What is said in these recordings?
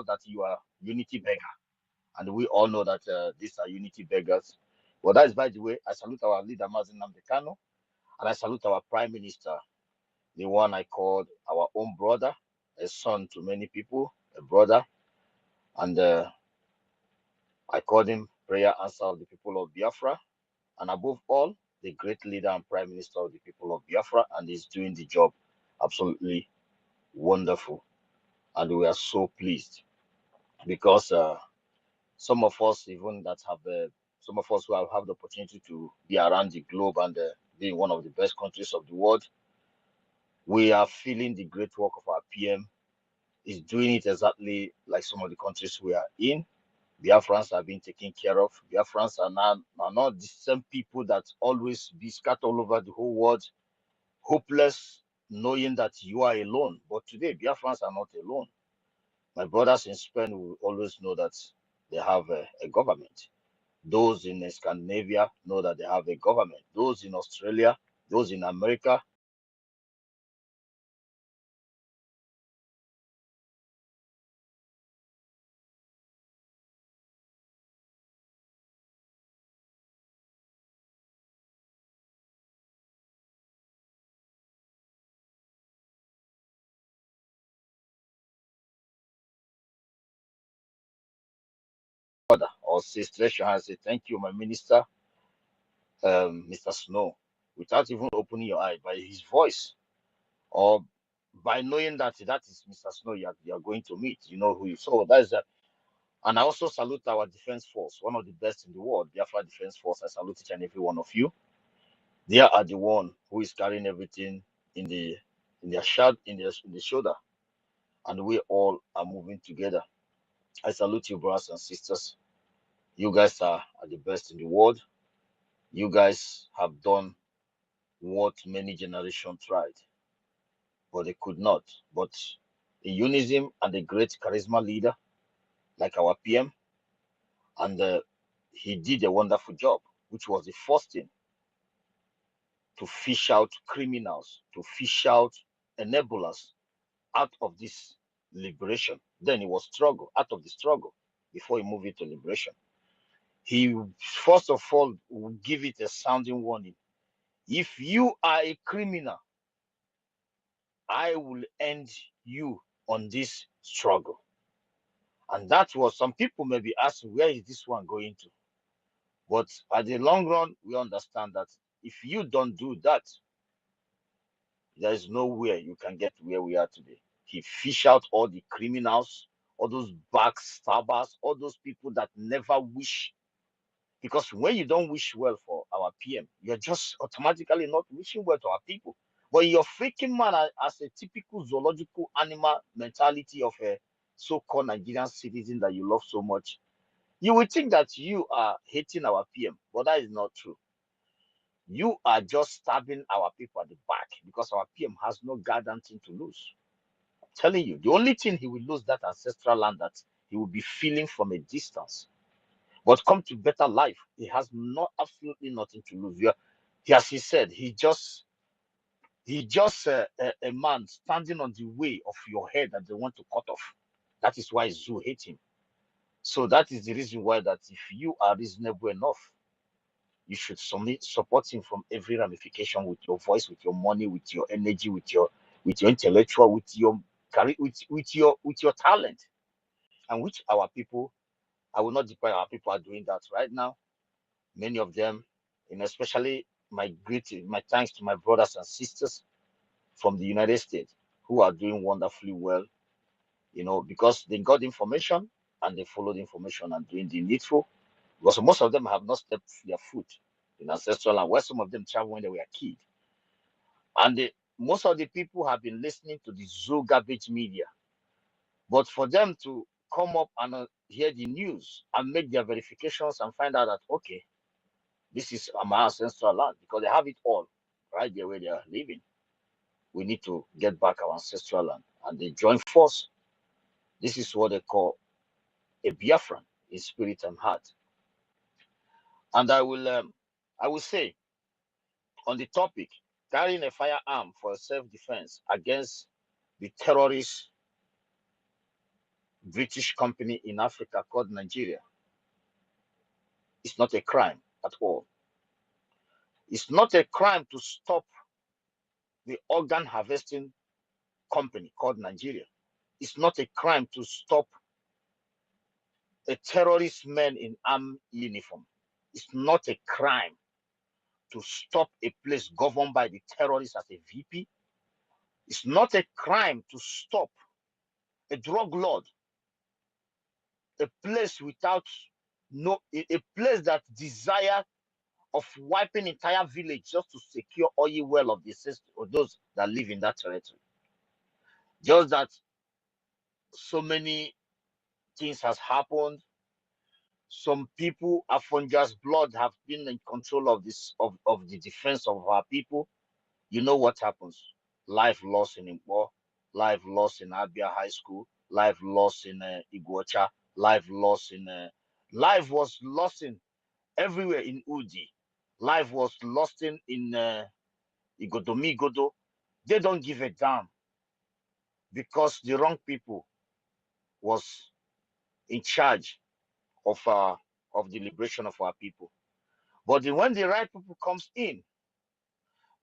that you are unity beggar, and we all know that these are unity beggars. Well, that is by the way. I salute our leader Mazen Namdekano, and I salute our Prime Minister, the one I called our own brother, a son to many people, a brother, and I called him prayer answer of the people of Biafra, and above all, the great leader and Prime Minister of the people of Biafra, and he's doing the job absolutely wonderful, and we are so pleased because some of us even that have some of us who have had the opportunity to be around the globe and be in one of the best countries of the world, we are feeling the great work of our PM. Is doing it exactly like some of the countries we are in. Biafrans are being taken care of. Biafrans are not the same people that always be scattered all over the whole world, hopeless, knowing that you are alone. But today, Biafrans are not alone. My brothers in Spain will always know that they have a government. Those in Scandinavia know that they have a government. Those in Australia, those in America, brother or sister, I say, thank you, my minister, Mr. Snow, without even opening your eye, by his voice or by knowing that that is Mr. Snow you are going to meet, you know who you. So that is that. And I also salute our defense force, one of the best in the world, Biafra Defense Force. I salute each and every one of you. They are the one who is carrying everything in the in their shoulder, in the shoulder, and we all are moving together. I salute you, brothers and sisters. You guys are the best in the world. You guys have done what many generations tried, but they could not. But the unison and the great charisma leader, like our PM, and he did a wonderful job, which was the first thing to fish out criminals, to fish out enablers out of this liberation. Then it was struggle, out of the struggle, before he moved into liberation. He first of all will give it a sounding warning. If you are a criminal, I will end you on this struggle. And that was, some people may be asking, where is this one going to? But at the long run, we understand that if you don't do that, there is nowhere you can get where we are today. He fish out all the criminals, all those backstabbers, all those people that never wish. Because when you don't wish well for our PM, you're just automatically not wishing well to our people. But you're freaking man as a typical zoological animal mentality of a so-called Nigerian citizen that you love so much. You would think that you are hating our PM, but that is not true. You are just stabbing our people at the back because our PM has no goddamn thing to lose. I'm telling you, the only thing he will lose that ancestral land that he will be feeling from a distance. But come to better life, he has absolutely nothing to lose. As he said, he just a man standing on the way of your head that they want to cut off. That is why Zoo hate him. So that is the reason why that if you are reasonable enough, you should support him from every ramification with your voice, with your money, with your energy, with your intellectual, with your career, with your talent, and which our people, I will not depend, our people are doing that right now. Many of them, and especially my thanks to my brothers and sisters from the United States who are doing wonderfully well, because they got information and they followed the information and doing the needful. Because most of them have not stepped their foot in ancestral land, where some of them traveled when they were kids. And most of the people have been listening to the zoo garbage media. But for them to come up and hear the news and make their verifications and find out that, okay, this is my ancestral land, because they have it all right there where they are living. We need to get back our ancestral land. And they join force. This is what they call a Biafran in spirit and heart. And I will say on the topic, carrying a firearm for self-defense against the terrorists British company in Africa called Nigeria. It's not a crime at all. It's not a crime to stop the organ harvesting company called Nigeria. It's not a crime to stop a terrorist man in armed uniform. It's not a crime to stop a place governed by the terrorists as a VP. It's not a crime to stop a drug lord, a place without a place that desire of wiping entire village just to secure oil well of the system or those that live in that territory. Just that so many things has happened. Some people, Afonja's blood, have been in control of this of the defense of our people. You know what happens? Life lost in Impo, life lost in Abia High School, life lost in IGOJA, life lost in life was lost in everywhere in Udi. Life was lost in Igodomigodo. They don't give a damn because the wrong people was in charge of the liberation of our people. But when the right people comes in,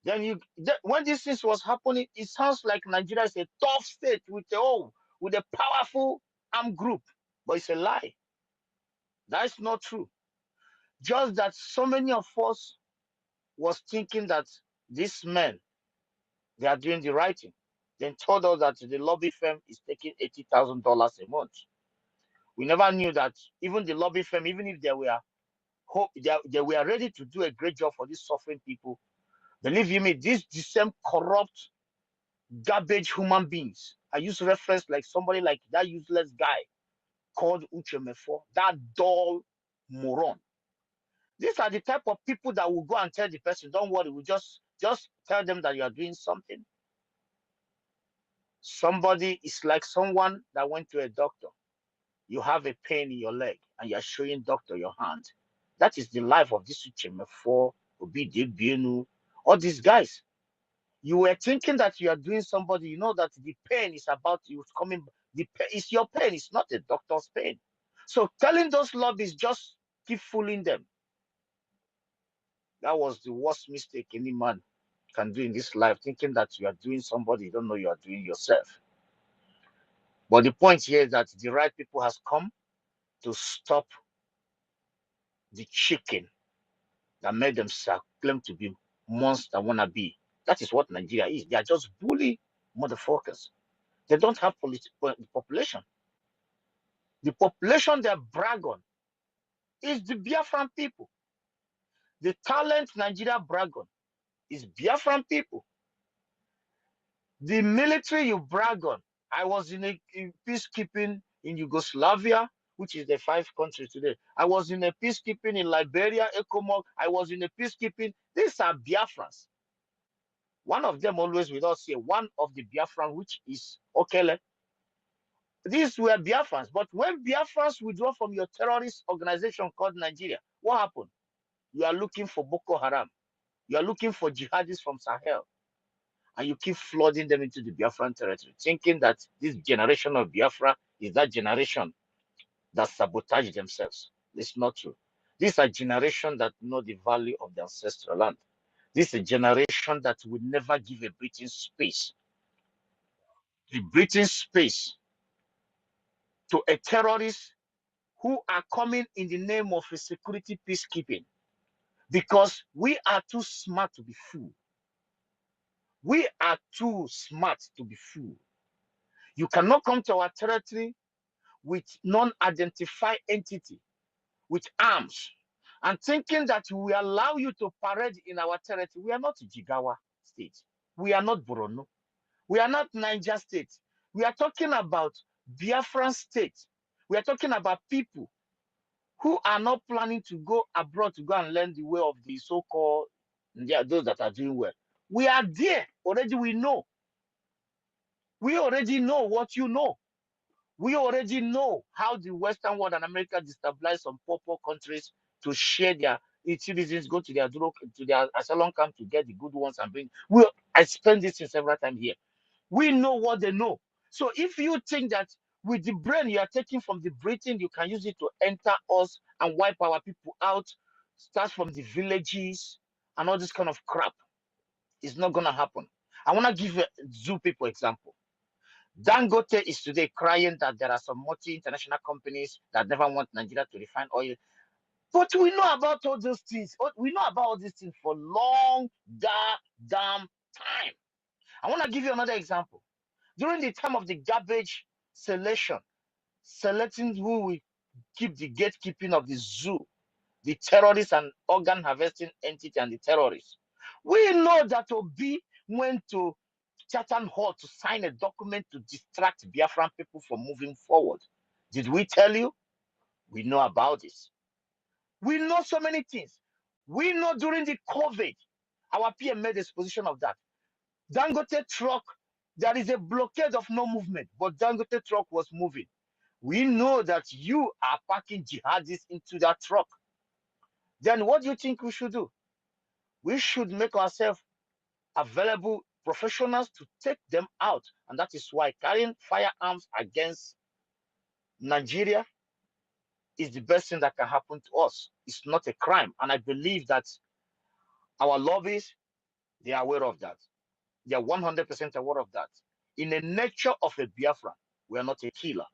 then when this thing was happening, it sounds like Nigeria is a tough state with a powerful armed group, but it's a lie. That's not true. Just that so many of us was thinking that these men, they are doing the right thing. Then told us that the lobby firm is taking $80,000 a month. We never knew that even the lobby firm, even if they were ready to do a great job for these suffering people, believe you me, these the same corrupt, garbage human beings. I use reference like somebody like that useless guy called Uchemefo, that dull moron. These are the type of people that will go and tell the person, don't worry, we just tell them that you are doing something. Somebody is like someone that went to a doctor. You have a pain in your leg and you're showing doctor your hand. That is the life of this Uchemefo, Obidebienu, all these guys. You were thinking that you are doing somebody, you know that the pain is about you coming. It's your pain, it's not a doctor's pain. So telling those lobbies, just keep fooling them. That was the worst mistake any man can do in this life, thinking that you are doing somebody, you don't know you are doing yourself. But the point here is that the right people has come to stop the chicken that made themselves claim to be monster wannabe. That is what Nigeria is. They are just bully motherfuckers. They don't have population. The population they brag on is the Biafran people. The talent Nigeria brag on is Biafran people. The military you brag on. I was in peacekeeping in Yugoslavia, which is the 5 countries today. I was in a peacekeeping in Liberia, EKOM. I was in a peacekeeping. These are Biafrans. One of them always with us here, one of the Biafran, which is Okele. These were Biafrans. But when Biafrans withdraw from your terrorist organization called Nigeria, what happened? You are looking for Boko Haram. You are looking for jihadists from Sahel. And you keep flooding them into the Biafran territory, thinking that this generation of Biafra is that generation that sabotage themselves. It's not true. These are generations that know the value of their ancestral land. This is a generation that will never give a breathing space. The breathing space to a terrorist who are coming in the name of a security peacekeeping, because we are too smart to be fooled. We are too smart to be fooled. You cannot come to our territory with non-identified entity, with arms, and thinking that we allow you to parade in our territory. We are not Jigawa state. We are not Borno. We are not Niger state. We are talking about Biafran state. We are talking about people who are not planning to go abroad to go and learn the way of the so-called, those that are doing well. We are there already. We know. We already know what you know. We already know how the Western world and America destabilize some poor countries to share their citizens, go to their asylum camp to get the good ones and bring. I spend this several times here. We know what they know. So if you think that With the brain you are taking from the Britain, you can use it to enter us and wipe our people out, start from the villages and all this kind of crap. It's not going to happen. I want to give a zoo people example. Dangote is today crying that there are some multi-international companies that never want Nigeria to refine oil. But we know about all those things. We know about all these things for long damn time. I want to give you another example. During the time of the garbage selection, selecting who will keep the gatekeeping of the zoo, the terrorists and organ harvesting entity and the terrorists. We know that Obi went to Chatham Hall to sign a document to distract Biafran people from moving forward. Did we tell you? We know about this. We know so many things. We know during the COVID, our PM made a exposition of that. Dangote truck, there is a blockade of no movement, but Dangote truck was moving. We know that you are packing jihadis into that truck. Then what do you think we should do? We should make ourselves available professionals to take them out. And that is why carrying firearms against Nigeria is the best thing that can happen to us. It's not a crime. And I believe that our lobbies, they are aware of that. They are 100% aware of that. In the nature of a Biafran, we are not a killer.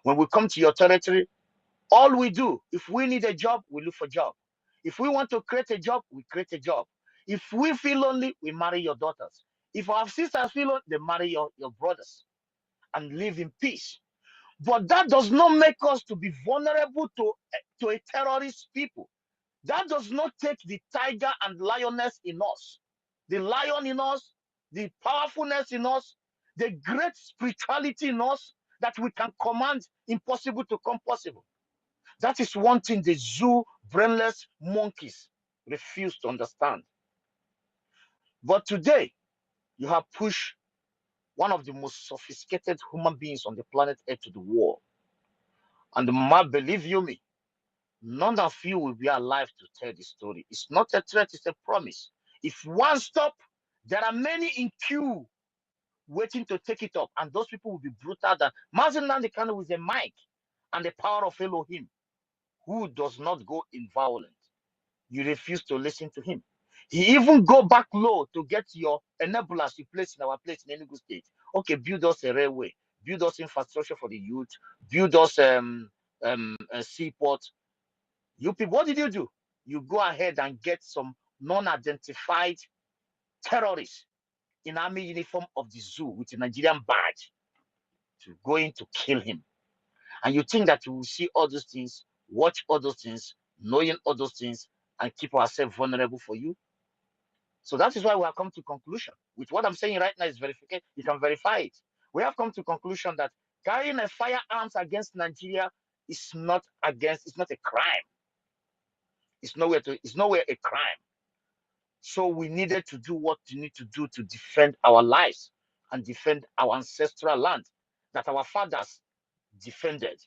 When we come to your territory, all we do, if we need a job, we look for a job. If we want to create a job, we create a job. If we feel lonely, we marry your daughters. If our sisters feel lonely, they marry your brothers and live in peace. But that does not make us to be vulnerable to a terrorist people. That does not take the tiger and lioness in us, the lion in us, the powerfulness in us, the great spirituality in us that we can command impossible to come possible. That is one thing the zoo brainless monkeys refuse to understand. But today, you have pushed one of the most sophisticated human beings on the planet Earth to the wall. And believe you me, none of you will be alive to tell the story. It's not a threat, it's a promise. If one stop, there are many in queue waiting to take it up, and those people will be brutal than Mazen Nandekano with a mic and the power of Elohim, who does not go in violence. You refuse to listen to him. He even go back low to get your enablers you place in our place in Enugu State. Okay, build us a railway, build us infrastructure for the youth, build us a seaport. You people, what did you do? You go ahead and get some non-identified terrorists in army uniform of the zoo with a Nigerian badge to go in to kill him. And you think that we will see all those things, watch all those things, knowing all those things, and keep ourselves vulnerable for you? So that is why we have come to conclusion. With what I'm saying right now is verification. You can verify it. We have come to conclusion that carrying a firearms against Nigeria is not a crime. It's nowhere a crime. So we needed to do what we need to do to defend our lives and defend our ancestral land that our fathers defended.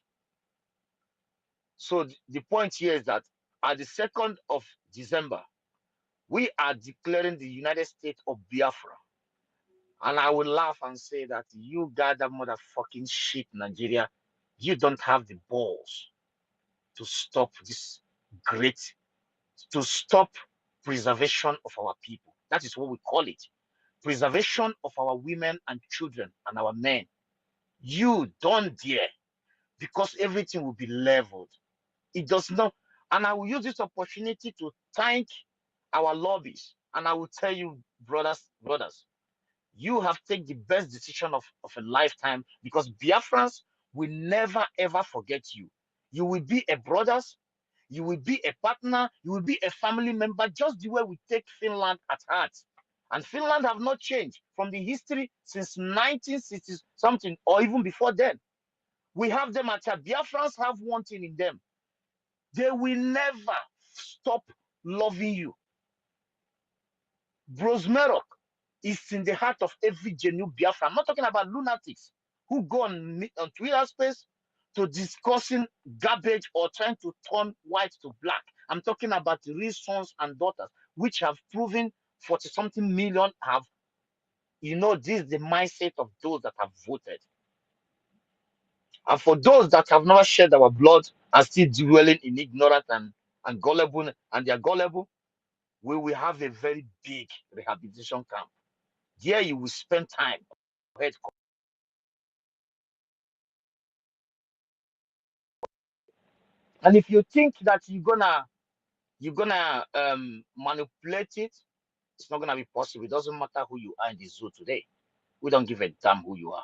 So the point here is that at the 2nd of December, we are declaring the United States of Biafra. And I will laugh and say that you gather motherfucking shit, Nigeria. You don't have the balls to stop this to stop preservation of our people. That is what we call it. Preservation of our women and children and our men. You don't dare, because everything will be leveled. It does not. And I will use this opportunity to thank our lobbies. And I will tell you, brothers, you have taken the best decision of a lifetime, because Biafrans will never ever forget you. You will be a brothers, you will be a partner, you will be a family member, just the way we take Finland at heart. And Finland have not changed from the history since 1960 something, or even before then. We have them at heart. Biafrans have one thing in them. They will never stop loving you. Brosmerok is in the heart of every genuine Biafra. I'm not talking about lunatics who go on Twitter space to discussing garbage or trying to turn white to black. I'm talking about real sons and daughters, which have proven 40-something million have, this is the mindset of those that have voted. And for those that have not shed our blood and still dwelling in ignorance and gullible, and they are gullible, we will have a very big rehabilitation camp. There you will spend time. And if you think that you're gonna manipulate it, it's not gonna be possible. It doesn't matter who you are in the zoo today. We don't give a damn who you are.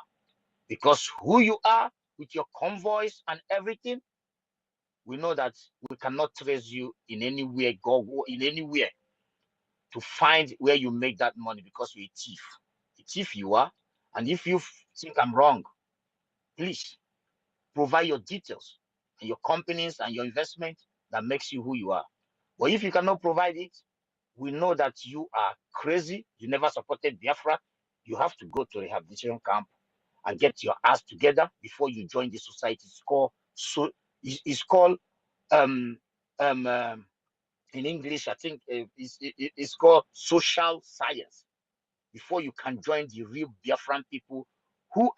Because who you are with your convoys and everything, we know that we cannot trace you in anywhere, go in anywhere to find where you make that money because you're a thief. A thief you are. And if you think I'm wrong, please provide your details and your companies and your investment that makes you who you are. But if you cannot provide it, we know that you are crazy. You never supported Biafra. You have to go to rehabilitation camp and get your ass together before you join the society. It's called um, um, um, in English, I think it's called social science. Before you can join the real Biafran people who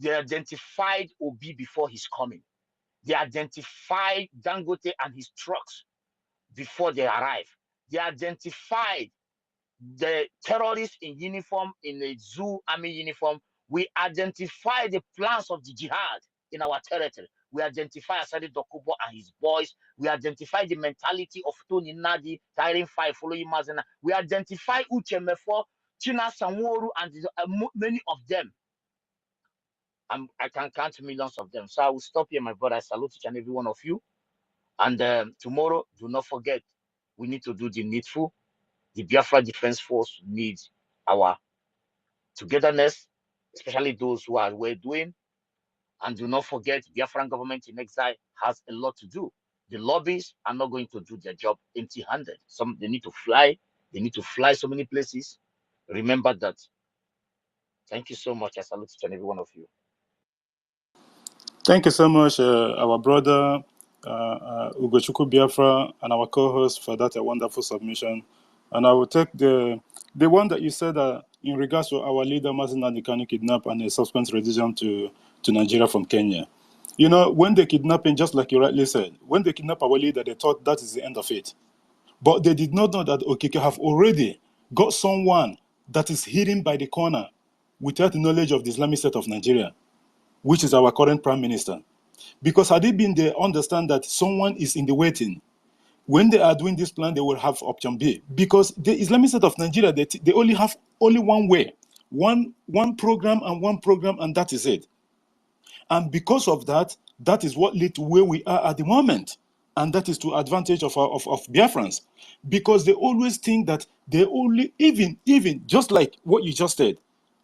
they identified Obi before his coming. They identified Dangote and his trucks before they arrive. They identified the terrorists in uniform, in a zoo army uniform. We identify the plans of the jihad in our territory. We identify Asadi Dokubo and his boys. We identify the mentality of Tony Nadi, Tyring Five, following Mazana. We identify Uche Mefo, China Sanworu, and many of them. I can count millions of them. So I will stop here, my brother. I salute each and every one of you. And tomorrow, do not forget, we need to do the needful. The Biafra Defense Force needs our togetherness, especially those who are well doing. And do not forget, Biafran government in exile has a lot to do. The lobbies are not going to do their job empty-handed. They need to fly. They need to fly so many places. Remember that. Thank you so much. I salute each and every one of you. Thank you so much, our brother Ugochukwu Biafra and our co-host for that wonderful submission. And I will take the one that you said in regards to our leader Mazen Adikanu kidnap and a subsequent rendition to Nigeria from Kenya. You know, when they kidnap him, just like you rightly said, when they kidnap our leader, they thought that is the end of it. But they did not know that Okeke have already got someone that is hidden by the corner without the knowledge of the Islamic State of Nigeria, which is our current prime minister. Because had it been they understand that someone is in the waiting, when they are doing this plan, they will have option B. Because the Islamic State of Nigeria, they only have only one way, one program, and that is it. And because of that, that is what led to where we are at the moment. And that is to advantage of Biafrans. Because they always think that they only, even just like what you just said,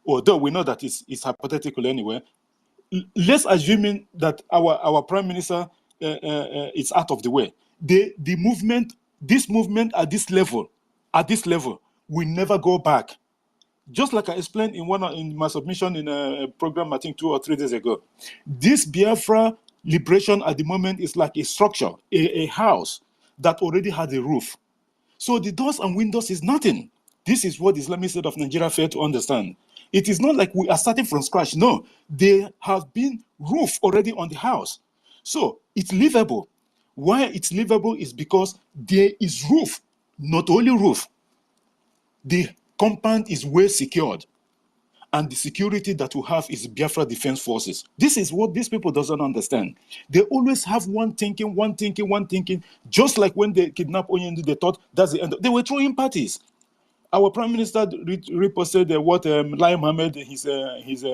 although we know that it's hypothetical anyway, let's assume that our prime minister is out of the way. The movement, this movement at this level, will never go back. Just like I explained in my submission in a program, I think 2 or 3 days ago, this Biafra liberation at the moment is like a structure, a house that already had a roof. So the doors and windows is nothing. This is what the Islamic State of Nigeria failed to understand. It is not like we are starting from scratch. No, there have been roof already on the house. So it's livable. Why it's livable is because there is roof, not only roof. The compound is well secured. And the security that we have is Biafra Defense Forces. This is what these people doesn't understand. They always have one thinking. Just like when they kidnapped Onyendu, they thought that's the end. They were throwing parties. Our Prime Minister reposted what Lai Mohammed in his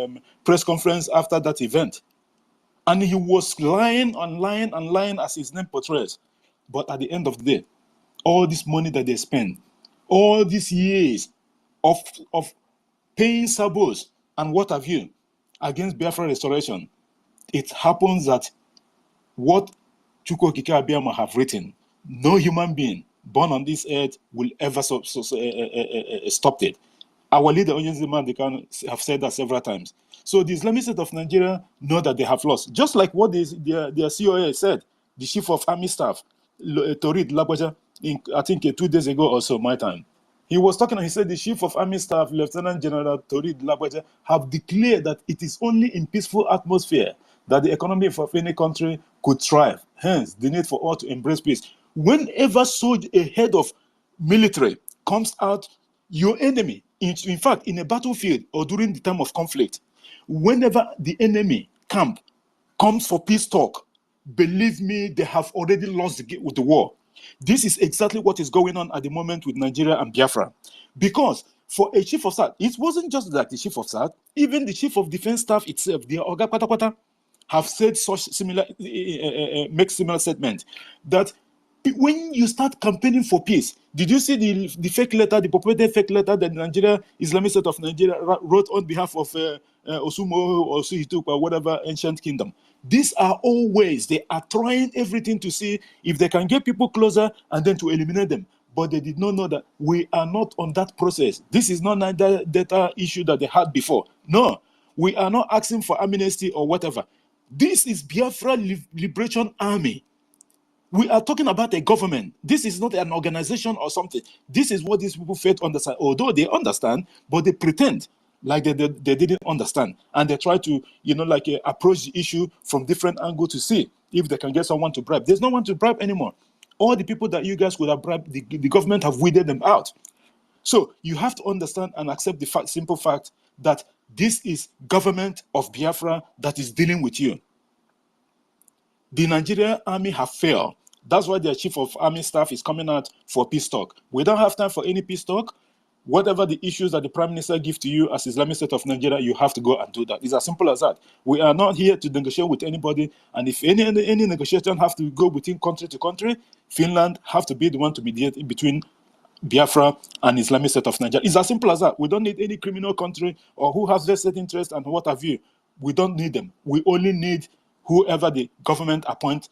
press conference after that event. And he was lying as his name portrays. But at the end of the day, all this money that they spend, all these years of paying sabos and what have you against Biafra restoration, it happens that what Chukwu Okike Abiyama have written, no human being born on this earth will ever stop it. Our leader, Onyendu have said that several times. So the Islamic State of Nigeria know that they have lost. Just like what their COA said, the Chief of Army Staff, Torid Lagbaja, I think 2 days ago or so, my time. He was talking, and he said the Chief of Army Staff, Lieutenant General Torid Lagbaja, have declared that it is only in peaceful atmosphere that the economy of any country could thrive. Hence, the need for all to embrace peace. Whenever a head of military comes out, your enemy, in fact, in a battlefield or during the time of conflict, whenever the enemy camp comes for peace talk, believe me, they have already lost the war. This is exactly what is going on at the moment with Nigeria and Biafra. Because for a chief of staff, it wasn't just like the chief of staff, even the chief of defense staff itself, the Oga Patapata, have said such similar, make similar statement that when you start campaigning for peace, did you see the fake letter, the purported fake letter that Nigeria, Islamic State of Nigeria wrote on behalf of Osumo or Suhituk or whatever ancient kingdom? These are all ways they are trying everything to see if they can get people closer and then to eliminate them. But they did not know that we are not on that process. This is not another data issue that they had before. No, we are not asking for amnesty or whatever. This is Biafra Liberation Army. We are talking about a government. This is not an organization or something. This is what these people fail to understand. Although they understand, but they pretend like they didn't understand. And they try to, approach the issue from different angles to see if they can get someone to bribe. There's no one to bribe anymore. All the people that you guys would have bribed, the government have weeded them out. So you have to understand and accept the simple fact that this is government of Biafra that is dealing with you. The Nigerian army have failed. That's why their chief of army staff is coming out for peace talk. We don't have time for any peace talk. Whatever the issues that the prime minister gives to you as Islamic State of Nigeria, you have to go and do that. It's as simple as that. We are not here to negotiate with anybody. And if any negotiation have to go between country to country, Finland have to be the one to mediate in between Biafra and Islamic State of Nigeria. It's as simple as that. We don't need any criminal country or who has vested interest and what have you. We don't need them. We only need whoever the government appoint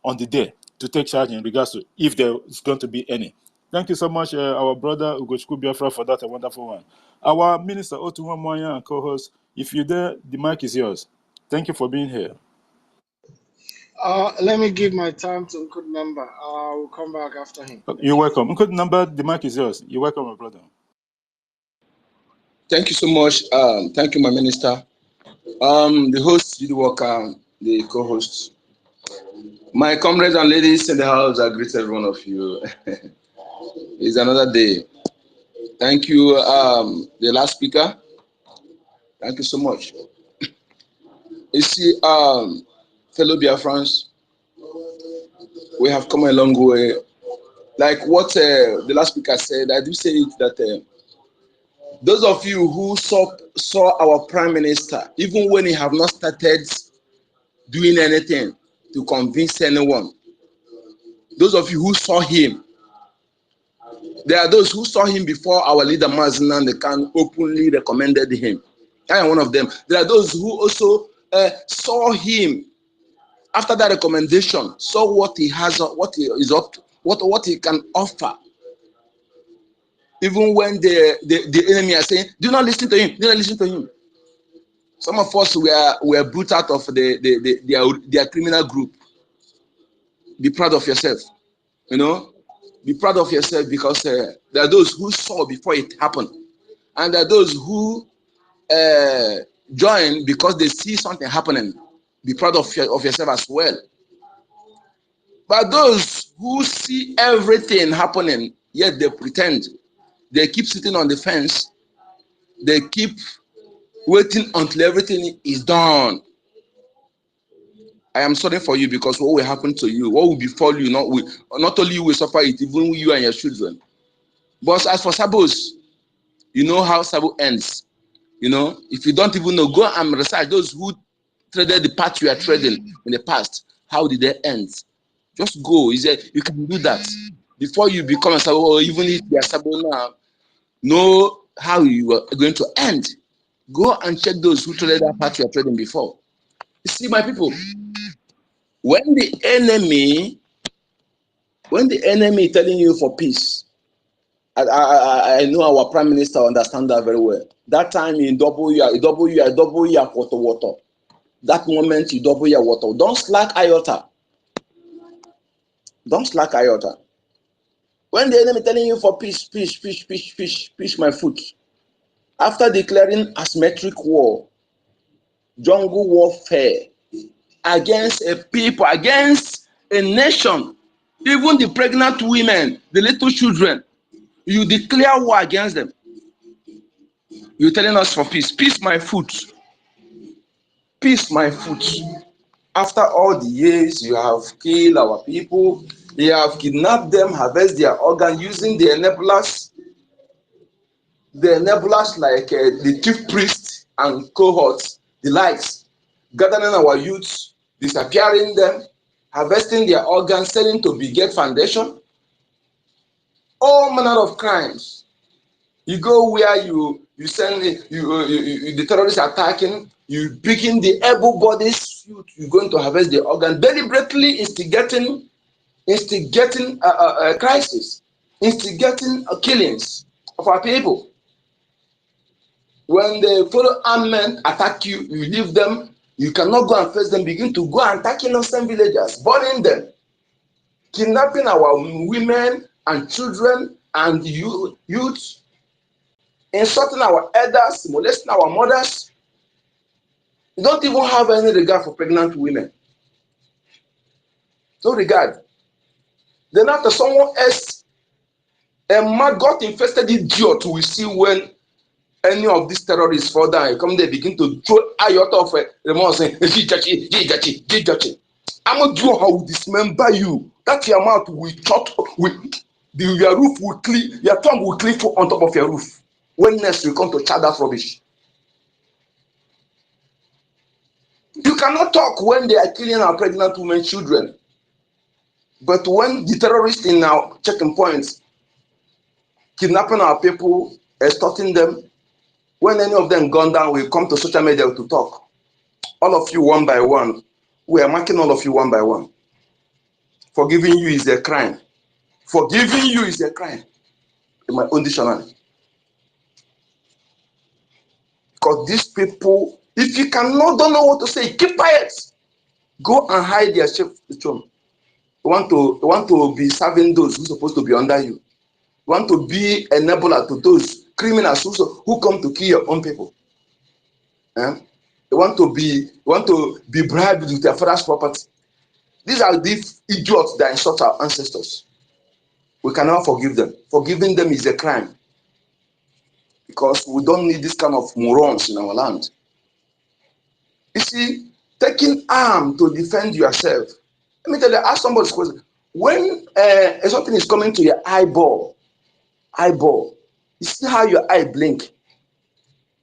on the day to take charge in regards to if there is going to be any. Thank you so much, our brother Ugochukwu Biafra, for that a wonderful one. Our minister Otunwa Moya and co-host, if you're there, the mic is yours. Thank you for being here. Let me give my time to Nkud Number. I will come back after him. You're welcome. Nkud Number, the mic is yours. You're welcome, my brother. Thank you so much. Thank you, my minister. The host did work, the co-hosts. My comrades and ladies in the house, I greet every one of you. It's another day. Thank you, the last speaker. Thank you so much. You see, fellow Biafrans, we have come a long way. Like what the last speaker said, I do say it that those of you who saw our prime minister, even when he have not started doing anything to convince anyone, those of you who saw him, there are those who saw him before our leader Mazen and Khan openly recommended him. I am one of them. There are those who also saw him after that recommendation, saw what he has, what he is up to, what he can offer. Even when the enemy are saying, "Do not listen to him. Do not listen to him." Some of us were brought out of their criminal group. Be proud of yourself, Be proud of yourself because there are those who saw before it happened, and there are those who join because they see something happening. Be proud of yourself as well. But those who see everything happening, yet they pretend, they keep sitting on the fence, they keep waiting until everything is done. I am sorry for you because what will happen to you, what will befall you, not only you will suffer it, even you and your children. But as for Sabos, you know how Sabo ends. If you don't even know, go and research those who traded the path you are trading in the past. How did they end? Just go. You can do that before you become a Sabo, or even if you are Sabo now, know how you are going to end. Go and check those who traded that path you are trading before. You see, my people, when the enemy is telling you for peace, I know our prime minister understands that very well. That time in double year water. That moment you double your water. Don't slack iota. Don't slack iota. When the enemy telling you for peace, my foot. After declaring asymmetric war, jungle warfare against a people, against a nation, even the pregnant women, the little children, you declare war against them. You're telling us for peace. Peace, my foot. Peace, my foot. After all the years you have killed our people, you have kidnapped them, harvested their organ using the enablers like the chief priest and cohorts, the likes, gathering our youths, disappearing them, harvesting their organs, selling to Brigade Foundation, all manner of crimes. You go where you send the terrorists attacking, you picking the able bodies, you're going to harvest the organ, deliberately instigating crisis, instigating killings of our people. When the fellow armed men attack you, you leave them, you cannot go and face them, begin to go and attack innocent villagers, burning them, kidnapping our women and children and youth, insulting our elders, molesting our mothers. You don't even have any regard for pregnant women. No regard. Then after someone else, a mad God-infested idiot will see when any of these terrorists fall down, you come there, begin to throw ayot of remorse, saying, Jijachi. I'm not sure how will dismember you. That your mouth will chop, your roof will clean, your tongue will cleave on top of your roof. When next you come to chat that rubbish. You cannot talk when they are killing our pregnant women, children. But when the terrorists in our checking points, kidnapping our people, extorting them, when any of them gone down, we come to social media to talk. All of you one by one. We are marking all of you one by one. Forgiving you is a crime. Forgiving you is a crime. In my own dictionary. Because these people, if you don't know what to say, keep quiet. Go and hide their chef. You want to be serving those who are supposed to be under you. You want to be enabler to those criminals who come to kill your own people. You want to be bribed with their father's property. These are the idiots that insult our ancestors. We cannot forgive them. Forgiving them is a crime. Because we don't need this kind of morons in our land. You see, taking arm to defend yourself. Let me tell you, ask somebody this question. When something is coming to your eyeball, you see how your eye blink.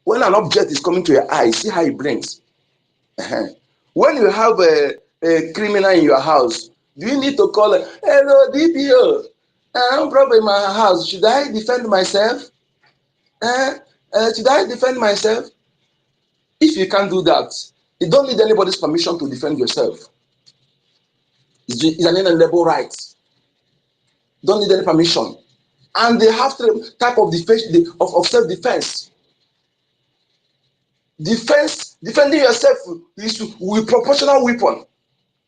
When an object is coming to your eye, you see how it blinks. When you have a criminal in your house, do you need to call it, hello, DPO, I'm probably in my house. Should I defend myself? Should I defend myself? If you can't do that, you don't need anybody's permission to defend yourself. It's an inalienable right. Don't need any permission. And they have type of defense of self-defense. Defending yourself is with proportional weapon.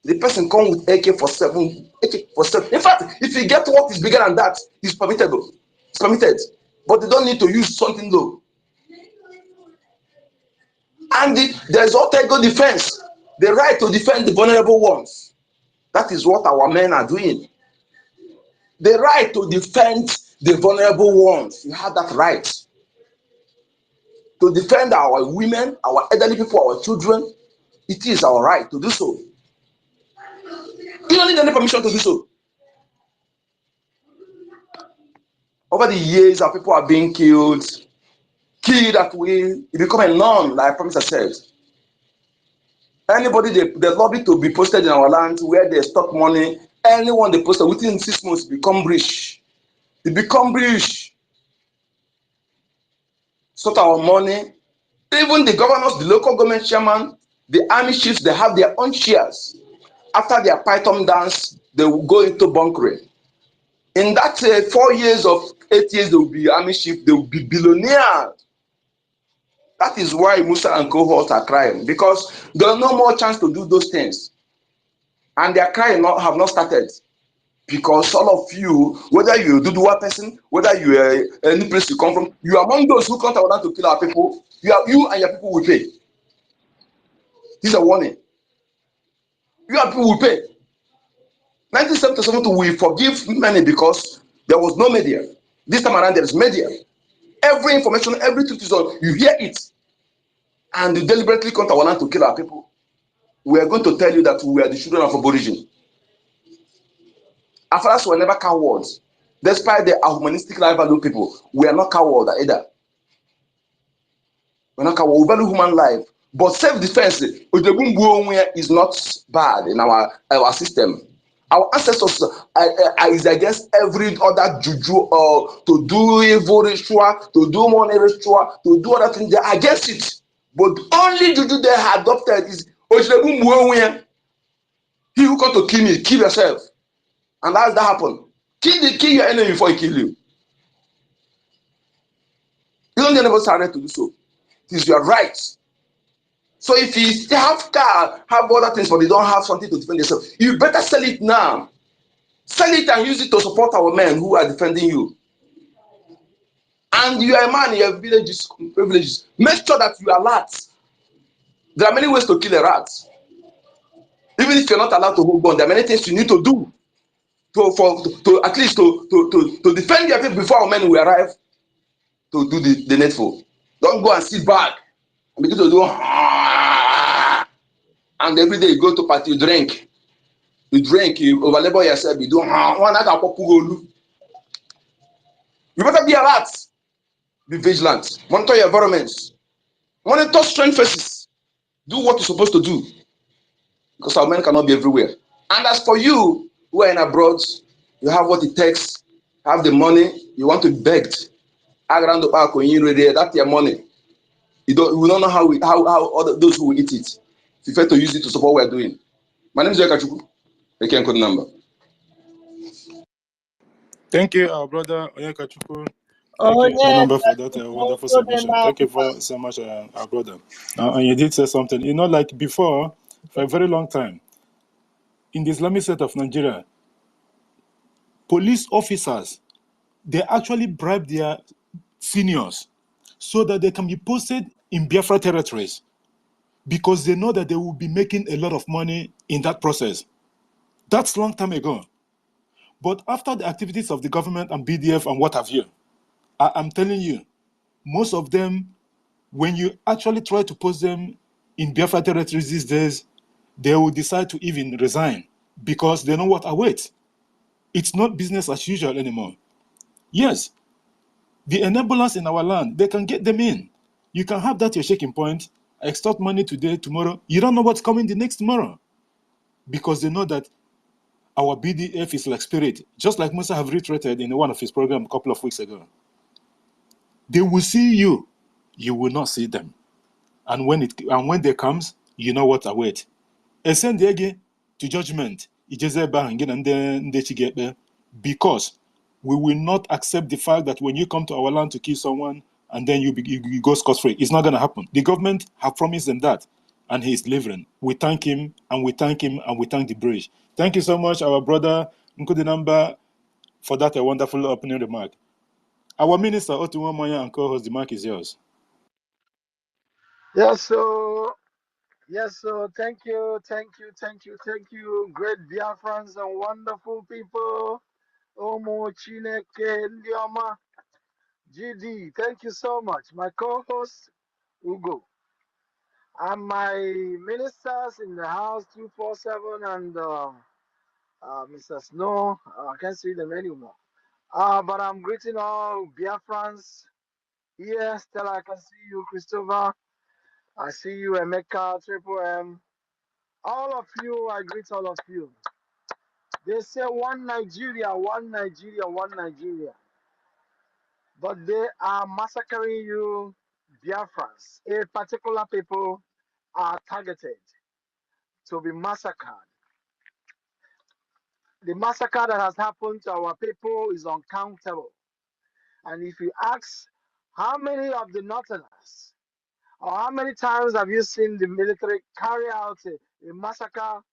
The person comes with AK-47. In fact, if you get what is bigger than that, it's permitted. It's permitted. But they don't need to use something low. And there's alter ego defense. The right to defend the vulnerable ones. That is what our men are doing. The right to defend the vulnerable ones. You have that right. To defend our women, our elderly people, our children. It is our right to do so. You don't need any permission to do so. Over the years, our people are being killed that way, it become a norm, like I promised I said. Anybody they lobby to be posted in our land where they stock money, anyone they posted within 6 months become rich. They become rich. Sort our money. Even the governors, the local government chairman, the army chiefs, they have their own shares. After their python dance, they will go into bunkering. In that 4 years of 8 years, they will be army chief, they will be billionaires. That is why Musa and cohort are crying, because there are no more chance to do those things. And their crying have not started. Because all of you, whether you're a Duduwa person, whether you're any place you come from, you are among those who come to kill our people. You and your people will pay. This is a warning. You and people will pay. 1977 we forgive many because there was no media. This time around there is media. Every information, every truth is on. You hear it, and you deliberately come to kill our people. We are going to tell you that we are the children of aborigine. Afras were never cowards. Despite the humanistic life value people, we are not cowards either. We're not cowards. We value human life. But self-defense is not bad in our system. Our ancestors is against every other juju or to do evil ritual, to do money ritual, to do other things. They're against it. But only juju they have adopted is he who come to kill me, kill yourself. And how does that happen? Kill your enemy before he kill you. You don't never surrender to do so. It is your right. So if you have car, have other things, but they don't have something to defend themselves, you better sell it now. Sell it and use it to support our men who are defending you. And you are a man in your privileges. Make sure that you are alert. There are many ways to kill a rat. Even if you're not allowed to hold gun, there are many things you need to do to at least to defend your people before our men will arrive to do the needful. Don't go and sit back and begin to do and every day you go to party, you drink, you overlabor yourself, you do you better be alert, be vigilant, monitor your environments, monitor strange faces, do what you're supposed to do, because our men cannot be everywhere. And as for you who are in abroad, you have what it takes, have the money, you want to be begged, that's your money. We don't know how other those who will eat it. If you fail to use it to support what we're doing. My name is Yakachuku. I can code number. Thank you, our brother Oyekachuku. Thank you, Anamba, for that wonderful submission. Thank you so much, our brother. And you did say something. You know, like before, for a very long time, in the Islamic state of Nigeria, police officers, they actually bribe their seniors so that they can be posted in Biafra territories because they know that they will be making a lot of money in that process. That's a long time ago. But after the activities of the government and BDF and what have you, I'm telling you, most of them, when you actually try to post them in Biafra territories these days, they will decide to even resign because they know what awaits. It's not business as usual anymore. Yes, the enablers in our land, they can get them in. You can have that your shaking point, extort money today, tomorrow. You don't know what's coming the next tomorrow because they know that our BDF is like spirit, just like Musa have reiterated in one of his programs a couple of weeks ago. They will see you, you will not see them. And when they comes, you know what awaits. Send again to judgment. Because we will not accept the fact that when you come to our land to kill someone and then you go scot-free. It's not going to happen. The government have promised them that, and he is delivering. We thank him, and we thank him, and we thank the bridge. Thank you so much, our brother Nkudinamba, for that wonderful opening remark. Our minister, Otunwa Moya, and co-host, the mic is yours. Yes, so thank you, great Biafrans and wonderful people. Omo Chineke Ndioma GD, thank you so much. My co-host Ugo and my ministers in the house 247 and Mr. Snow. I can't see them anymore. But I'm greeting all Biafrans here. Stella, I can see you. Christopher, I see you. Emeka, Triple M. All of you, I greet all of you. They say one Nigeria, one Nigeria, one Nigeria. But they are massacring you, Biafrans. A particular people are targeted to be massacred. The massacre that has happened to our people is uncountable. And if you ask how many of the Northerners, or how many times have you seen the military carry out a massacre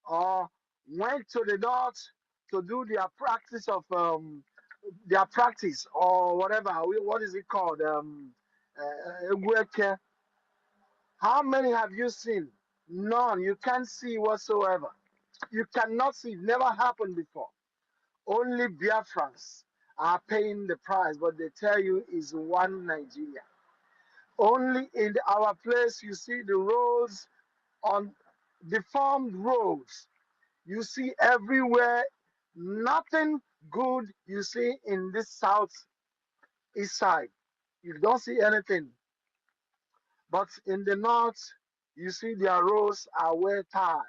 or went to the north to do their practice of their practice or whatever. What is it called? Work. How many have you seen? None. You can't see whatsoever. You cannot see. It never happened before. Only Biafrans are paying the price, but they tell you is one Nigeria. Only in our place you see the roads on deformed roads. You see everywhere. Nothing good you see in this south east side. You don't see anything. But in the north, you see their roads are well tied.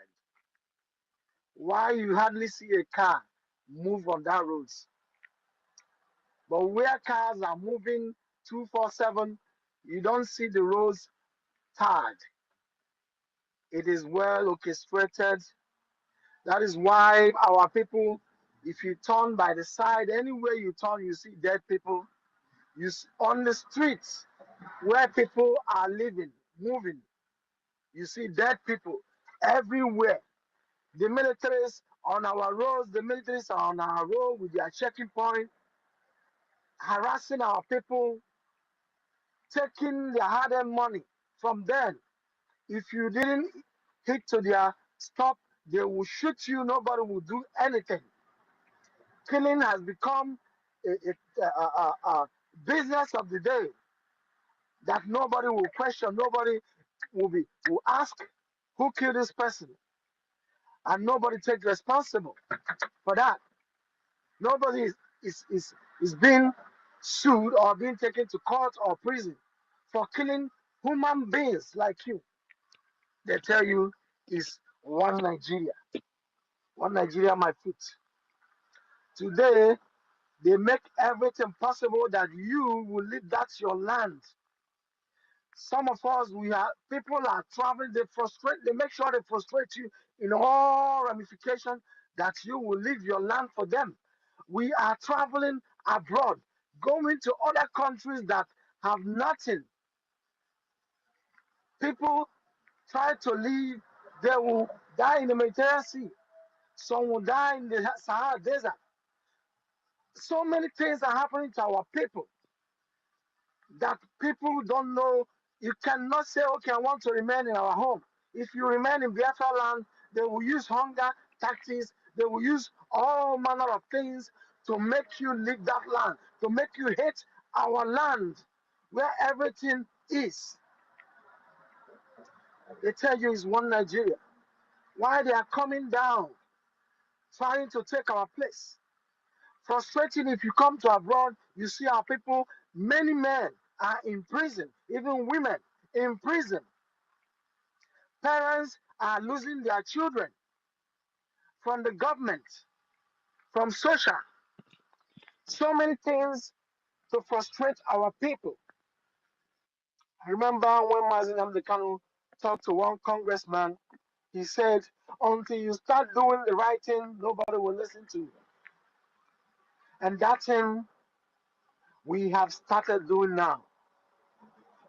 Why you hardly see a car move on that roads? But where cars are moving 247, you don't see the roads tied. It is well orchestrated. That is why our people, if you turn by the side, anywhere you turn, you see dead people. On the streets where people are living, moving, you see dead people everywhere. The militaries on our roads, the militaries are on our road with their checking point, harassing our people, taking their hard-earned money from them. If you didn't hit to their stop, they will shoot you. Nobody will do anything. Killing has become a business of the day that nobody will question. Nobody will ask who killed this person, and nobody takes responsible for that. Nobody is being sued or being taken to court or prison for killing human beings like you. They tell you is one Nigeria, my feet. Today, they make everything possible that you will live. That's your land. Some of us, people are traveling. They make sure they frustrate you in all ramifications that you will leave your land for them. We are traveling abroad, going to other countries that have nothing. People try to leave, they will die in the Mediterranean Sea. Some will die in the Sahara Desert. So many things are happening to our people that people don't know. You cannot say, okay, I want to remain in our home. If you remain in Biafra land, they will use hunger tactics. They will use all manner of things to make you leave that land, to make you hate our land where everything is. They tell you it's one Nigeria. Why they are coming down, trying to take our place. Frustrating if you come to abroad, you see our people, many men are in prison, even women in prison. Parents are losing their children from the government, from social. So many things to frustrate our people. I remember when Mazin Amdekanu talked to one congressman, he said, until you start doing the right thing, nobody will listen to you. And that thing we have started doing now.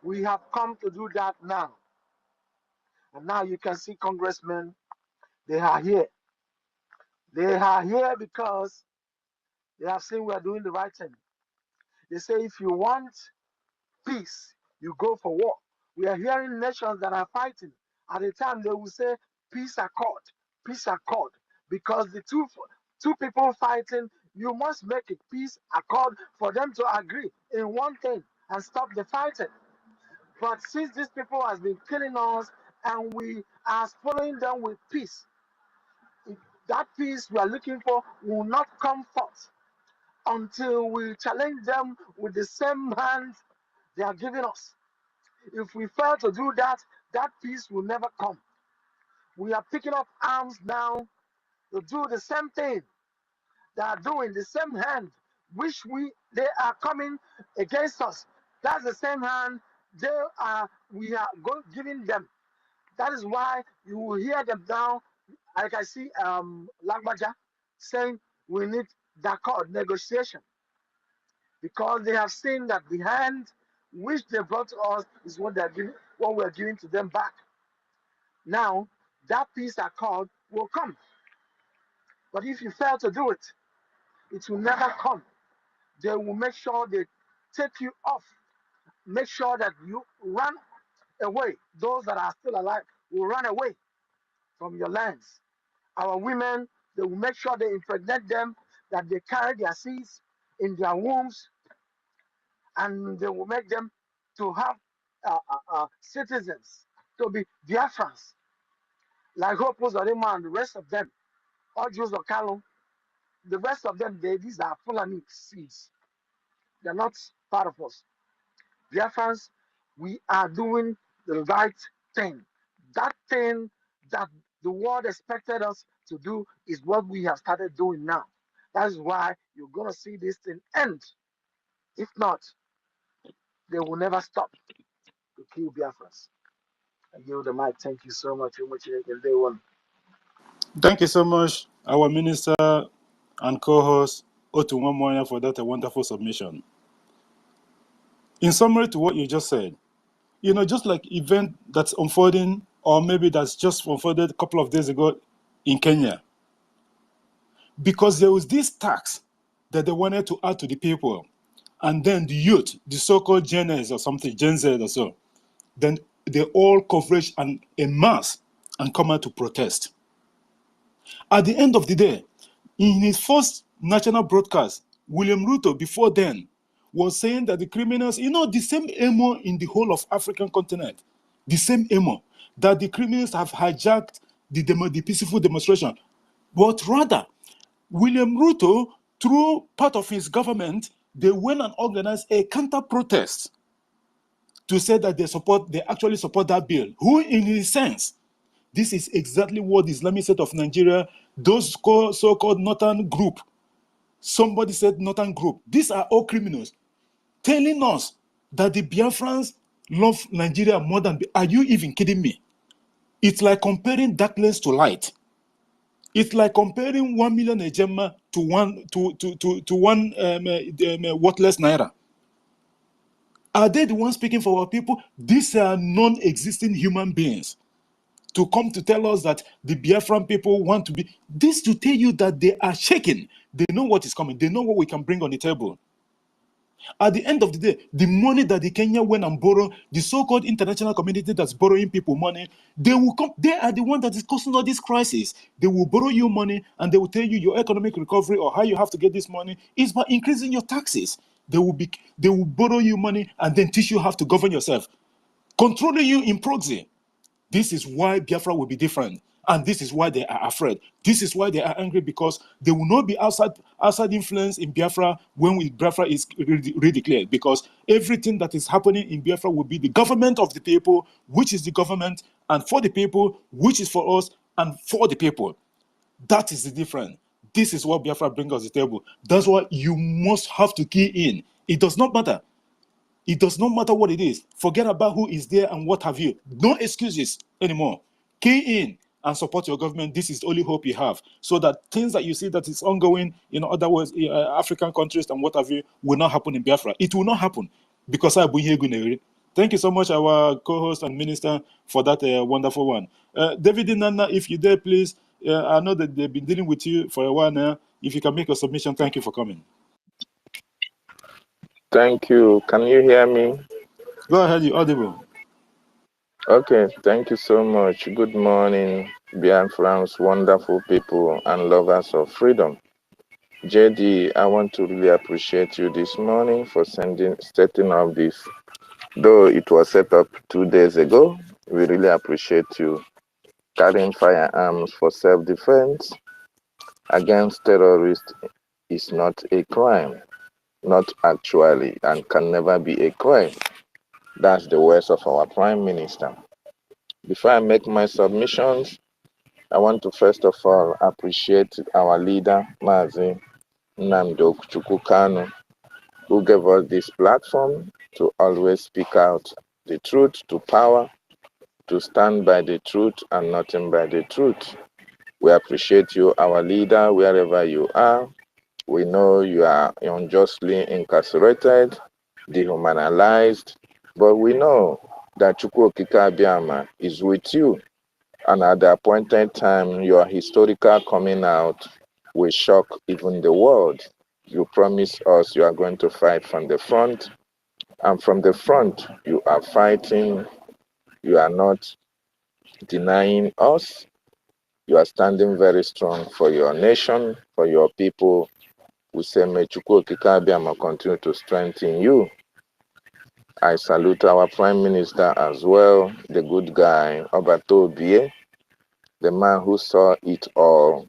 We have come to do that now. And now you can see congressmen, they are here. They are here because they have seen we are doing the right thing. They say if you want peace, you go for war. We are hearing nations that are fighting. At the time, they will say peace accord, peace accord. Because the two people fighting, you must make a peace accord for them to agree in one thing and stop the fighting. But since these people has been killing us and we are following them with peace, that peace we are looking for will not come forth until we challenge them with the same hand they are giving us. If we fail to do that, that peace will never come. We are picking up arms now to do the same thing. They are doing the same hand, which they are coming against us. That's the same hand we are giving them. That is why you will hear them now, like I see Lagbaja saying we need accord negotiation, because they have seen that the hand which they brought to us is what we are giving to them back. Now that peace accord will come. But if you fail to do it, it will never come. They will make sure they take you off. Make sure that you run away. Those that are still alive will run away from your lands. Our women, they will make sure they impregnate them, that they carry their seeds in their wombs, and they will make them to have citizens, to be Biafrans, like Hopos Orema and the rest of them, or Jews of Kalum. The rest of them, these are Fulani seeds. They're not part of us. Biafrans, we are doing the right thing. That thing that the world expected us to do is what we have started doing now. That is why you're going to see this thing end. If not, they will never stop to kill Biafrans. I give the mic. Thank you so much. Day one. Thank you so much, our minister and co-host, Otu Nwamoya, for that wonderful submission. In summary to what you just said, just like event that's unfolding, or maybe that's just unfolded a couple of days ago in Kenya, because there was this tax that they wanted to add to the people, and then the youth, the so-called Gen Z or something, Gen Z or so, then they all converge and en masse and come out to protest. At the end of the day, in his first national broadcast, William Ruto, before then, was saying that the criminals, the same emo in the whole of African continent, the same emo, that the criminals have hijacked the peaceful demonstration. But rather, William Ruto, through part of his government, they went and organized a counter-protest to say that they actually support that bill. Who, in his sense, this is exactly what the Islamic State of Nigeria, those so-called Northern group, somebody said Northern group, these are all criminals, telling us that the Biafrans love Nigeria more than, are you even kidding me? It's like comparing darkness to light. It's like comparing 1 million Ejema to one worthless Naira. Are they the ones speaking for our people? These are non-existing human beings. To come to tell us that the Biafran people want to be, this to tell you that they are shaking. They know what is coming. They know what we can bring on the table. At the end of the day, the money that the Kenya went and borrow, the so-called international community that's borrowing people money, they will come. They are the one that is causing all this crisis. They will borrow you money and they will tell you your economic recovery or how you have to get this money is by increasing your taxes. They will borrow you money and then teach you how to govern yourself, controlling you in proxy. This is why Biafra will be different. And this is why they are afraid. This is why they are angry, because they will not be outside influence in Biafra when Biafra is redeclared. Because everything that is happening in Biafra will be the government of the people, which is the government, and for the people, which is for us, and for the people. That is the difference. This is what Biafra brings us to the table. That's why you must have to key in. It does not matter. It does not matter what it is. Forget about who is there and what have you. No excuses anymore. Key in and support your government. This is the only hope you have. So that things that you see that is ongoing in other words, African countries and what have you, will not happen in Biafra. It will not happen because I here. Thank you so much, our co-host and minister, for that wonderful one. David Nana, if you're there, please. I know that they've been dealing with you for a while now. If you can make a submission, thank you for coming. Thank you. Can you hear me? Go ahead, you're audible. Okay, thank you so much. Good morning, Biafrans, wonderful people and lovers of freedom. JD, I want to really appreciate you this morning for setting up this. Though it was set up 2 days ago, we really appreciate you. Carrying firearms for self-defense against terrorists is not a crime. Not actually, and can never be a crime. That's the words of our Prime Minister. Before I make my submissions, I want to first of all appreciate our leader, Mazi Nnamdi Kanu, who gave us this platform to always speak out the truth to power, to stand by the truth and nothing but the truth. We appreciate you, our leader, wherever you are. We know you are unjustly incarcerated, dehumanized, but we know that Chukwu Okike Abiama is with you. And at the appointed time, your historical coming out will shock even the world. You promise us you are going to fight from the front, and from the front you are fighting. You are not denying us. You are standing very strong for your nation, for your people. We say, may Chukwu Okike Abiama continue to strengthen you. I salute our Prime Minister as well, the good guy, Obato Obie, the man who saw it all,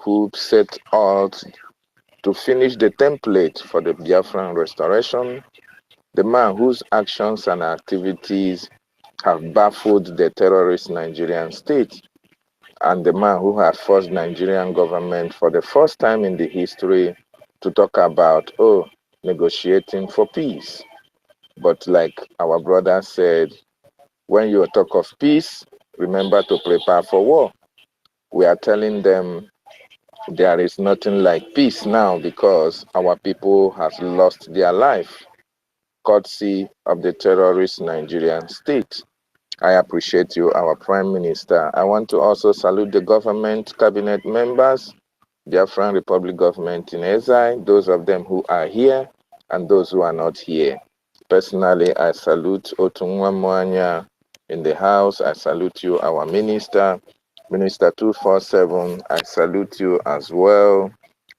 who set out to finish the template for the Biafran restoration, the man whose actions and activities have baffled the terrorist Nigerian state, and the man who has forced Nigerian government for the first time in the history to talk about, negotiating for peace. But like our brother said, when you talk of peace, remember to prepare for war. We are telling them there is nothing like peace now because our people have lost their life, courtesy of the terrorist Nigerian state. I appreciate you, our Prime Minister. I want to also salute the government, cabinet members, Biafran Republic government in exile, those of them who are here and those who are not here. Personally, I salute Otunwa Mwanya in the house. I salute you, our minister. Minister 247, I salute you as well.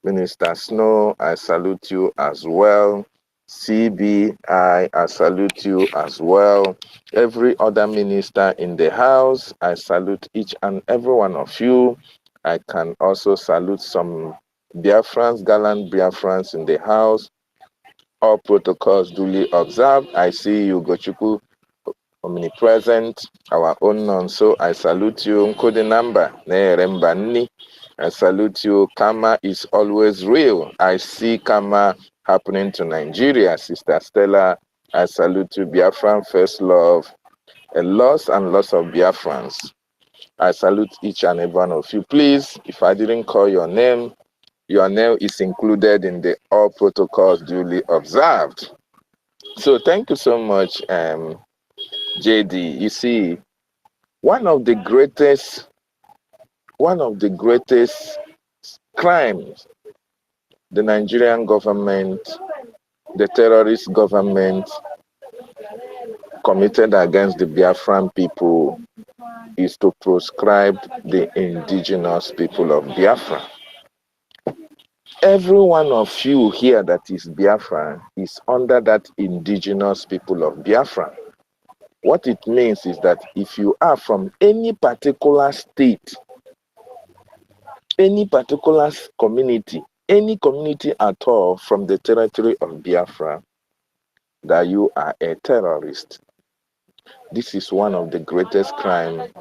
Minister Snow, I salute you as well. CBI, I salute you as well. Every other minister in the house, I salute each and every one of you. I can also salute some Biafrans, gallant Biafrans in the house. All protocols duly observed. I see you, Gochuku, omnipresent, our own Nonso. I salute you, Nkodinamba, Nerembani. I salute you. Karma is always real. I see karma happening to Nigeria. Sister Stella, I salute you. Biafran first love. A loss and loss of Biafrans. I salute each and every one of you. Please, if I didn't call your name is included in the all protocols duly observed. So thank you so much, JD. You see, one of the greatest crimes the Nigerian government, the terrorist government committed against the Biafran people is to proscribe the indigenous people of Biafra. Every one of you here that is Biafran is under that indigenous people of Biafra. What it means is that if you are from any particular state, any particular community, any community at all from the territory of Biafra, that you are a terrorist. This is one of the greatest crimes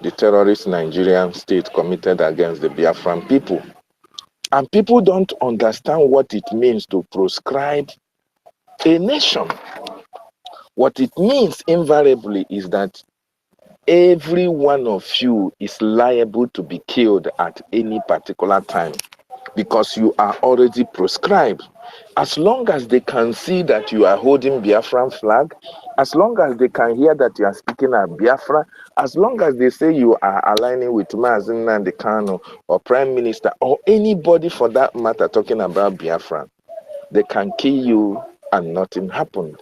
the terrorist Nigerian state committed against the Biafran people. And people don't understand what it means to proscribe a nation. What it means invariably is that every one of you is liable to be killed at any particular time because you are already proscribed. As long as they can see that you are holding Biafran flag, as long as they can hear that you are speaking at Biafra, as long as they say you are aligning with Mazen Nnamdi Kanu or Prime Minister or anybody for that matter talking about Biafra, they can kill you and nothing happened.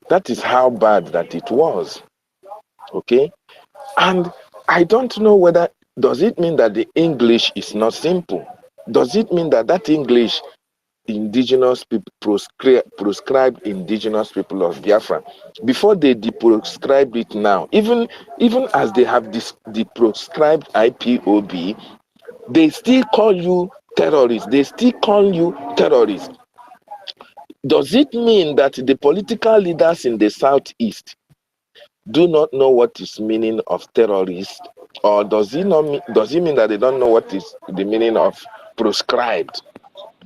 That is how bad that it was. Okay? And I don't know whether, does it mean that the English is not simple? Does it mean that that English indigenous people proscribed indigenous people of Biafra before they deproscribed it now? Even as they have deproscribed IPOB, they still call you terrorists. They still call you terrorists. Does it mean that the political leaders in the southeast do not know what is meaning of terrorist, or does it mean that they don't know what is the meaning of proscribed?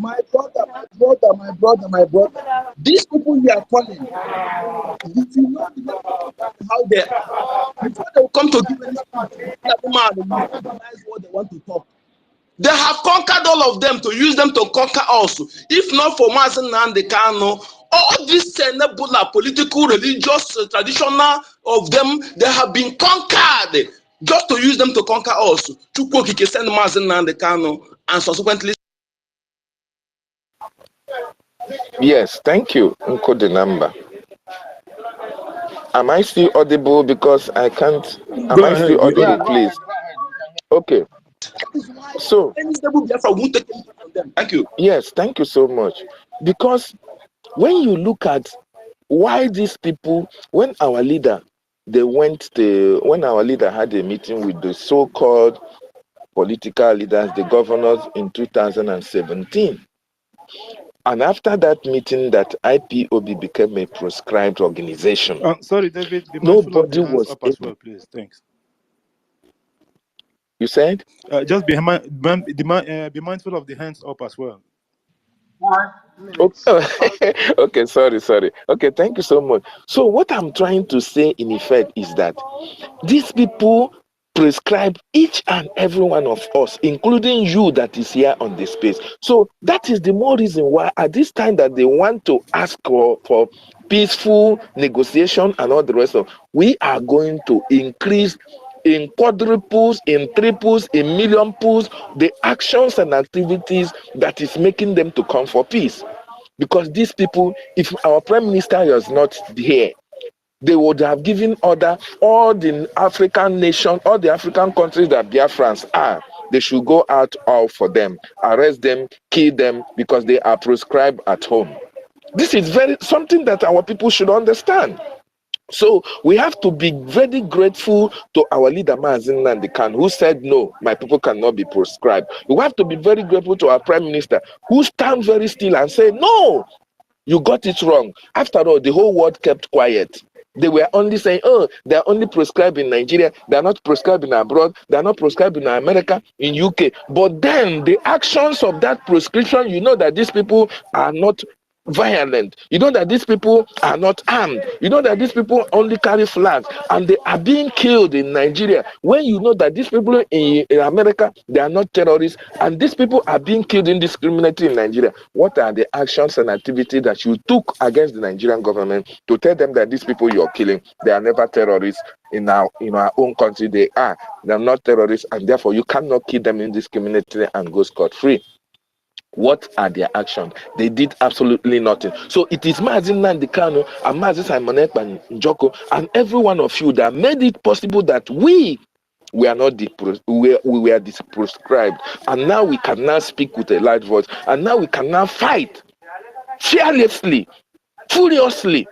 My brother. These people you are calling, if you know how they are, before they will come to give any speech, realize what they want to talk. They have conquered all of them to use them to conquer us. If not for Mazen Nnamdi Kanu, all this Nebula, political, religious, traditional of them, they have been conquered just to use them to conquer us. Chukwu Okike send Mazen Nnamdi Kanu and subsequently. Yes, thank you, Nko the number. Am I still audible? Because I can't. Am Go I ahead. still You Yeah, audible, are. go ahead, please? go ahead. We can Okay. That is why So, any stable Biafra won't take anything from them. Thank you. yes, thank you so much. Because when you look at why these people, when our leader, when our leader had a meeting with the so-called political leaders, the governors in 2017, and after that meeting, that IPOB became a proscribed organization. Sorry, David. Be mindful of Nobody the hands was up as able. well, please. Thanks. You said? Just be mindful of the hands up as well. 5 minutes. Okay. Okay, sorry. Okay, thank you so much. So what I'm trying to say in effect is that these people prescribe each and every one of us, including you that is here on the space. So that is the more reason why at this time that they want to ask for peaceful negotiation and all the rest of, we are going to increase in quadruples, in triples, in million pools, the actions and activities that is making them to come for peace. Because these people, if our prime minister was not here, they would have given order, all the African nation, all the African countries that Biafrans are, they should go out all for them, arrest them, kill them, because they are proscribed at home. This is very something that our people should understand. So we have to be very grateful to our leader Mazen Nandikan, who said no, my people cannot be proscribed. We have to be very grateful to our prime minister, who stand very still and say no, you got it wrong. After all, the whole world kept quiet. They were only saying, oh, they're only prescribed in Nigeria, they're not prescribed in abroad, they're not prescribed in America, in UK. But then the actions of that prescription, you know that these people are not violent. You know that these people are not armed. You know that these people only carry flags and they are being killed in Nigeria. When you know that these people in America, they are not terrorists and these people are being killed indiscriminately in Nigeria, what are the actions and activities that you took against the Nigerian government to tell them that these people you're killing, they are never terrorists in our own country? They're not terrorists, and therefore you cannot kill them indiscriminately and go scot-free. What are their actions? They did absolutely nothing. So it is Mazin Nandikano and Mazin Simon and Njoko and every one of you that made it possible that we are not we were proscribed, and now we can now speak with a loud voice, and now we can now fight fearlessly, furiously,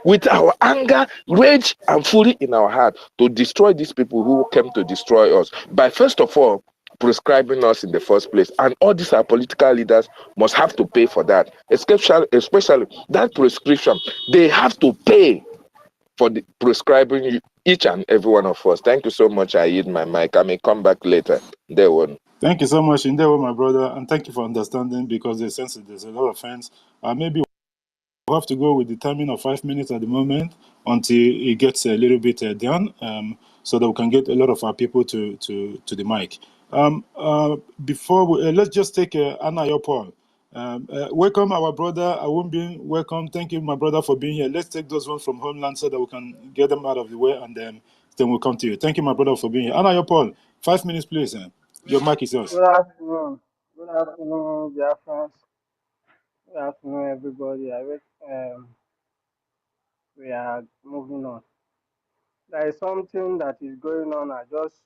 with our anger, rage, and fury in our heart to destroy these people who came to destroy us by first of all prescribing us in the first place. And all these our political leaders must have to pay for that, especially that prescription. They have to pay for the prescribing each and every one of us. Thank you so much. I yield my mic. I may come back later. There one. Thank you so much, Indewo, my brother, and thank you for understanding, because there's a lot of fans. Maybe we'll have to go with the timing of 5 minutes at the moment until it gets a little bit down, so that we can get a lot of our people to the mic. Before we, let's just take Anna Yopol. Welcome, our brother Awumbin. Welcome. Thank you, my brother, for being here. Let's take those ones from Homeland so that we can get them out of the way, and then we'll come to you. Thank you, my brother, for being here. Anna Yopol, 5 minutes, please. Your mic is yours. Good afternoon. Good afternoon, dear friends. Good afternoon, everybody. I wish we are moving on. There is something that is going on. I just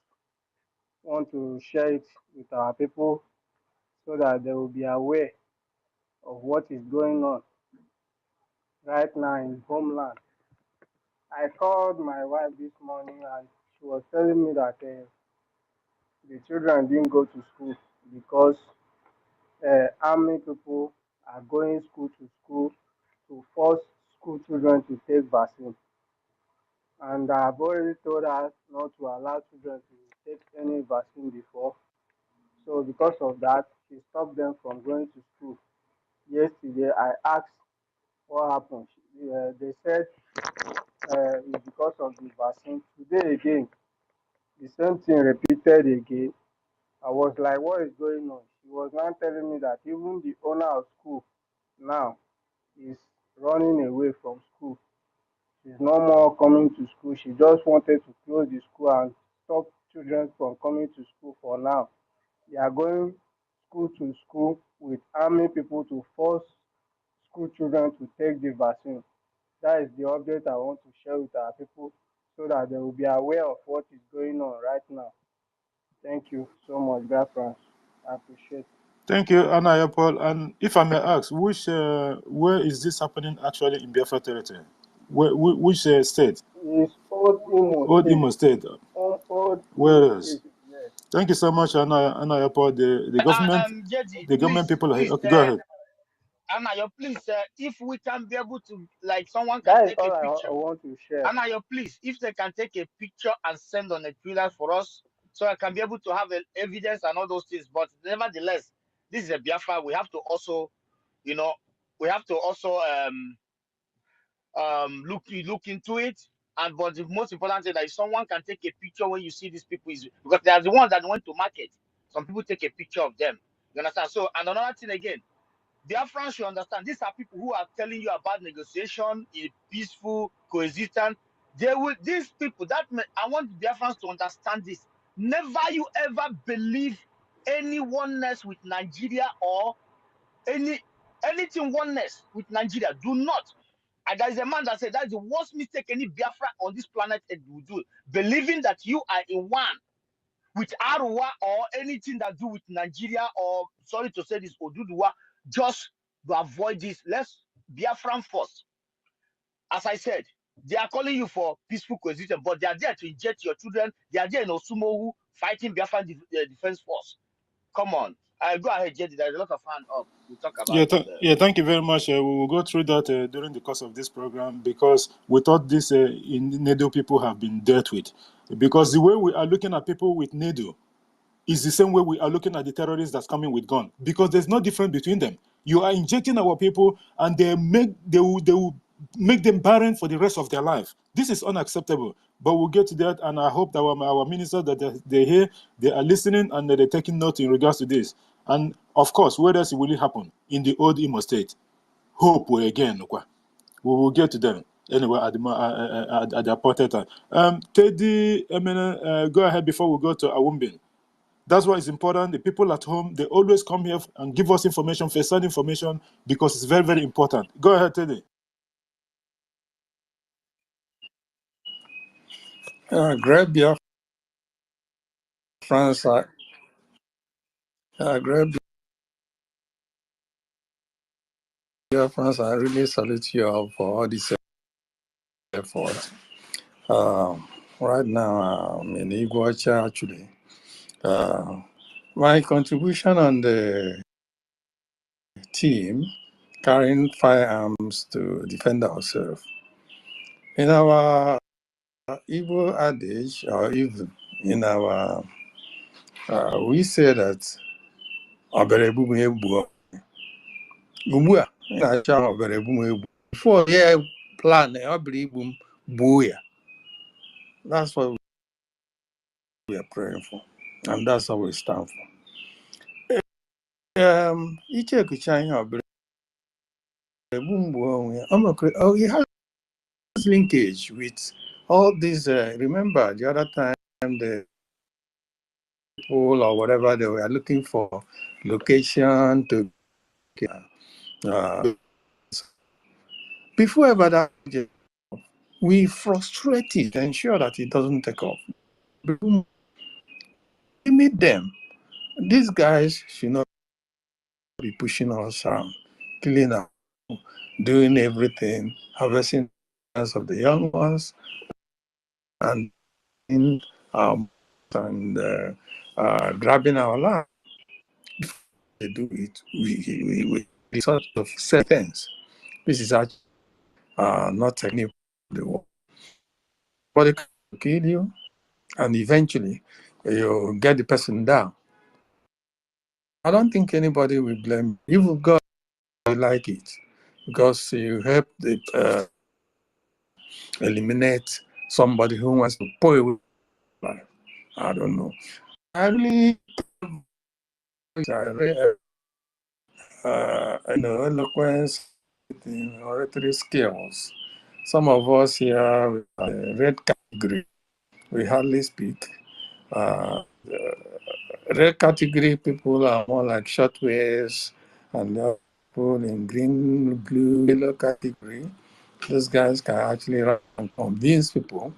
want to share it with our people so that they will be aware of what is going on right now in homeland. I called my wife this morning and she was telling me that the children didn't go to school because army people are going school to school to force school children to take vaccine. And I've already told her not to allow children to take any vaccine before. So because of that, she stopped them from going to school. Yesterday, I asked what happened. They said it's because of the vaccine. Today again, the same thing repeated again. I was like, what is going on? She was now telling me that even the owner of school now is running away from school. She's no more coming to school. She just wanted to close the school and stop children from coming to school for now. They are going school to school with arming people to force school children to take the vaccine. That is the update I want to share with our people so that they will be aware of what is going on right now. Thank you so much, Biafrans. I appreciate it. Thank you, Anna Paul. And if I may ask, where is this happening actually in Biafra territory? Which state? It's Old Imo Old State. Imo State. Old Imo Where is? State, yes. Thank you so much, Anna Paul. Jeji, the government please, people are here. please, Okay, go ahead. Anayo, please, if we can be able to, like, someone can That is take a all picture. I want to share. Anayo, please, if they can take a picture and send on a Twitter for us, so I can be able to have evidence and all those things. But nevertheless, this is a Biafra. We have to also, you know, we have to also look into it. And but the most important thing that if someone can take a picture when you see these people is because they are the ones that went to market. Some people take a picture of them. You understand? So and another thing again. Biafrans should understand these are people who are telling you about negotiation, a peaceful coexistence. These people I want Biafrans to understand this. Never you ever believe any oneness with Nigeria or anything oneness with Nigeria. Do not. And there is a man that said that's the worst mistake any Biafra on this planet will do. Believing that you are in one with Arua or anything that do with Nigeria or sorry to say this Oduduwa, just to avoid this. Let's Biafran first. As I said, they are calling you for peaceful coexistence, but they are there to inject your children. They are there in Osumohu fighting Biafran defense force. Come on. Go ahead, Jedi. There's a lot of hand up. We'll talk about it. Thank you very much. We will go through that during the course of this program because we thought this in NADO people have been dealt with. Because the way we are looking at people with NADO is the same way we are looking at the terrorists that's coming with gun. Because there's no difference between them. You are injecting our people and they will make them barren for the rest of their life. This is unacceptable. But we'll get to that, and I hope that our ministers that they're here, they are listening and they're taking note in regards to this. And of course, where does it really happen? In the old Imo State. Hope we again. We will get to them anyway at the appointed time. Teddy, go ahead before we go to Awumbin. That's why it's important. The people at home, they always come here and give us information, first-hand information, because it's very, very important. Go ahead, Teddy. Grab your friends. Grab your friends. I really salute you all for all this effort. Right now, I'm in OGOJA actually. My contribution on the team carrying firearms to defend ourselves. In our Igbo adage, or even in our, we say that before plan that's what we are praying for, and that's what we stand for. He has linkage with all these. Remember the other time the people or whatever they were looking for location to. Before ever that, we frustrate it, ensure that it doesn't take off. Limit them. These guys should not be pushing us around, killing us, doing everything, harvesting of the young ones, and grabbing our land. If they do it, we sort of sense. This is actually not technical. But they can kill you, and eventually you get the person down. I don't think anybody will blame you. You've got to like it because you help eliminate somebody who wants to pull away. I don't know. I really, eloquence, oratory skills. Some of us here with red category, we hardly speak. red category people are more like shortwaves, and the people in green, blue, yellow category. Those guys can actually run and convince people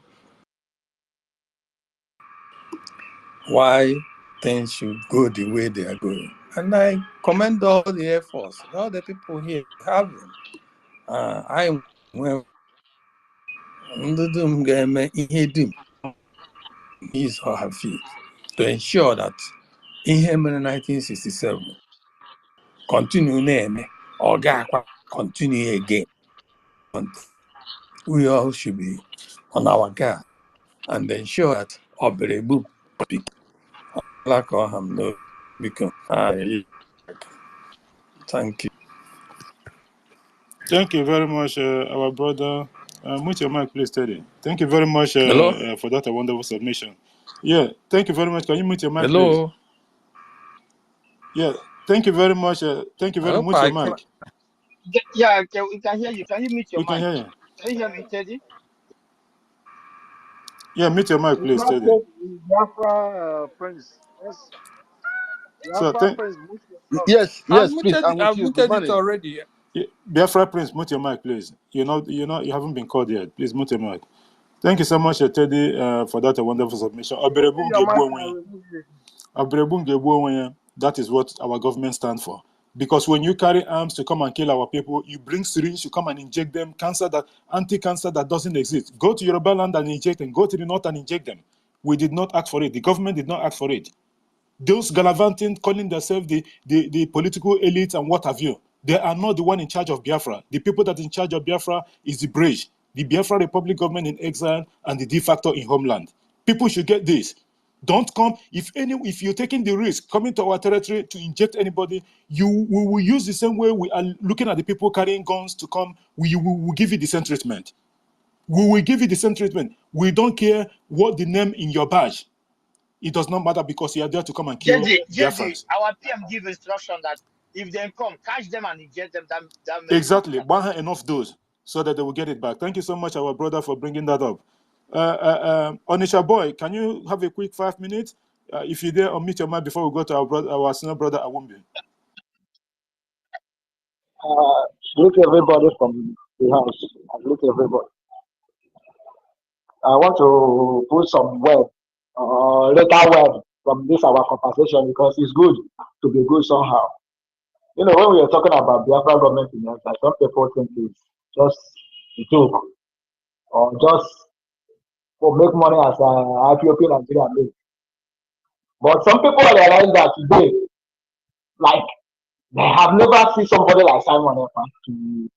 why things should go the way they are going. And I commend all the efforts, all the people here having. I went his or her feet to ensure that in 1967 continue name or continue again. We all should be on our guard and ensure that Oberebu speak. Like no become. Thank you. Thank you very much, our brother. Mute your mic, please, Teddy. Thank you very much for that wonderful submission. Yeah, thank you very much. Can you mute your mic, please? Yeah, thank you very much. Thank you very much. Mute your mic. Yeah, we can hear you. Can you mute your We mic? can hear you. Can you hear me, Teddy? Yeah, mute your mic, please, Teddy. Biafra Prince. Yes. So Biafra Prince, mute yourself. Yes, I've please. I'm with you. Good muted it morning. already. Yeah, Biafra Prince, mute your mic, please. You haven't been called yet. Please mute your mic. Thank you so much, Teddy, for that wonderful submission. That is what our government stands for. Because when you carry arms to come and kill our people, you bring syringe, you come and inject them, anti-cancer that doesn't exist. Go to Yoruba land and inject them. Go to the north and inject them. We did not ask for it. The government did not ask for it. Those gallivanting, calling themselves the political elite and what have you, they are not the one in charge of Biafra. The people that are in charge of Biafra is the British, the Biafra Republic government in exile, and the de facto in homeland. People should get this. Don't come, if you're taking the risk, coming to our territory to inject anybody, we will use the same way we are looking at the people carrying guns to come, we will give you the same treatment. We will give you the same treatment. We don't care what the name in your badge. It does not matter because you are there to come and kill Biafrans. Our PM give instruction that if they come, catch them and inject them. That Exactly. One enough dose so that they will get it back. Thank you so much, our brother, for bringing that up. Onisha boy, can you have a quick 5 minutes? If you're there, unmute your mic before we go to our senior brother Awumbi. Salute everybody from the house. Salute everybody. I want to put some word, later word from this our conversation because it's good to be good somehow. You know, when we are talking about Biafra government in Nigeria, some people think it's just a joke or just for make money as Ethiopian Nigeria make. But some people realize that today, like they have never seen somebody like Simon Ekpa to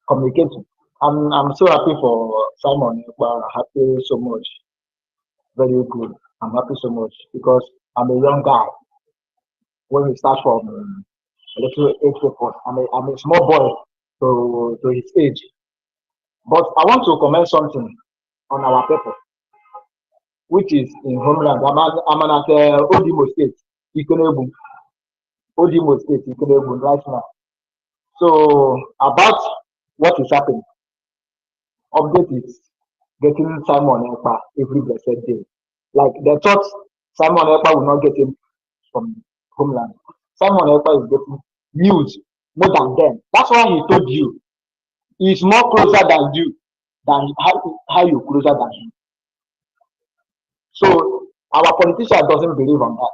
communicate with. I'm so happy for Simon Ekpa. Happy so much. Very good. I'm happy so much because I'm a young guy. When we start from a little age report, I'm a small boy to his age. But I want to comment something on our people, which is in homeland. I'm at Odimo State, Ikonebu. Odimo State, Ikonebu right now. So about what is happening, update is getting Simon Ekpa every blessed day. Like they thought Simon Ekpa will not get him from homeland. Simon Ekpa is getting news more than them. That's why he told you he's more closer than you, than how you closer than him. So our politician doesn't believe on that.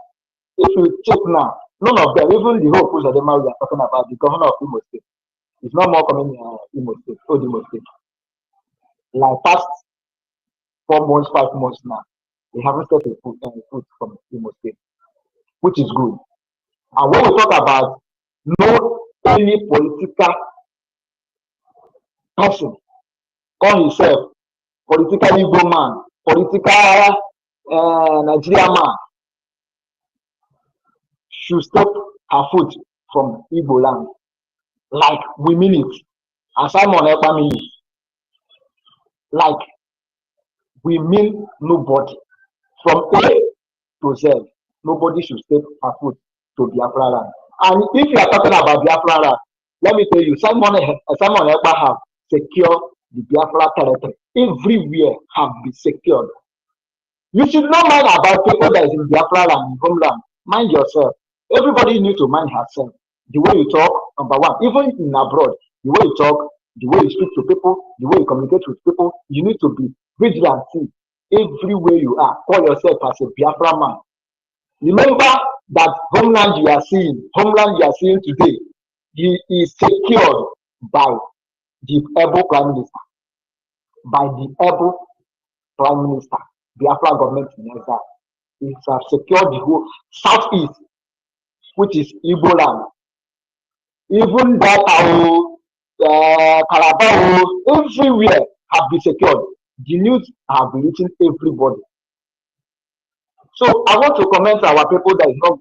If you check now, none of them, even the whole Push Adema we are talking about, the governor of Imo State, is not more coming Imo State, Imo State. Like past 4 months, 5 months now, they haven't set a foot from Imo State, which is good. And when we talk about no any political person call himself political Igbo man, political Nigerian man, should step her foot from Igbo land. Like we mean it. And Simon Ekpa mean it. Like we mean nobody. From A to Z, nobody should step her foot to Biafra land. And if you are talking about Biafra land, let me tell you, Simon Ekpa have secured the Biafra territory. Everywhere have been secured. You should not mind about people that is in Biafra and in homeland. Mind yourself. Everybody needs to mind herself. The way you talk, number one, even in abroad, the way you talk, the way you speak to people, the way you communicate with people, you need to be vigilant. Everywhere you are, call yourself as a Biafra man. Remember that homeland you are seeing today, he is secured by the able prime minister, Biafra government in exile. It's secured the whole southeast, which is Igbo land. Even that Calabar, everywhere have been secured. The news have been reaching everybody. So I want to comment our people that is not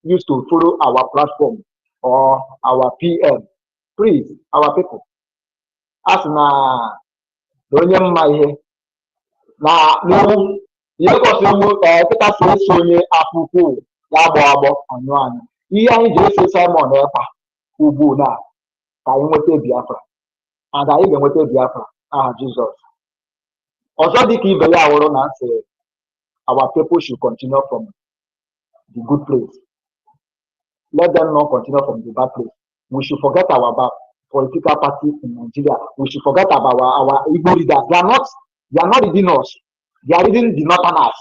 used to follow our platform or our PM. Please, our people, as na onye mma ihe na n'ewu ihe kwesịrị iwu kịta si eso onye akwụkwọ ya agbọ agbọ anyụ anyụ ihe anyị ji ese Simon Ekpa ugbu na ka anyị nweta Biafra and anyị ga-enweta Biafra aha Jizọs. Ọzọ dịka ibe ya wụrụ na nsị our people should continue from the good place. Let them not continue from the bad place. We should forget our political party in Nigeria. We should forget about our Igbo leaders. They are not reading us. They are reading the Northerners.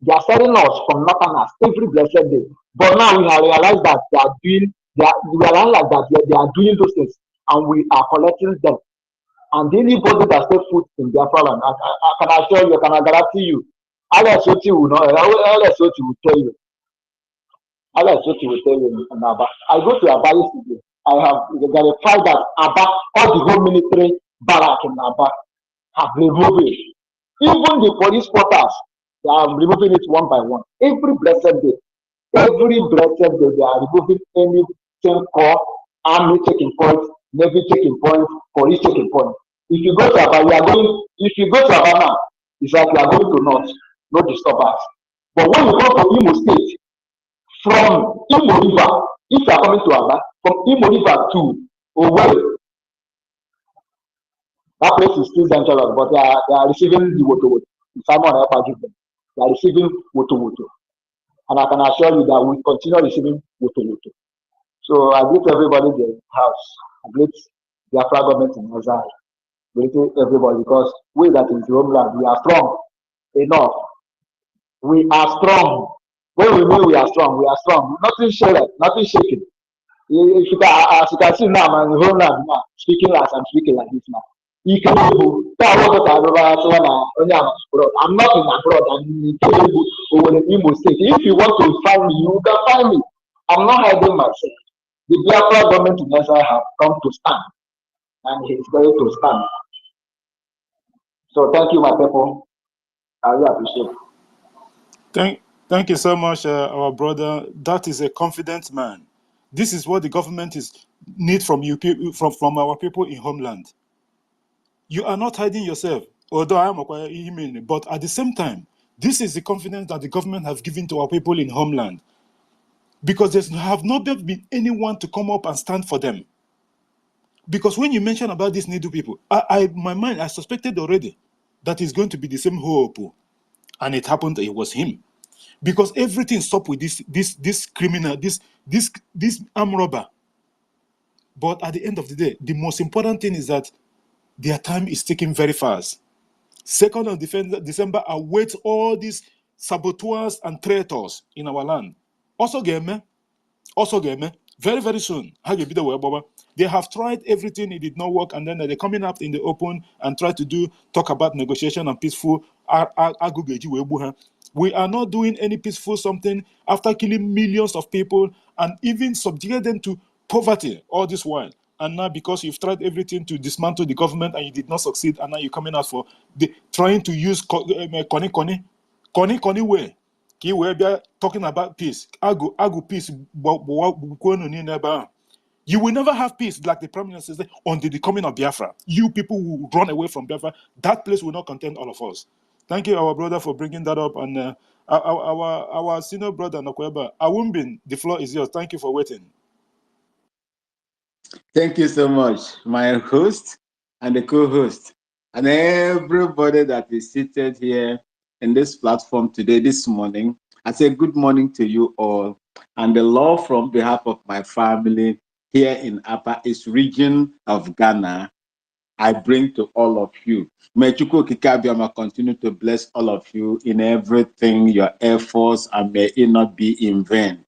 They are selling us from Northerners every blessed day. But now we have realized that they are doing those things, and we are collecting them. And anybody that steps foot in Biafra land, I can assure you, I can guarantee you, Alex Oti will tell you. Alex Oti will tell you in Aba. I go to Aba yesterday. I have verified that Aba, all the whole military barrack in Aba have removed it. Even the police quarters, they are removing it one by one. Every blessed day, they are removing anything called army checking point, navy checking point, police checking point. If you go to Aba, now, it's like you are going to north, no disturbance. But when you go to Imo State, from Imo River, if you are coming to Aba, from Imo River to Owerri, that place is still dangerous, but they are receiving the woto. Simon Ekpa give them. They are receiving woto. And I can assure you that we continue receiving woto. So I greet everybody in the house. I greet the Biafra government in exile. I greet everybody because we that is the homeland, we are strong enough. We are strong. When we mean we are strong, Nothing shaking. If you can, as you can see now, I'm in the homeland now, speaking as I'm speaking like this now. EKID, I'm not in abroad, I'm in EKID or in Imo State. If you want to find me, you can find me. I'm not hiding myself. The Biafra government in Israel have come to stand, and he is going to stand. So thank you, my people. I really appreciate it. Thank you so much, our brother. That is a confident man. This is what the government need from you, from our people in homeland. You are not hiding yourself, although I am a but at the same time, this is the confidence that the government have given to our people in homeland. Because there have not been anyone to come up and stand for them. Because when you mention about these Nedu people, my mind, I suspected already that it's going to be the same hope. And it happened, it was him. Because everything stopped with this criminal, this armed robber. But at the end of the day, the most important thing is that their time is taking very fast. 2nd of December awaits all these saboteurs and traitors in our land. Also, game, very, very soon. They have tried everything, it did not work, and then they're coming up in the open and try to talk about negotiation and peaceful. We are not doing any peaceful something after killing millions of people and even subjugate them to poverty all this while. And now because you've tried everything to dismantle the government and you did not succeed, and now you're coming out for trying to use Koni way. Talking about peace. Agu peace. You will never have peace, like the Prime Minister said, until the coming of Biafra. You people will run away from Biafra. That place will not contain all of us. Thank you, our brother, for bringing that up. And our senior brother, Nokweba, Awumbin, the floor is yours. Thank you for waiting. Thank you so much, my host and the co-host, and everybody that is seated here in this platform today, this morning. I say good morning to you all. And the law from behalf of my family here in Upper East region of Ghana, I bring to all of you. May Chukwu Okike Abiama continue to bless all of you in everything, your efforts, and may it not be in vain.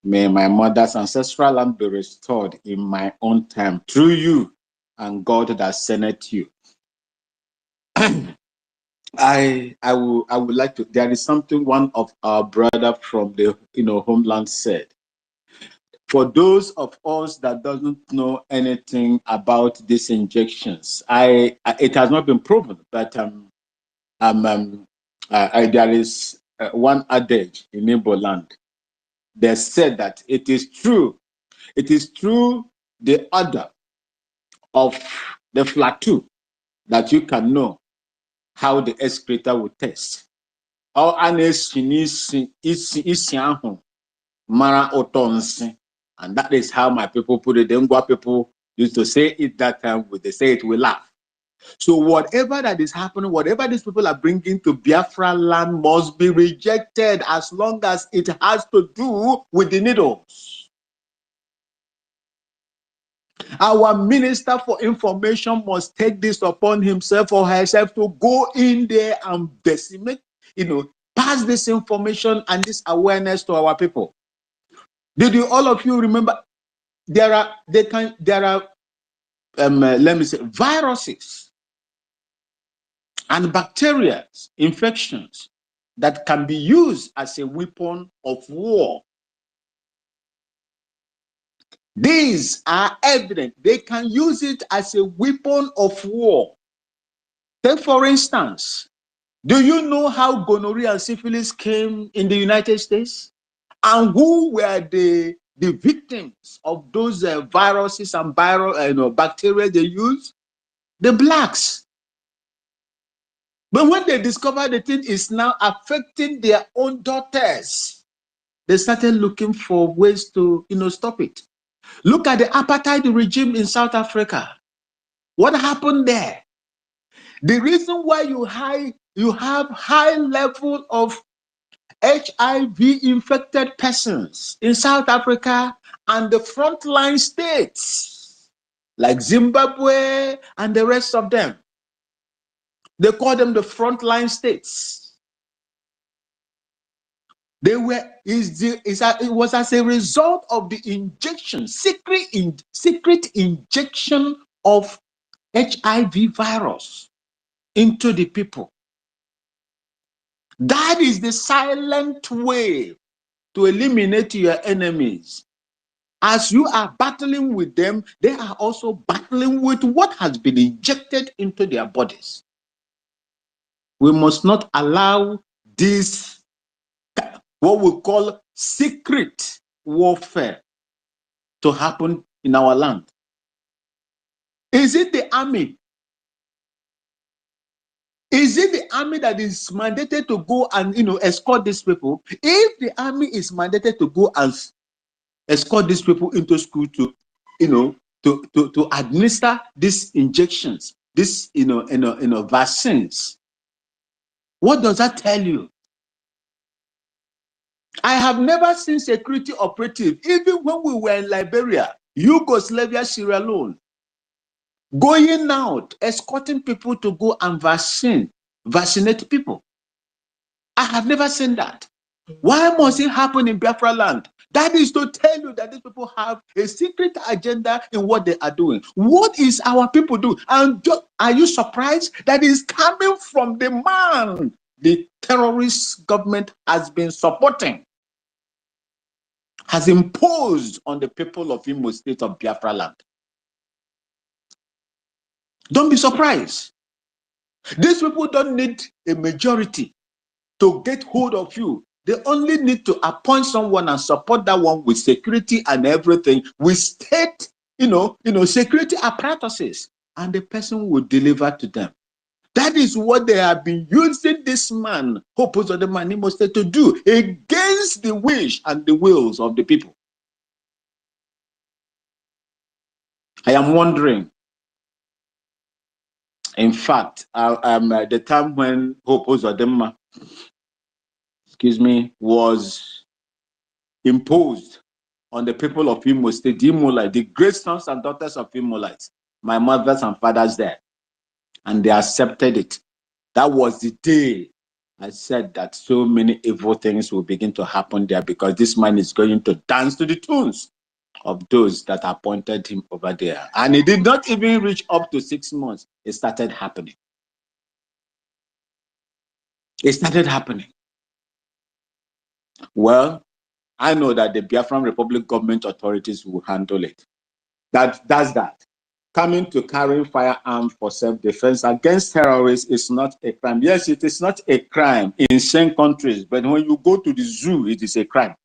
May my mother's ancestral land be restored in my own time through you and God that sent you. I would like to. There is something one of our brother from the homeland said. For those of us that doesn't know anything about these injections, it has not been proven, but there is one adage in Igbo land. They said that it is true. It is through the odor of the flatu that you can know how the excreta will taste. Or mara otonsi. And that is how my people put it. The Ngwa people used to say it that time. They say it, we laugh. So whatever that is happening, whatever these people are bringing to Biafra land must be rejected as long as it has to do with the needles. Our Minister for Information must take this upon himself or herself to go in there and decimate, pass this information and this awareness to our people. Did you all of you remember? There are let me say viruses and bacteria infections that can be used as a weapon of war. These are evident. They can use it as a weapon of war. Take for instance, do you know how gonorrhea and syphilis came in the United States? And who were the victims of those viruses and bacteria they used? The blacks. But when they discovered the thing is now affecting their own daughters, they started looking for ways to stop it. Look at the apartheid regime in South Africa. What happened there? The reason why you have high level of HIV infected persons in South Africa and the frontline states like Zimbabwe and the rest of them. They call them the frontline states. It was as a result of the injection, secret injection of HIV virus into the people. That is the silent way to eliminate your enemies. As you are battling with them, they are also battling with what has been injected into their bodies. We must not allow this, what we call secret warfare, to happen in our land. Is it the army? Is it the army that is mandated to go and escort these people? If the army is mandated to go and escort these people into school to administer these injections, these vaccines, what does that tell you? I have never seen security operative, even when we were in Liberia, Yugoslavia, Sierra Leone, going out, escorting people to go and vaccinate people. I have never seen that. Why must it happen in Biafra land? That is to tell you that these people have a secret agenda in what they are doing. What is our people do? And are you surprised that is coming from the man the terrorist government has been supporting, has imposed on the people of Imo State of Biafra land? Don't be surprised. These people don't need a majority to get hold of you. They only need to appoint someone and support that one with security and everything, with state, security apparatuses, and the person will deliver to them. That is what they have been using this man, Hope of the man Imo State, to do against the wish and the wills of the people. I am wondering, in fact, the time when Hope Uzodinma was imposed on the people of Imo State, Imolite, the great sons and daughters of Imolites, my mothers and fathers there, and they accepted it. That was the day I said that so many evil things will begin to happen there, because this man is going to dance to the tunes of those that appointed him over there. And it did not even reach up to 6 months. It started happening. It started happening. Well, I know that the Biafran Republic government authorities will handle it. That's that. Coming to carrying firearms for self-defense against terrorists is not a crime. Yes, it is not a crime in some countries, but when you go to the zoo, it is a crime.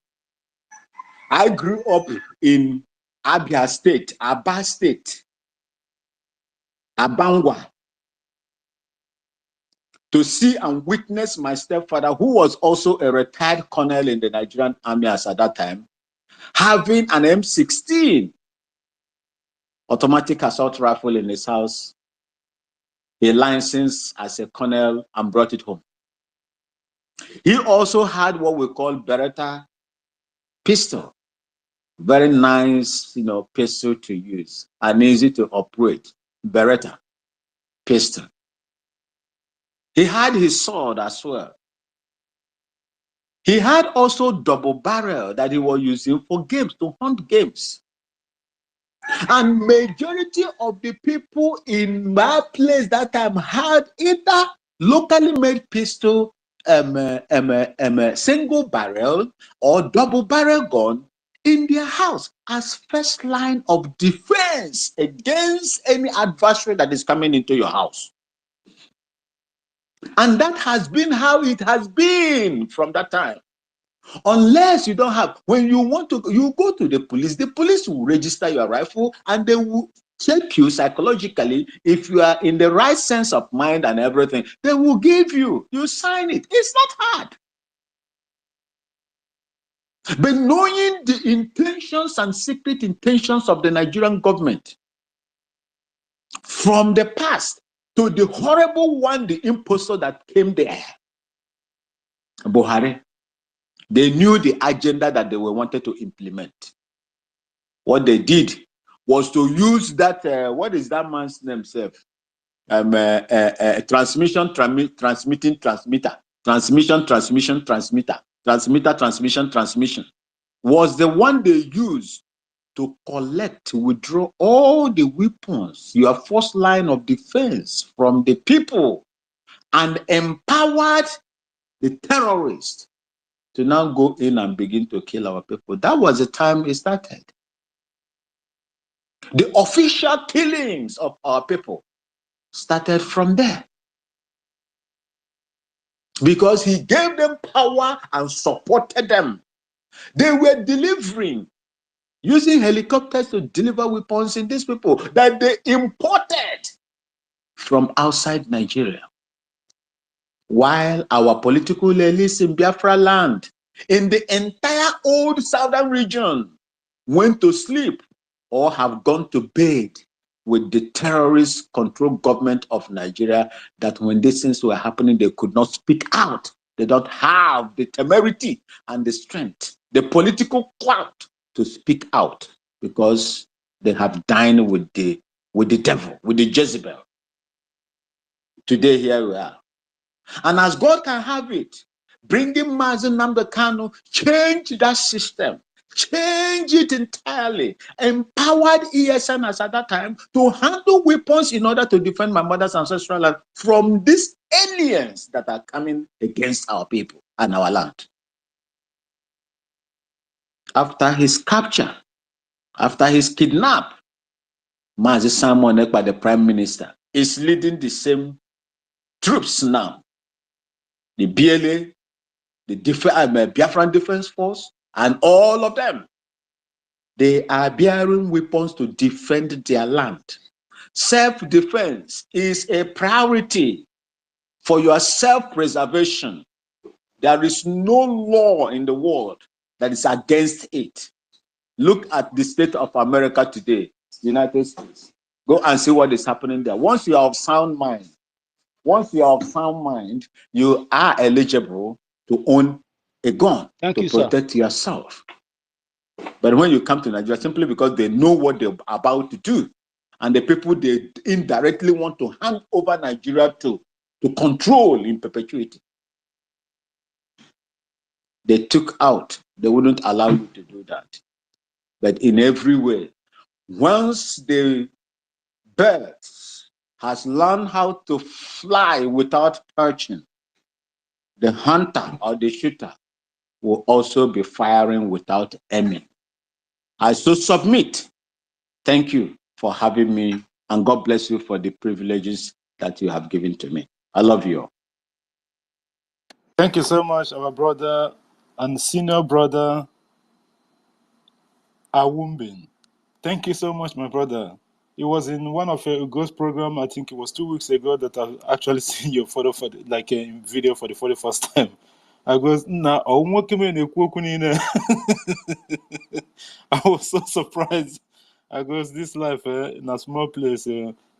I grew up in Abia State, Aba State, Abangwa, to see and witness my stepfather, who was also a retired colonel in the Nigerian army at that time, having an M16 automatic assault rifle in his house. He licensed as a colonel and brought it home. He also had what we call Beretta pistol. Very nice, pistol to use and easy to operate. Beretta pistol. He had his sword as well. He had also double barrel that he was using for games, to hunt games. And majority of the people in my place that time had either locally made pistol, single barrel or double barrel gun in their house as first line of defense against any adversary that is coming into your house. And that has been how it has been from that time. Unless you don't have, when you want to, you go to the police will register your rifle and they will check you psychologically. If you are in the right sense of mind and everything, they will give you, you sign it. It's not hard. But knowing the intentions and secret intentions of the Nigerian government from the past to the horrible one, the impostor that came there, Buhari, they knew the agenda that they were wanted to implement. What they did was to use that, what is that man's name, self? Transmission, transmitting, transmitter. Transmission, transmission, transmitter. Transmitter, transmission, transmission. Was the one they used to collect, withdraw all the weapons, your first line of defense from the people, and empowered the terrorists to now go in and begin to kill our people. That was the time it started. The official killings of our people started from there. Because he gave them power and supported them. They were delivering, using helicopters to deliver weapons in these people that they imported from outside Nigeria. While our political elites in Biafra land, in the entire old southern region, went to sleep or have gone to bed with the terrorist controlled government of Nigeria, that when these things were happening, they could not speak out. They don't have the temerity and the strength, the political clout to speak out, because they have dined with the devil, with the Jezebel. Today, here we are. And as God can have it, bringing Mazi Nnamdi Kanu, change that system. Change it entirely. Empowered ESNs at that time to handle weapons in order to defend my mother's ancestral land from these aliens that are coming against our people and our land. After his capture, after his kidnap, Mazi Simon Ekpa, the prime minister, is leading the same troops now. The BLA, the Biafran Defense Force, and all of them. They are bearing weapons to defend their land. Self-defense is a priority for your self-preservation. There is no law in the world that is against it. Look at the state of America today, United States. Go and see what is happening there. Once you are of sound mind, Once you are of sound mind, you are eligible to own a gun to protect yourself. But when you come to Nigeria, simply because they know what they're about to do, and the people they indirectly want to hand over Nigeria to control in perpetuity, they took out, they wouldn't allow you to do that. But in every way, once the bird has learned how to fly without perching, the hunter or the shooter will also be firing without aiming. I so submit. Thank you for having me, and God bless you for the privileges that you have given to me. I love you all. Thank you so much, our brother and senior brother, Awumbin. Thank you so much, my brother. It was in one of Ugo's program, I think it was 2 weeks ago, that I actually seen your photo for video for the 41st time. I goes, nah, I was so surprised. I goes, this life in a small place.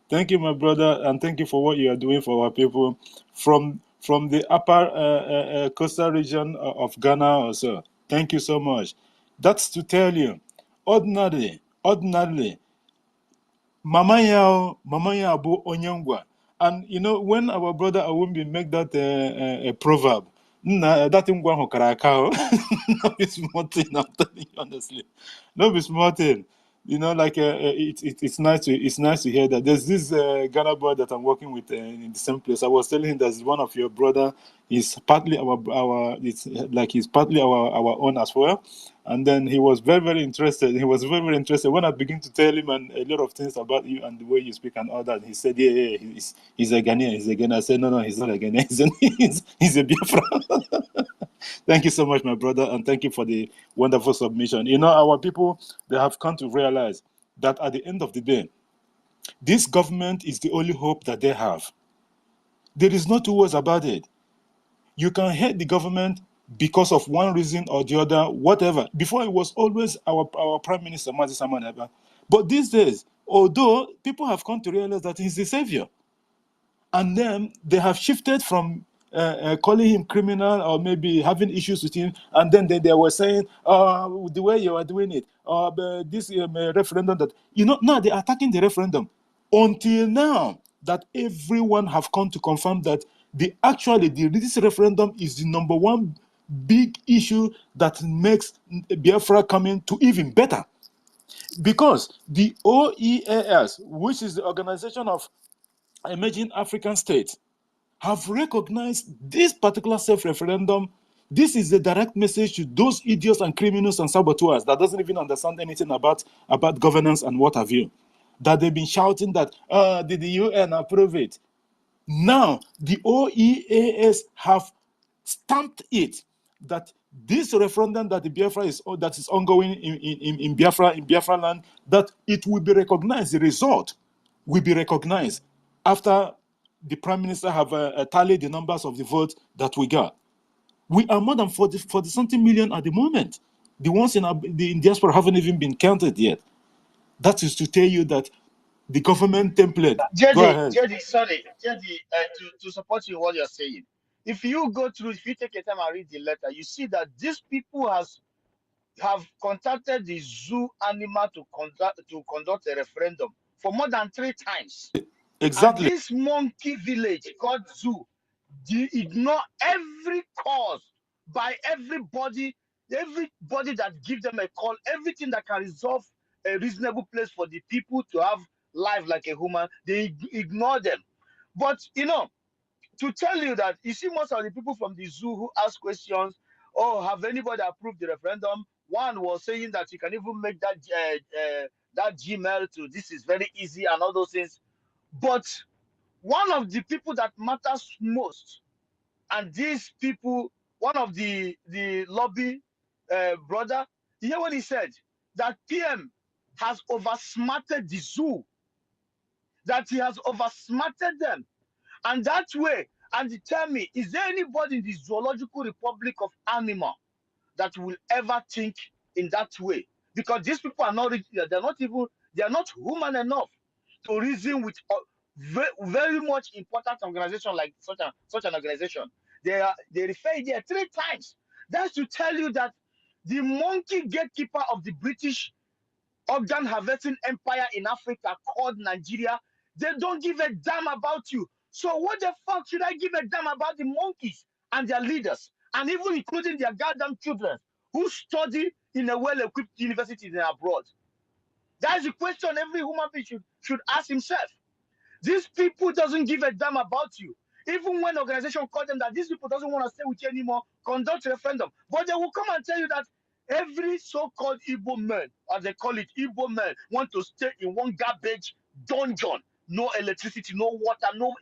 Thank you, my brother, and thank you for what you are doing for our people from the upper coastal region of Ghana also. Thank you so much. That's to tell you, ordinarily, Mama ya bu onyangwa. And you know, when our brother Awumbi make that a proverb, that ngwa ho karaka. No be small thing, I'm telling you honestly. No be small thing. You know, like it's nice to hear that. There's this Ghana boy that I'm working with in the same place. I was telling him that one of your brother is partly our it's like he's partly our own as well. And then he was very interested. He was very interested when I began to tell him and a lot of things about you and the way you speak and all that. He said, yeah, he's a Ghanaian. He's a Ghanaian. I said, no, he's not a Ghanaian. He's a Biafra. Thank you so much, my brother, and thank you for the wonderful submission. You know, our people, they have come to realize that at the end of the day, this government is the only hope that they have. There is no two ways about it. You can hate the government because of one reason or the other, whatever. Before, it was always our Prime Minister, Mazi Samaneba. But these days, although people have come to realize that he's the savior, and then they have shifted from calling him criminal or maybe having issues with him, and then they were saying, the way you are doing it, this referendum that, you know, now they're attacking the referendum. Until now, that everyone have come to confirm that this referendum is the number one big issue that makes Biafra coming to even better. Because the OEAS, which is the Organization of Emerging African States, have recognized this particular self-referendum. This is the direct message to those idiots and criminals and saboteurs that doesn't even understand anything about governance and what have you, that they've been shouting that, did the UN approve it? Now, the OEAS have stamped it that this referendum that the Biafra that is ongoing in Biafra land, that it will be recognized, the result will be recognized after the Prime Minister have tallied the numbers of the votes that we got. We are more than 40 something million at the moment. The ones in diaspora haven't even been counted yet. That is to tell you that the government template. Go ahead. Sorry, JD, to support you in what you're saying. If you take your time and read the letter, you see that these people have contacted the zoo animal to conduct a referendum for more than 3 times. And Exactly. this monkey village called zoo, they ignore every cause by everybody that give them a call, everything that can resolve a reasonable place for the people to have life like a human, they ignore them. But you know, to tell you that, you see most of the people from the zoo who ask questions, oh, have anybody approved the referendum? One was saying that you can even make that Gmail to this is very easy and all those things. But one of the people that matters most, and these people, one of the lobby brother, you hear what he said? That PM has oversmarted the zoo, that he has oversmarted them. And that way, and tell me, is there anybody in the Zoological Republic of Animal that will ever think in that way? Because these people are not, they're not human enough to reason with very much important organization like such an organization. They refer there 3 times. That's to tell you that the monkey gatekeeper of the British organ harvesting empire in Africa called Nigeria, they don't give a damn about you. So what the fuck should I give a damn about the monkeys and their leaders, and even including their goddamn children who study in a well-equipped university in abroad? That's the question every human being should ask himself. These people doesn't give a damn about you. Even when organization call them that these people doesn't want to stay with you anymore, conduct a referendum. But they will come and tell you that every so-called Igbo man, as they call it, Igbo man, want to stay in one garbage dungeon. No electricity, no water, no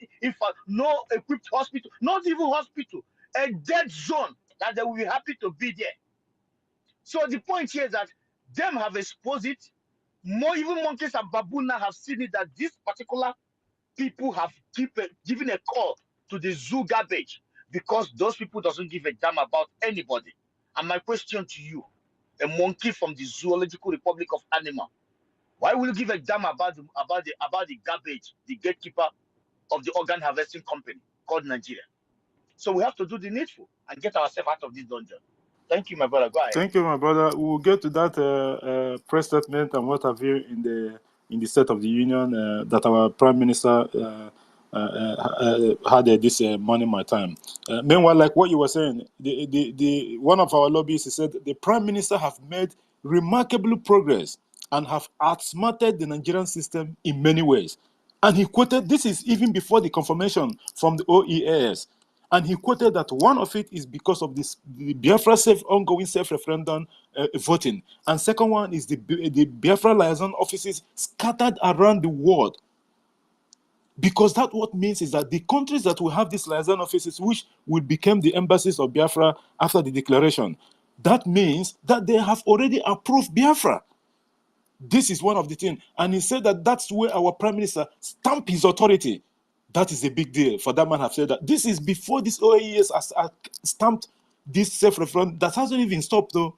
no equipped hospital, not even hospital, a dead zone that they will be happy to be there. So the point here is that them have exposed it. More even monkeys and baboon now have seen it that this particular people have given a call to the zoo garbage because those people doesn't give a damn about anybody. And my question to you, a monkey from the Zoological Republic of Animal, why will you give a damn about the garbage, the gatekeeper of the organ harvesting company called Nigeria? So we have to do the needful and get ourselves out of this dungeon. Thank you, my brother. Go ahead. Thank you, my brother. We'll get to that press statement and what have you in the State of the Union that our Prime Minister had this morning, my time. Meanwhile, like what you were saying, the one of our lobbyists said the Prime Minister have made remarkable progress and have outsmarted the Nigerian system in many ways. And he quoted, this is even before the confirmation from the OEAS. And he quoted that one of it is because of this the Biafra ongoing self-referendum voting. And second one is the Biafra liaison offices scattered around the world. Because that what means is that the countries that will have these liaison offices, which will become the embassies of Biafra after the declaration, that means that they have already approved Biafra. This is one of the things. And he said that that's where our Prime Minister stamped his authority. That is a big deal for that man have said that. This is before this OAS has stamped this self-referendum. That hasn't even stopped though.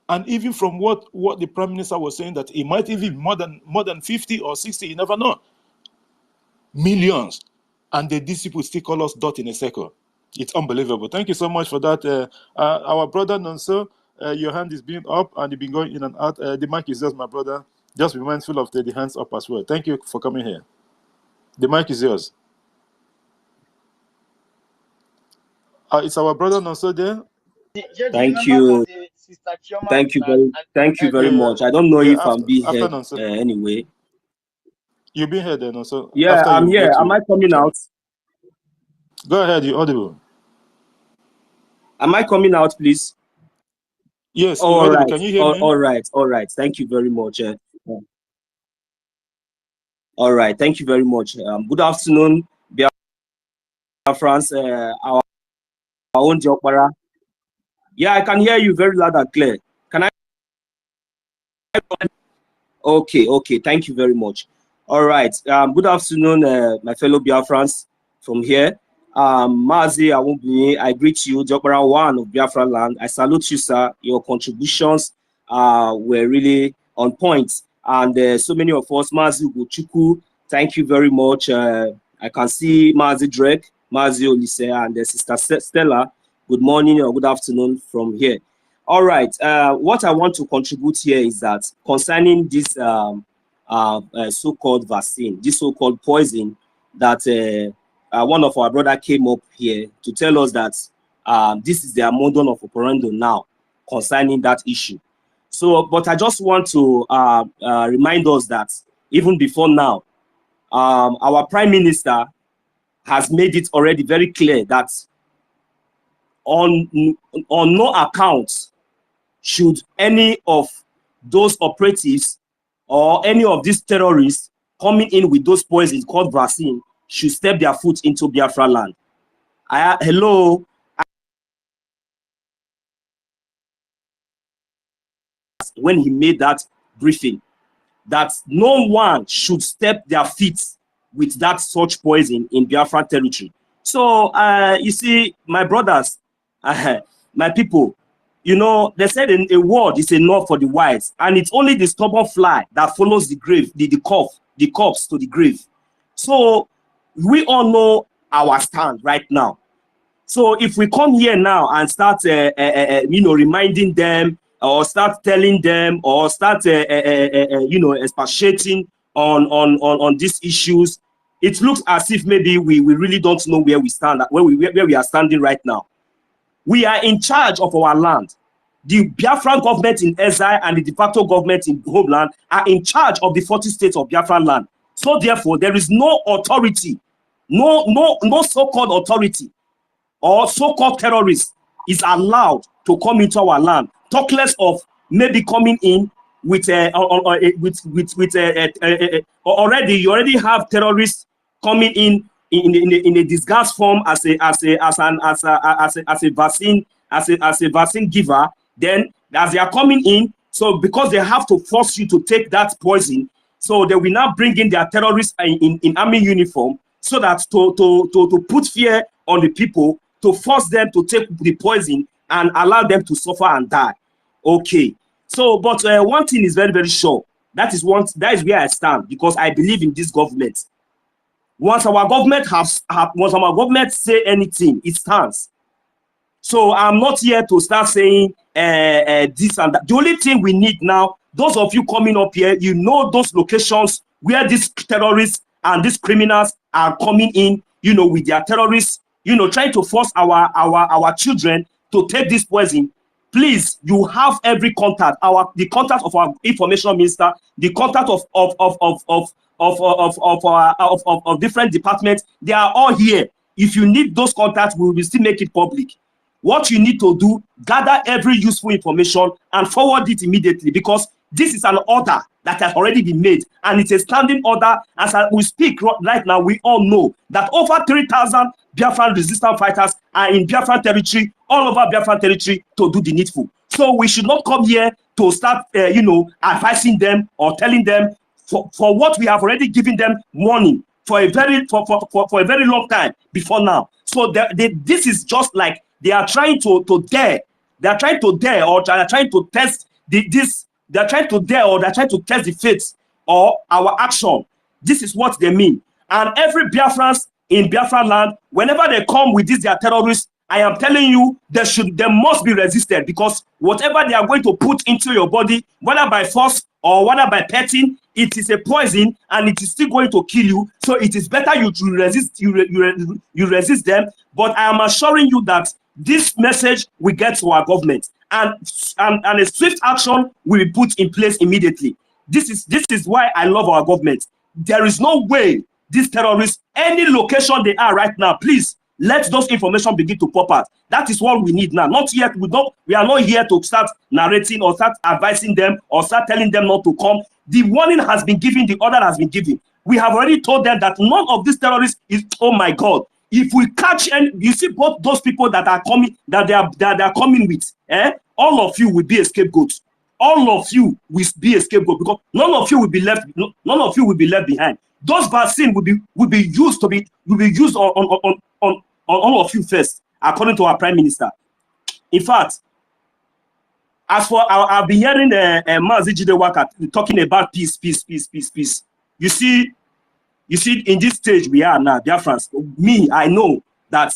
And even from what the Prime Minister was saying, that it might even be more than 50 or 60, you never know. Millions. And these people still call us dot in a circle. It's unbelievable. Thank you so much for that. Our brother Nonso, your hand is being up and you've been going in and out. The mic is yours, my brother. Just be mindful of the hands up as well. Thank you for coming here. The mic is yours. It's our brother Nonso there. Thank you. Thank you very much. I don't know if I'm being heard anyway. You've been here then also. Yeah, I'm here. Am I coming out? Go ahead, you're audible. Am I coming out, please? Yes, all right. Can you hear me? All right. Thank you very much. All right, thank you very much. Good afternoon, Biafrans. Our own Jokbara. Yeah, I can hear you very loud and clear. Can I? Okay. Thank you very much. All right. Good afternoon, my fellow Biafrans from here. Mazi Awumbini, I greet you, Jokbara one of Biafra land. I salute you, sir. Your contributions were really on point. And so many of us, Mazi Ugochukwu, thank you very much. I can see Mazi Drake, Mazi Olise, and Sister Stella. Good morning or good afternoon from here. All right. What I want to contribute here is that concerning this so-called vaccine, this so-called poison that one of our brother came up here to tell us that this is their model of operandum now concerning that issue. So, but I just want to remind us that even before now, our Prime Minister has made it already very clear that on no account should any of those operatives or any of these terrorists coming in with those poisons called vaccine should step their foot into Biafra land. Hello. When he made that briefing, that no one should step their feet with that such poison in Biafra territory. So, you see, my brothers, my people, you know, they said a word is enough for the wise, and it's only the stubborn fly that follows the grave, the corpse to the grave. So we all know our stand right now. So if we come here now and start, reminding them, or start telling them, or start, expatiating on these issues, it looks as if maybe we really don't know where we stand, where we are standing right now. We are in charge of our land. The Biafran government in exile and the de facto government in homeland are in charge of the 40 states of Biafran land. So therefore, there is no authority, no so-called authority or so-called terrorists is allowed to come into our land. Talk less of maybe coming in with already you already have terrorists coming in a disguised form as a vaccine giver. Then as they are coming in, so because they have to force you to take that poison, so they will now bring in their terrorists in army uniform, so that to put fear on the people, to force them to take the poison and allow them to suffer and die. Okay. So, but one thing is very, very sure. That is where I stand, because I believe in this government. Once our government say anything, it stands. So I'm not here to start saying this and that. The only thing we need now, those of you coming up here, you know those locations where these terrorists and these criminals are coming in, with their terrorists, trying to force our children to take this poison. Please, you have every contact. The contact of our information minister, the contact of different departments. They are all here. If you need those contacts, we will still make it public. What you need to do, gather every useful information and forward it immediately, because this is an order that has already been made, and it's a standing order. As we speak right now, we all know that over 3,000 Biafran resistance fighters are in Biafran territory, all over Biafran territory, to do the needful. So we should not come here to start, advising them or telling them for what we have already given them warning for a very long time before now. So this is just like they are trying to dare. They are trying to dare, or they are trying to test this. They are trying to dare, or they are trying to test the faith or our action. This is what they mean. And every Biafrans in Biafra land, whenever they come with their terrorists, I am telling you, they must be resisted, because whatever they are going to put into your body, whether by force or whether by petting, it is a poison and it is still going to kill you. So it is better you to resist. You resist them. But I am assuring you that this message will get to our government, and a swift action will be put in place immediately. This is why I love our government. There is no way these terrorists, any location they are right now, please let those information begin to pop out. That is what we need now. Not yet. We are not here to start narrating or start advising them or start telling them not to come. The warning has been given. The order has been given. We have already told them that none of these terrorists is. Oh my God! If we catch, and you see both those people that are coming, that they are coming with, all of you will be a scapegoat. All of you will be a scapegoat, because none of you will be left. None of you will be left behind. Those vaccines will be used on all of you first, according to our Prime Minister. In fact, as for I've been hearing Mazi Jidewaka talking about peace. You see, in this stage we are now, Biafrans. Me, I know that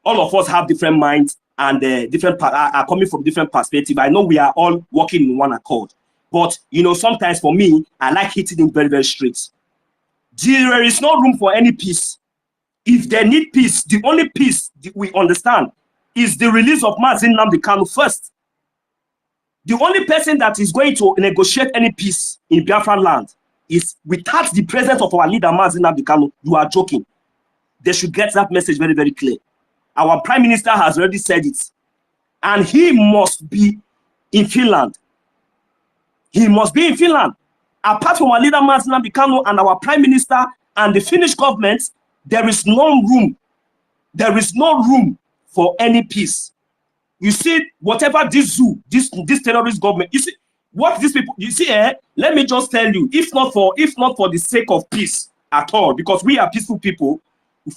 all of us have different minds and are coming from different perspectives. I know we are all working in one accord. But sometimes for me, I like hitting it very, very straight. There is no room for any peace. If they need peace, the only peace we understand is the release of Mazi Nnamdi Kanu first. The only person that is going to negotiate any peace in Biafra land is without the presence of our leader Mazi Nnamdi Kanu. You are joking. They should get that message very, very clear. Our Prime Minister has already said it. And he must be in Finland. He must be in Finland. Apart from our leader Mazi Nnamdi Kanu and our Prime Minister and the Finnish government, there is no room. There is no room for any peace. You see, whatever this terrorist government, you see, what these people, you see, let me just tell you, if not for the sake of peace at all, because we are peaceful people,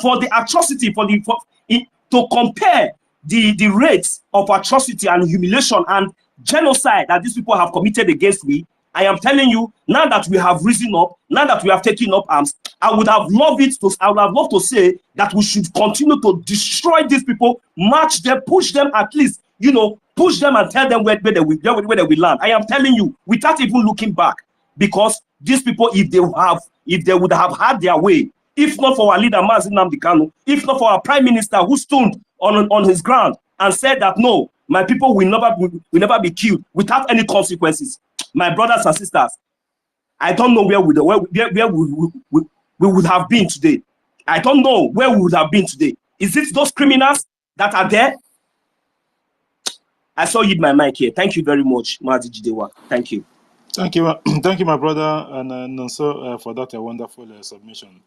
for the atrocity, to compare the rates of atrocity and humiliation and genocide that these people have committed against we, I am telling you, now that we have risen up, now that we have taken up arms, I would have loved to say that we should continue to destroy these people, march them, push them, at least, you know, push them and tell them where they will land. I am telling you, without even looking back, because these people, if they would have had their way, if not for our leader, Mazi Nnamdi Kanu, if not for our prime minister who stood on his ground and said that, no, my people will never be killed without any consequences. My brothers and sisters, I don't know where we would have been today. I don't know where we would have been today. Is it those criminals that are there? I saw you my mic here. Thank you very much, Mazi Jidewa. Thank you. Thank you, thank you, my brother, and also for that wonderful submission.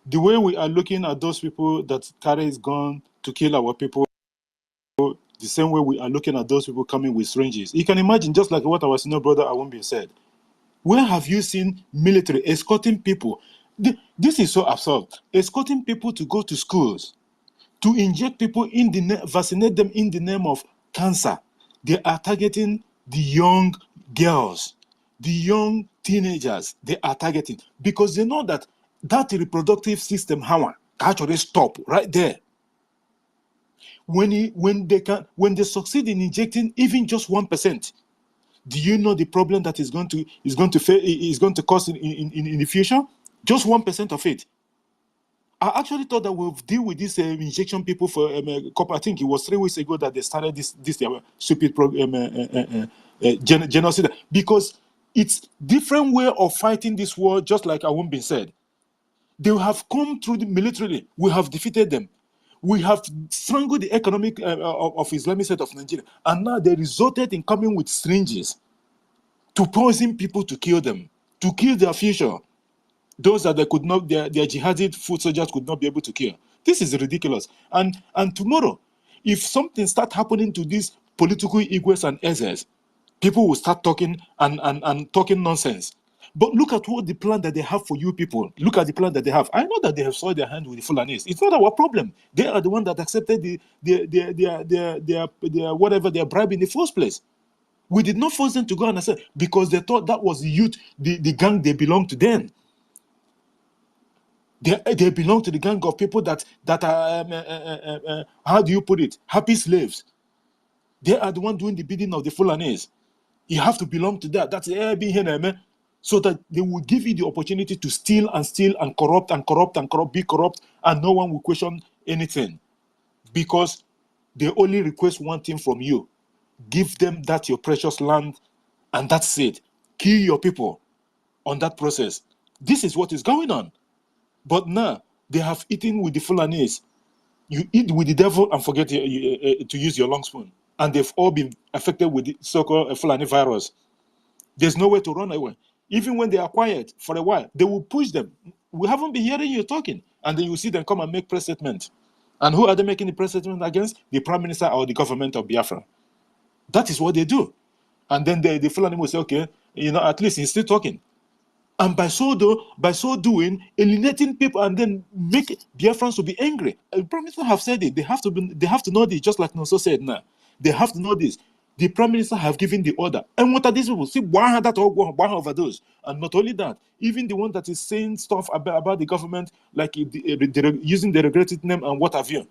The way we are looking at those people that carry his gun to kill our people, the same way we are looking at those people coming with syringes. You can imagine, just like what our senior brother Awumbi said. Where have you seen military escorting people? This is so absurd. Escorting people to go to schools, to inject people vaccinate them in the name of cancer. They are targeting the young girls, the young teenagers. They are targeting because they know that reproductive system actually stop right there. When they succeed in injecting even just 1%, do you know the problem that is going to cause in the future? Just 1% of it. I actually thought that we'll deal with this injection people for I think it was 3 weeks ago that they started this stupid genocide, because it's different way of fighting this war. Just like Awumbi said, they have come through the militarily. We have defeated them. We have strangled the economic of Islamic State of Nigeria, and now they resorted in coming with syringes to poison people, to kill them, to kill their future. Those that they could not, their jihadi foot soldiers could not be able to kill. This is ridiculous. And tomorrow, if something start happening to these political eagles and ezes, people will start talking and talking nonsense. But look at what the plan that they have for you people. Look at the plan that they have. I know that they have soiled their hand with the Fulanis. It's not our problem. They are the one that accepted their whatever their bribe in the first place. We did not force them to go and accept because they thought that was the youth, the gang they belong to then. They belong to the gang of people that are how do you put it? Happy slaves. They are the one doing the bidding of the Fulanis. You have to belong to that. That's so that they will give you the opportunity to steal and corrupt, be corrupt, and no one will question anything. Because they only request one thing from you. Give them that your precious land, and that's it. Kill your people on that process. This is what is going on. But now, they have eaten with the Fulanis. You eat with the devil and forget to use your long spoon. And they've all been affected with the so-called Fulani virus. There's no way to run away. Even when they are quiet for a while, they will push them. We haven't been hearing you talking. And then you see them come and make press statements. And who are they making the press statement against? The Prime Minister or the government of Biafra. That is what they do. And then the Fulani will say, okay, at least he's still talking. And by so doing, alienating people and then make Biafrans to be angry. The Prime Minister have said it. They have to know this, just like Nonso said now. They have to know this. The Prime Minister have given the order. And what are these people? See, one overdose. And not only that, even the one that is saying stuff about the government, like using the regretted name and what have you.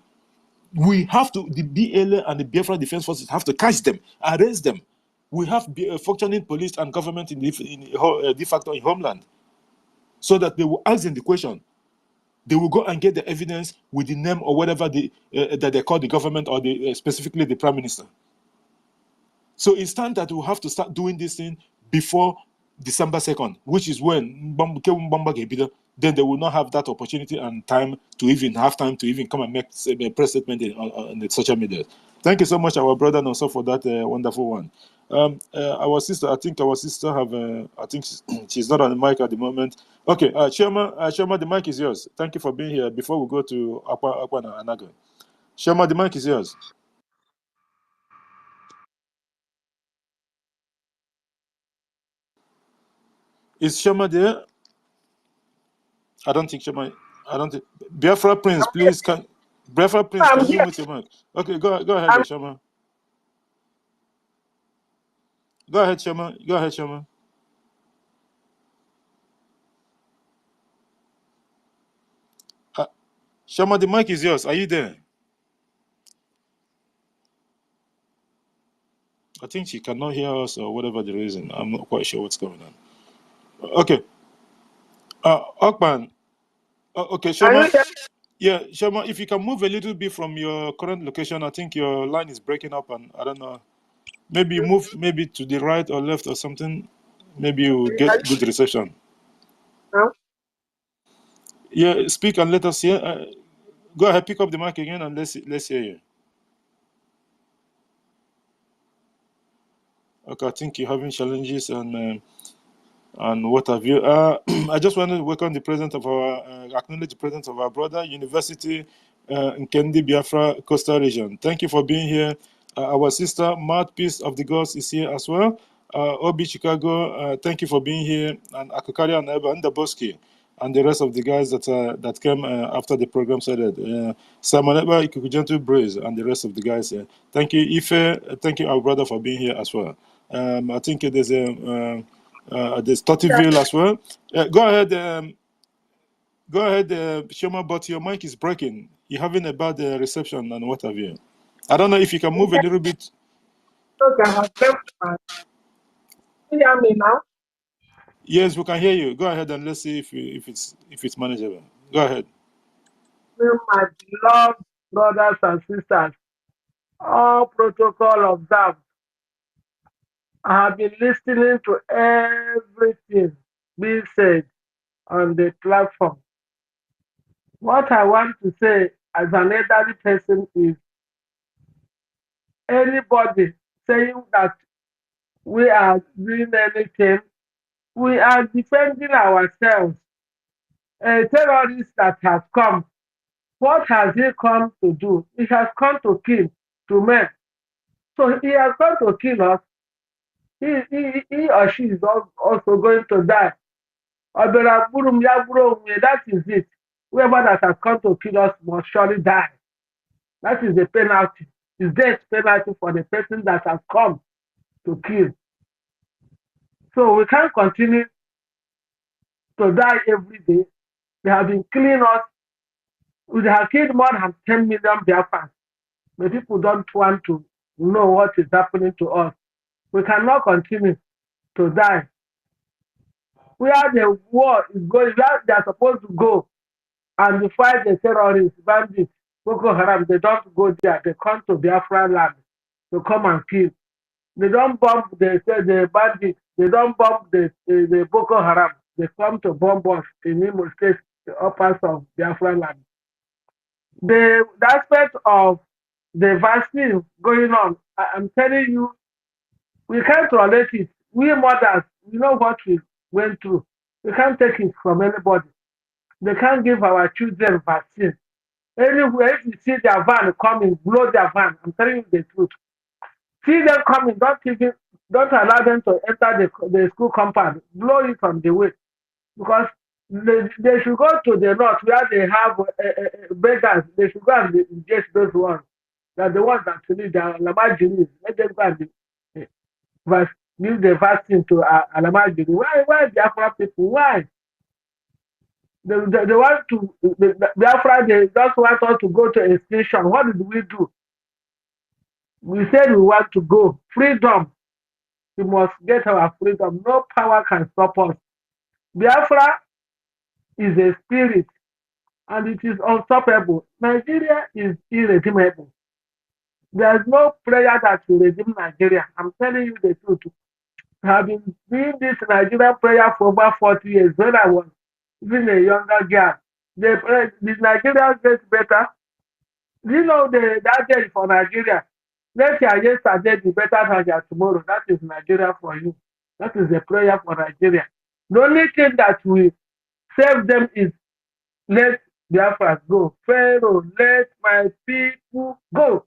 We have to, the BLA and the Biafra Defense Forces have to catch them, arrest them. We have functioning police and government in de facto in homeland, so that they will ask them the question. They will go and get the evidence with the name or whatever that they call the government or specifically the Prime Minister. So it's time that we have to start doing this thing before December 2nd, which is when then they will not have that opportunity and time to even come and make a press statement on the social media. Thank you so much, our brother, and also for that wonderful one. Our sister, I think I think she's not on the mic at the moment. Okay, Shema, the mic is yours. Thank you for being here. Before we go to Akwa and Anago. Shema, the mic is yours. Is Shema there? I don't think Shema. Biafra Prince, please Biafra Prince, can you mute your mic? Okay, go ahead, Shema. Go ahead, Shema. Shama, the mic is yours. Are you there? I think she cannot hear us or whatever the reason. I'm not quite sure what's going on. Okay. Akpan. Okay, Are Shama. you there? Yeah, Shama, if you can move a little bit from your current location, I think your line is breaking up, and I don't know. Maybe you move maybe to the right or left or something. Maybe you will Okay. Are get you good reception. now? Yeah, speak and let us hear. Go ahead, pick up the mic again, and let's hear you. Okay, I think you're having challenges and what have you. I just want to welcome the presence of our, acknowledge the presence of our brother, University in Kendi, Biafra, Coastal Region. Thank you for being here. Our sister, Mouthpiece of the Gods, is here as well. Obi Chicago, thank you for being here. And Akukari and Eba and Daboski, and the rest of the guys that came after the program started. Simon Eba, Ikukujentu Braze, and the rest of the guys here. Thank you, Ife. Thank you, our brother, for being here as well. I think there's Tottyville as well. Go ahead, Shoma, but your mic is breaking. You're having a bad reception and what have you. I don't know if you can move a little bit. Okay, I have left my. Can you hear me now? Yes, we can hear you. Go ahead and let's see if it's manageable. Go ahead. My beloved brothers and sisters, all protocol observed. I have been listening to everything being said on the platform. What I want to say as an elderly person is anybody saying that we are doing anything, we are defending ourselves. A terrorist that has come, what has he come to do? He has come to kill, to men. So he has come to kill us. He or she is also going to die. That is it. Whoever that has come to kill us must surely die. That is the penalty. It's death penalty for the person that has come to kill. So we can't continue to die every day. They have been killing us. We have killed more than 10 million Biafrans. The people don't want to know what is happening to us. We cannot continue to die. Where the war is going, where they are supposed to go and fight the terrorists, bandits, Boko Haram, they don't go there. They come to Biafra land to come and kill. They don't bomb the bandits. They don't bomb the Boko Haram. They come to bomb us in Imo State, the upper of Biafra land. The aspect of the vaccine going on, I'm telling you, we can't relate it. We mothers, we know what we went through. We can't take it from anybody. They can't give our children vaccine. Anywhere, if you see their van coming, blow their van. I'm telling you the truth. See them coming, don't allow them to enter the school compound. Blow it on the way. Because they should go to the north where they have beggars. They should go and get those ones. They're the ones that need the Alamajiri. Let them go and give the vaccine to Alamajiri. Why Biafra people? Why? They want to, Biafra, they just want us to go to extinction. What did we do? We said we want to go. Freedom. We must get our freedom. No power can stop us. Biafra is a spirit and it is unstoppable. Nigeria is irredeemable. There is no prayer that will redeem Nigeria. I'm telling you the truth. I have been doing this Nigerian prayer for over 40 years. When I was even a younger girl, the Nigerians get better. Do you know that day for Nigeria? Let your yesterday be better than your tomorrow. That is Nigeria for you. That is a prayer for Nigeria. The only thing that will save them is let Biafra go. Pharaoh, let my people go.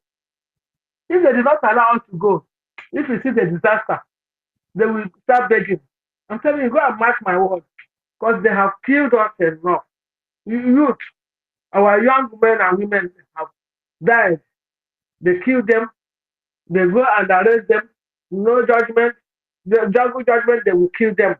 If they did not allow us to go, if you see the disaster, they will start begging. I'm telling you, go and mark my words. Because they have killed us enough. Youth, our young men and women have died. They kill them. They go and arrest them. No judgment. The judgment, they will kill them.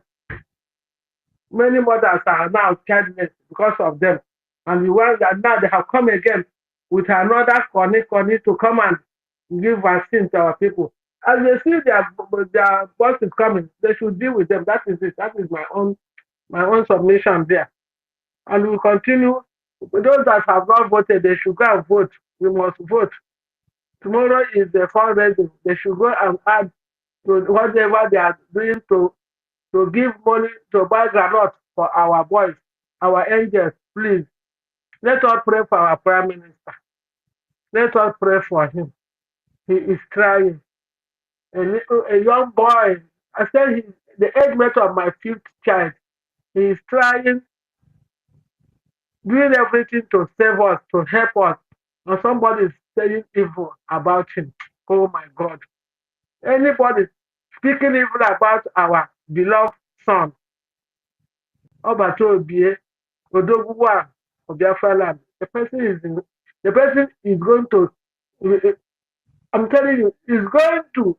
Many mothers are now childless because of them. And the ones that now they have come again with another corny to come and give vaccine to our people. As they see their boss is coming, they should deal with them. That is it. That is my own submission there. And we will continue. Those that have not voted, they should go and vote. We must vote. Tomorrow is the fundraising. They should go and add to whatever they are doing to give money to buy granite for our boys, our angels. Please, let us pray for our Prime Minister. Let us pray for him. He is trying. A young boy, I said he's the age mate of my fifth child. He is trying, doing everything to save us, to help us. And somebody is saying evil about him. Oh my God. Anybody speaking evil about our beloved son, Obatobie, Odogwa of Biafra land, the person is going to, I'm telling you, is going to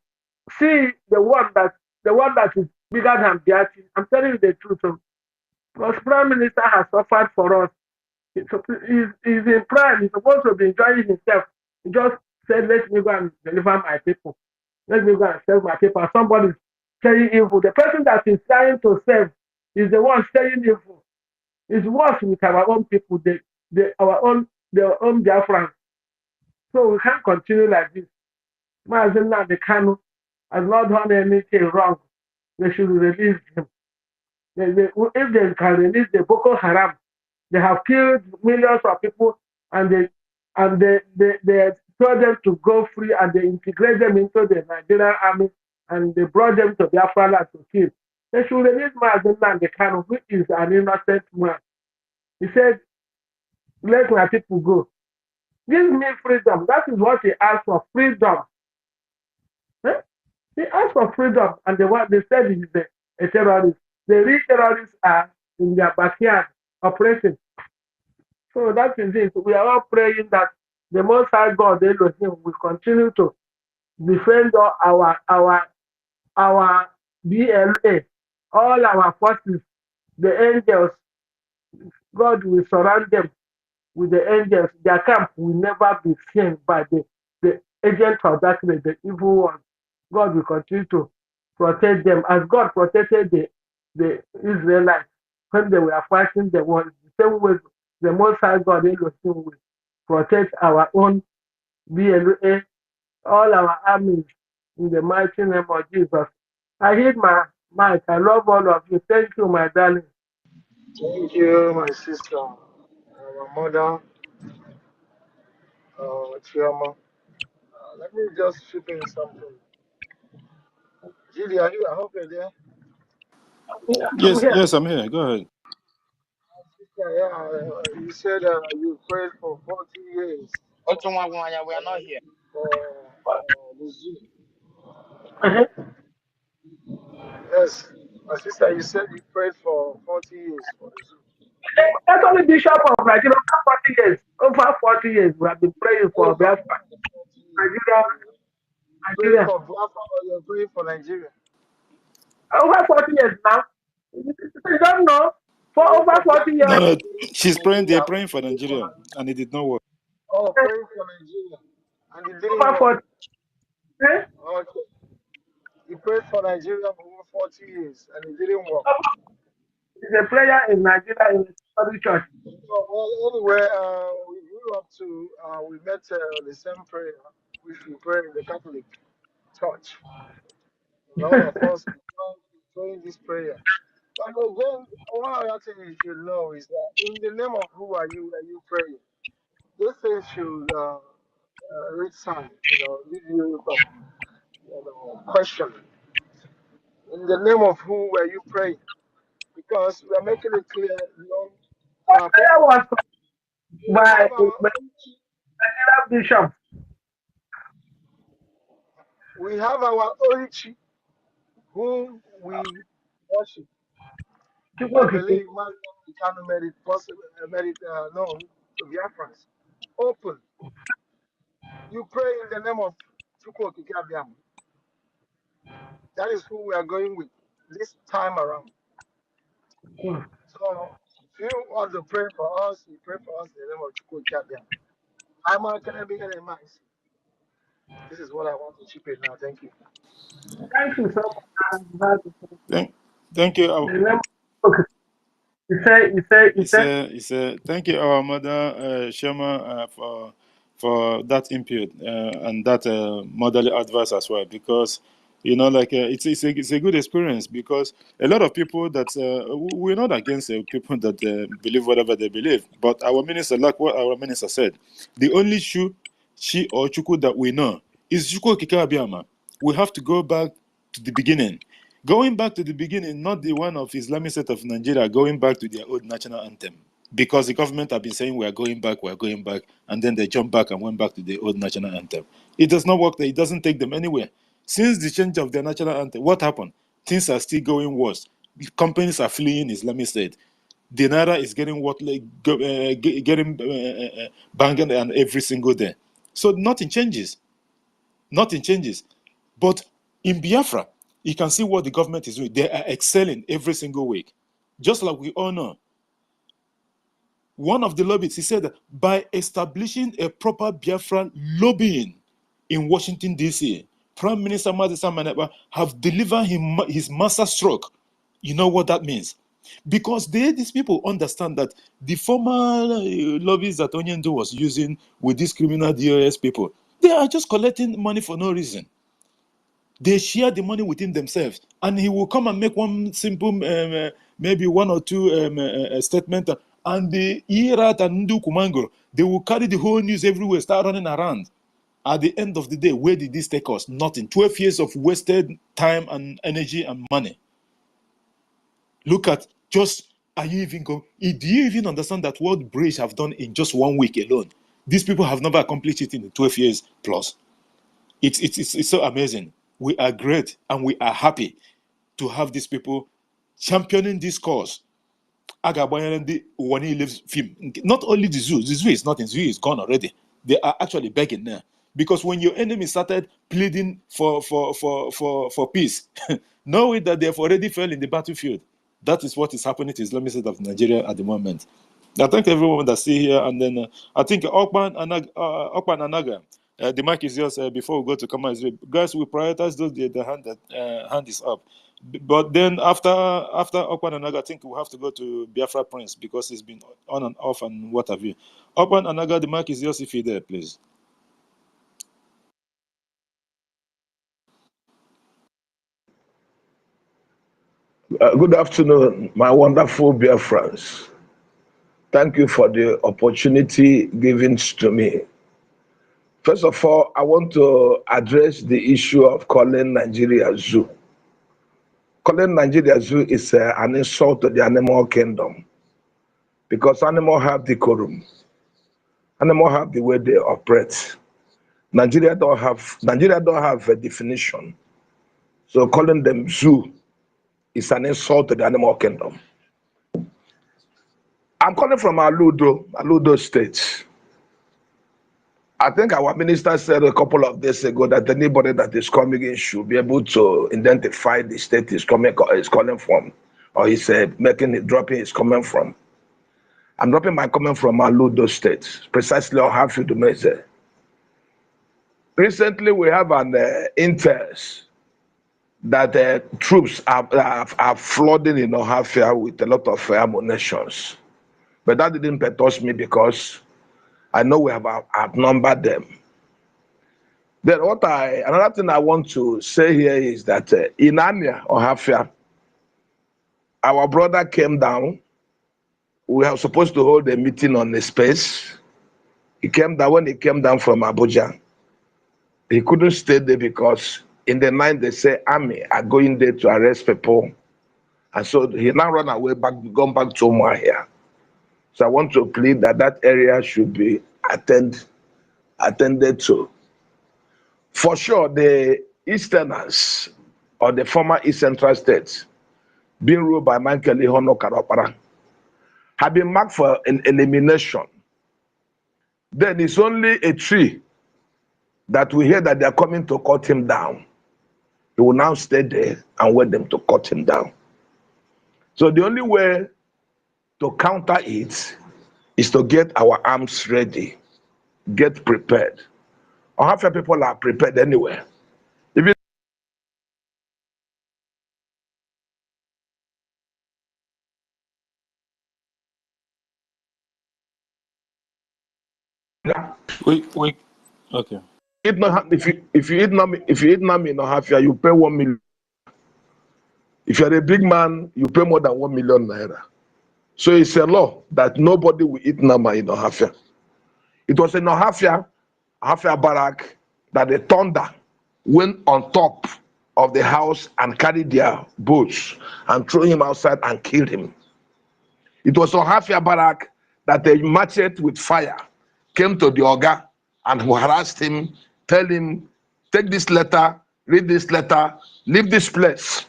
see the one that is bigger than Biati. I'm telling you the truth. Because Prime Minister has suffered for us. He's in prime. He's supposed to be enjoying himself. He just said, let me go and deliver my people. Let me go and save my people. Somebody is saying evil. The person that is trying to save is the one saying evil. It's worse with our own people, their own Biafrans. So we can't continue like this. Mazina the Kanu has not done anything wrong. They should release him. If they can release the Boko Haram, they have killed millions of people, and they told them to go free, and they integrate them into the Nigerian army, and they brought them to Biafra land to kill. They should release Mazina the Kanu, who is an innocent man. He said, let my people go. Give me freedom. That is what he asked for, freedom. Eh? He asked for freedom, and they said he's a terrorist. The real terrorists are in their backyard operating. So that is it. We are all praying that the Most High God, Elohim, will continue to defend our BLA, all our forces, the angels. God will surround them with the angels. Their camp will never be seen by the agents of darkness, the evil ones. God will continue to protect them as God protected the Israelites when they were fighting the war. The same way the Most High God Elohim will protect our own BLA, all our armies in the mighty name of Jesus. I hit my mic. I love all of you. Thank you, my darling. Thank you, my sister, our mother, Chioma. Let me just chip in something. Judy, are you? I hope you're there. Yeah, I'm Yes, here. yes, I'm here. Go ahead. Sister, yeah, you said you prayed for 40 years We are not here. for the zoo. Uh-huh. Yes, my sister, you said you prayed for 40 years for the zoo. That's only Bishop of Nigeria. Over 40 years. Over 40 years, we have been praying for Over Biafra. 40 years. Nigeria, Praying Nigeria. for Biafra or you're praying for Nigeria? Over 40 years now. You don't know. For Praying over for 40 Biafra years. No, or no, praying for she's praying. They're Nigeria? praying for Which one? Nigeria, and it did not work. Oh, praying for Nigeria. And it didn't Over work. 40 years. Okay. You prayed for Nigeria for over 40 years and it didn't work. It's a prayer in Nigeria in the Catholic Church. Well, anyway, we grew up to, we met the same prayer which we pray in the Catholic Church. And all of us praying this prayer. But again, one other thing you should know is that in the name of who are you praying? This thing should read sign, leave you some question. In the name of who were you praying? Because we are making it clear, to What our prayer people. was We by have our own Nigeria Bishop. we have our own chief whom we worship. I Chukwu believe man can made it possible, made it known to Biafrans. Open. You pray in the name of Chukwu Okike. That is who we are going with this time around. So If you want to pray for us, you pray for us in the name of Chukwu Kabia. I'm not going to be in mind. This is what I want to chip in now. Thank you. Thank you so much. Thank you. Okay. He said, thank you, our mother Shema, for that input and that motherly advice as well. Because like it's a good experience, because a lot of people that we're not against people that believe whatever they believe, but our minister, like what our minister said, the only she or Chuku that we know is Chuku Kikabiama. We have to go back to the beginning. Going back to the beginning, not the one of Islamic State of Nigeria, going back to their old national anthem. Because the government have been saying we are going back, and then they jump back and went back to the old national anthem. It does not work there. It doesn't take them anywhere. Since the change of their national anthem, what happened? Things are still going worse. Companies are fleeing Islamic State. The Naira is getting banged and every single day. So nothing changes. Nothing changes. But in Biafra, you can see what the government is doing. They are excelling every single week. Just like we all know. One of the lobbyists, he said that by establishing a proper Biafran lobbying in Washington, D.C., Prime Minister Madisa Maneba have delivered him his master stroke. You know what that means? Because these people understand that the former lobbies that Onyendo was using with these criminal DOS people, they are just collecting money for no reason. They share the money within themselves, and he will come and make one simple, maybe one or two statement, and the Irat and Ndu Kumango, they will carry the whole news everywhere, start running around. At the end of the day, where did this take us? Nothing. 12 years of wasted time and energy and money. Look at just, do you even understand that what British have done in just 1 week alone? These people have never accomplished it in 12 years plus. It's so amazing. We are great and we are happy to have these people championing this cause. When lives film. Not only the zoo is not in zoo, is gone already. They are actually begging now. Because when your enemy started pleading for peace, knowing that they have already fell in the battlefield, that is what is happening to Islamic State of Nigeria at the moment. I thank everyone that's still here, and then I think Okpan Anaga. The mic is yours before we go to Kama Israel. Guys, we prioritize those the hand that hand is up. But then after Okpan Anaga, I think we have to go to Biafra Prince because he's been on and off and what have you. Okpan Anaga, the mic is yours if you're there, please. Good afternoon, my wonderful Biafrans. Thank you for the opportunity given to me. First of all, I want to address the issue of calling Nigeria zoo. Calling Nigeria zoo is an insult to the animal kingdom because animals have decorum. Animals have the way they operate. Nigeria don't have a definition. So calling them zoo is an insult to the animal kingdom. I'm calling from Aludo State. I think our minister said a couple of days ago that anybody that is coming in should be able to identify the state is calling from, or he said dropping is coming from. I'm dropping my comment from Aludo State, precisely on Harfield Meze. Recently, we have an intel that troops are flooding in Ohafia with a lot of ammunitions. But that didn't perturb me because I know we have outnumbered them. Then another thing I want to say here is that in Anya or Hafia, our brother came down. We were supposed to hold a meeting on the space. When he came down from Abuja, he couldn't stay there because in the night they say army are going there to arrest people. And so he now run away gone back to Umuahia. So I want to plead that area should be attended to. For sure, the Easterners or the former East Central states being ruled by Michael Ihono Karopara have been marked for an elimination. Then it's only a tree that we hear that they are coming to cut him down. He will now stay there and wait them to cut him down. So the only way to counter it is to get our arms ready, get prepared. Ohafia people are prepared anyway. Even Okay. if you eat nami in Ohafia, you pay 1 million. If you're a big man, you pay more than 1 million naira. So it's a law that nobody will eat nama in Ohafia. It was in Ohafia barrack, that the thunder went on top of the house and carried their boats and threw him outside and killed him. It was Ohafia barrack that a merchant with fire came to the Oga and harassed him, tell him, take this letter, read this letter, leave this place.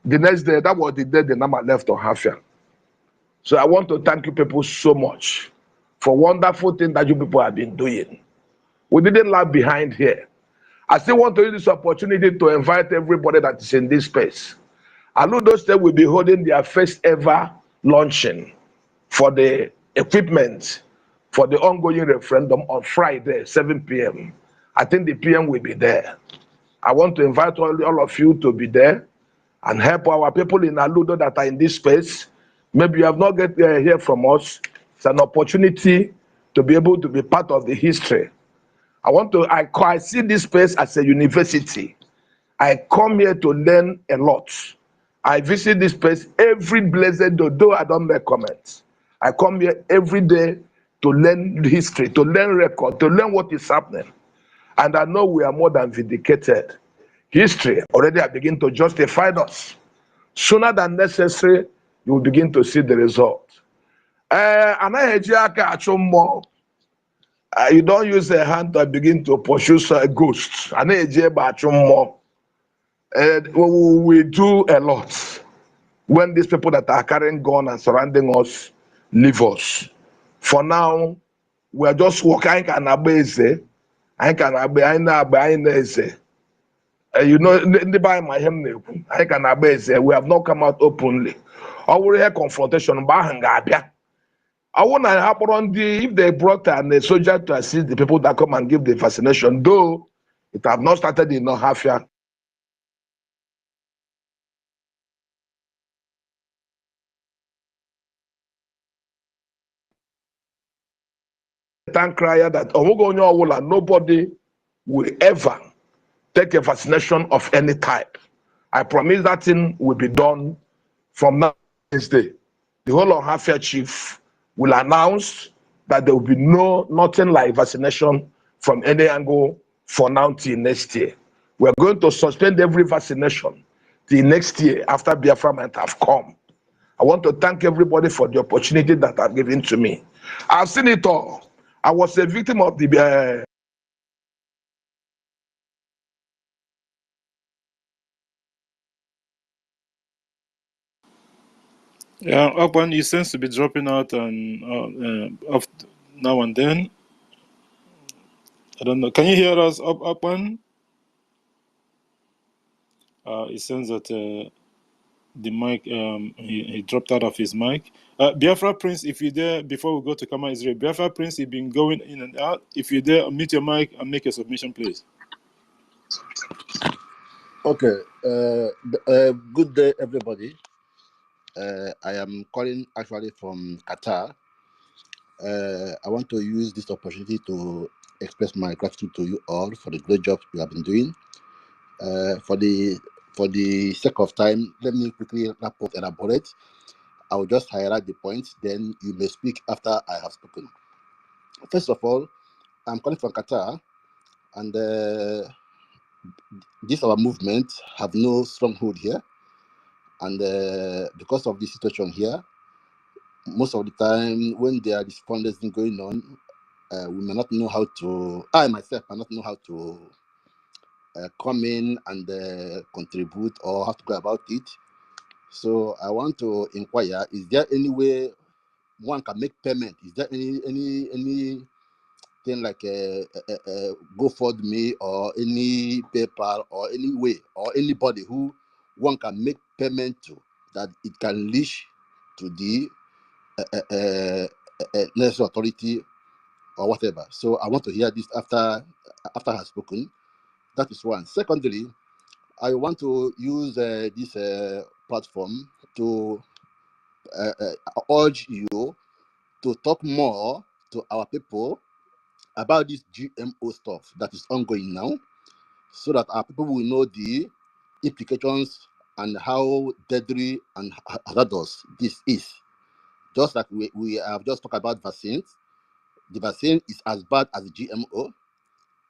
The next day, that was the day the Nama left Ohafia. So I want to thank you people so much for wonderful things that you people have been doing. We didn't lag behind here. I still want to use this opportunity to invite everybody that is in this space. Aludo State will be holding their first ever launching for the equipment for the ongoing referendum on Friday, 7 p.m. I think the PM will be there. I want to invite all of you to be there and help our people in Aludo that are in this space. Maybe you have not get hear from us. It's an opportunity to be able to be part of the history. I see this space as a university. I come here to learn a lot. I visit this place every blessed day, though I don't make comments. I come here every day to learn history, to learn record, to learn what is happening. And I know we are more than vindicated. History already have begun to justify us. Sooner than necessary, you will begin to see the result. You don't use a hand to begin to pursue ghosts. We do a lot when these people that are carrying gun and surrounding us leave us. For now, we are just walking. You know, we have not come out openly. Our confrontation, I want to happen if they brought a soldier to assist the people that come and give the vaccination, though it have not started in Ohafia. Thank crier that nobody will ever take a vaccination of any type. I promise that thing will be done from now this day. The whole Ohafia chief will announce that there will be nothing like vaccination from any angle for now till next year. We're going to suspend every vaccination till next year after Biafra might have come. I want to thank everybody for the opportunity that I've given to me. I've seen it all. I was a victim of the Yeah, Akwan, he seems to be dropping out and now and then. I don't know. Can you hear us, Akwan? It seems that the mic, he dropped out of his mic. Biafra Prince, if you're there, before we go to Kama Israel, Biafra Prince, you've been going in and out. If you're there, unmute your mic and make a submission, please. Okay. Good day, everybody. I am calling actually from Qatar. I want to use this opportunity to express my gratitude to you all for the great job you have been doing. For the sake of time, let me quickly elaborate. I will just highlight the points, then you may speak after I have spoken. First of all, I'm calling from Qatar, and this our movement have no stronghold here, and because of the situation here, most of the time when there is fundraising going on, we may not know how to. I myself may not know how to come in and contribute or how to go about it. So I want to inquire: is there any way one can make payment? Is there any thing like a GoFundMe or any PayPal or any way or anybody who one can make payment to that it can leash to the national authority or whatever. So I want to hear this after I have spoken. That is one. Secondly, I want to use this platform to urge you to talk more to our people about this GMO stuff that is ongoing now, so that our people will know the implications and how deadly and hazardous this is. Just like we have just talked about vaccines, the vaccine is as bad as the GMO,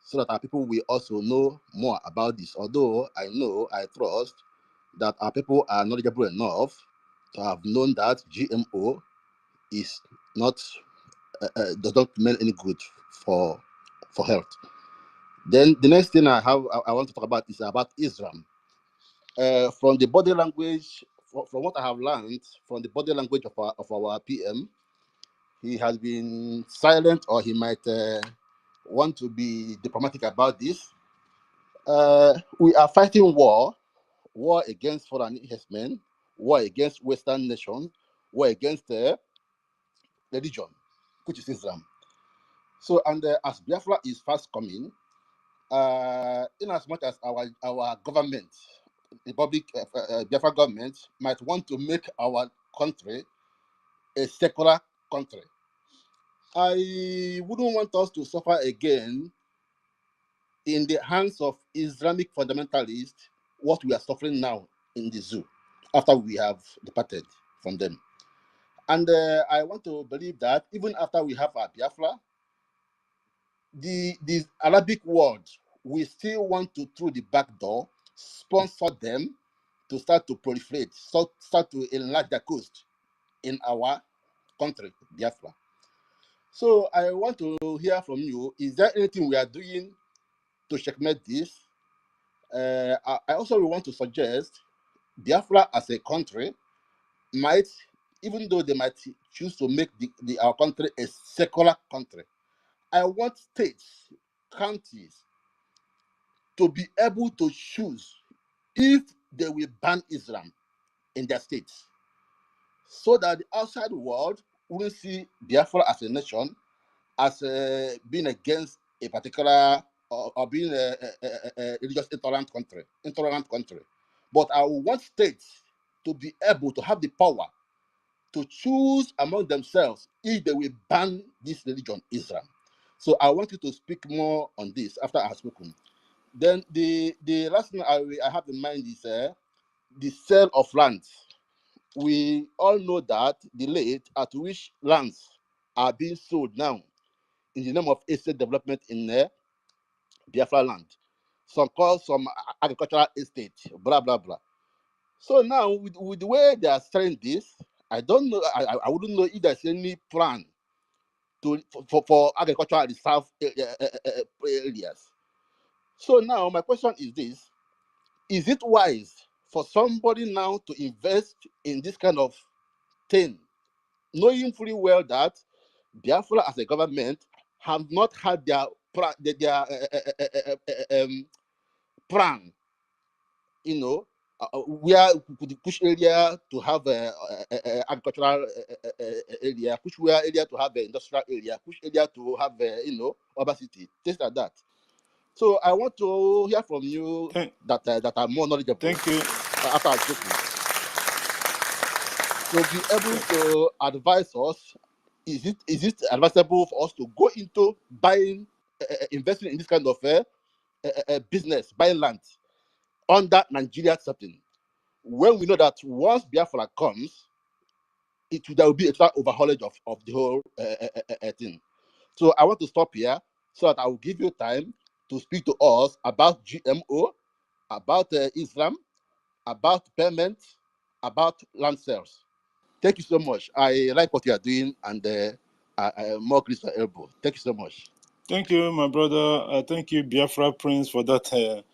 so that our people will also know more about this. Although I trust that our people are knowledgeable enough to have known that GMO is not does not mean any good for health. Then the next thing I want to talk about is about Israel. From the body language, from what I have learned from the body language of our PM, he has been silent, or he might want to be diplomatic about this. We are fighting war against foreign investment, war against Western nations, war against religion, which is Islam. So, and as Biafra is fast coming, in as much as our government, the public Biafra government, might want to make our country a secular country, I wouldn't want us to suffer again in the hands of Islamic fundamentalists what we are suffering now in the zoo after we have departed from them. And I want to believe that even after we have our Biafra, the Arabic world, we still want to, through the back door, sponsor them to start to proliferate, start to enlarge their coast in our country, Biafra. So I want to hear from you, is there anything we are doing to checkmate this? I also want to suggest Biafra as a country might, even though they might choose to make our country a secular country, I want states, counties to be able to choose if they will ban Islam in their states, so that the outside world will see Biafra as a nation as being against a particular or being a religious intolerant country. But I want states to be able to have the power to choose among themselves if they will ban this religion, Islam. So I want you to speak more on this after I have spoken. Then the last thing I have in mind is the sale of lands. We all know that the rate at which lands are being sold now in the name of estate development in Biafra land. Some call some agricultural estate, blah, blah, blah. So now, with the way they are selling this, I don't know, I wouldn't know if there's any plan for agricultural reserve areas. So now, my question is this: is it wise for somebody now to invest in this kind of thing, knowing fully well that Biafra as a government have not had their plan, where we could push area to have agricultural area, push where area to have industrial area, push area to have urban city, things like that. So I want to hear from you that are more knowledgeable. Thank you. After I've spoken, to be able to advise us, is it advisable for us to go into buying, investing in this kind of business, buying land under Nigeria setting, when we know that once Biafra comes, there will be a total overhaulage of the whole thing. So I want to stop here so that I will give you time to speak to us about GMO, about Islam, about payment, about land sales. Thank you so much. I like what you are doing, and more Chris for elbow. Thank you so much. Thank you, my brother. Thank you, Biafra Prince, for that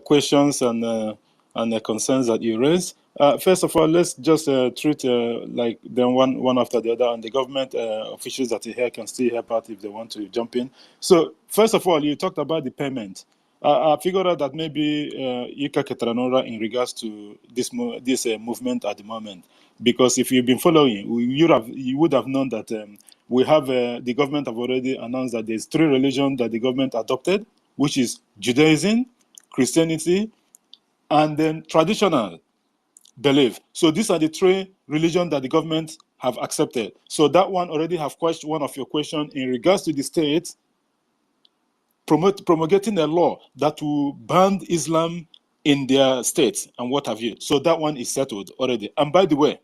questions and the concerns that you raised. First of all, let's just treat like them one after the other, and the government officials that are here can still help out if they want to jump in. So, first of all, you talked about the payment. I figured out that maybe Ika Ketranora in regards to this movement at the moment, because if you've been following, you would have known that we have the government have already announced that there's 3 religions that the government adopted, which is Judaism, Christianity, and then traditional belief. So these are the 3 religions that the government have accepted. So that one already have questioned one of your questions in regards to the state promulgating a law that will ban Islam in their states and what have you. So that one is settled already. And by the way,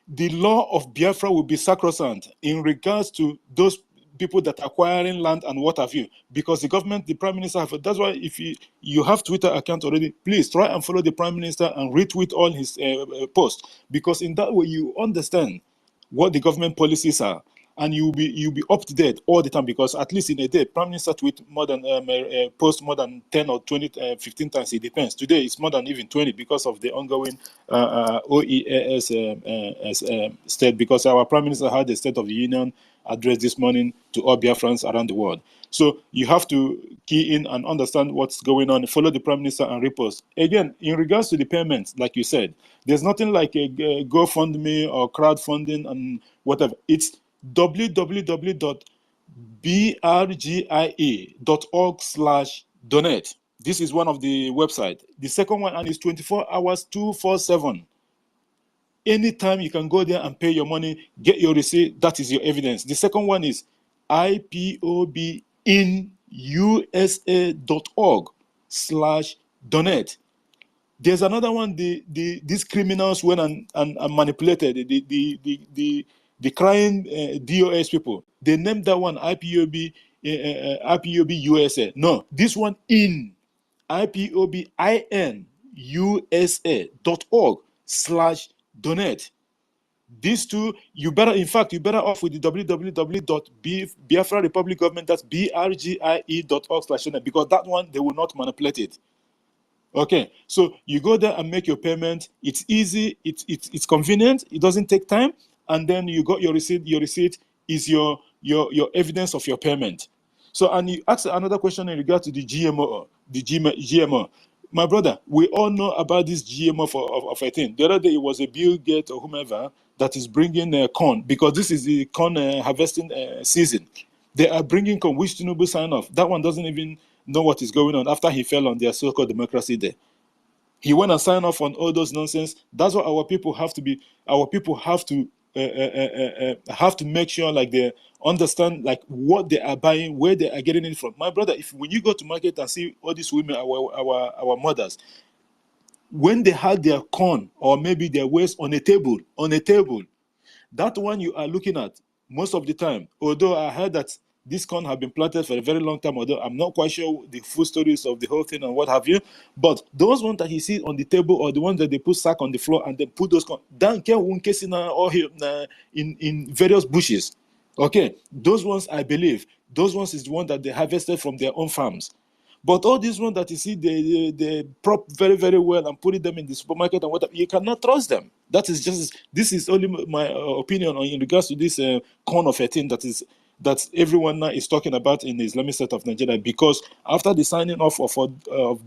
the law of Biafra will be sacrosanct in regards to those people that are acquiring land and what have you, because the government, the prime minister, that's why if you have Twitter account already, please try and follow the prime minister and retweet all his posts, because in that way you understand what the government policies are, and you'll be up to date all the time, because at least in a day, prime minister tweet more than post more than 10 or 20, 15 times. It depends. Today it's more than even 20 because of the ongoing OEAS state, because our prime minister had the State of the Union address this morning to all Biafrans around the world. So you have to key in and understand what's going on, follow the prime minister and repost. Again, in regards to the payments, like you said, there's nothing like a GoFundMe or crowdfunding and whatever. It's www.brgie.org/donate. This is one of the websites. The second one, and it's 24 hours, 247. Anytime you can go there and pay your money, get your receipt, that is your evidence. The second one is IPOBINUSA.org/donate. There's another one, these criminals went and manipulated the crying DOS people. They named that one IPOB USA. No, this one in IPOBINUSA.org/donate. These two, you better off with the www.biafrarepublicgovernment, that's BRGIE.org/donate, because that one, they will not manipulate it. Okay, so you go there and make your payment. It's easy, it's convenient, it doesn't take time, and then you got your receipt. Your receipt is your evidence of your payment. So, and you ask another question in regard to the GMO, GMO. My brother, we all know about this GMO of a thing. The other day it was a Bill Gates or whomever that is bringing corn, because this is the corn harvesting season. They are bringing corn, which Tinubu sign off. That one doesn't even know what is going on after he fell on their so-called democracy day. He went and signed off on all those nonsense. That's what our people have to be. Our people have to make sure, like, they understand, like, what they are buying, where they are getting it from. My brother, when you go to market and see all these women, our mothers, when they had their corn or maybe their waste on a table, that one you are looking at most of the time, although I heard that this corn have been planted for a very long time, although I'm not quite sure the full stories of the whole thing and what have you, but those ones that he sees on the table, or the ones that they put sack on the floor and then put those corn, in various bushes. Okay, those ones, I believe, those ones is the one that they harvested from their own farms. But all these ones that you see, they prop very, very well and put them in the supermarket and whatever, you cannot trust them. That is just, this is only my opinion in regards to this corn of a thing that everyone now is talking about in the Islamic State of Nigeria, because after the signing off of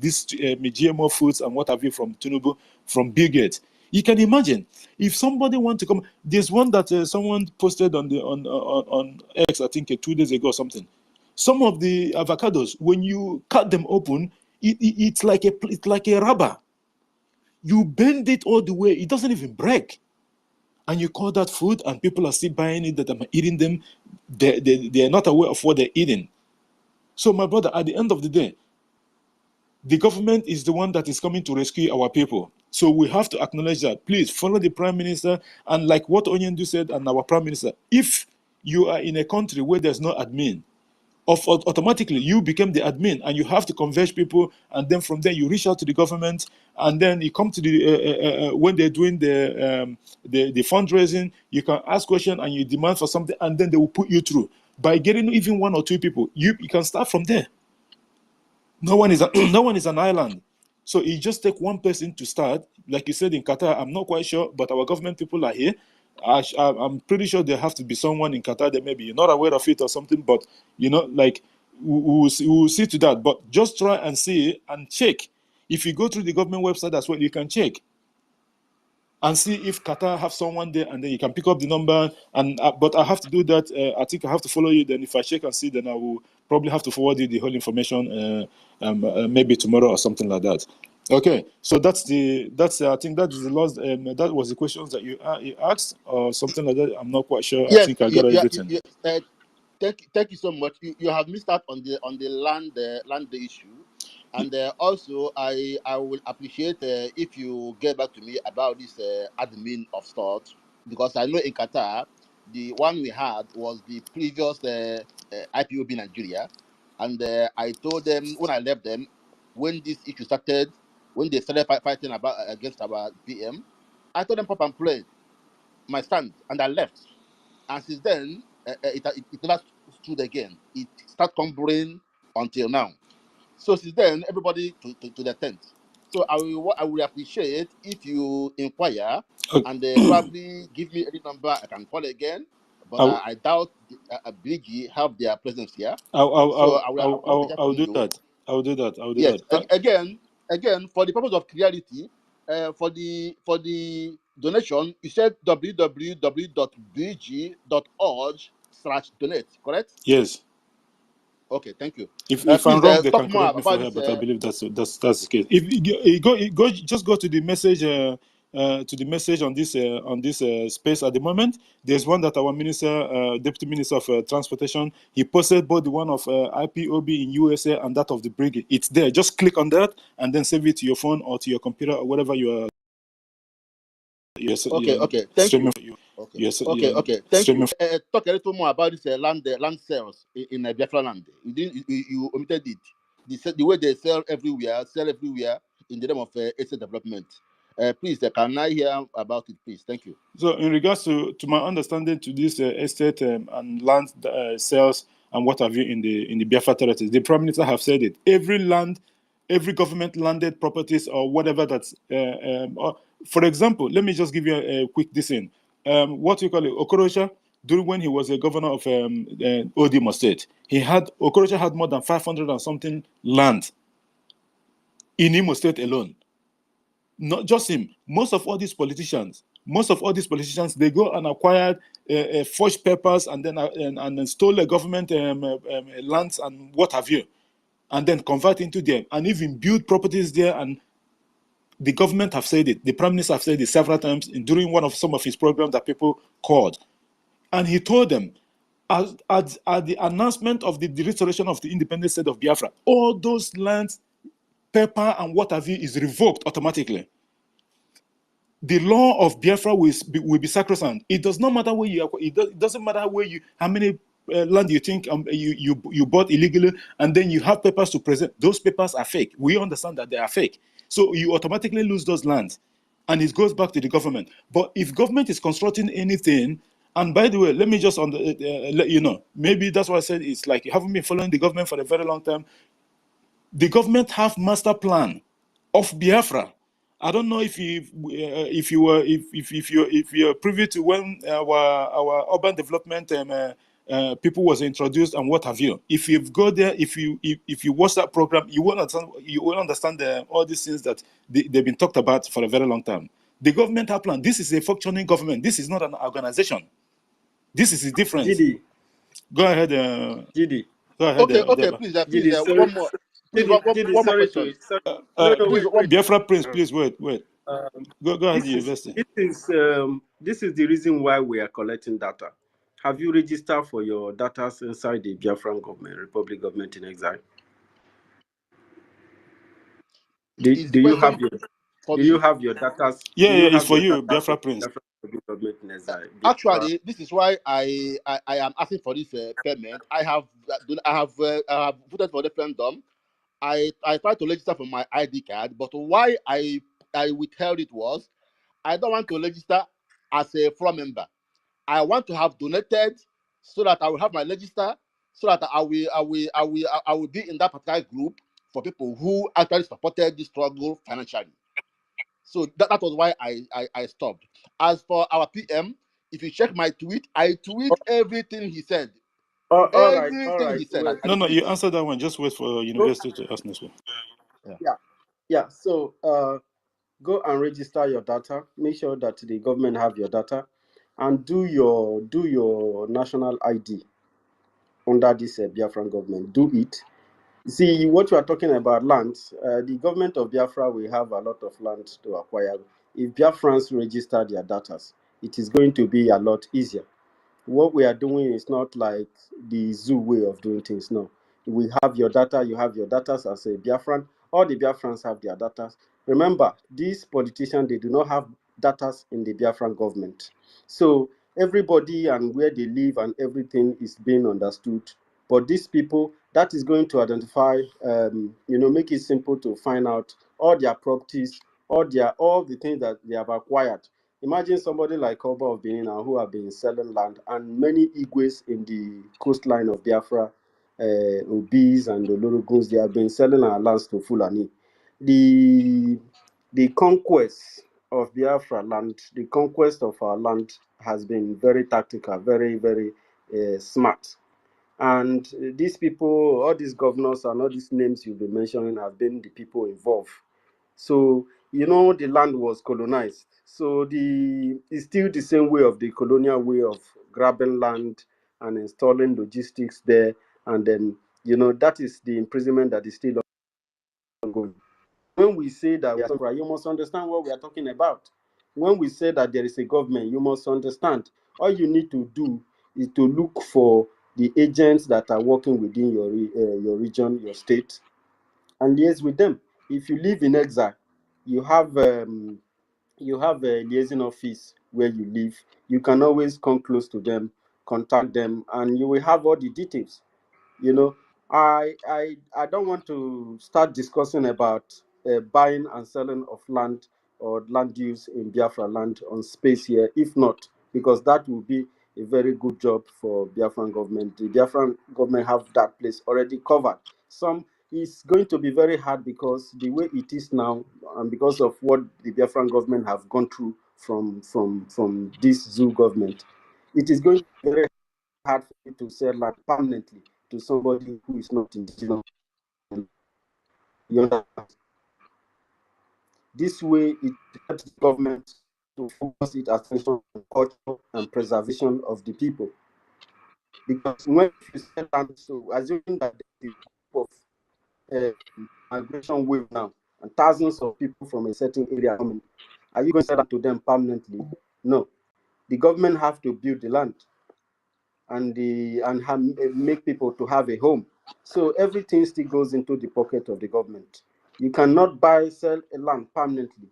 this GMO foods and what have you from Tinubu, from Bill Gates, you can imagine if somebody want to come. There's one that someone posted on X, I think 2 days ago or something. Some of the avocados, when you cut them open, it's like a rubber. You bend it all the way, it doesn't even break. And you call that food, and people are still buying it, that I'm eating them. They are not aware of what they're eating. So, my brother, at the end of the day, the government is the one that is coming to rescue our people. So we have to acknowledge that. Please follow the prime minister. And like what Onyendu said, and our prime minister, if you are in a country where there's no admin, automatically you become the admin, and you have to converge people, and then from there you reach out to the government, and then you come to the when they're doing the fundraising, you can ask questions and you demand for something, and then they will put you through. By getting even 1 or 2 people, you can start from there. No one is an island. So it just take one person to start. Like you said in Qatar, I'm not quite sure, but our government people are here. I'm pretty sure there have to be someone in Qatar that maybe you're not aware of it or something, but like we'll see to that. But just try and see and check. If you go through the government website as well, you can check and see if Qatar have someone there, and then you can pick up the number. And but I have to do that. I think I have to follow you. Then if I check and see, then I will probably have to forward you the whole information, maybe tomorrow or something like that. Okay, so that's I think that is the last. That was the questions that you asked or something like that. I'm not quite sure. I Yes, think I got everything. thank you so much. You have missed out on the land issue, and also I will appreciate if you get back to me about this admin of sort, because I know in Qatar the one we had was the previous IPOB Nigeria, and I told them when I left them, when this issue started, when they started fighting about against our PM, I told them pop and play my stand, and I left. And since then, it never stood again. It started crumbling until now. So since then, everybody to the tent. So I will appreciate if you inquire and probably give me any number I can call again. But I doubt BG have their presence here. So I would love to hear I'll from do you. that. I'll do that. Yes. Again, for the purpose of clarity, for the donation, you said www.bg.org/donate, correct? Yes. Okay, thank you. If I'm Please wrong, they talk can more correct me for about here, this. but I believe that's the case. If just go to the message to the message on this space at the moment. There's one that our minister, deputy minister of transportation, he posted both the one of IPOB in USA and that of the brigade. It's there. Just click on that and then save it to your phone or to your computer or whatever you are. Okay. Thank you. Okay. Thank you. Streaming. Talk a little more about this land sales in Biafra land. You omitted it. The way they sell everywhere in the name of estate development. Please, can I hear about it, please? Thank you. So, in regards to my understanding to this estate and land sales and what have you in the Biafra territories, the Prime Minister have said it. Every government landed properties or whatever that's, for example, let me just give you a quick dissing. What you call it, Okorocha, during when he was a governor of Odimo State, Okorocha had more than 500 and something land in Imo State alone. Not just him. Most of all these politicians, they go and acquired forged papers and then stole the government lands and what have you, and then convert into them and even build properties there. And the government have said it. The Prime Minister have said it several times during some of his programs that people called, and he told them at the announcement of the restoration of the independent state of Biafra, all those lands, paper and what have you is revoked automatically. The law of Biafra will be sacrosanct. It does not matter where you are. It doesn't matter how many land you think you bought illegally, and then you have papers to present. Those papers are fake. We understand that they are fake. So you automatically lose those lands, and it goes back to the government. But if government is constructing anything, and by the way, let me just let you know, maybe that's why I said it's like you haven't been following the government for a very long time. The government have master plan of Biafra. I don't know if you're privy to when our urban development people was introduced and what have you. If you go there, if you watch that program, you will understand all these things that they've been talked about for a very long time. The government have plan. This is a functioning government. This is not an organization. This is the difference. GD. Go ahead. GD. Go ahead. Okay. Please, GD, sorry. one more. Please, GD, one more sorry question. Wait. Biafra Prince, please wait. Go ahead, This is the reason why we are collecting data. Have you registered for your data inside the Biafran government, Republic government in exile? Do you have your data? Yeah, it's for you, Biafra Prince. Biafra government in exile. Actually, this is why I am asking for this payment. I have voted for referendum. I tried to register for my ID card, but why I withheld it was I don't want to register as a floor member. I want to have donated so that I will have my register, so that I will be in that particular group for people who actually supported the struggle financially. So that was why I stopped. As for our PM, if you check my tweet, I tweet everything he said. All right, all Everything right. he said, Wait. I No, no, repeat you it. answer that one. Just wait for Go. university to ask next one. Yeah. Yeah, yeah. So go and register your data. Make sure that the government have your data, and do your national ID under this Biafran government. Do it. See what you are talking about land. The government of Biafra will have a lot of land to acquire. If Biafrans register their data, it is going to be a lot easier. What we are doing is not like the zoo way of doing things. No, we have your data, you have your data as a Biafran. All the Biafrans have their data. Remember, these politicians, they do not have data in the Biafran government. So everybody and where they live and everything is being understood. But these people, that is going to identify, make it simple to find out all their properties, all the things that they have acquired. Imagine somebody like Oba of Benin now who have been selling land, and many Igwes in the coastline of Biafra, Obis and the Loroguns, they have been selling our lands to Fulani. The the conquest of Biafra land, the conquest of our land has been very tactical, very, very smart. And these people, all these governors and all these names you've been mentioning have been the people involved. So, the land was colonized. So it's still the same way of the colonial way of grabbing land and installing logistics there. And then, that is the imprisonment that is still ongoing. When we say that we are Biafra, you must understand what we are talking about. When we say that there is a government, you must understand. All you need to do is to look for the agents that are working within your region, your state, and liaise with them. If you live in exile, you have a liaison office where you live. You can always come close to them, contact them, and you will have all the details. you know I don't want to start discussing about buying and selling of land or land use in Biafra land on space here, if not, because that will be a very good job for Biafran government. The Biafran government have that place already covered. Some It's going to be very hard because the way it is now, and because of what the Biafran government have gone through from this zoo government, it is going to be very hard for you to sell land permanently to somebody who is not indigenous. You understand? This way, it helps the government to focus its attention on culture and preservation of the people. Because when you sell land, so assuming that there is a group of migration wave now, and thousands of people from a certain area coming, are you going to sell land to them permanently? No. The government have to build the land and make people to have a home. So everything still goes into the pocket of the government. You cannot sell a land permanently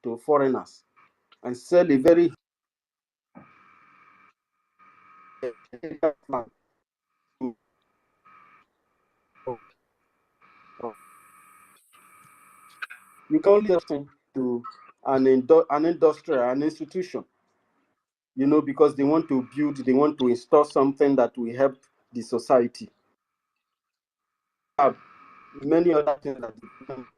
to foreigners and sell a very land to you can only sell to an industry, an institution, because they want to install something that will help the society. Many other things that the government.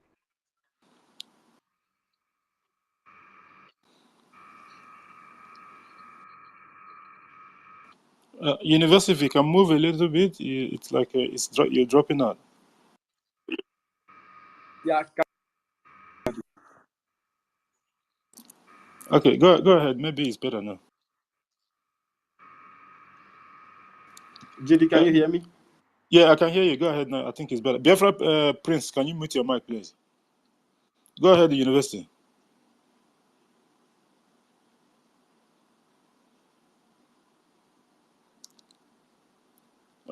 University, if you can move a little bit, it's like you're dropping out. Yeah, Okay, go ahead. Maybe it's better now. JD, can Yeah, you hear me? yeah, I can hear you. Go ahead now. I think it's better. Biafra Prince, can you mute your mic, please? Go ahead, University.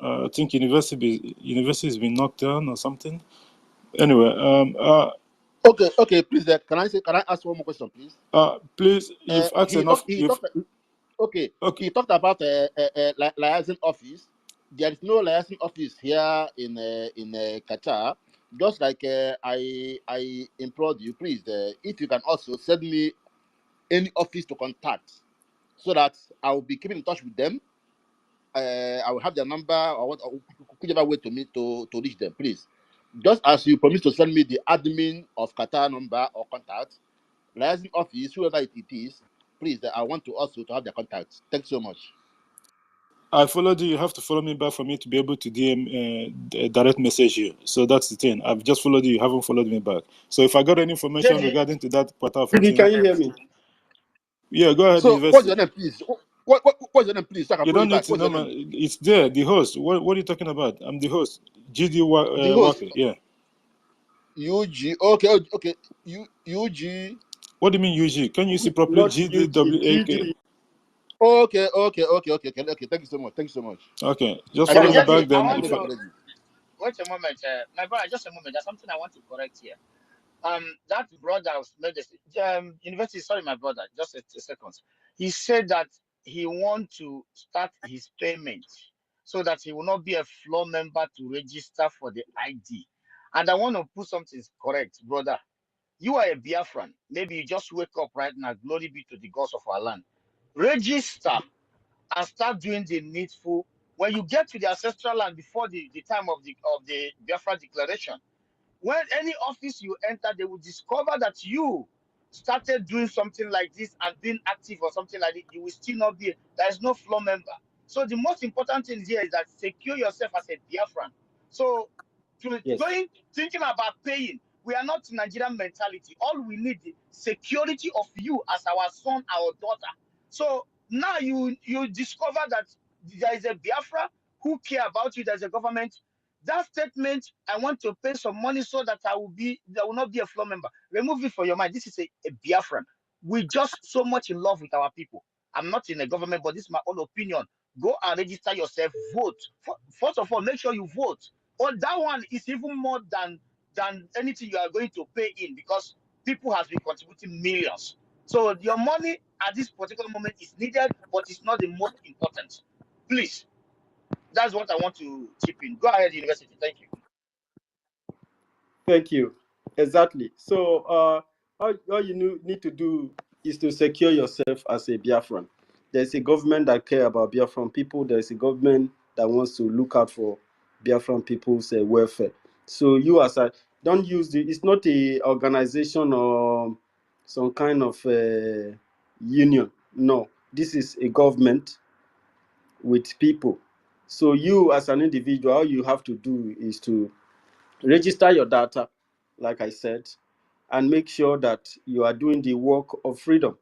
I think university has been knocked down or something. Anyway, Okay, please. Can I ask one more question, please? please, you've asked enough. Okay, Okay. he talked about liaison office. There is no liaison office here in Qatar. Just like I implored you, please, if you can also send me any office to contact, so that I will be keeping in touch with them. I will have their number or whichever way to me to reach them, please. Just as you promised to send me the admin of Qatar number or contact, liaison office, whoever it is, please. I want to also to have their contacts. Thanks so much. I followed you. You have to follow me back for me to be able to DM direct message you. So that's the thing. I've just followed you. You haven't followed me back. So if I got any information JD, regarding to that part of JD, thing, can you hear me? yeah, go ahead, So what's university. your name, please? What's your name, please? So I can You follow you don't need back. to What's know, your man. name? It's there, the host. What are you talking about? I'm the host. GD The host. Walker, yeah. UG. Okay. UG. What do you mean UG? Can you see properly Not UG, GDWAK? GD. Okay. Thank you so much. Okay, just I Yeah, follow follow me back. JD, back I then. I want follow If back to already. wait a moment, my brother, just a moment. There's something I want to correct here. That brother made this university. Sorry, my brother. Just a second. He said that he want to start his payment so that he will not be a floor member to register for the ID. And I want to put something correct, brother. You are a Biafran. Maybe you just wake up right now. Glory be to the gods of our land. Register and start doing the needful. When you get to the ancestral land before the time of the Biafra declaration, when any office you enter, they will discover that you started doing something like this and being active or something like this. You will still not be. There is no floor member. So the most important thing here is that secure yourself as a Biafran. So Yes. thinking about paying, we are not Nigerian mentality. All we need is security of you as our son, our daughter. So now you discover that there is a Biafra who care about you. There's a government. That statement, I want to pay some money so that there will not be a floor member. Remove it from your mind. This is a Biafran. We just so much in love with our people. I'm not in a government, but this is my own opinion. Go and register yourself, vote. First of all, make sure you vote. Or that one is even more than anything you are going to pay in, because people has been contributing millions. So your money at this particular moment is needed, but it's not the most important. Please, that's what I want to chip in. Go ahead, university. Thank you. Thank you. Exactly. So all you need to do is to secure yourself as a Biafran. There's a government that care about Biafran people. There's a government that wants to look out for Biafran people's welfare. So you as a don't use it's not a organization or some kind of union. No, this is a government with people. So you as an individual, all you have to do is to register your data, like I said, and make sure that you are doing the work of freedom.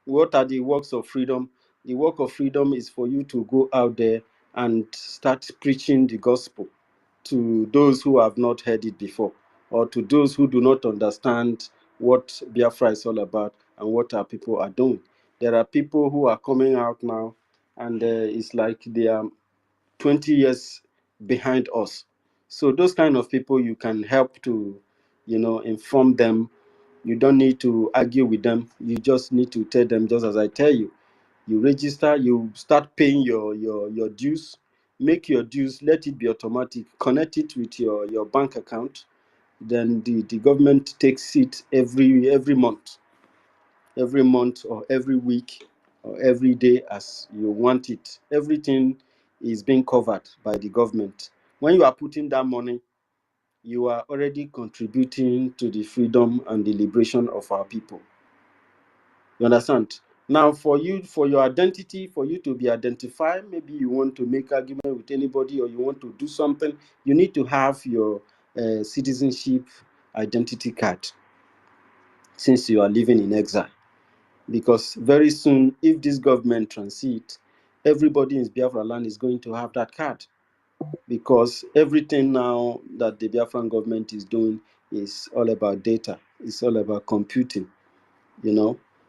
What are the works of freedom? The work of freedom is for you to go out there and start preaching the gospel to those who have not heard it before, or to those who do not understand what Biafra is all about and what our people are doing. There are people who are coming out now, and it's like they are 20 years behind us. So those kind of people, you can help to, inform them. You don't need to argue with them. You just need to tell them, just as I tell you. You register, you start paying your dues, make your dues, let it be automatic, connect it with your bank account. Then the government takes it every month or every week or every day as you want it. Everything is being covered by the government. When you are putting that money, you are already contributing to the freedom and the liberation of our people. You understand? Now, for your identity, for you to be identified, maybe you want to make argument with anybody or you want to do something, you need to have your citizenship identity card since you are living in exile. Because very soon, if this government transits, everybody in Biafra land is going to have that card. Because everything now that the Biafran government is doing is all about data. It's all about computing,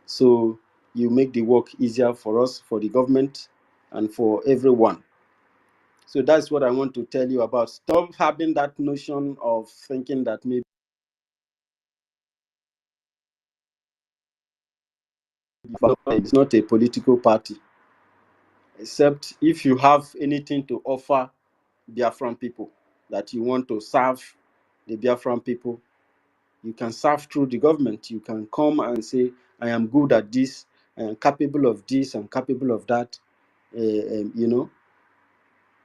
So you make the work easier for us, for the government, and for everyone. So that's what I want to tell you about. Stop having that notion of thinking that maybe it's not a political party. Except if you have anything to offer Biafran people, that you want to serve the Biafran people, you can serve through the government. You can come and say, I am good at this, I am capable of this, I'm capable of that,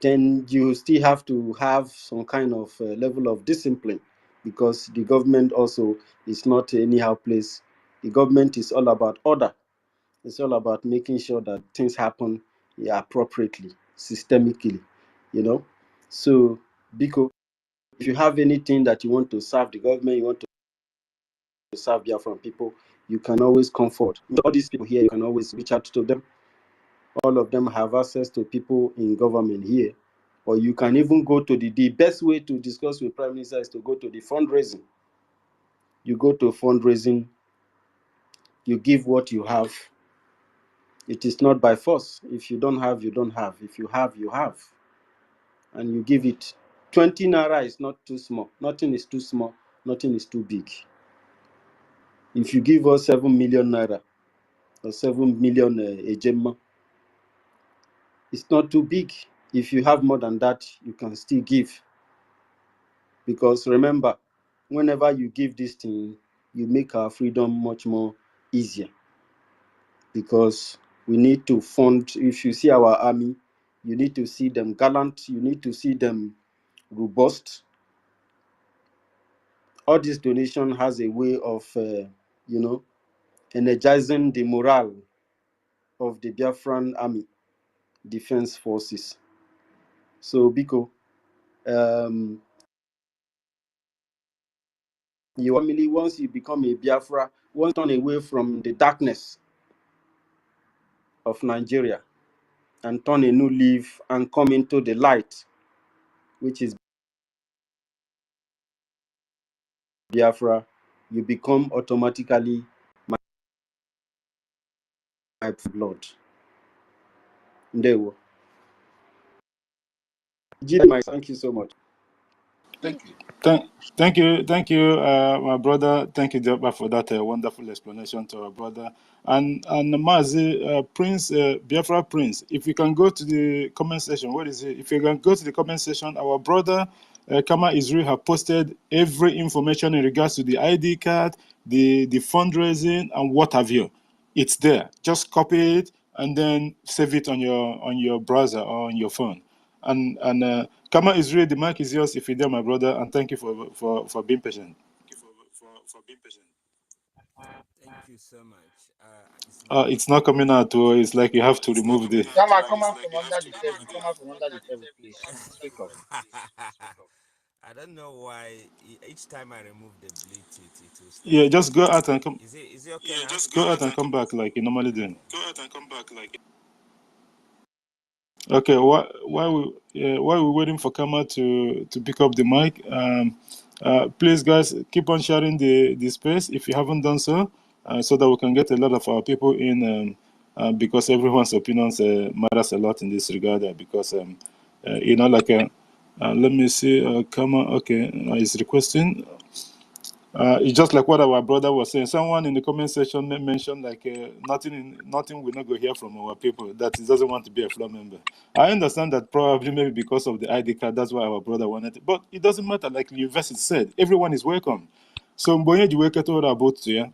then you still have to have some kind of level of discipline, because the government also is not anyhow place. The government is all about order. It's all about making sure that things happen appropriately. systemically, you know. So, because if you have anything that you want to serve the government, you want to serve Biafran people, you can always come forward. All these people here, you can always reach out to them. All of them have access to people in government here. Or you can even go to the best way to discuss with Prime Minister is to go to the fundraising. You go to fundraising, you give what you have. It is not by force. If you don't have, you don't have. If you have, you have. And you give it. 20 naira is not too small. Nothing is too small. Nothing is too big. If you give us 7 million naira or 7 million ejema, it's not too big. If you have more than that, you can still give. Because remember, whenever you give this thing, you make our freedom much more easier. Because we need to fund, if you see our army, you need to see them gallant, you need to see them robust. All this donation has a way of, energizing the morale of the Biafran army defense forces. So, Biko, your family, once you become a Biafra, once turn away from the darkness of Nigeria and turn a new leaf and come into the light, which is Biafra, you become automatically my blood. Ndewo. Thank you so much. Thank you. Thank you, my brother. Thank you, Jabba, for that wonderful explanation to our brother. And Mazi, Prince, Biafra Prince, if you can go to the comment section, what is it? If you can go to the comment section, our brother Kama Israel have posted every information in regards to the ID card, the fundraising, and what have you. It's there. Just copy it and then save it on your browser or on your phone. And Kama Israel, the mic is yours if you're there, my brother, and thank you for being patient. Thank you so much. It's not It's not coming out, it's like you have to remove the. Come out from under the table. Come out from under the table, please. Speak up. I don't know why each time I remove the Bluetooth, it will start Yeah, just go talking. out and come. Is it okay now? Go out and come back like you normally do. Okay, while we're waiting for Kama to pick up the mic, please guys keep on sharing the space if you haven't done so, so that we can get a lot of our people in, because everyone's opinions matters a lot in this regard. Because let me see, Kama, okay, is requesting. It's just like what our brother was saying. Someone in the comment section mentioned like nothing will not go hear from our people, that he doesn't want to be a floor member. I understand that probably maybe because of the ID card, that's why our brother wanted it. But it doesn't matter. Like the university said, everyone is welcome. So Mbonye Jiweke told about to,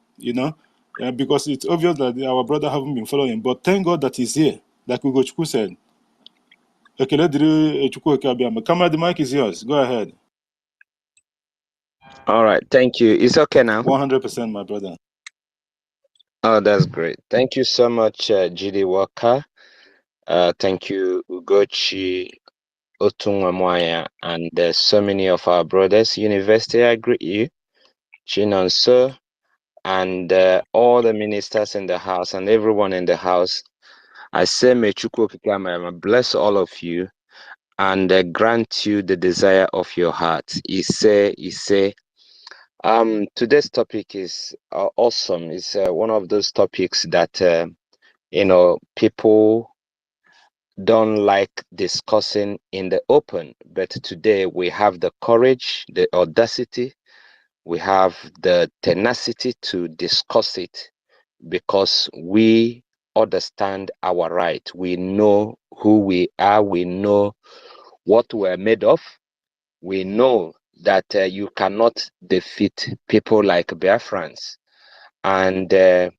because it's obvious that our brother haven't been following. But thank God that he's here. Like Ugochukwu said. Okay, let Kamara, the mic is yours. Go ahead. All right, thank you. It's okay now. 100%, my brother. Oh, that's great. Thank you so much, GD Walker. Thank you, Ugochi, Otunwamwaya, and so many of our brothers. University, I greet you. Chinonso, and all the ministers in the house and everyone in the house. I say, may Chukwu Okike bless all of you and grant you the desire of your heart. Ise. Today's topic is awesome. It's one of those topics that people don't like discussing in the open, but today we have the courage, the audacity, we have the tenacity to discuss it because we understand our right. We know who we are. We know what we're made of. We know that you cannot defeat people like Biafrans. And the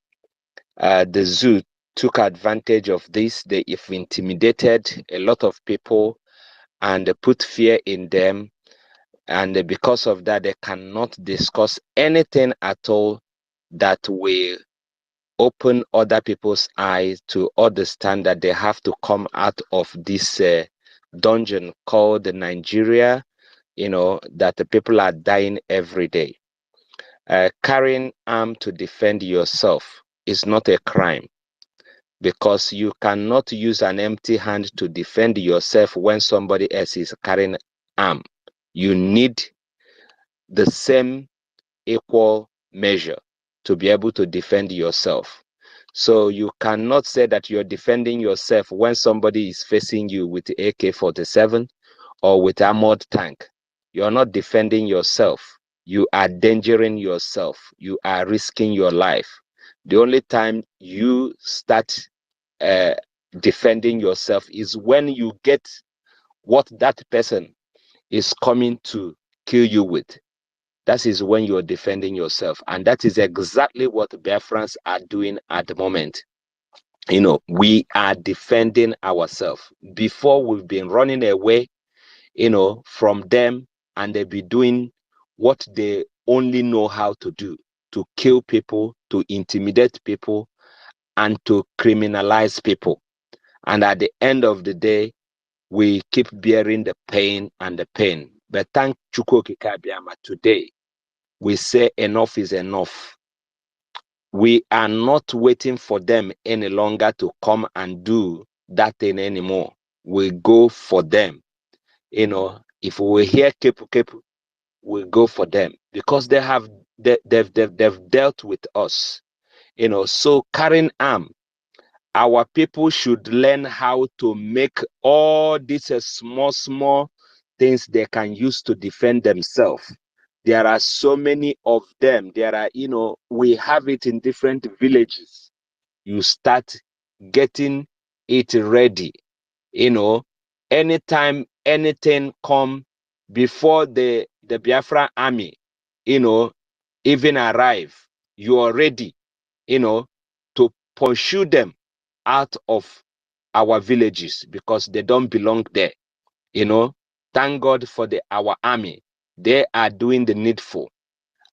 zoo took advantage of this. They intimidated a lot of people and put fear in them. And because of that, they cannot discuss anything at all that will open other people's eyes to understand that they have to come out of this dungeon called Nigeria, that the people are dying every day. Carrying arm to defend yourself is not a crime, because you cannot use an empty hand to defend yourself when somebody else is carrying arm. You need the same equal measure to be able to defend yourself. So you cannot say that you're defending yourself when somebody is facing you with AK-47 or with armored tank. You're not defending yourself. You are endangering yourself. You are risking your life. The only time you start defending yourself is when you get what that person is coming to kill you with. That is when you're defending yourself. And that is exactly what Biafrans are doing at the moment. We are defending ourselves. Before, we've been running away, from them, and they be doing what they only know how to do, to kill people, to intimidate people, and to criminalize people. And at the end of the day, we keep bearing the pain and the pain. But thank Chukwuka Abiyama, today, we say enough is enough. We are not waiting for them any longer to come and do that thing anymore. We go for them. If we hear kepu, we go for them, because they've dealt with us. So carrying arm, our people should learn how to make all these small things they can use to defend themselves. There are so many of them. We have it in different villages. You start getting it ready. Anytime anything come before the Biafra army, even arrive, you are ready, to pursue them out of our villages, because they don't belong there. Thank God for our army. They are doing the needful.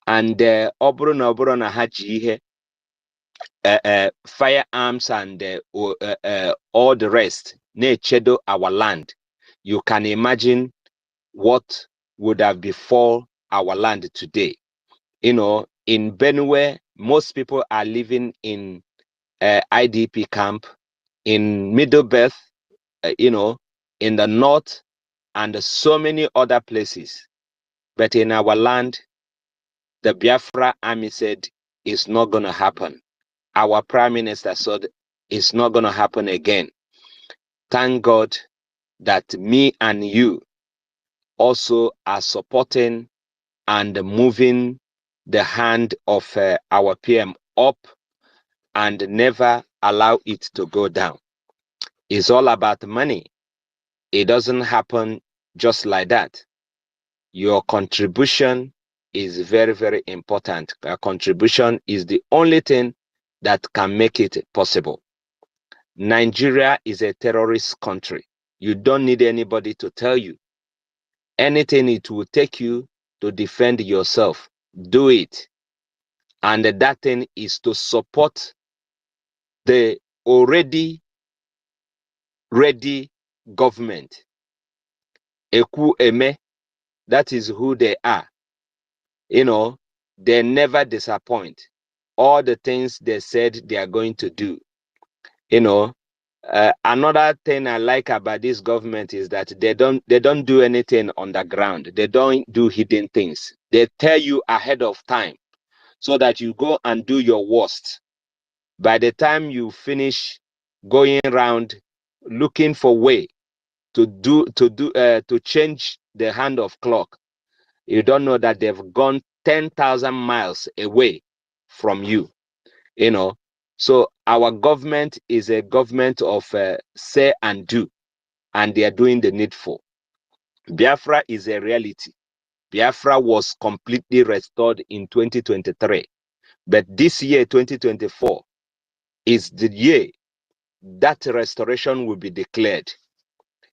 And obrona haji firearms and all the rest, chedo our land. You can imagine what would have befall our land today. In Benue, most people are living in IDP camp, in Middle Belt, in the north, and so many other places. But in our land, the Biafra army said it's not going to happen. Our prime minister said it's not going to happen again. Thank God that me and you also are supporting and moving the hand of our PM up, and never allow it to go down. It's all about money. It doesn't happen just like that. Your contribution is very, very important. A contribution is the only thing that can make it possible. Nigeria is a terrorist country. You don't need anybody to tell you. Anything it will take you to defend yourself, do it. And that thing is to support the already ready government. Eku Eme, that is who they are. They never disappoint. All the things they said they are going to do. Another thing I like about this government is that they don't do anything on the ground. They don't do hidden things. They tell you ahead of time, so that you go and do your worst. By the time you finish going around looking for way to change the hand of clock, you don't know that they've gone 10,000 miles away from you. So our government is a government of say and do, and they are doing the needful. Biafra is a reality. Biafra was completely restored in 2023, but this year 2024 is the year that restoration will be declared.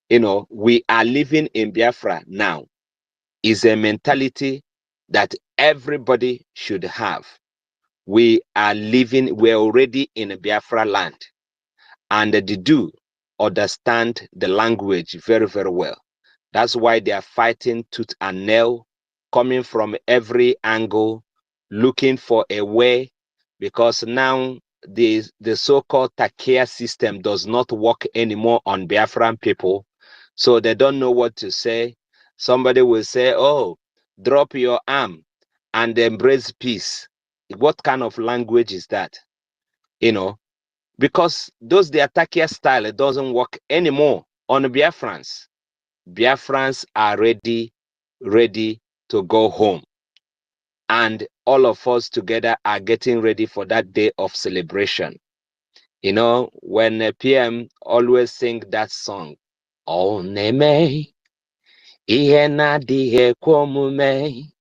We are living in Biafra now. Is a mentality that everybody should have. we are living, we're already in Biafra land, and they do understand the language very, very well. That's why they are fighting tooth and nail, coming from every angle, looking for a way, because now the so-called Takia system does not work anymore on Biafran people. So they don't know what to say. Somebody will say, oh, drop your arm and embrace peace. What kind of language is that? You know, because those the Takia style, it doesn't work anymore on Biafrans. Biafrans are ready to go home. And all of us together are getting ready for that day of celebration. You know, when a PM always sing that song, Oh Neme, Ihe na-adịghị ekwe omume,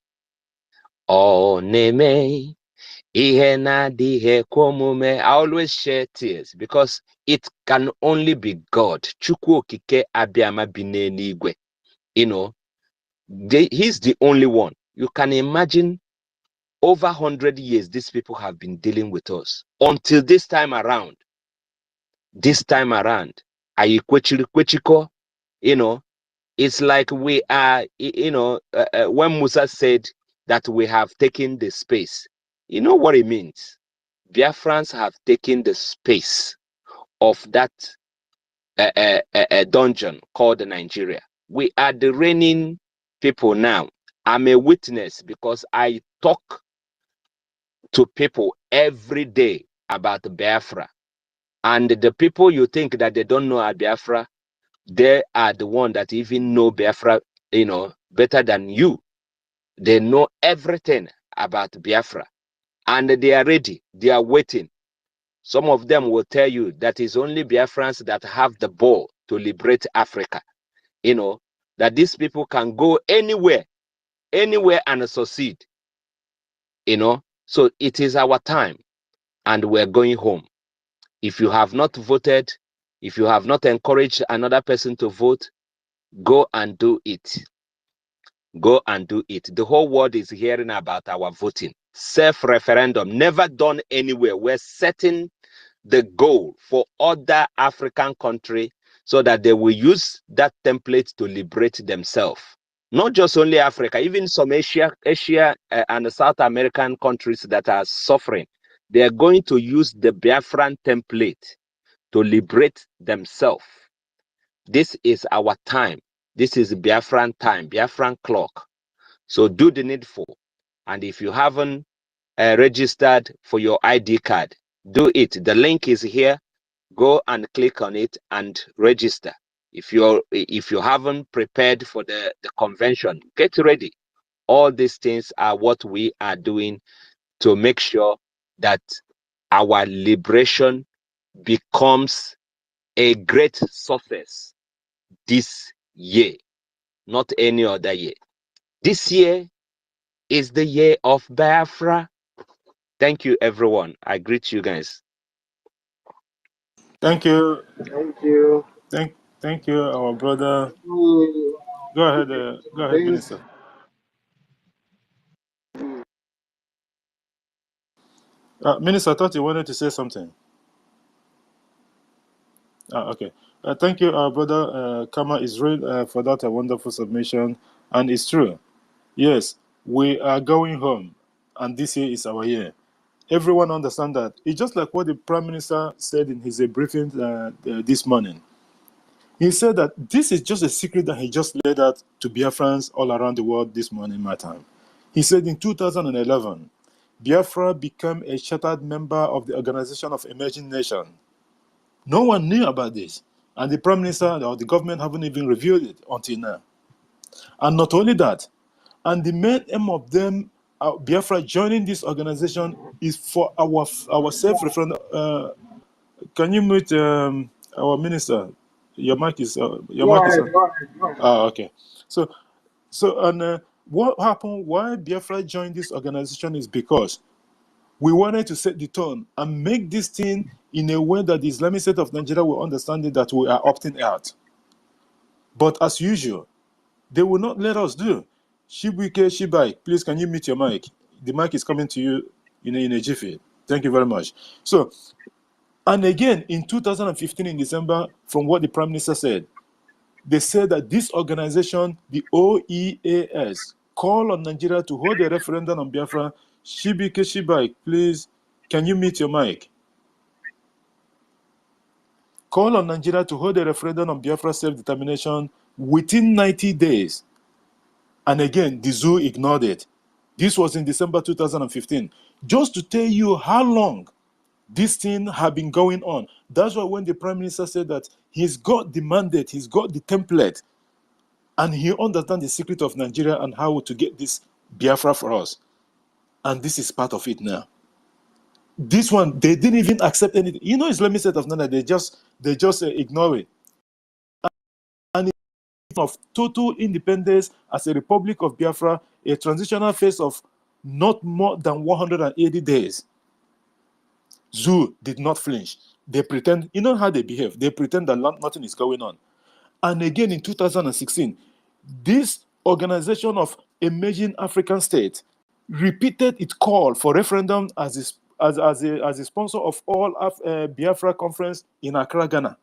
Oh Neme, Ihe na-adịghị ekwe omume. I always share tears because it can only be God. Chukwu okike abịama bi n'eluigwe. You know, he's the only one. You can imagine over 100 years these people have been dealing with us until this time around. Ayikwechiko, you know, it's like we are, you know, when Musa said that we have taken the space, you know what it means? Biafrans have taken the space of that dungeon called Nigeria. We are the reigning people now. I'm a witness because I talk to people every day about Biafra. And the people you think that they don't know Biafra, they are the one that even know Biafra, you know, better than you. They know everything about Biafra. And they are ready. They are waiting. Some of them will tell you that it's only Biafrans that have the ball to liberate Africa. You know, that these people can go anywhere and succeed. You know, so it is our time and we're going home. If you have not voted, if you have not encouraged another person to vote, go and do it. Go and do it. The whole world is hearing about our voting. Self-referendum, never done anywhere. We're setting the goal for other African countries so that they will use that template to liberate themselves. Not just only Africa, even some Asia and South American countries that are suffering. They are going to use the Biafran template to liberate themselves. This is our time. This is Biafran time, Biafran clock. So do the needful. And if you haven't registered for your ID card, do it. The link is here. Go and click on it and register. If you haven't prepared for the convention, get ready. All these things are what we are doing to make sure that our liberation becomes a great success this year, not any other year. This year is the year of Biafra. Thank you, everyone. I greet you guys. Thank you. Thank you. Thank you, our brother. Mm, Go ahead, This Minister. Minister, I thought you wanted to say something. Okay. Thank you, our brother Kama Israel, for that wonderful submission. And it's true. Yes, we are going home, and this year is our year. Everyone understand that. It's just like what the Prime Minister said in his briefing this morning. He said that this is just a secret that he just laid out to Biafrans all around the world this morning, my time. He said in 2011, Biafra became a chartered member of the Organization of Emerging Nations. No one knew about this. And the Prime Minister or the government haven't even revealed it until now. And not only that, and the main aim of them, Biafra joining this organization is for our self-referendum. Can you mute our minister? Your mic is on. go ahead, go ahead, go ahead. Okay. So and what happened? Why Biafra joined this organization is because we wanted to set the tone and make this thing in a way that the Islamic State of Nigeria will understand it, that we are opting out. But as usual, they will not let us do. Shibuike Shibai, please can you mute your mic? The mic is coming to you. in a jiffy. Thank you very much. So, and again, in 2015, in December, from what the Prime Minister said, they said that this organization, the OEAS, call on Nigeria to hold a referendum on Biafra. Shibike Shibai, please, can you mute your mic? Call on Nigeria to hold a referendum on Biafra self-determination within 90 days. And again, the zoo ignored it. This was in December 2015. Just to tell you how long this thing had been going on. That's why when the Prime Minister said that he's got the mandate, he's got the template, and he understands the secret of Nigeria and how to get this Biafra for us. And this is part of it now. This one, they didn't even accept anything. You know, Islamic State of Nana, they just ignore it. And of total independence as a Republic of Biafra, a transitional phase of not more than 180 days. Zoo did not flinch. They pretend, you know how they behave. They pretend that nothing is going on. And again in 2016, this organization of emerging African states repeated its call for referendum as a sponsor of all Biafra conference in Accra, Ghana.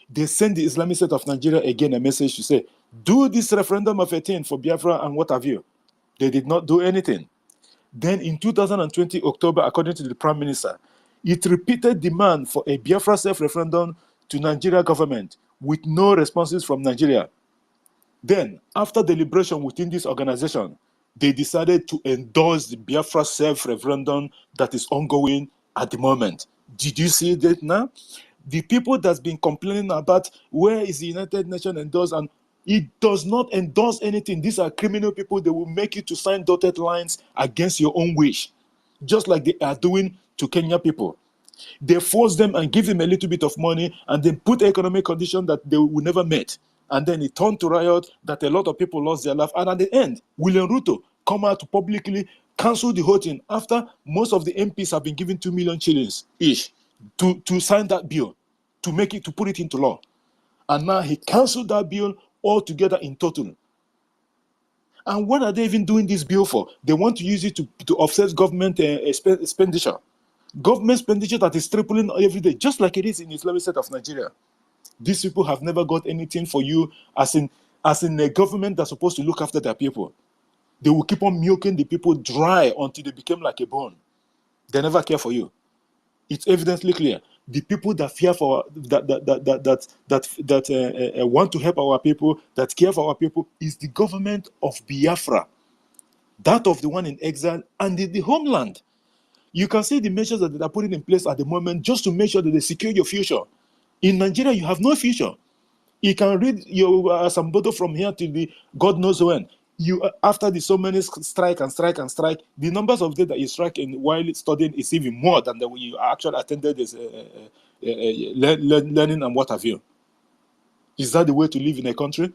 They sent the Islamic State of Nigeria again a message to say, do this referendum of 18 for Biafra and what have you. They did not do anything. Then in 2020, October, according to the Prime Minister, it repeated demand for a Biafra self-referendum to Nigeria government with no responses from Nigeria. Then, after deliberation within this organization, they decided to endorse the Biafra self-referendum that is ongoing at the moment. Did you see that now? The people that's been complaining about where is the United Nations endorsed, and it does not endorse anything. These are criminal people. They will make you to sign dotted lines against your own wish, just like they are doing to Kenya people. They force them and give them a little bit of money and then put economic conditions that they will never meet. And then it turned to riot that a lot of people lost their life. And at the end, William Ruto come out to publicly cancel the whole thing after most of the MPs have been given 2 million shillings each to sign that bill, to put it into law. And now he canceled that bill altogether in total. And what are they even doing this bill for? They want to use it to offset government expenditure. Government expenditure that is tripling every day, just like it is in the Islamic State of Nigeria. These people have never got anything for you as in a government that's supposed to look after their people. They will keep on milking the people dry until they become like a bone. They never care for you. It's evidently clear. The people that fear for want to help our people, that care for our people, is the government of Biafra, that of the one in exile and the homeland. You can see the measures that they are putting in place at the moment just to make sure that they secure your future. In Nigeria, you have no future. You can read your Sambodo from here till the God knows when. After the so many strike, the numbers of days that you strike while studying is even more than the way you actually attended this learning and what have you. Is that the way to live in a country,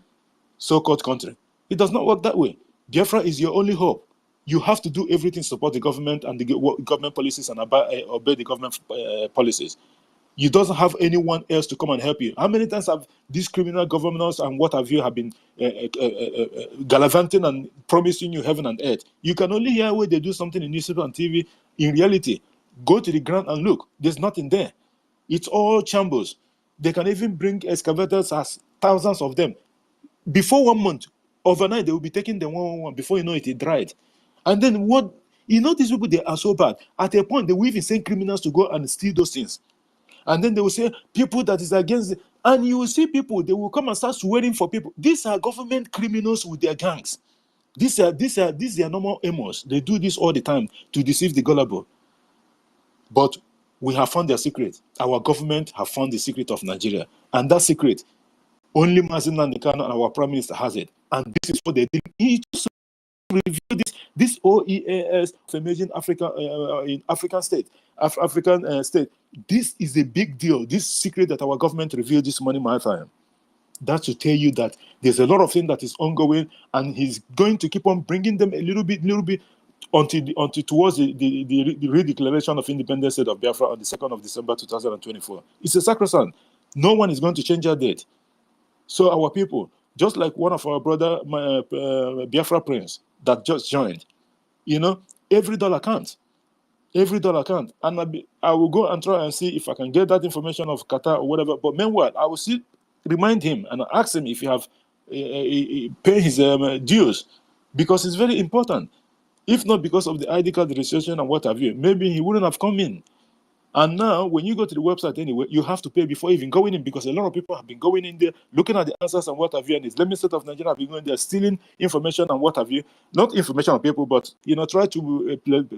so-called country? It does not work that way. Biafra is your only hope. You have to do everything to support the government and the government policies and obey the government policies. You doesn't have anyone else to come and help you. How many times have these criminal governors and what have you have been gallivanting and promising you heaven and earth? You can only hear where they do something in newspaper and TV. In reality, go to the ground and look. There's nothing there. It's all shambles. They can even bring excavators as thousands of them. Before 1 month, overnight, they will be taking them one. Before you know it, it dried. And then what? You know, these people, they are so bad. At a point, they will even send criminals to go and steal those things. And then they will say, people that is against it. And you will see people, they will come and start swearing for people. These are government criminals with their gangs. These are normal amos. They do this all the time to deceive the gullible. But we have found their secret. Our government have found the secret of Nigeria. And that secret, only Mazin Nandekano and our Prime Minister has it. And this is what they did. He just reviewed this OEAS of emerging African state. This is a big deal. This secret that our government revealed this morning, my time. That should tell you that there's a lot of things that is ongoing, and he's going to keep on bringing them a little bit, until towards the redeclaration of independence state of Biafra on the 2nd of December 2024. It's a sacrosanct. No one is going to change that date. So our people, just like one of our brother, Biafra Prince, that just joined, every dollar counts. Every dollar count. And I will go and try and see if I can get that information of Qatar or whatever. But meanwhile, I will still remind him and ask him if he have pay his dues, because it's very important. If not because of the ID card registration and what have you, maybe he wouldn't have come in. And now, when you go to the website anyway, you have to pay before even going in, because a lot of people have been going in there, looking at the answers and what have you, and Islamic State of Nigeria have been going there, stealing information and what have you. Not information on people, but, try to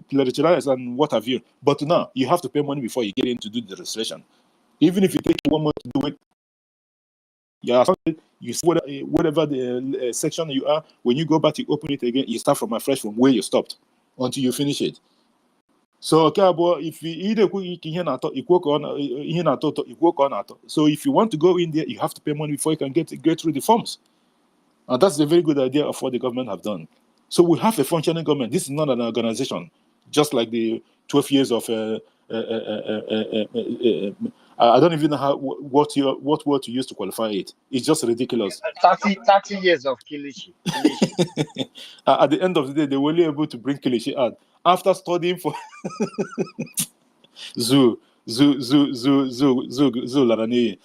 plagiarize and what have you. But now, you have to pay money before you get in to do the registration. Even if you take 1 month to do it, you see whatever the section you are, when you go back to open it again, you start from afresh from where you stopped until you finish it. So if you either so if you want to go in there, you have to pay money before you can get through the forms. And that's a very good idea of what the government have done. So we have a functioning government. This is not an organization, just like the 12 years of I don't even know what word to use to qualify it. It's just ridiculous. 30 years of Kilishi. At the end of the day, they were only able to bring Kilishi out after studying for Zoo Larani.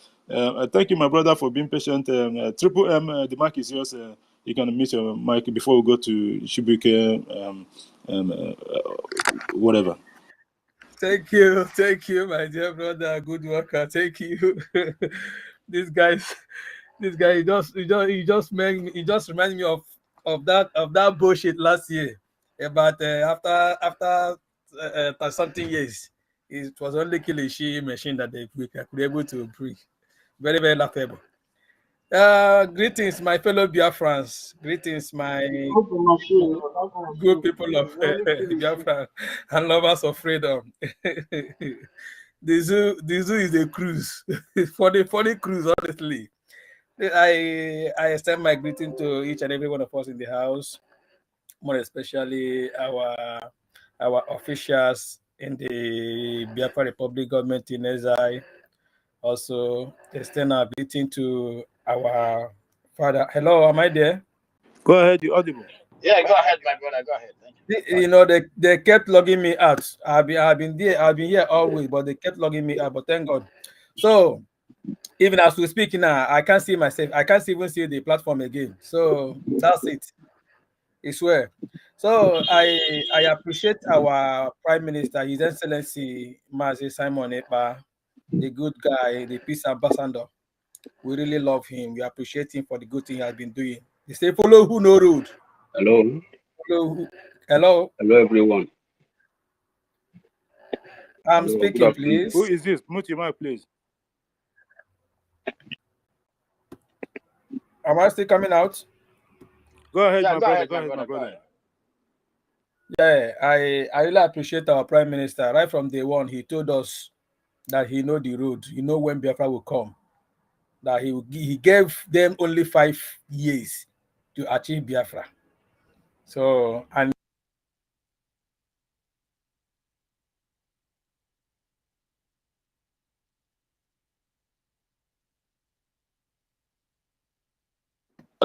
Thank you, my brother, for being patient. Triple M, the mic is yours. You can mute your mic before we go to Shibuke, whatever. Thank you, my dear brother. Good worker. Thank you. This guy, he just reminded me of that bullshit last year about after something years. It was only Kilishi machine that we could be able to bring. Very, very laughable. Greetings, my fellow Biafrans. Greetings, my good people of Biafra and lovers of freedom. The zoo is a cruise. for the cruise, honestly. I extend my greeting to each and every one of us in the house, more especially our officials in the Biafra Republic government in exile. Also, extend our greeting to our father. Hello, am I there? Go ahead, you're audible. Yeah, go ahead, my brother. Go ahead. Thank you. They kept logging me out. I've been here always, but they kept logging me out. But thank God. So even as we speak now, I can't see myself. I can't even see the platform again. So that's it. I swear. So I appreciate our Prime Minister, His Excellency Mazi Simon Ekpa, the good guy, the peace ambassador. We really love him. We appreciate him for the good thing he has been doing. They say, follow who no road. Hello. Hello. Hello, everyone. I'm speaking, please. Who is this? Mute your mic, please. Am I still coming out? Go ahead, my brother. Go ahead, my brother. Yeah, I really appreciate our Prime Minister. Right from day one, he told us that he know the road. He know when Biafra will come. That he gave them only 5 years to achieve Biafra. So, and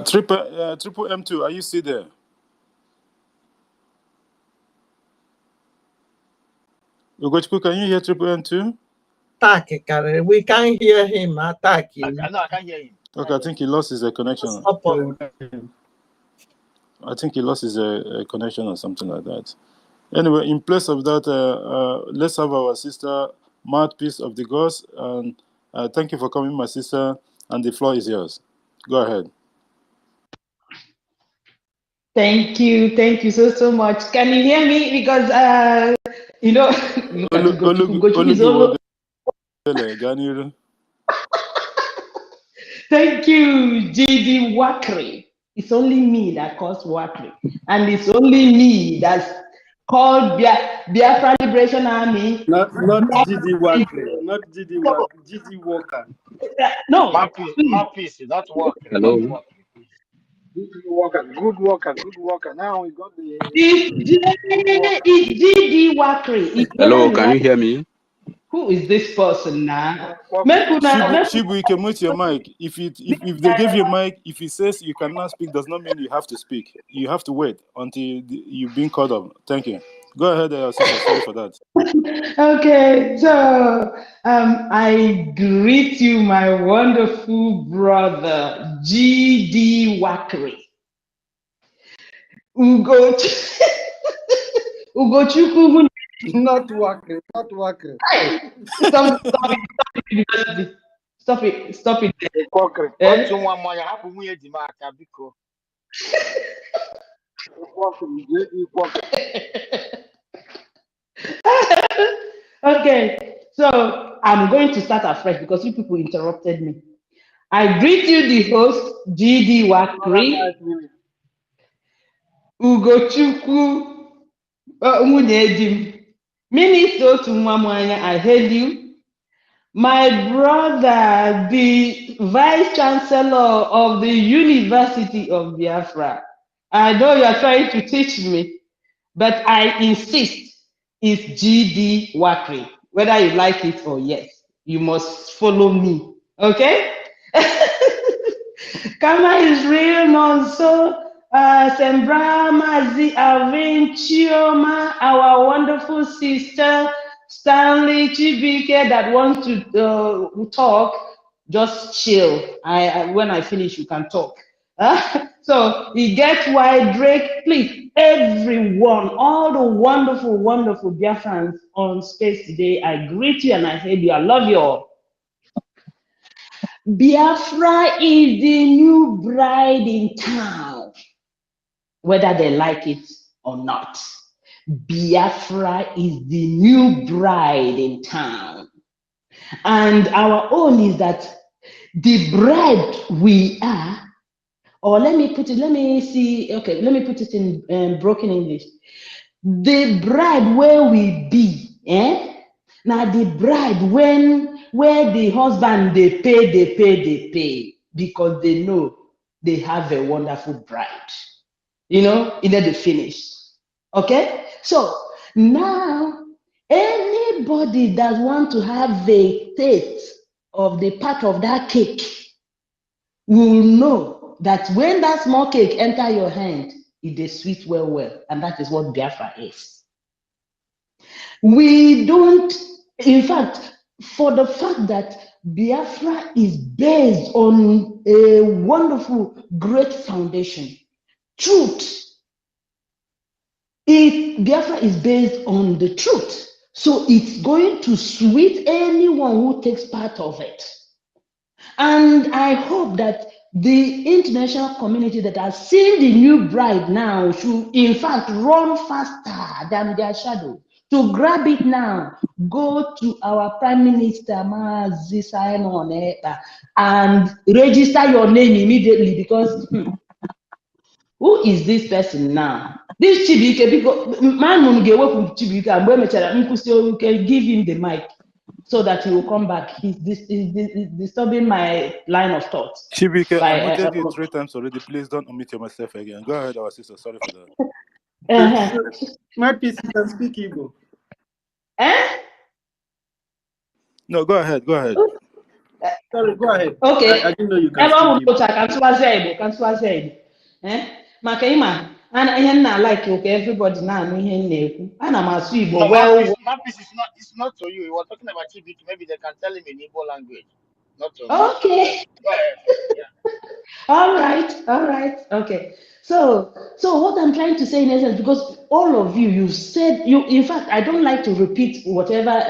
Triple M2, are you still there? Ugochukwu, can you hear Triple M2? We can't hear him attacking. No, I can't hear him. Okay, I think he lost his connection. I think he lost his connection or something like that. Anyway, in place of that, let's have our sister, Mouthpiece of the Gods. And thank you for coming, my sister. And the floor is yours. Go ahead. Thank you so much. Can you hear me? Because Thank you, J.D. Wakri. It's only me that calls Wakri, and it's only me that's called Biafra Liberation Army. Not G.D. Wakri, not G.D. Wakri, G.D. Walker. No, Mouthpiece, not Wakri. Hello. Good worker. Now we got the. It's G.D. Wakri. Hello, can you hear me? Who is this person now? Shibu, you can mute your mic. If they give you a mic, if he says you cannot speak, does not mean you have to speak. You have to wait until you've been called up. Thank you. Go ahead, sister. Sorry for that. Okay, so I greet you, my wonderful brother, G.D. Wakri. Ugochukwu. Not working, not working. Stop it. Stop it. Stop it. Hypocrite. Eh? Otu nwa mmanya hapụ nwunye di m aka biko. Okay, so I'm going to start afresh because you people interrupted me. I greet you, the host, G.D. Wakri, Ugochukwu, Nwunyedim, Minister Otu Nwamwanya, I hail you. My brother, the Vice Chancellor of the University of Biafra. I know you are trying to teach me, but I insist it's G.D. Wakri. Whether you like it or yes, you must follow me. Okay? Kama is real nonso. Sembra Mazi Alvin Chioma, our wonderful sister Stanley Chibike that wants to talk, just chill. When I finish, you can talk. So you get why Drake, please, everyone, all the wonderful, wonderful Biafrans on space today, I greet you and I hail you. I love you all. Biafra is the new bride in town, whether they like it or not. Biafra is the new bride in town. And our own is that the bride we are, or let me put it in broken English. The bride where we be, now the bride where the husband they pay because they know they have a wonderful bride. You know, either they finish. Okay? So now anybody that want to have the taste of the part of that cake will know that when that small cake enter your hand, it is sweet well, and that is what Biafra is. We don't, in fact, for the fact that Biafra is based on a wonderful, great foundation, truth. Biafra is based on the truth. So it's going to sweet anyone who takes part of it. And I hope that the international community that has seen the new bride now should, in fact, run faster than their shadow to grab it now. Go to our Prime Minister, Mazi Simon, and register your name immediately because who is this person now? This Chibike, because my mom gave up with Chibike, and when we can give him the mic so that he will come back. He's disturbing my line of thought. Chibike, I muted you 3 times already. Please don't omit yourself again. Go ahead, our sister. Sorry for that. My PC can speak Igbo. No, go ahead. Go ahead. Sorry, go ahead. Okay. I didn't know you can speak Igbo. Maka ịma ihe nna like okay everybody na-anụ ihe na-ekwu ana m asụ Igbo No, well. it's not to you. We were talking about TBK. Maybe they can tell him in Igbo language, not to me. Okay. Go ahead. Yeah. All right. Okay. So what I'm trying to say in essence, because all of you said, in fact, I don't like to repeat whatever,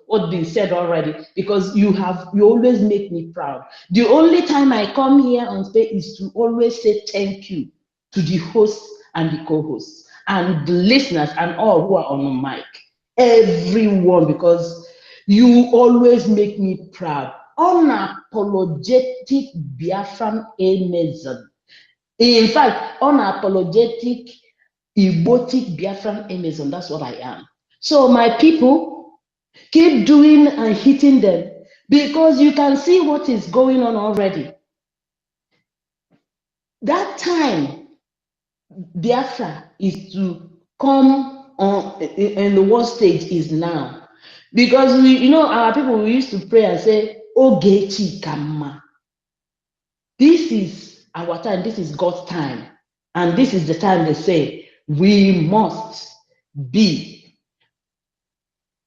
what's been said already, because you always make me proud. The only time I come here on stage is to always say thank you to the hosts and the co-hosts and the listeners and all who are on the mic, everyone, because you always make me proud. Unapologetic Biafran Amazon. In fact, unapologetic Igbotic Biafran Amazon. That's what I am. So my people, keep doing and hitting them because you can see what is going on already. That time, Biafra is to come on in the world stage is now. Because our people, we used to pray and say, Ogechi Kama. This is our time, this is God's time. And this is the time they say, we must be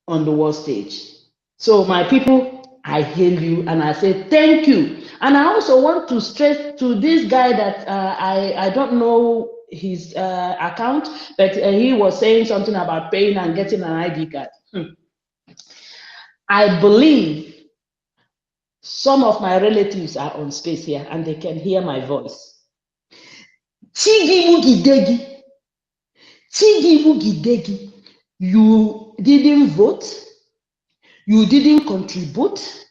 on the world stage. So my people, I hail you and I say thank you. And I also want to stress to this guy that I don't know his account, but he was saying something about paying and getting an ID card. I believe some of my relatives are on space here and they can hear my voice. Chigi Mugidegi, you didn't vote, you didn't contribute.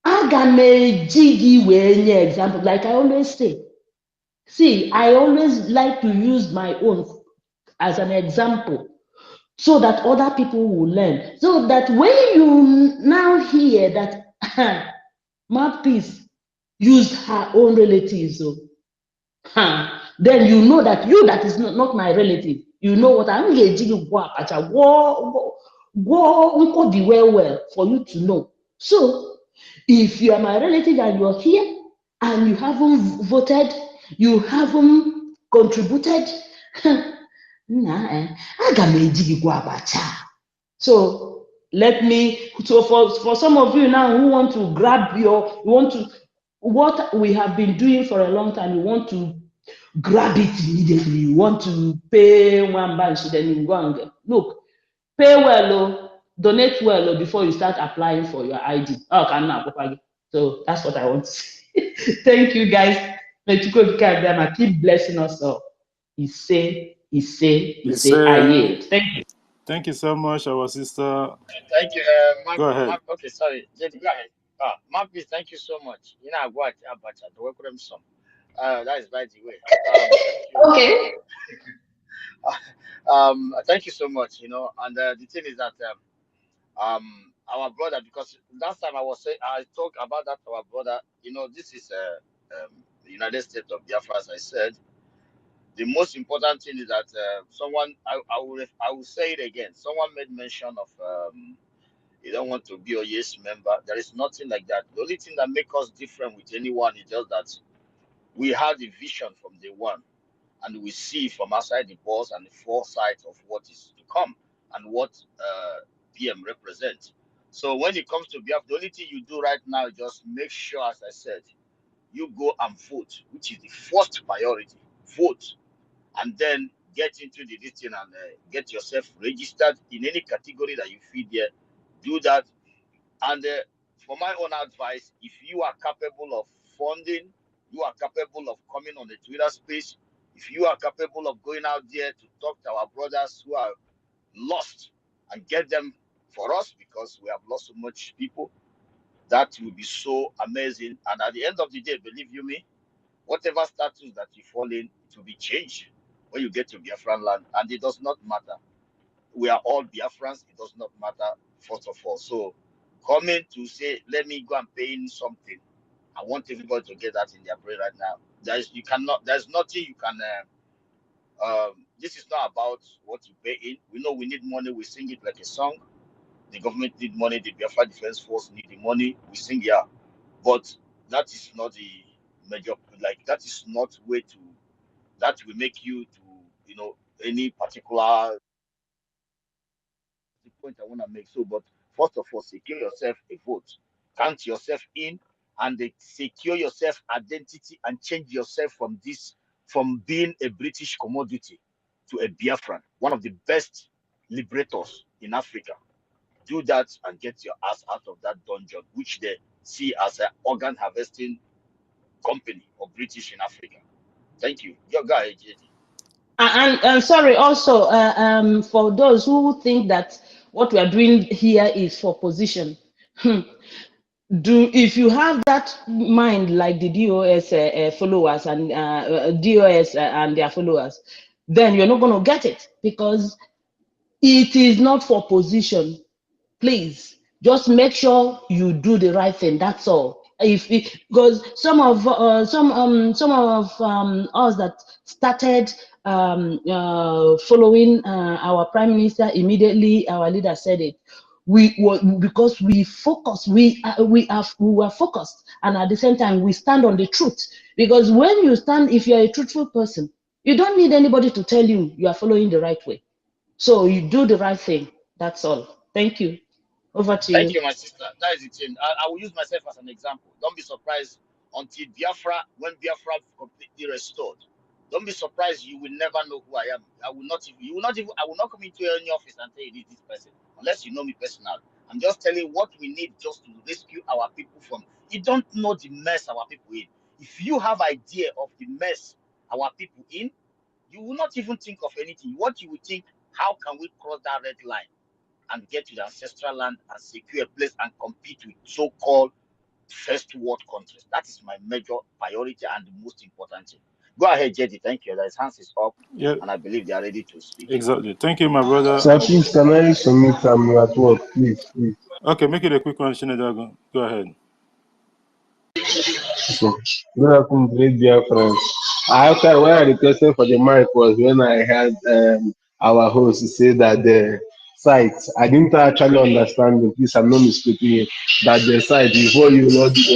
Aga m eji gị wee nye example, like I always say. See, I always like to use my own as an example so that other people will learn. So that when you now hear that Mouthpiece used her own relatives, then you know that you that is not my relative. You know what I'm going to go well for you to know. So if you are my relative and you're here and you haven't voted, you haven't contributed, so let me, so for some of you now who want to grab what we have been doing for a long time, you want to grab it immediately, you want to pay one bunch, then you go and look, pay well, donate well before you start applying for your ID. So that's what I want to say. Thank you guys. May keep blessing us all. He say, I yield. Thank you. Thank you so much, our sister. Thank you. Go ahead. Okay, sorry. Jedi, go ahead. Mapis, thank you so much. You know, I got Abacha, the welcome some. That is by the way. Thank you. Okay. Thank you so much. You know, and the thing is that our brother, because last time I talked about that our brother. You know, this is the United States of Biafra, as I said. The most important thing is that someone I will say it again. Someone made mention of you don't want to be a yes member. There is nothing like that. The only thing that makes us different with anyone is just that we had a vision from day one, and we see from outside the box and the foresight of what is to come and what PM represents. So when it comes to BIAF, the only thing you do right now is just make sure, as I said, you go and vote, which is the first priority. Vote, and then get into the listing and get yourself registered in any category that you feel there. Do that. And for my own advice, if you are capable of funding, you are capable of coming on the Twitter space, if you are capable of going out there to talk to our brothers who are lost and get them for us, because we have lost so much people, that will be so amazing. And at the end of the day, believe you me, whatever status that you fall in, it will be changed when you get to Biafran land. And it does not matter. We are all Biafrans. It does not matter, first of all. So coming to say, let me go and pay in something, I want everybody to get that in their brain right now. There's nothing you can this is not about what you pay in. We know we need money, we sing it like a song. The government need money, the Biafra Defense Force need the money, we sing, yeah. But that is not the major, like that is not way to, that will make you to, you know, any particular the point I want to make. So, but first of all, secure yourself a vote, count yourself in, and secure yourself identity and change yourself from this, from being a British commodity to a Biafran, one of the best liberators in Africa. Do that and get your ass out of that dungeon, which they see as an organ harvesting company of British in Africa. Thank you. Your guy, JD. And sorry, also, for those who think that what we are doing here is for position, if you have that mind like the DOS followers and DOS and their followers, then you're not going to get it, because it is not for position. Please just make sure you do the right thing. That's all. Because some of us that started following our prime minister immediately, our leader said it. Because we focus, we were focused, and at the same time we stand on the truth. Because when you stand, if you're a truthful person, you don't need anybody to tell you you are following the right way. So you do the right thing. That's all. Thank you. Over to Thank you. you, my sister. That is the thing. I will use myself as an example. Don't be surprised until Biafra, when Biafra completely restored. Don't be surprised. You will never know who I am. I will not even. You will not even. I will not come into any office and tell you this person unless you know me personally. I'm just telling you what we need just to rescue our people from. You don't know the mess our people in. If you have idea of the mess our people in, you will not even think of anything. What you will think, how can we cross that red line and get to the ancestral land and secure a place and compete with so-called first world countries? That is my major priority and the most important thing. Go ahead, Jetty. Thank you. His hands is up, Yeah, and I believe they are ready to speak. exactly. Thank you, my brother. Sir, please, can I submit some at work, please, please? Okay, make it a quick one, Shinedago. Go ahead. Okay. Good afternoon, great dear friends. After when I requested for the mic was when I heard our host say that the site, I didn't actually understand it, please, I'm not mistaken it, that the site, before you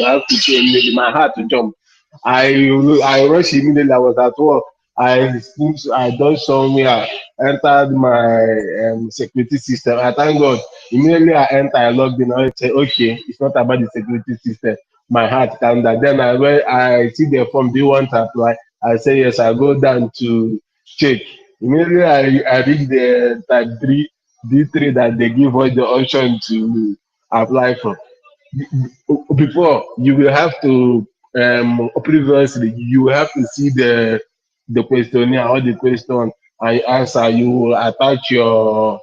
have to pay my heart to jump. I rushed immediately, I was at work. I done somewhere, entered my security system. I thank God. Immediately I enter, I logged in, I say, okay, it's not about the security system. My heart calmed down. Then when I see the form, do you want to apply? I say yes. I go down to check. Immediately I reach the type 3, D3 that they give us the option to apply for. Before you will have to previously you will have to see the questionnaire or the question and answer. You will attach your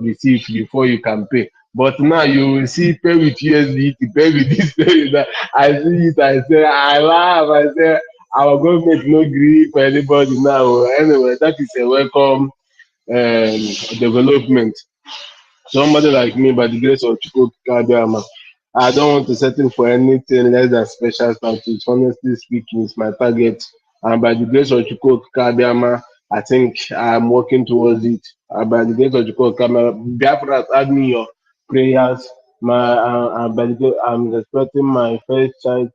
receipt before you can pay. But now you will see pay with USDT, pay with this, pay with that. I see it, I say, I laugh, I say, our government no gree for anybody now. Anyway, that is a welcome development. Somebody like me, by the grace of Chukwu, I don't want to settle for anything less than special status. Honestly speaking, it's my target. And by the grace of Chukwu, I think I'm working towards it. By the grace of Chukwu, Biafra has had me your prayers. I'm expecting my first child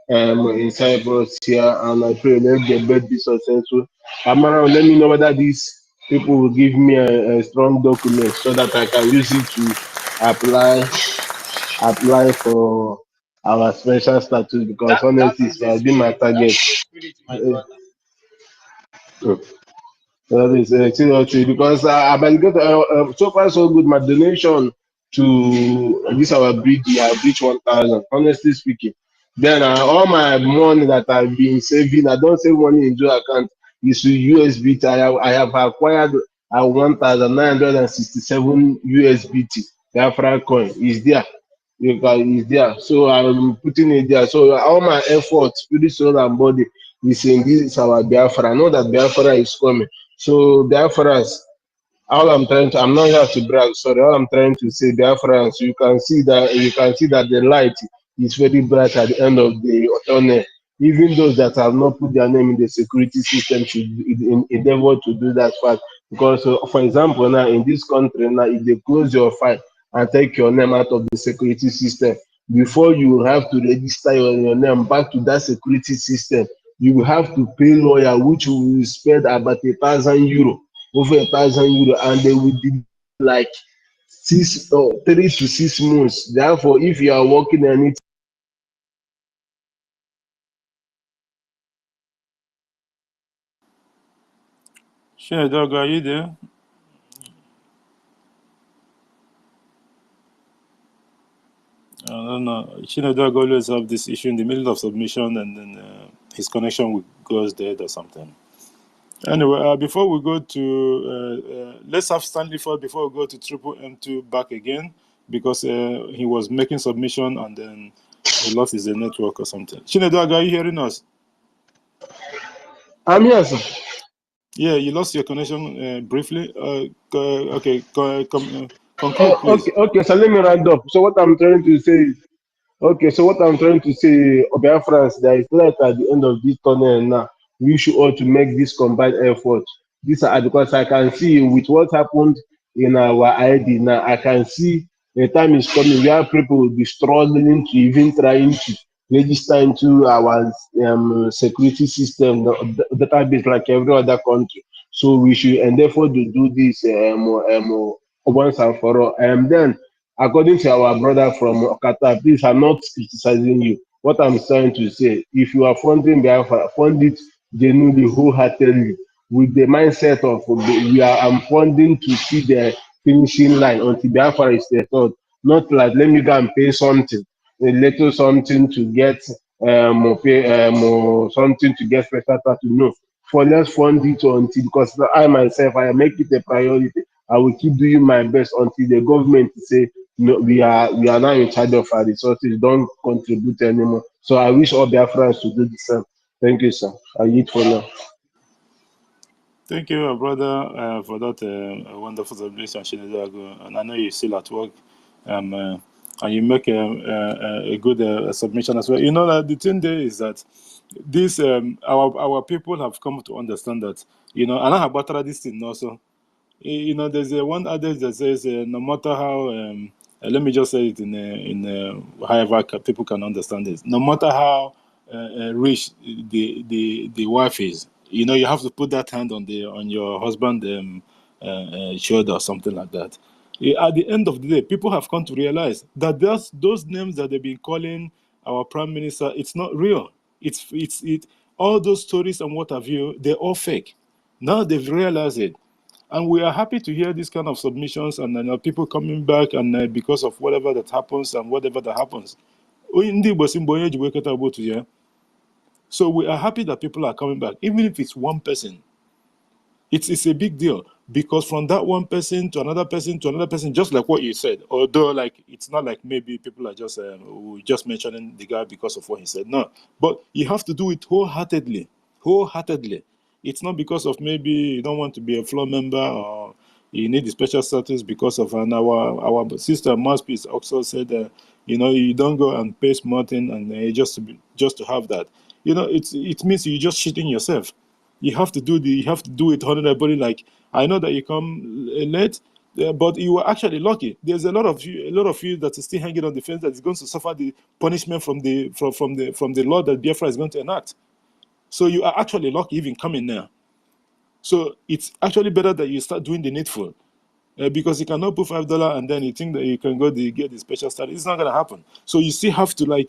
in Cyprus here, and I pray let the birth be successful. Amara, let me know whether these people will give me a strong document so that I can use it to apply for our special status, because That honestly is it the has been my spirit. That target. is the spirit, my brother. That is seriously because I've been getting so far so good. My donation to this our bridge, I reached 1,000. Honestly speaking, then all my money that I've been saving, I don't save money in Joe account. Is to USBT. I have acquired 1,967 USBT. BIAFRACOIN is there. Is there. So I'm putting it there. So all my effort, spirit, soul, and body is in this our Biafra. I know that Biafra is coming. So Biafrans, all I'm trying to, I'm not here to brag, sorry, all I'm trying to say, Biafrans, you can see that the light is very bright at the end of the tunnel. Even those that have not put their name in the security system should endeavor to do that fast. Because, for example, now in this country, now if they close your file and take your name out of the security system, before you have to register your name back to that security system, you will have to pay lawyer, which will spend about €1,000, over €1,000, and they will be like 3 to 6 months. Therefore, if you are working on it, Shinedago, are you there? I don't know. Shinedago always have this issue in the middle of submission, and then his connection goes dead or something. Anyway, before we go to, let's have Stanley Ford before we go to Triple M2 back again, because he was making submission and then he lost his network or something. Shinedago, are you hearing us? I'm here, sir. Yeah, you lost your connection briefly. Okay, conclude, Oh, please. okay. So let me round up. So what I'm trying to say is, okay, so what I'm trying to say, France, there is light at the end of this tunnel now. We should all to make this combined effort. This are because I can see with what happened in our ID now, I can see the time is coming where people will be struggling to even trying to register into our security system, the database like every other country. So we should endeavor to do this once and for all. And then, according to our brother from Okata, please, I'm not criticizing you. What I'm trying to say, if you are funding Biafra, fund it genuinely, wholeheartedly, with the mindset of I'm funding to see the finishing line until Biafra is restored. Not like let me go and pay something, a little something to get something to get special status. No, for let's fund it until, because I myself I make it a priority. I will keep doing my best until the government say no, we are now in charge of our resources, don't contribute anymore. So I wish all Biafrans to do the same. Thank you, sir. I eat for now. Thank you, brother, for that wonderful submission, Shinedago. And I know you're still at work, and you make a good submission as well. You know that the thing there is that this our people have come to understand that, you know, and I have battered this thing also. You know, there's one adage that says, no matter how, let me just say it however people can understand this. No matter how rich the wife is, you know, you have to put that hand on your husband shoulder or something like that. At the end of the day, people have come to realize that those names that they've been calling our prime minister, it's not real. It all those stories and what have you, they're all fake. Now they've realized it. And we are happy to hear these kind of submissions and people coming back and because of whatever that happens and whatever that happens. So we are happy that people are coming back, even if it's one person. It's a big deal, because from that one person to another person to another person, just like what you said, although like it's not like maybe people are just mentioning the guy because of what he said. No, but you have to do it wholeheartedly. It's not because of maybe you don't want to be a floor member or you need the special status because of our sister Mouthpiece also said you know, you don't go and pay small thing and just to have that. You know, it means you just cheating yourself. You have to do it honorably. Like, I know that you come late, but you were actually lucky. There's a lot of you that is still hanging on the fence that is going to suffer the punishment from the law that Biafra is going to enact. So you are actually lucky even coming now. So it's actually better that you start doing the needful. Because you cannot put $5 and then you think that you can get the special status. It's not going to happen. So you still have to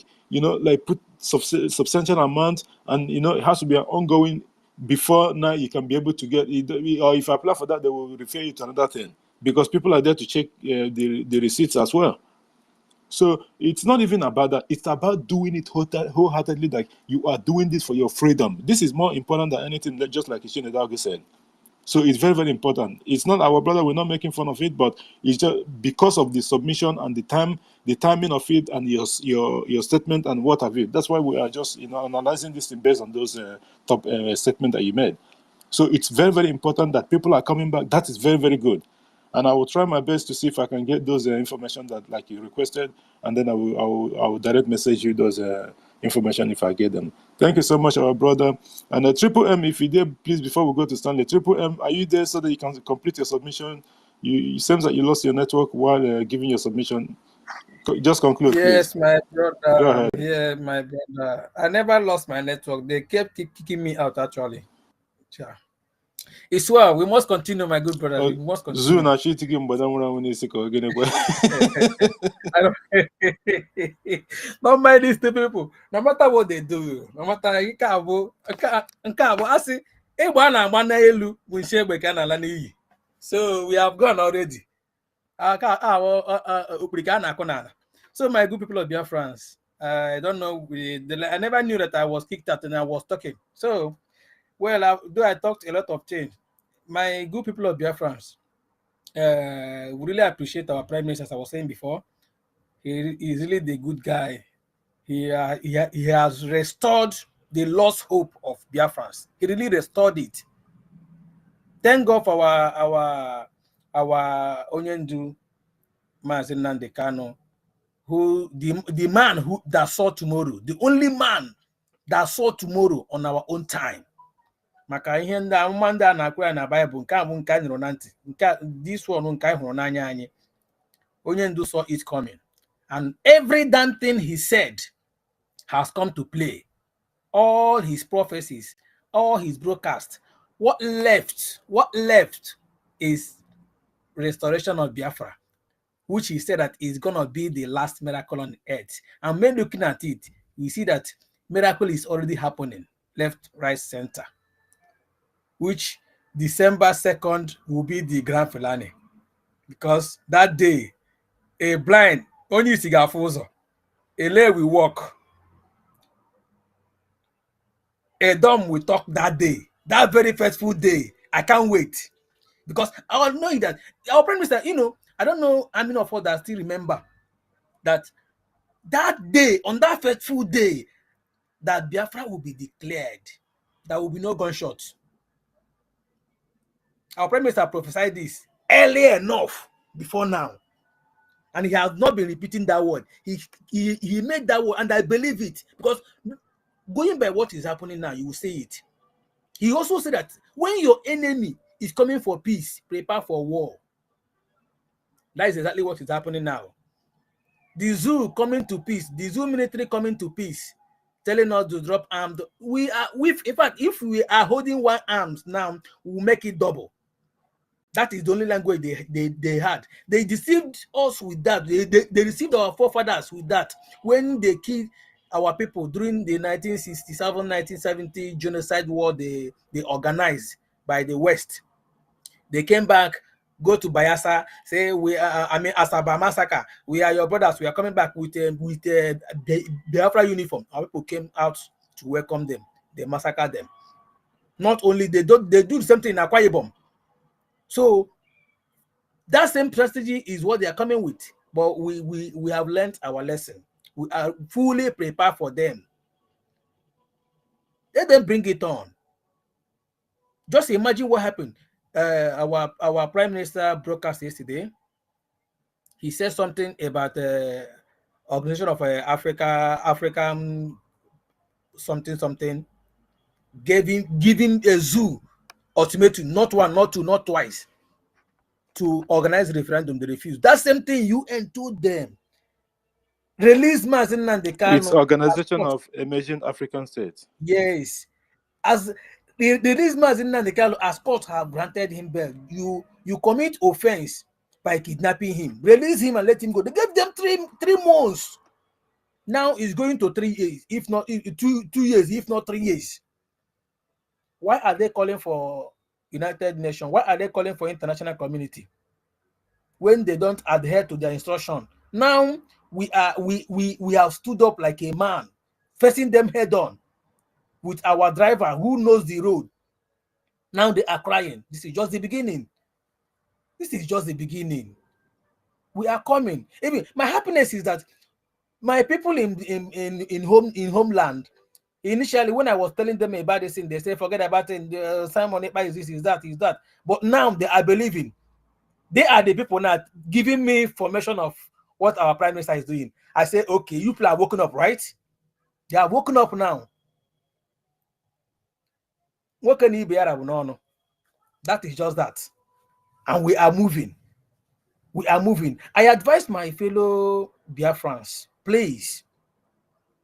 put substantial amount, and it has to be an ongoing. Before now you can be able to get it, or if you apply for that, they will refer you to another thing, because people are there to check the receipts as well. So it's not even about that. It's about doing it wholeheartedly, like you are doing this for your freedom. This is more important than anything, just like Ishine Dagi said. So it's very, very important. It's not our brother, we're not making fun of it, but it's just because of the submission and the timing of it and your statement and what have you. That's why we are just analyzing this thing based on those top statements that you made. So it's very, very important that people are coming back. That is very, very good. And I will try my best to see if I can get those information that like you requested, and then I will direct message you those information if I get them. Thank you so much, our brother. And Triple M, if you did, please, before we go to Stanley, Triple M, are you there so that you can complete your submission? It seems that you lost your network while giving your submission. Just conclude, yes, please. my brother. Go ahead. Yeah, my brother. I never lost my network. They kept kicking me out, actually. Yeah. It's well. We must continue, my good brother. We must continue. I don't don't mind these two people. No matter what they do, no matter so we have gone already. So my good people of Biafrans, I don't know. I never knew that I was kicked out and I was talking. So, well, though I talked a lot of things, my good people of Biafrans, we really appreciate our Prime Minister, as I was saying before. He is really the good guy. He has restored the lost hope of Biafrans. He really restored it. Thank God for our Onyendu Mazi Nnamdi Kanu, who the man that saw tomorrow, the only man that saw tomorrow on our own time. Maka ihe ndị amụma ndị a na-akụ ya na Bible, nke a bụ nke anyị nụrụ na ntị, this one nke anyị hụrụ n'anya anyị. Onyendu saw it coming, and every damn thing he said has come to play. All his prophecies, all his broadcasts, What left? What left is restoration of Biafra, which he said that is gonna be the last miracle on earth. And when looking at it, we see that miracle is already happening, left, right, center. Which December 2nd will be the grand finale, because that day a blind only sigafuzo, a lay will walk, a dumb will talk that day, that very fateful day. I can't wait, because I will know that our prime minister, I don't know how many of us that still remember that day, on that fateful day, that Biafra will be declared. There will be no gunshots. Our prime minister prophesied this early enough before now, and he has not been repeating that word. He made that word, and I believe it, because going by what is happening now, you will say it. He also said that when your enemy is coming for peace, prepare for war. That is exactly what is happening now. The zoo coming to peace, the zoo military coming to peace, telling us to drop arms. In fact, if we are holding one arms now, we'll make it double. That is the only language they had. They deceived us with that. They deceived our forefathers with that when they killed our people during the 1967-1970 genocide war they organized by the West. They came back, go to Bayelsa, say Asaba massacre. We are your brothers. We are coming back with Biafra uniform. Our people came out to welcome them. They massacred them. Not only they do the same thing in Akwa Ibom. So that same strategy is what they are coming with, but we have learned our lesson. We are fully prepared for them. Let them bring it on. Just imagine what happened. Our prime minister broadcast yesterday. He said something about the organization of African something, giving a zoo ultimatum, not one, not two, not twice, to organize a referendum. They refused. That same thing UN told them. Release Mazin It's Nandekano. Organization of Emerging African States. Yes. As the release Mazin Nandekano, as court have granted him bail, you commit offense by kidnapping him. Release him and let him go. They gave them three months. Now it's going to 3 years, if not 2 years, if not 3 years. Why are they calling for United Nations? Why are they calling for international community when they don't adhere to their instruction? Now we have stood up like a man, facing them head on with our driver who knows the road. Now they are crying. This is just the beginning. This is just the beginning. We are coming. Even my happiness is that my people in homeland, initially when I was telling them about this thing, they say forget about it. Simon Ekpa is that. But now they are believing. They are the people now giving me information of what our prime minister is doing. I say, okay, you people are woken up, right? They are woken up now. What can you be Arab? No. That is just that. And we are moving. We are moving. I advise my fellow Biafrans, please,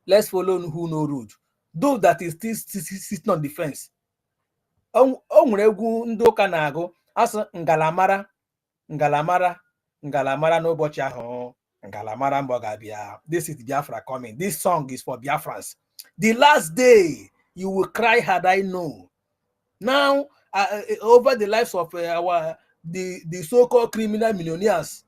let's follow who no road. Those that is still sitting on the fence. O nwere egwu ndị ụka na-agụ asụ ngalamara n'ụbọchị ahụ ngalamara mbọ ga-abịa. This is Biafra coming. This song is for Biafrans. The last day you will cry had I known. Now over the lives of the so-called criminal millionaires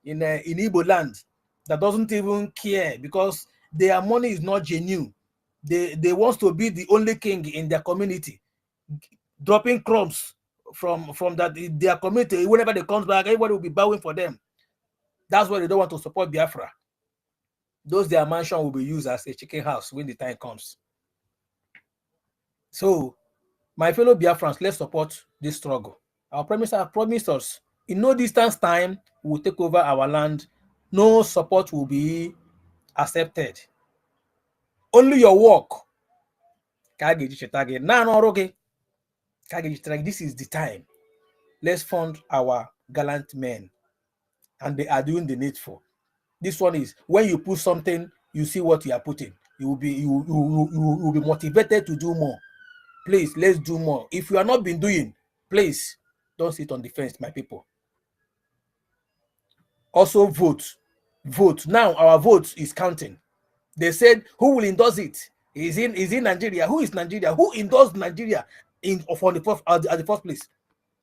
in Igbo land that doesn't even care because their money is not genuine. They want to be the only king in their community, dropping crumbs from that their community. Whenever they come back, everybody will be bowing for them. That's why they don't want to support Biafra. Those their mansion will be used as a chicken house when the time comes. So, my fellow Biafrans, let's support this struggle. Our prime minister promised us in no distance time we will take over our land. No support will be accepted. Only your work. This is the time. Let's fund our gallant men. And they are doing the needful. This one is when you put something, you see what you are putting. You will be motivated to do more. Please, let's do more. If you are not been doing, please don't sit on the fence, my people. Also vote. Vote. Now our vote is counting. They said, who will endorse it? Is in Nigeria. Who is Nigeria? Who endorsed Nigeria at the first place?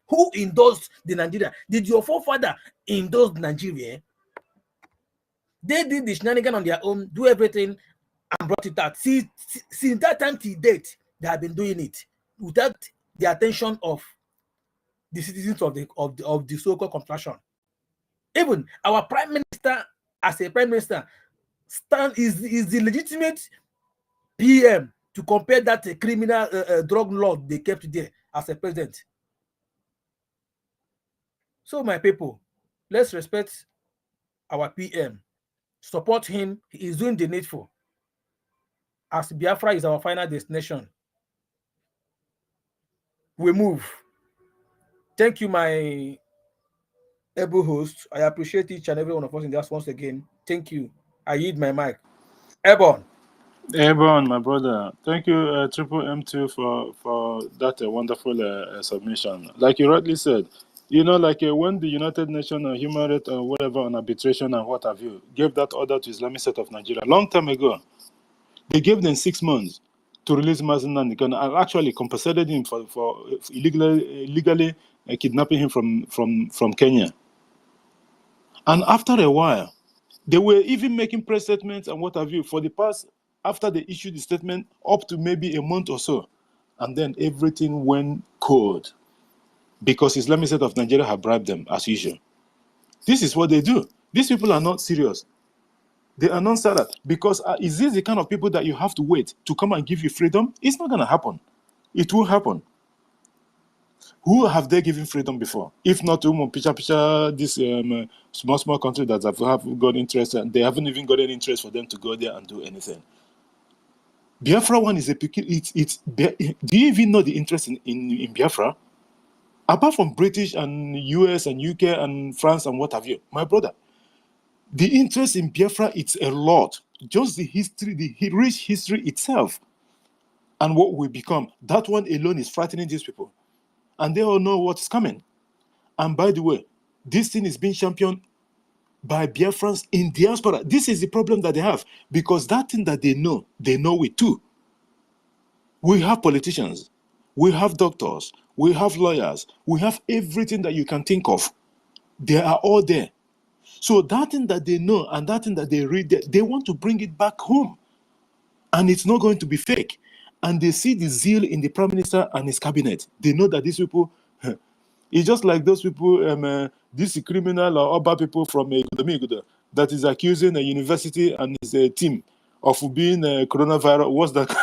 Who endorsed the Nigeria? Did your forefather endorse Nigeria? They did the shenanigan on their own, do everything, and brought it out. Since that time to date, they have been doing it without the attention of the citizens of the so-called contraction. Even our prime minister, as a prime minister, is the legitimate PM to compare that criminal drug law they kept there as a president. So my people, let's respect our PM, support him. He is doing the needful. As Biafra is our final destination, we move. Thank you, my able host. I appreciate each and every one of us in this once again. Thank you. I yield my mic. Ebon. Ebon, my brother. Thank you, Triple M2, for that wonderful submission. Like you rightly said, like when the United Nations on Human Rights or whatever on arbitration and what have you gave that order to Islamic State of Nigeria a long time ago, they gave them 6 months to release Mazen Nnamdi Kanu and actually compensated him for illegally kidnapping him from Kenya. And after a while, they were even making press statements and what have you for the past, after they issued the statement, up to maybe a month or so. And then everything went cold because Islamic State of Nigeria have bribed them as usual. This is what they do. These people are not serious. They announced that because is this the kind of people that you have to wait to come and give you freedom? It's not going to happen. It will happen. Who have they given freedom before? If not this small country that have got interest, and they haven't even got any interest for them to go there and do anything. Biafra one is a do you even know the interest in Biafra? Apart from British and US and UK and France and what have you, my brother, the interest in Biafra, it's a lot. Just the history, the rich history itself, and what we become. That one alone is frightening these people. And they all know what's coming. And by the way, this thing is being championed by Biafrans in diaspora. This is the problem that they have. Because that thing that they know it too. We have politicians. We have doctors. We have lawyers. We have everything that you can think of. They are all there. So that thing that they know and that thing that they read, they want to bring it back home. And it's not going to be fake. And they see the zeal in the Prime Minister and his cabinet. They know that these people, it's just like those people, this criminal or other people from Iguda that is accusing a university and his team of being coronavirus. What's that?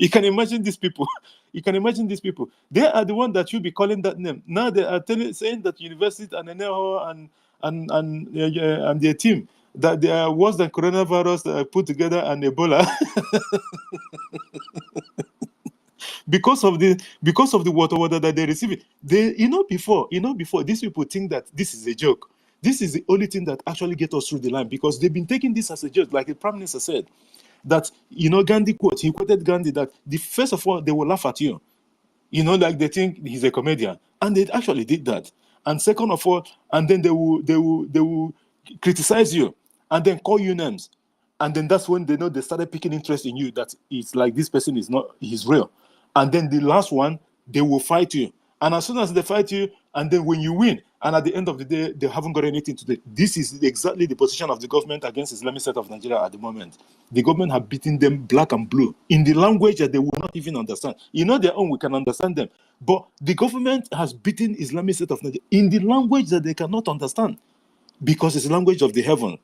You can imagine these people. You can imagine these people. They are the one that you be calling that name. Now they are saying that university and NEHO and their team that they are worse than coronavirus put together and Ebola. because of the water that they receive. They before these people think that this is a joke. This is the only thing that actually gets us through the line, because they've been taking this as a joke, like the Prime Minister said. That Gandhi quote, he quoted Gandhi that the first of all they will laugh at you. Like they think he's a comedian. And they actually did that. And second of all, and then they will criticize you and then call you names. And then that's when they started picking interest in you, that it's like this person he's real. And then the last one, they will fight you. And as soon as they fight you, and then when you win, and at the end of the day, they haven't got anything to do. This is exactly the position of the government against Islamic State of Nigeria at the moment. The government have beaten them black and blue in the language that they will not even understand. Their own, we can understand them. But the government has beaten Islamic State of Nigeria in the language that they cannot understand, because it's the language of the heaven.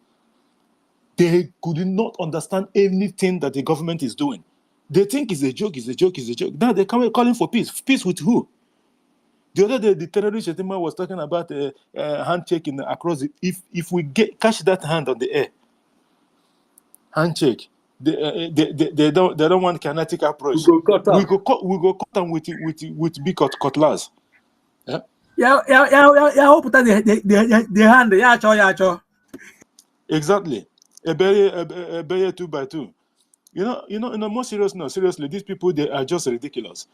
They could not understand anything that the government is doing. They think it's a joke. Now they're calling for peace. Peace with who? The other day, the terrorist was talking about a handshaking across it. If we catch that hand on the air, handshake, they don't want kinetic approach. We go cut them with big cutlass. Yeah. Hope that the hand. Yeah. Exactly. A barrier 2 by 2. In a more serious note, seriously, these people, they are just ridiculous.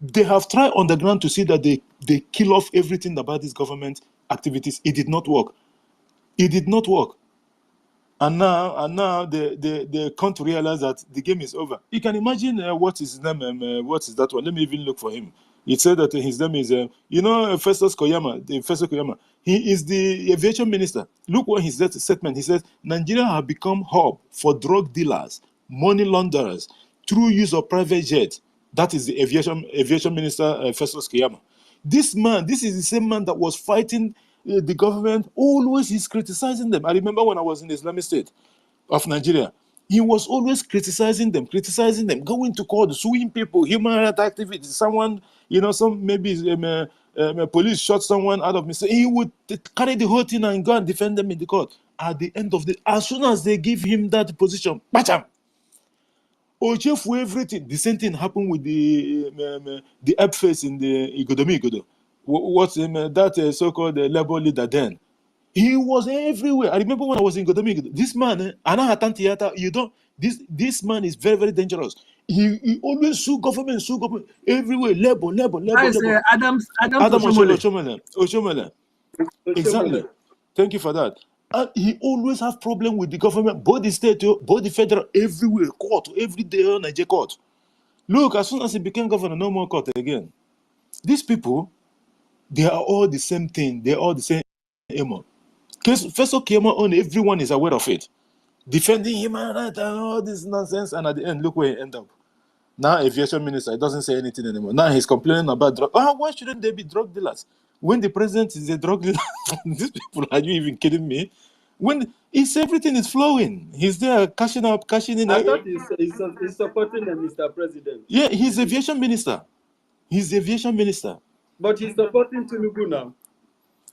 They have tried on the ground to see that they kill off everything about these government activities. It did not work. It did not work. And now they come to realize that the game is over. You can imagine what is his name? What is that one? Let me even look for him. It said that his name is, Festus Koyama. He is the aviation minister. Look what his statement. He says, Nigeria have become hub for drug dealers, money launderers, through use of private jets. That is the aviation minister, Festus Koyama. This is the same man that was fighting the government. Always he's criticizing them. I remember when I was in the Islamic State of Nigeria, he was always criticizing them, going to court, suing people, human rights activities. Someone, police shot someone out of mistake. He would carry the whole thing and go and defend them in the court. At the end of as soon as they give him that position, bacham, Oche for everything. The same thing happened with the up face in the Igodo. What's that so-called labor leader then? He was everywhere. I remember when I was in Igodo. This man, Anahatan Theater, this man is very, very dangerous. He always sue government everywhere. Labor. Adam Oshomole. Exactly. Thank you for that. And he always have problem with the government, both the state, both the federal, everywhere, court, every day on Nigeria court. Look, as soon as he became governor, no more court again. These people, they are all the same thing. They are all the same aim. First of all, everyone is aware of it. Defending human rights and all this nonsense, and at the end, look where he end up. Now, aviation minister, he doesn't say anything anymore. Now he's complaining about drug. Why shouldn't they be drug dealers? When the president is a drug dealer, these people, are you even kidding me? When everything is flowing, he's there cashing in. I thought he's supporting the Mr. President. Yeah, he's aviation minister. But he's supporting Tinubu now.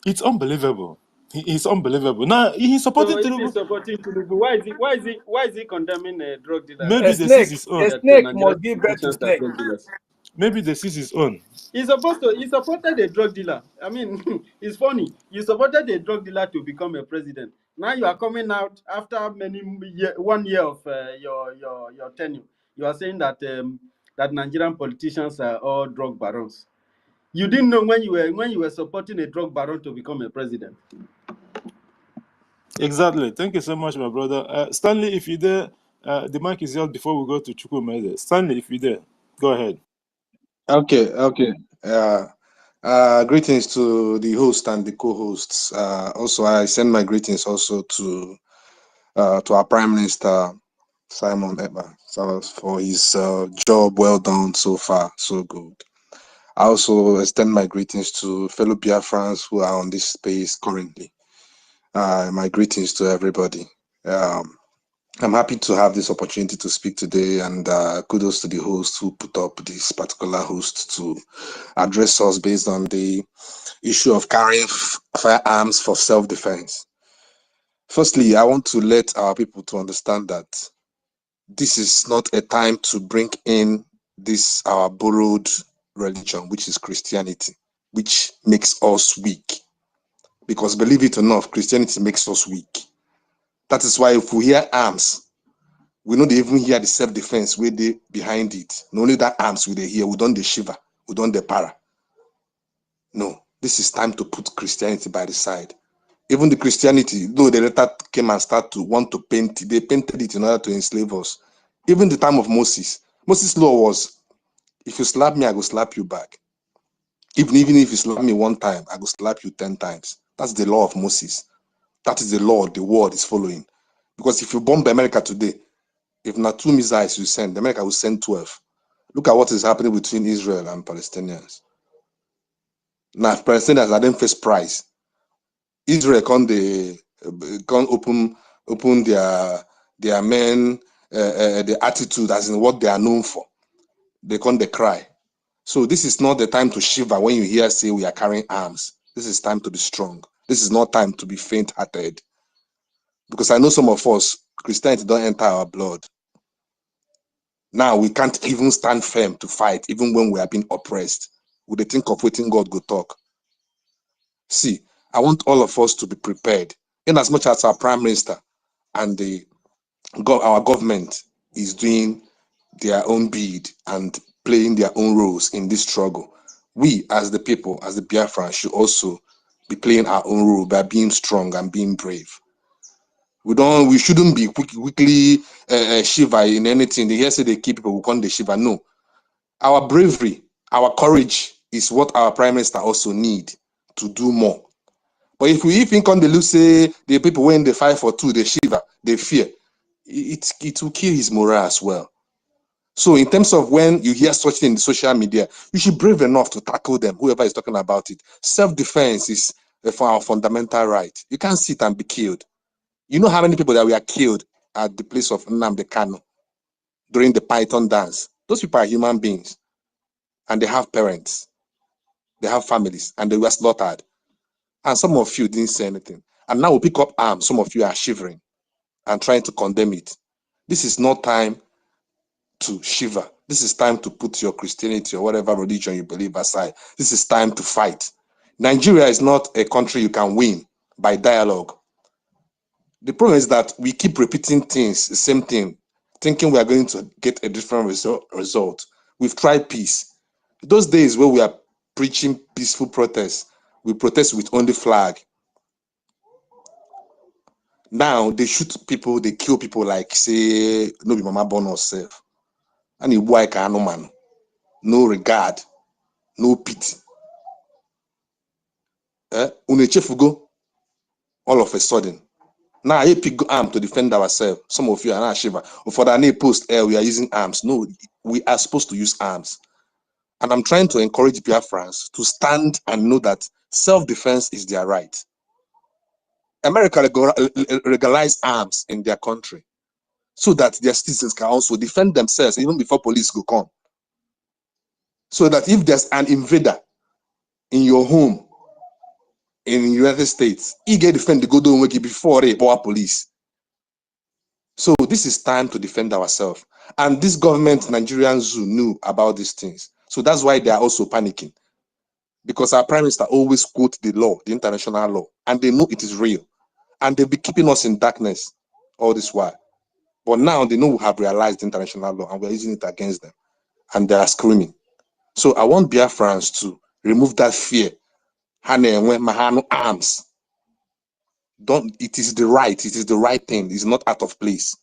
It's unbelievable. He's unbelievable. Now he's supporting Tinubu. So if Tinubu. he's supporting Tinubu, why is he condemning a drug dealer? Maybe the sees his own. A snake must give birth to snake. Maybe the sees his own. He supported a drug dealer. I mean, it's funny. You supported a drug dealer to become a president. Now you are coming out after 1 year of your tenure. You are saying that that Nigerian politicians are all drug barons. You didn't know when you were supporting a drug baron to become a president. Exactly. Thank you so much, my brother. Stanley, if you're there, the mic is yours before we go to Chukwumeze. Stanley, if you're there, go ahead. Okay. Greetings to the host and the co-hosts. Also, I send my greetings also to our Prime Minister Simon Ekpa for his job well done so far, so good. I also extend my greetings to fellow Biafrans who are on this space currently. My greetings to everybody. I'm happy to have this opportunity to speak today, and kudos to the host who put up this particular host to address us based on the issue of carrying firearms for self-defense. Firstly, I want to let our people to understand that this is not a time to bring in this our borrowed religion, which is Christianity, which makes us weak. Because believe it or not, Christianity makes us weak. That is why if we hear arms, we don't even hear the self-defense where they behind it. Not only that arms we they hear, we don't the shiver, we don't the para. No, this is time to put Christianity by the side. Even the Christianity, though they later came and start to want to paint it, they painted it in order to enslave us. Even the time of Moses' law was, if you slap me, I go slap you back. Even if you slap me one time, I go slap you 10 times. That's the law of Moses. That is the law the world is following. Because if you bomb America today, if not 2 missiles you send, America will send 12. Look at what is happening between Israel and Palestinians. Now, Palestinians are then face price. Israel can't open their men, the attitude as in what they are known for. They can't cry. So this is not the time to shiver when you hear say we are carrying arms. This is time to be strong. This is not time to be faint-hearted. Because I know some of us, Christianity don't enter our blood. Now we can't even stand firm to fight, even when we are being oppressed. Would they think of waiting God go talk? See, I want all of us to be prepared, in as much as our Prime Minister and our government is doing their own bid and playing their own roles in this struggle. We, as the people, as the Biafrans, should also be playing our own role by being strong and being brave. We shouldn't be quickly shiver in anything. They hear say they keep people who can't they shiver. No, our bravery, our courage is what our prime minister also need to do more. But if we think on the look say the people when they fight for two, they shiver, they fear, it will kill his morale as well. So in terms of when you hear such thing in the social media, you should be brave enough to tackle them, whoever is talking about it. Self-defense is for our fundamental right. You can't sit and be killed. You know how many people that were killed at the place of Nnamdi Kanu during the Python dance? Those people are human beings, and they have parents, they have families, and they were slaughtered. And some of you didn't say anything. And now we pick up arms. Some of you are shivering and trying to condemn it. This is not time to shiver. This is time to put your Christianity or whatever religion you believe aside. This is time to fight. Nigeria is not a country you can win by dialogue. The problem is that we keep repeating things, the same thing, thinking we are going to get a different result. We've tried peace. Those days where we are preaching peaceful protests, we protest with only flag. Now they shoot people, they kill people like say no be mama born herself. And you boy can no man, no regard, no pity. Unechefugo all of a sudden. Now I pick arm to defend ourselves. Some of you are not shiver. For the post we are using arms. No, we are supposed to use arms. And I'm trying to encourage Biafrans to stand and know that self-defense is their right. America legalized arms in their country so that their citizens can also defend themselves even before police go come. So that if there's an invader in your home in the United States, he get defend the go do before they power police. So this is time to defend ourselves. And this government, Nigerian zoo, knew about these things. So that's why they are also panicking. Because our prime minister always quotes the law, the international law, and they know it is real. And they'll be keeping us in darkness all this while. But now they know we have realized the international law and we're using it against them. And they are screaming. So I want Biafrans to remove that fear. Arms. It is the right thing. It's not out of place.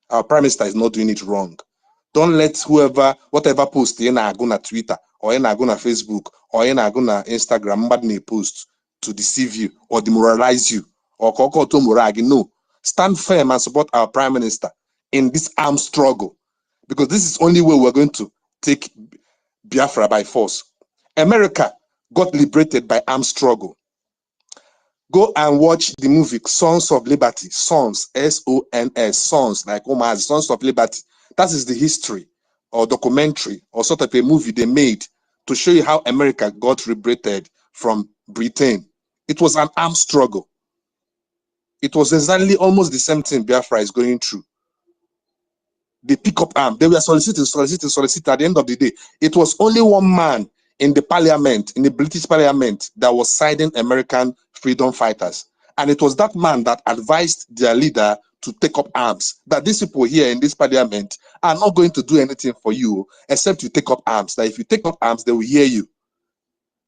Our prime minister is not doing it wrong. Don't let whatever post you're not going to Twitter or you're not going to Facebook or you're not going to Instagram post to deceive you or demoralize you or to moragi. No, stand firm and support our prime minister in this armed struggle, because this is the only way we're going to take Biafra by force. America got liberated by armed struggle. Go and watch the movie Sons of Liberty. Sons, S-O-N-S, Sons, like Omar, Sons of Liberty. That is the history or documentary or sort of a movie they made to show you how America got liberated from Britain. It was an armed struggle. It was exactly almost the same thing Biafra is going through. They pick up arms. They were soliciting. At the end of the day, it was only one man in the parliament, in the British parliament, that was siding American freedom fighters. And it was that man that advised their leader to take up arms. That these people here in this parliament are not going to do anything for you except you take up arms. That if you take up arms, they will hear you.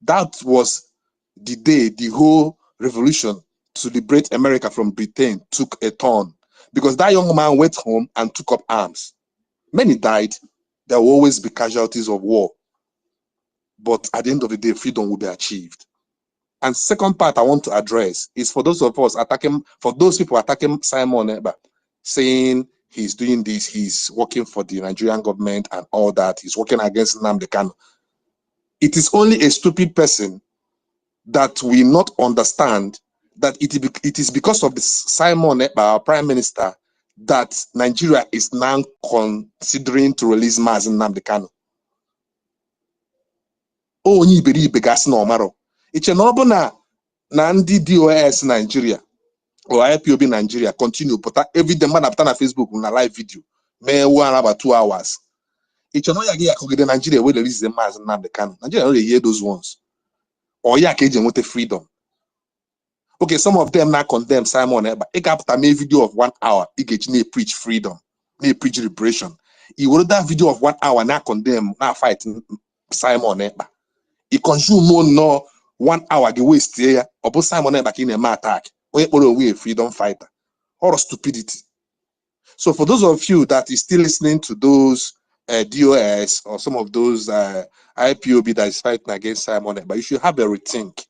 That was the day the whole revolution to liberate America from Britain took a turn. Because that young man went home and took up arms. Many died. There will always be casualties of war. But at the end of the day, freedom will be achieved. And second part I want to address is for those of us attacking, for those people attacking Simon Ekpa, saying he's doing this, he's working for the Nigerian government and all that, he's working against Nnamdi Kanu. It is only a stupid person that will not understand that it is because of the Simon Ekpa, our prime minister, that Nigeria is now considering to release Mazi Nnamdi Kanu. Onye iberibe gasị na ọmarọ. Iche na ọ bụ na ndị DOS Nigeria or IPOB Nigeria continue pụta everyday mmadụ apụta na Facebook na live video mee 1 hour 2 hours. Iche na ọ ya gị akọgide Nigeria wey release Mazi Nnamdi Kanu. Nigeria no dey hear those ones. Or ya ka eji enweta freedom. Okay, some of them now condemn Simon Ekpa. Ị ga-apụta mee video of 1 hour, ị ga-eji na preach freedom. may preach liberation. He wrote that video of 1 hour, now condemn, now fight Simon Ekpa. He consume more no 1 hour, the waste here, or both Simon Ekpa in a attack, or away freedom fighter, or stupidity. So for those of you that is still listening to those DOS or some of those IPOB that is fighting against Simon Ekpa, you should have a rethink.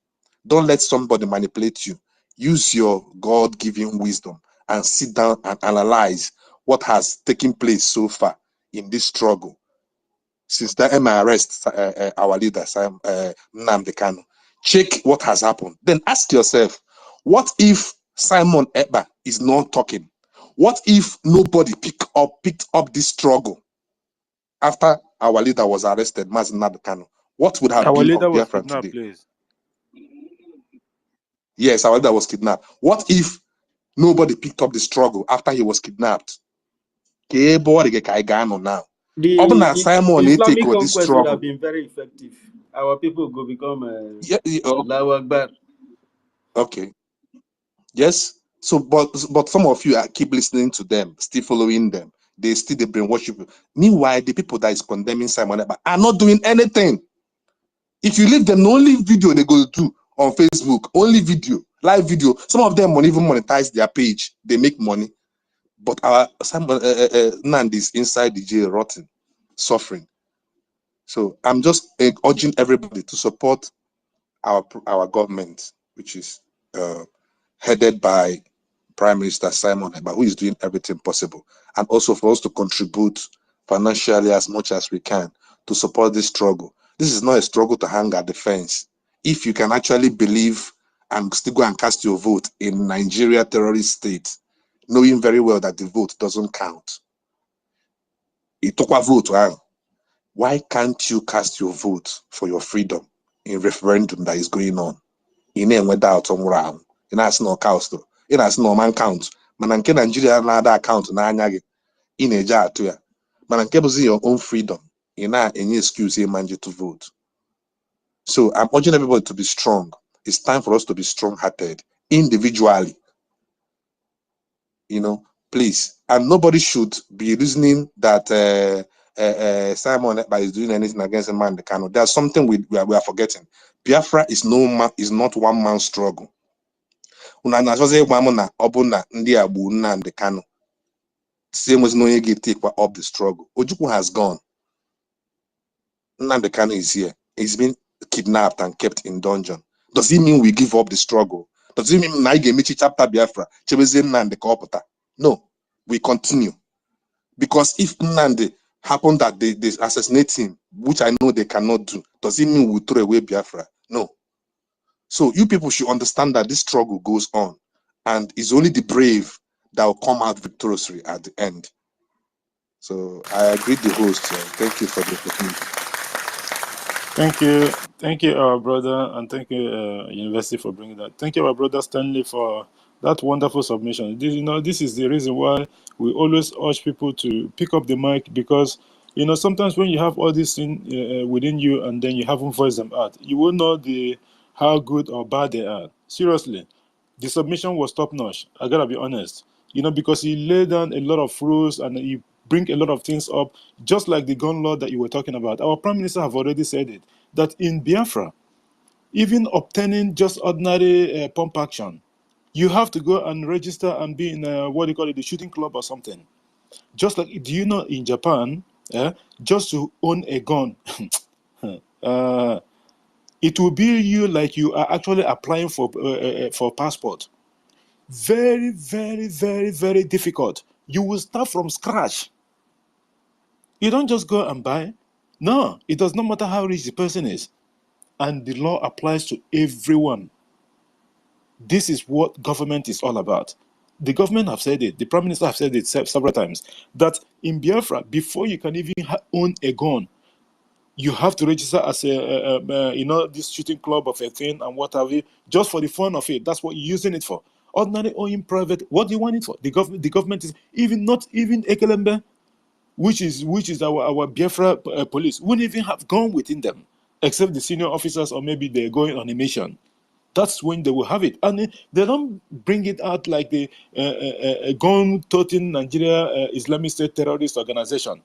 Don't let somebody manipulate you. Use your God-given wisdom and sit down and analyze what has taken place so far in this struggle. Since the MI arrest our leader, Nnamdi Kanu, check what has happened. Then ask yourself, what if Simon Ekpa is not talking? What if nobody picked up this struggle after our leader was arrested, Mazi Nnamdi Kanu? What would have Our been leader of was Biafra kidnapped, today? please. Yes, our leader was kidnapped. What if nobody picked up the struggle after he was kidnapped? Now. The Simon Islamic take this conquest would have struggle. been very effective. Our people could become Yeah, Allahu Akbar. okay. Yes. So, but some of you keep listening to them, still following them. They brainwash you. Meanwhile, the people that is condemning Simon Ekpa are not doing anything. If you leave them, the only video they go do on Facebook, only video, live video. Some of them won't even monetize their page. They make money. But our Simon Nand is inside the jail, rotting, suffering. So I'm just urging everybody to support our government, which is headed by Prime Minister Simon Ekpa, who is doing everything possible, and also for us to contribute financially as much as we can to support this struggle. This is not a struggle to hang at the fence. If you can actually believe and still go and cast your vote in Nigeria terrorist state, knowing very well that the vote doesn't count. It took a vote. Why can't you cast your vote for your freedom in referendum that is going on? In a doubt on round. In a no count. In a no man count. Mananke Nigeria na account na anyagi. In a jar to ya. Mananke was your own freedom. In any excuse a man to vote. So I'm urging everybody to be strong. It's time for us to be strong-hearted individually. You know, please. And nobody should be reasoning that Simon Ekpa is doing anything against a man. There's something we are forgetting. Biafra is not one man's struggle. Same as no one take up the struggle. Ojukwu has gone. Nnamdi Kanu is here. He's been kidnapped and kept in dungeon. Does it mean we give up the struggle? Does it mean Naige chapter Biafra? No, we continue. Because if Nnamdi happened that they assassinate him, which I know they cannot do, does it mean we throw away Biafra? No. So you people should understand that this struggle goes on, and it's only the brave that will come out victoriously at the end. So I agree the host. Thank you for the opportunity. Thank you, our brother, and thank you, University, for bringing that. Thank you, our brother Stanley, for that wonderful submission. This is the reason why we always urge people to pick up the mic, because sometimes when you have all these things within you and then you haven't voiced them out, you will know how good or bad they are. Seriously, the submission was top notch. I gotta be honest. Because he laid down a lot of rules and he bring a lot of things up, just like the gun law that you were talking about. Our Prime Minister have already said it, that in Biafra, even obtaining just ordinary pump action, you have to go and register and be in the shooting club or something. Just like, do you know in Japan, just to own a gun, it will be you like you are actually applying for passport. Very, very, very, very difficult. You will start from scratch. You don't just go and buy. No, it does not matter how rich the person is. And the law applies to everyone. This is what government is all about. The government have said it. The Prime Minister have said it several times, that in Biafra, before you can even own a gun, you have to register as this shooting club of a thing and what have you, just for the fun of it. That's what you're using it for. Ordinary owning private, what do you want it for? The government is not even Ekelembe, which is our Biafra police, wouldn't even have gone within them, except the senior officers, or maybe they're going on a mission. That's when they will have it. And they don't bring it out like the gun-toting Nigeria Islamic State terrorist organization.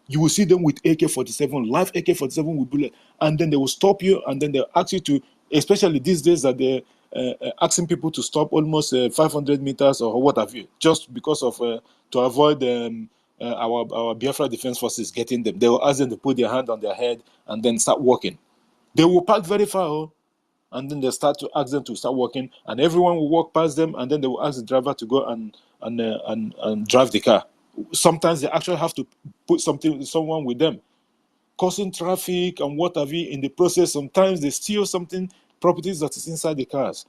You will see them with AK-47, live AK-47 with bullet, and then they will stop you, and then they'll ask you to, especially these days that they're asking people to stop almost 500 meters or what have you, just because of, to avoid our Biafra Defense Forces getting them. They will ask them to put their hand on their head and then start walking. They will park very far, and then they start to ask them to start walking, and everyone will walk past them, and then they will ask the driver to go and drive the car. Sometimes they actually have to put someone with them, causing traffic and what have you. In the process, sometimes they steal something, properties that is inside the cars.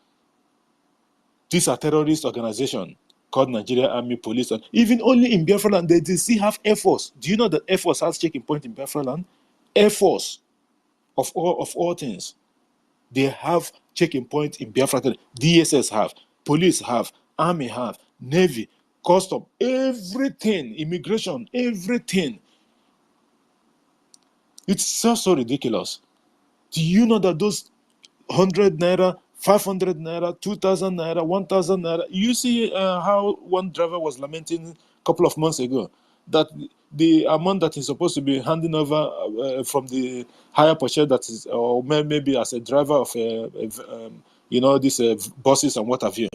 These are terrorist organizations called Nigeria Army Police, and even only in Biafra land, they still have Air Force. Do you know that Air Force has checking point in Biafra land? Air Force, of all things. They have checking points in Biafra. DSS have, police have, army have, navy, custom, everything, immigration, everything. It's so ridiculous. Do you know that those 100 naira, 500 naira, 2,000 naira, 1,000 naira, you see how one driver was lamenting a couple of months ago that the amount that he's supposed to be handing over from the higher purchase that is, or maybe as a driver of these buses and what have you,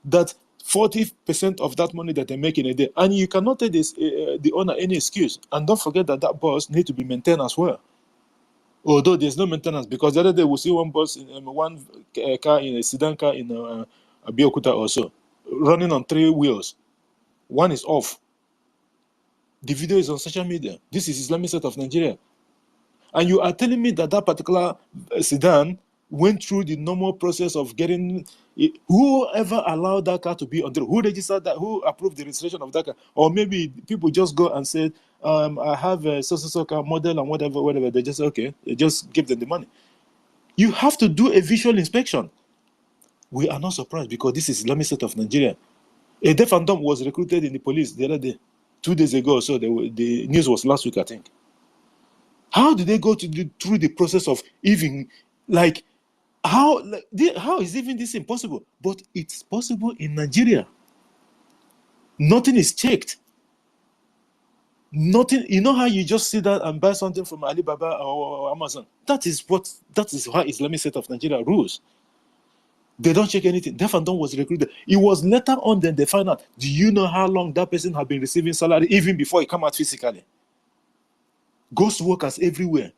that 40% of that money that they make in a day, and you cannot tell this the owner any excuse. And don't forget that bus need to be maintained as well. Although there's no maintenance, because the other day we see one bus in one car, in a sedan car in Abeokuta also, running on 3 wheels. One is off. The video is on social media. This is Islamic State of Nigeria. And you are telling me that particular sedan went through the normal process of getting it. Whoever allowed that car to be on the road? Who registered that? Who approved the registration of that car? Or maybe people just go and said, I have a so car model and whatever. They just, okay, they just give them the money. You have to do a visual inspection. We are not surprised because this is Islamic State of Nigeria. A deaf and dumb was recruited in the police the other day, 2 days ago or so. The news was last week, I think. How did they go through the process of even, like, how is even this impossible? But it's possible in Nigeria. Nothing is checked. Nothing. You know how you just sit down and buy something from Alibaba or Amazon? That is how Islamic State of Nigeria rules. They don't check anything. Deaf and dumb was recruited. It was later on then they found out. Do you know how long that person had been receiving salary even before he come out physically? Ghost workers everywhere.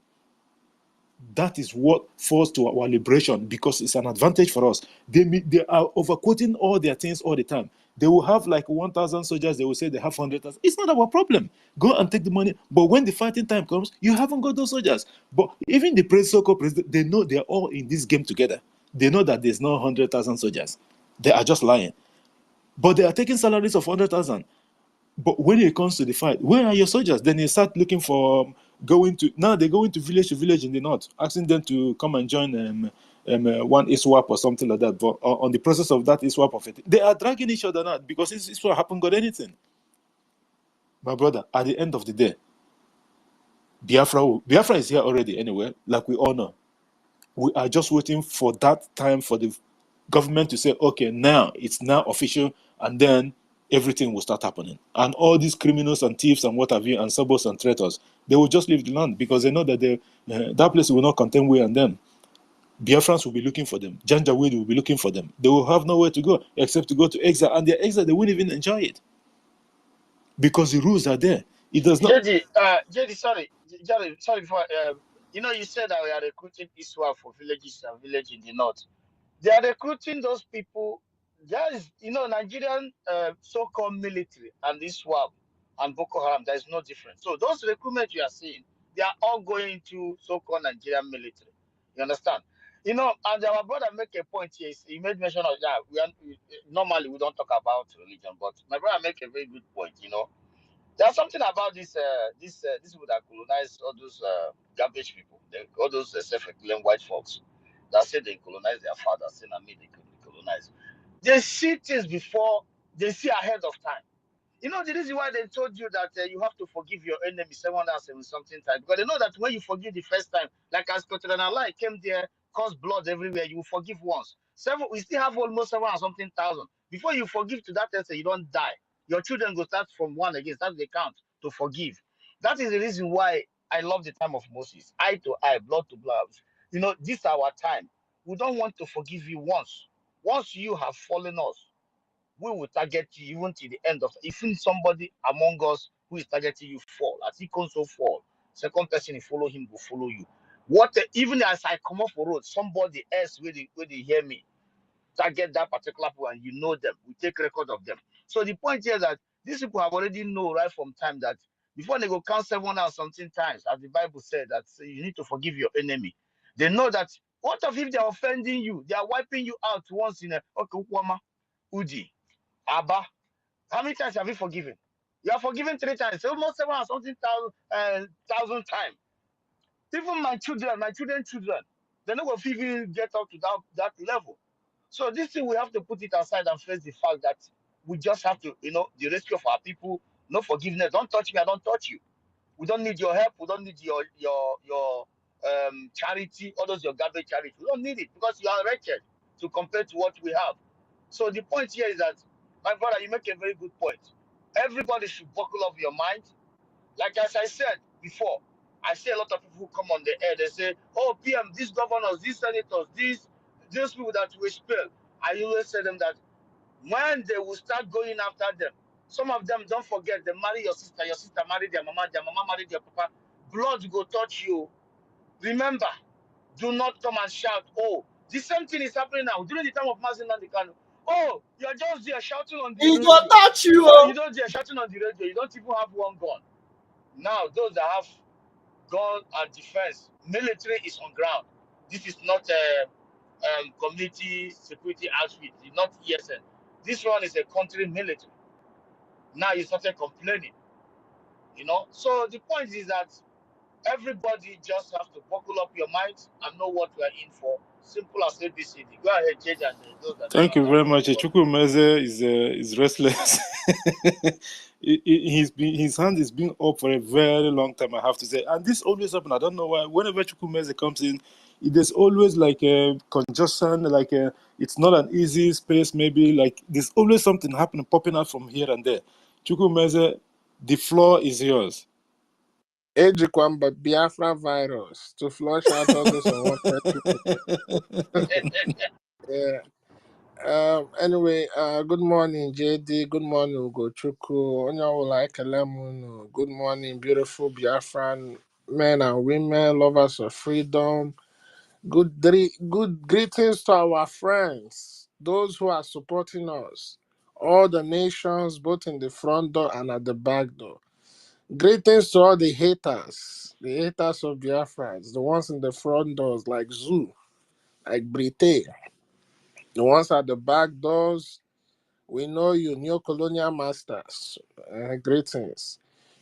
That is what falls to our liberation, because it's an advantage for us. They are overquoting all their things all the time. They will have like 1,000 soldiers. They will say they have 100,000. It's not our problem. Go and take the money. But when the fighting time comes, you haven't got those soldiers. But even the so-called president, they know they're all in this game together. They know that there's no 100,000 soldiers. They are just lying. But they are taking salaries of 100,000. But when it comes to the fight, where are your soldiers? Then they start looking for now they're going to village in the north, asking them to come and join one ISWAP or something like that. But on the process of that ISWAP of it, they are dragging each other out because ISWAP haven't got anything. My brother, at the end of the day, Biafra is here already anyway, like we all know. We are just waiting for that time for the government to say, okay, now it's now official, and then everything will start happening. And all these criminals and thieves and what have you, and saboteurs and traitors, they will just leave the land because they know that that place will not contain we and them. Biafrans will be looking for them. Janjaweed will be looking for them. They will have nowhere to go except to go to exile, and their exile, they won't even enjoy it because the rules are there. It does not. JD, sorry for you said that we are recruiting ISWA for villages and village in the north. They are recruiting those people. There is, Nigerian so-called military and ISWAP and Boko Haram. There is no difference. So those recruitment you are seeing, they are all going to so-called Nigerian military. You understand? And our brother make a point here. He made mention of that. Normally we don't talk about religion, but my brother make a very good point. There's something about this people that colonize all those garbage people, all those self-proclaimed white folks that say they colonize their fathers, say I mean they colonize. They see things before they see ahead of time. The reason why they told you that you have to forgive your enemy 770 something times, because they know that when you forgive the first time, like as Kotrana came there, caused blood everywhere, you will forgive once. We still have almost 7 or something thousand. Before you forgive to that extent, you don't die. Your children go start from one again, start the count to forgive. That is the reason why I love the time of Moses. Eye to eye, blood to blood. You know, this is our time. We don't want to forgive you once. Once you have fallen us, we will target you even to the end of. If somebody among us who is targeting you fall, as he comes so fall, second person you follow him will follow you. What even as I come off the road, somebody else will they hear me target that particular people and you know them. We take record of them. So the point here is that these people have already know right from time that before they go count 7 or something times, as the Bible said, that you need to forgive your enemy. They know that what if they are offending you? They are wiping you out once in a okay, Udi, Abba. How many times have you forgiven? You are forgiven 3 times, almost 7 or something thousand times. Even my children, they're not going to even get up to that level. So this thing we have to put it aside and face the fact that we just have to, the rescue of our people, no forgiveness. Don't touch me, I don't touch you. We don't need your help. We don't need your charity, all those your garbage charity. We don't need it because you are wretched to compare to what we have. So the point here is that, my brother, you make a very good point. Everybody should buckle up your mind. Like as I said before, I see a lot of people who come on the air. They say, "Oh, PM, these governors, these senators, these people that we spill." I always tell them that when they will start going after them, some of them, don't forget, they marry your sister married their mama married their papa. Blood go touch you. Remember, do not come and shout, "Oh, the same thing is happening now." During the time of Mazin Kanu, "Oh, you're just there shouting on the He go radio." touch you. Oh, Oh. you don't there shouting on the radio. You don't even have one gun. Now, those that have gun and defense, military is on ground. This is not a community security outfit. It's not ESN. This one is a country military. Now you started complaining, So the point is that everybody just has to buckle up your minds and know what we are in for. Simple as ABCD. Go ahead, JJ, and those that Thank don't you very have much. Chukwumeze is restless. His hand is being up for a very long time, I have to say. And this always happens. I don't know why. Whenever Chukwumeze comes in, there's always like a congestion, it's not an easy space. Maybe like there's always something happening, popping out from here and there. Chukwumeze, the floor is yours. Ejikwamba Biafra virus to flush out all those unwanted people. Yeah. Anyway, good morning, JD. Good morning, Ugochukwu. Onyawola Ekelemunu. Good morning, beautiful Biafran men and women, lovers of freedom. Good greetings to our friends, those who are supporting us, all the nations, both in the front door and at the back door. Greetings to all the haters of Biafrans, the ones in the front doors like Zoo, like Brite, the ones at the back doors. We know you, neo-colonial masters. Greetings.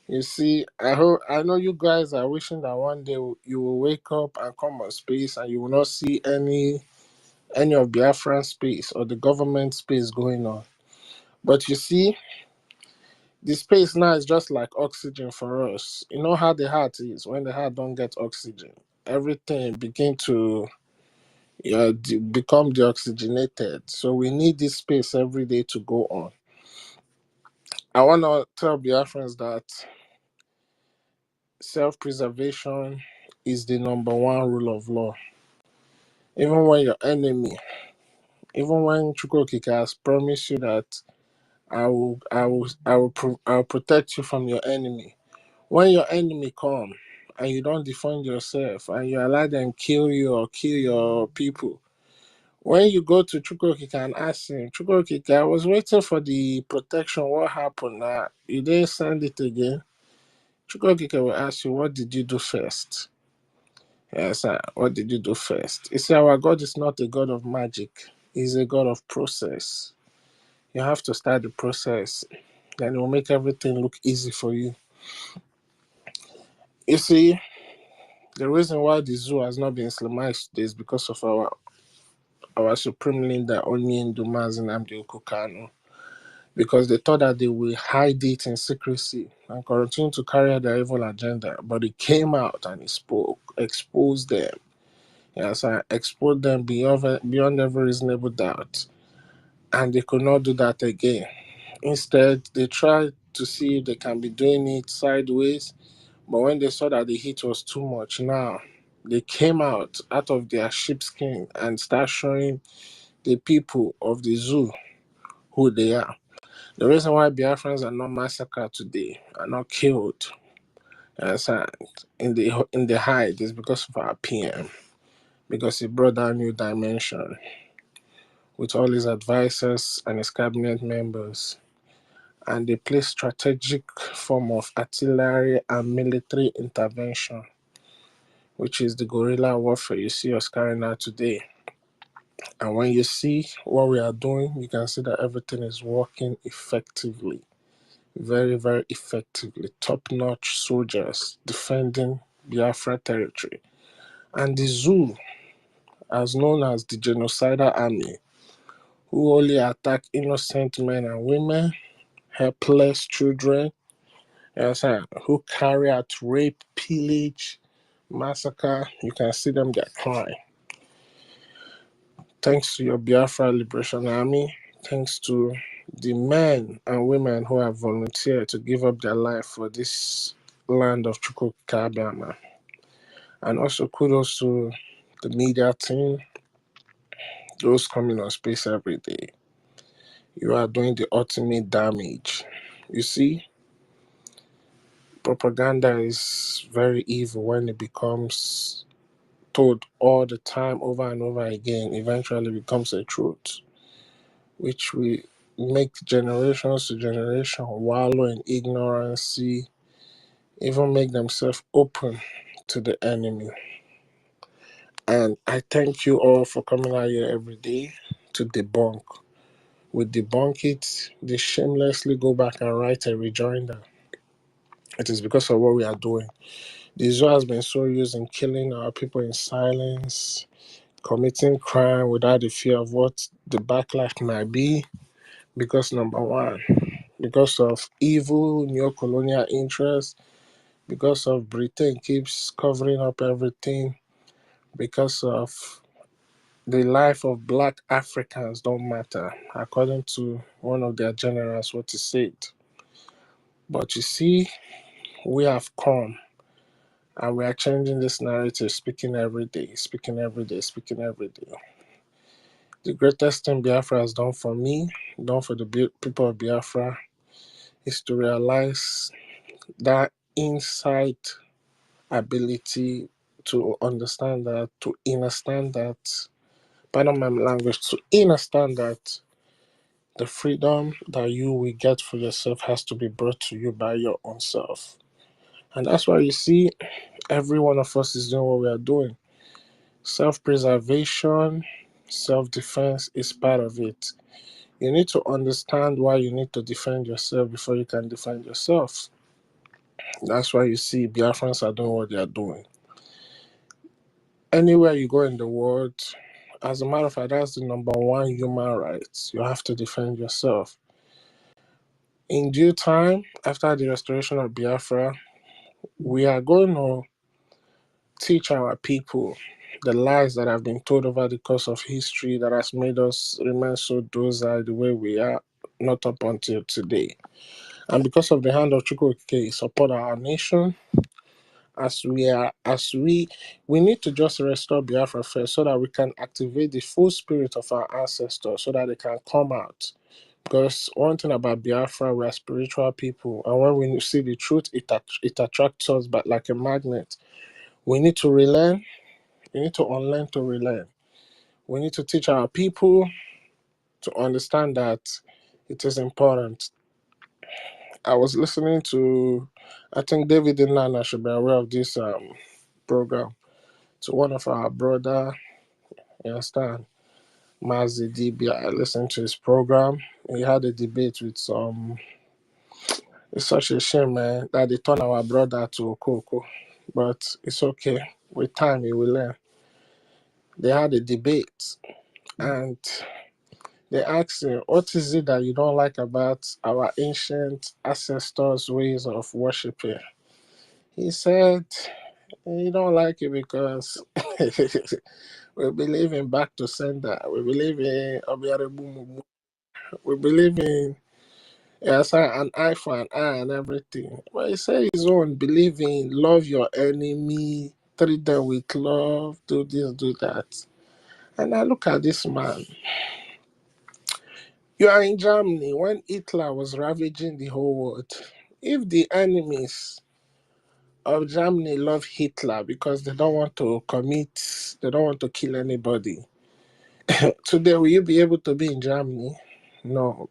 You see, I know you guys are wishing that one day you will wake up and come on space and you will not see any of Biafran space or the government space going on. But you see, the space now is just like oxygen for us. You know how the heart is when the heart don't get oxygen. Everything begin to become deoxygenated. So we need this space every day to go on. I want to tell Biafrans that self-preservation is the number one rule of law. Even when your enemy, even when Chukwokika has promised you that I'll protect you from your enemy. When your enemy come and you don't defend yourself and you allow them kill you or kill your people, when you go to Chukwokika and ask him, Chukwokika, I was waiting for the protection. What happened? You didn't send it again. Chukwokika will ask you, what did you do first? Yes, sir. What did you do first? You see, our God is not a God of magic. He's a God of process. You have to start the process. Then it will make everything look easy for you. You see, the reason why the zoo has not been Islamized is because of our supreme leader, Onion Dumaz and Amdi Okukano. Because they thought that they will hide it in secrecy and continue to carry out their evil agenda. But he came out and he spoke, exposed them. Yes, I exposed them beyond every reasonable doubt. And they could not do that again. Instead, they tried to see if they can be doing it sideways. But when they saw that the heat was too much, now they came out of their sheepskin and start showing the people of the zoo who they are. The reason why Biafrans are not massacred today, are not killed, in the hide is because of our PM, because he brought that new dimension with all his advisors and his cabinet members, and they play strategic form of artillery and military intervention, which is the guerrilla warfare you see us carrying out today. And when you see what we are doing, you can see that everything is working effectively, very, very effectively. Top-notch soldiers defending Biafra territory. And the zoo, as known as the genocidal army, who only attack innocent men and women, helpless children, who carry out rape, pillage, massacre. You can see them, they're crying. Thanks to your Biafra Liberation Army, thanks to the men and women who have volunteered to give up their life for this land of Chukwuka. And also kudos to the media team, those coming on space every day. You are doing the ultimate damage. You see, propaganda is very evil when it becomes told all the time, over and over again. Eventually becomes a truth, which we make generations to generation wallow in ignorance, even make themselves open to the enemy. And I thank you all for coming out here every day to debunk. We debunk it, they shamelessly go back and write a rejoinder. It is because of what we are doing. The zoo has been so used in killing our people in silence, committing crime without the fear of what the backlash might be, because number one, because of evil neo-colonial interests, because of Britain keeps covering up everything, because of the life of black Africans don't matter, according to one of their generals, what he said. But you see, we have come and we are changing this narrative, speaking every day, speaking every day, speaking every day. The greatest thing Biafra has done for me, done for the people of Biafra, is to realize that insight ability to understand that, to understand that, pardon my language, to understand that the freedom that you will get for yourself has to be brought to you by your own self. And that's why you see every one of us is doing what we are doing. Self-preservation, self-defense is part of it. You need to understand why you need to defend yourself before you can defend yourself. That's why you see Biafrans are doing what they are doing. Anywhere you go in the world, as a matter of fact, that's the number one human right. You have to defend yourself. In due time, after the restoration of Biafra, we are going to teach our people the lies that have been told over the course of history that has made us remain so docile the way we are, not up until today. And because of the hand of Chukwuka support our nation, we need to just restore Biafra first so that we can activate the full spirit of our ancestors so that they can come out. Because one thing about Biafra, we are spiritual people, and when we see the truth, it attracts us but like a magnet. We need to relearn, we need to unlearn to relearn. We need to teach our people to understand that it is important. I was listening to, I think David and Nana should be aware of this program, to one of our brother, you understand, Mazi DB. I listened to his program. He had a debate with some. It's such a shame, man, that they turn our brother to Okoko. But it's okay. With time, he will learn. They had a debate, and they asked him, what is it that you don't like about our ancient ancestors' ways of worshiping? He said, You don't like it because we believe in back to sender. We believe in Obiarebu. We believe in an eye for an eye and everything. But he said his own, believe in love your enemy, treat them with love, do this, do that. And I look at this man. You are in Germany when Hitler was ravaging the whole world. If the enemies of Germany love Hitler because they don't want to they don't want to kill anybody, today will you be able to be in Germany? No.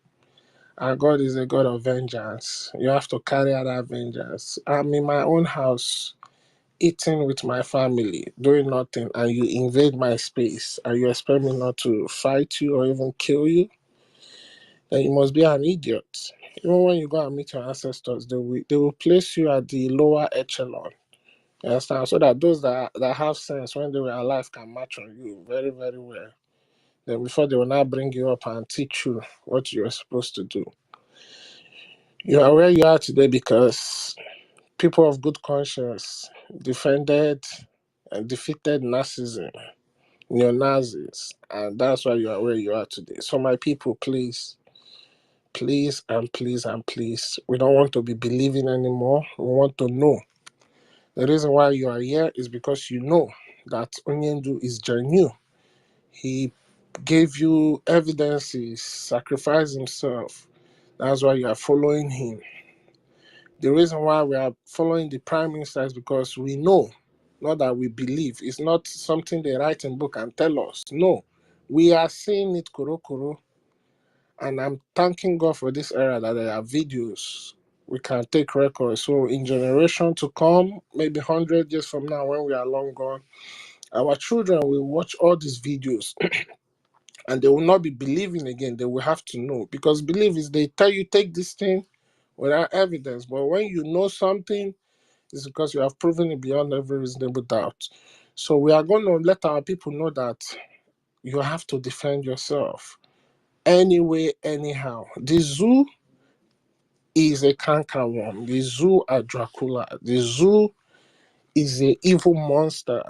Our God is a God of vengeance. You have to carry out that vengeance. I'm in my own house, eating with my family, doing nothing, and you invade my space, and you expect me not to fight you or even kill you, then you must be an idiot. Even when you go and meet your ancestors, they will place you at the lower echelon. You understand? So that those that have sense when they were alive can match on you very, very well. Then before they will now bring you up and teach you what you are supposed to do. You are where you are today because people of good conscience defended and defeated Nazism, neo-Nazis, and that's why you are where you are today. So my people, please, please and please and please, we don't want to be believing anymore. We want to know. The reason why you are here is because you know that Onyendu is genuine. He gave you evidences, sacrificed himself. That's why you are following him. The reason why we are following the prime minister is because we know, not that we believe. It's not something they write in book and tell us. No, we are seeing it kuro, and I'm thanking God for this era that there are videos. We can take records. So in generation to come, maybe 100 years from now when we are long gone, our children will watch all these videos and they will not be believing again. They will have to know. Because belief is they tell you take this thing without evidence. But when you know something, it's because you have proven it beyond every reasonable doubt. So we are going to let our people know that you have to defend yourself. Anyway, anyhow. The zoo is a canker worm. The zoo are Dracula. The zoo is an evil monster.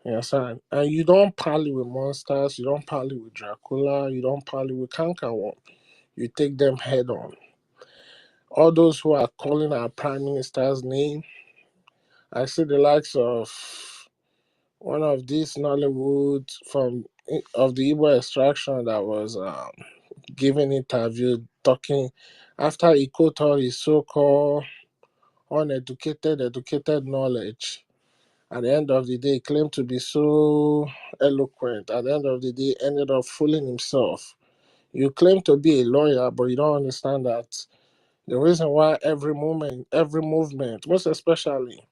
You understand? And you don't parley with monsters, you don't parley with Dracula, you don't parley with canker worm. You take them head on. All those who are calling our prime minister's name, I see the likes of one of these Nollywood of the Igbo extraction that was giving interview talking after he quoted all his so-called educated knowledge. At the end of the day, he claimed to be so eloquent. At the end of the day, ended up fooling himself. You claim to be a lawyer, but you don't understand that the reason why every movement, most especially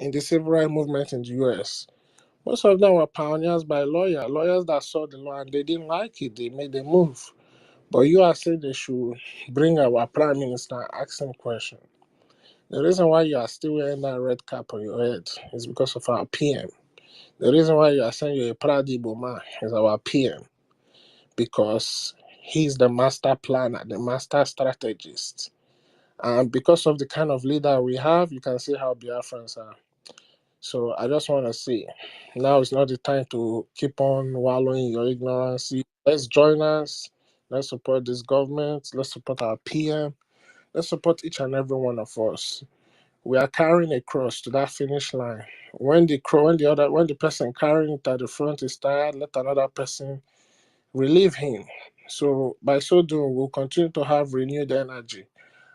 in the civil rights movement in the US, most of them were pioneers by lawyers that saw the law and they didn't like it. They made a move. But you are saying they should bring our prime minister and ask him question. The reason why you are still wearing that red cap on your head is because of our PM. The reason why you are saying you're a Pradibo man is our PM. Because he's the master planner, the master strategist. And because of the kind of leader we have, you can see how Biafrans are. So I just want to say, now is not the time to keep on wallowing in your ignorance. Let's join us. Let's support this government. Let's support our PM. Let's support each and every one of us. We are carrying a cross to that finish line. When the person carrying it at the front is tired, let another person relieve him. So by so doing, we'll continue to have renewed energy.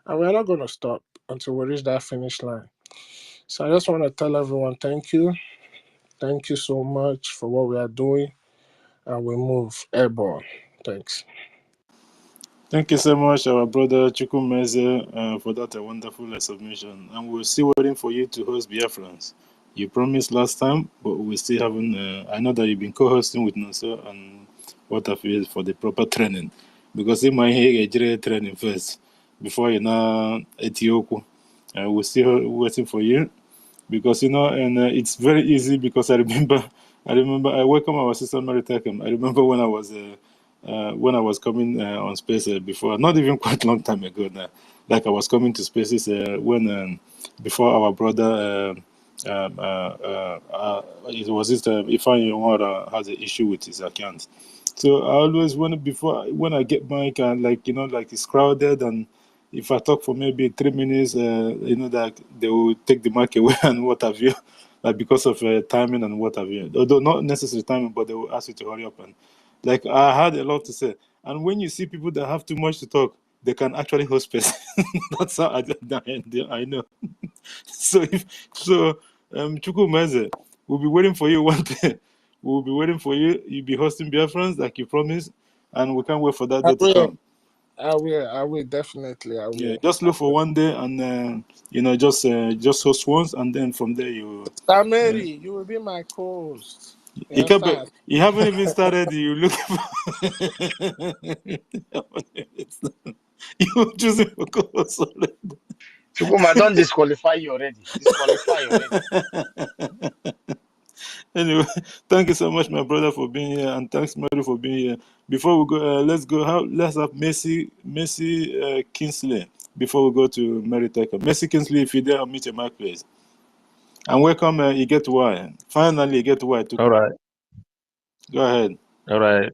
And we're not going to stop until we reach that finish line. So I just want to tell everyone thank you. Thank you so much for what we are doing. And we move airborne. Thanks. Thank you so much, our brother Chukwumeze, for that wonderful submission. And we're still waiting for you to host Biafrans. You promised last time, but we still haven't. I know that you've been co-hosting with Nonso and what have you for the proper training. Because in my head, training first before you know Etioku. We're still waiting for you. Because and it's very easy because I remember I welcome our sister Mary Takem. I remember when I was coming on space before, not even quite a long time ago now. Like I was coming to spaces when before our brother it was this if I has an issue with his account. So I always when I get my account, like like it's crowded, and if I talk for maybe 3 minutes, that they will take the mic away and what have you, like because of timing and what have you. Although not necessarily timing, but they will ask you to hurry up, and like I had a lot to say. And when you see people that have too much to talk, they can actually host person. That's how I know. Chukwumeze, we'll be waiting for you one day. We'll be waiting for you. You'll be hosting Biafrans like you promised, and we can't wait for that day to come. I will definitely. I will. Yeah, just look for one day, and just host once, and then from there you. Samiri, you will be my co-host. You haven't even started. You look. You're choosing for co-host already. Chukuma, don't disqualify you already. Disqualify already. Anyway, thank you so much, my brother, for being here, and thanks, Mary, for being here. Before we go, let's have Mercy Kingsley before we go to Mary Tucker. Mercy Kingsley, if you're there, I'll meet your mic, please. And welcome, you get why. Finally, you get why. All right. Go ahead. All right.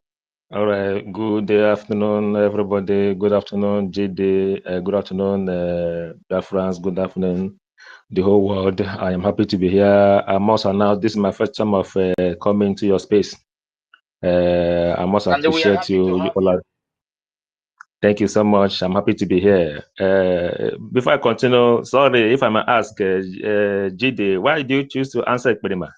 All right. Good afternoon, everybody. Good afternoon, JD. Good afternoon, Biafrans. Good afternoon, the whole world. I am happy to be here. I must announce this is my first time of coming to your space. I must appreciate you. Thank you so much. I'm happy to be here. Before I continue, sorry if I may ask, JD, why do you choose to answer Ekperima?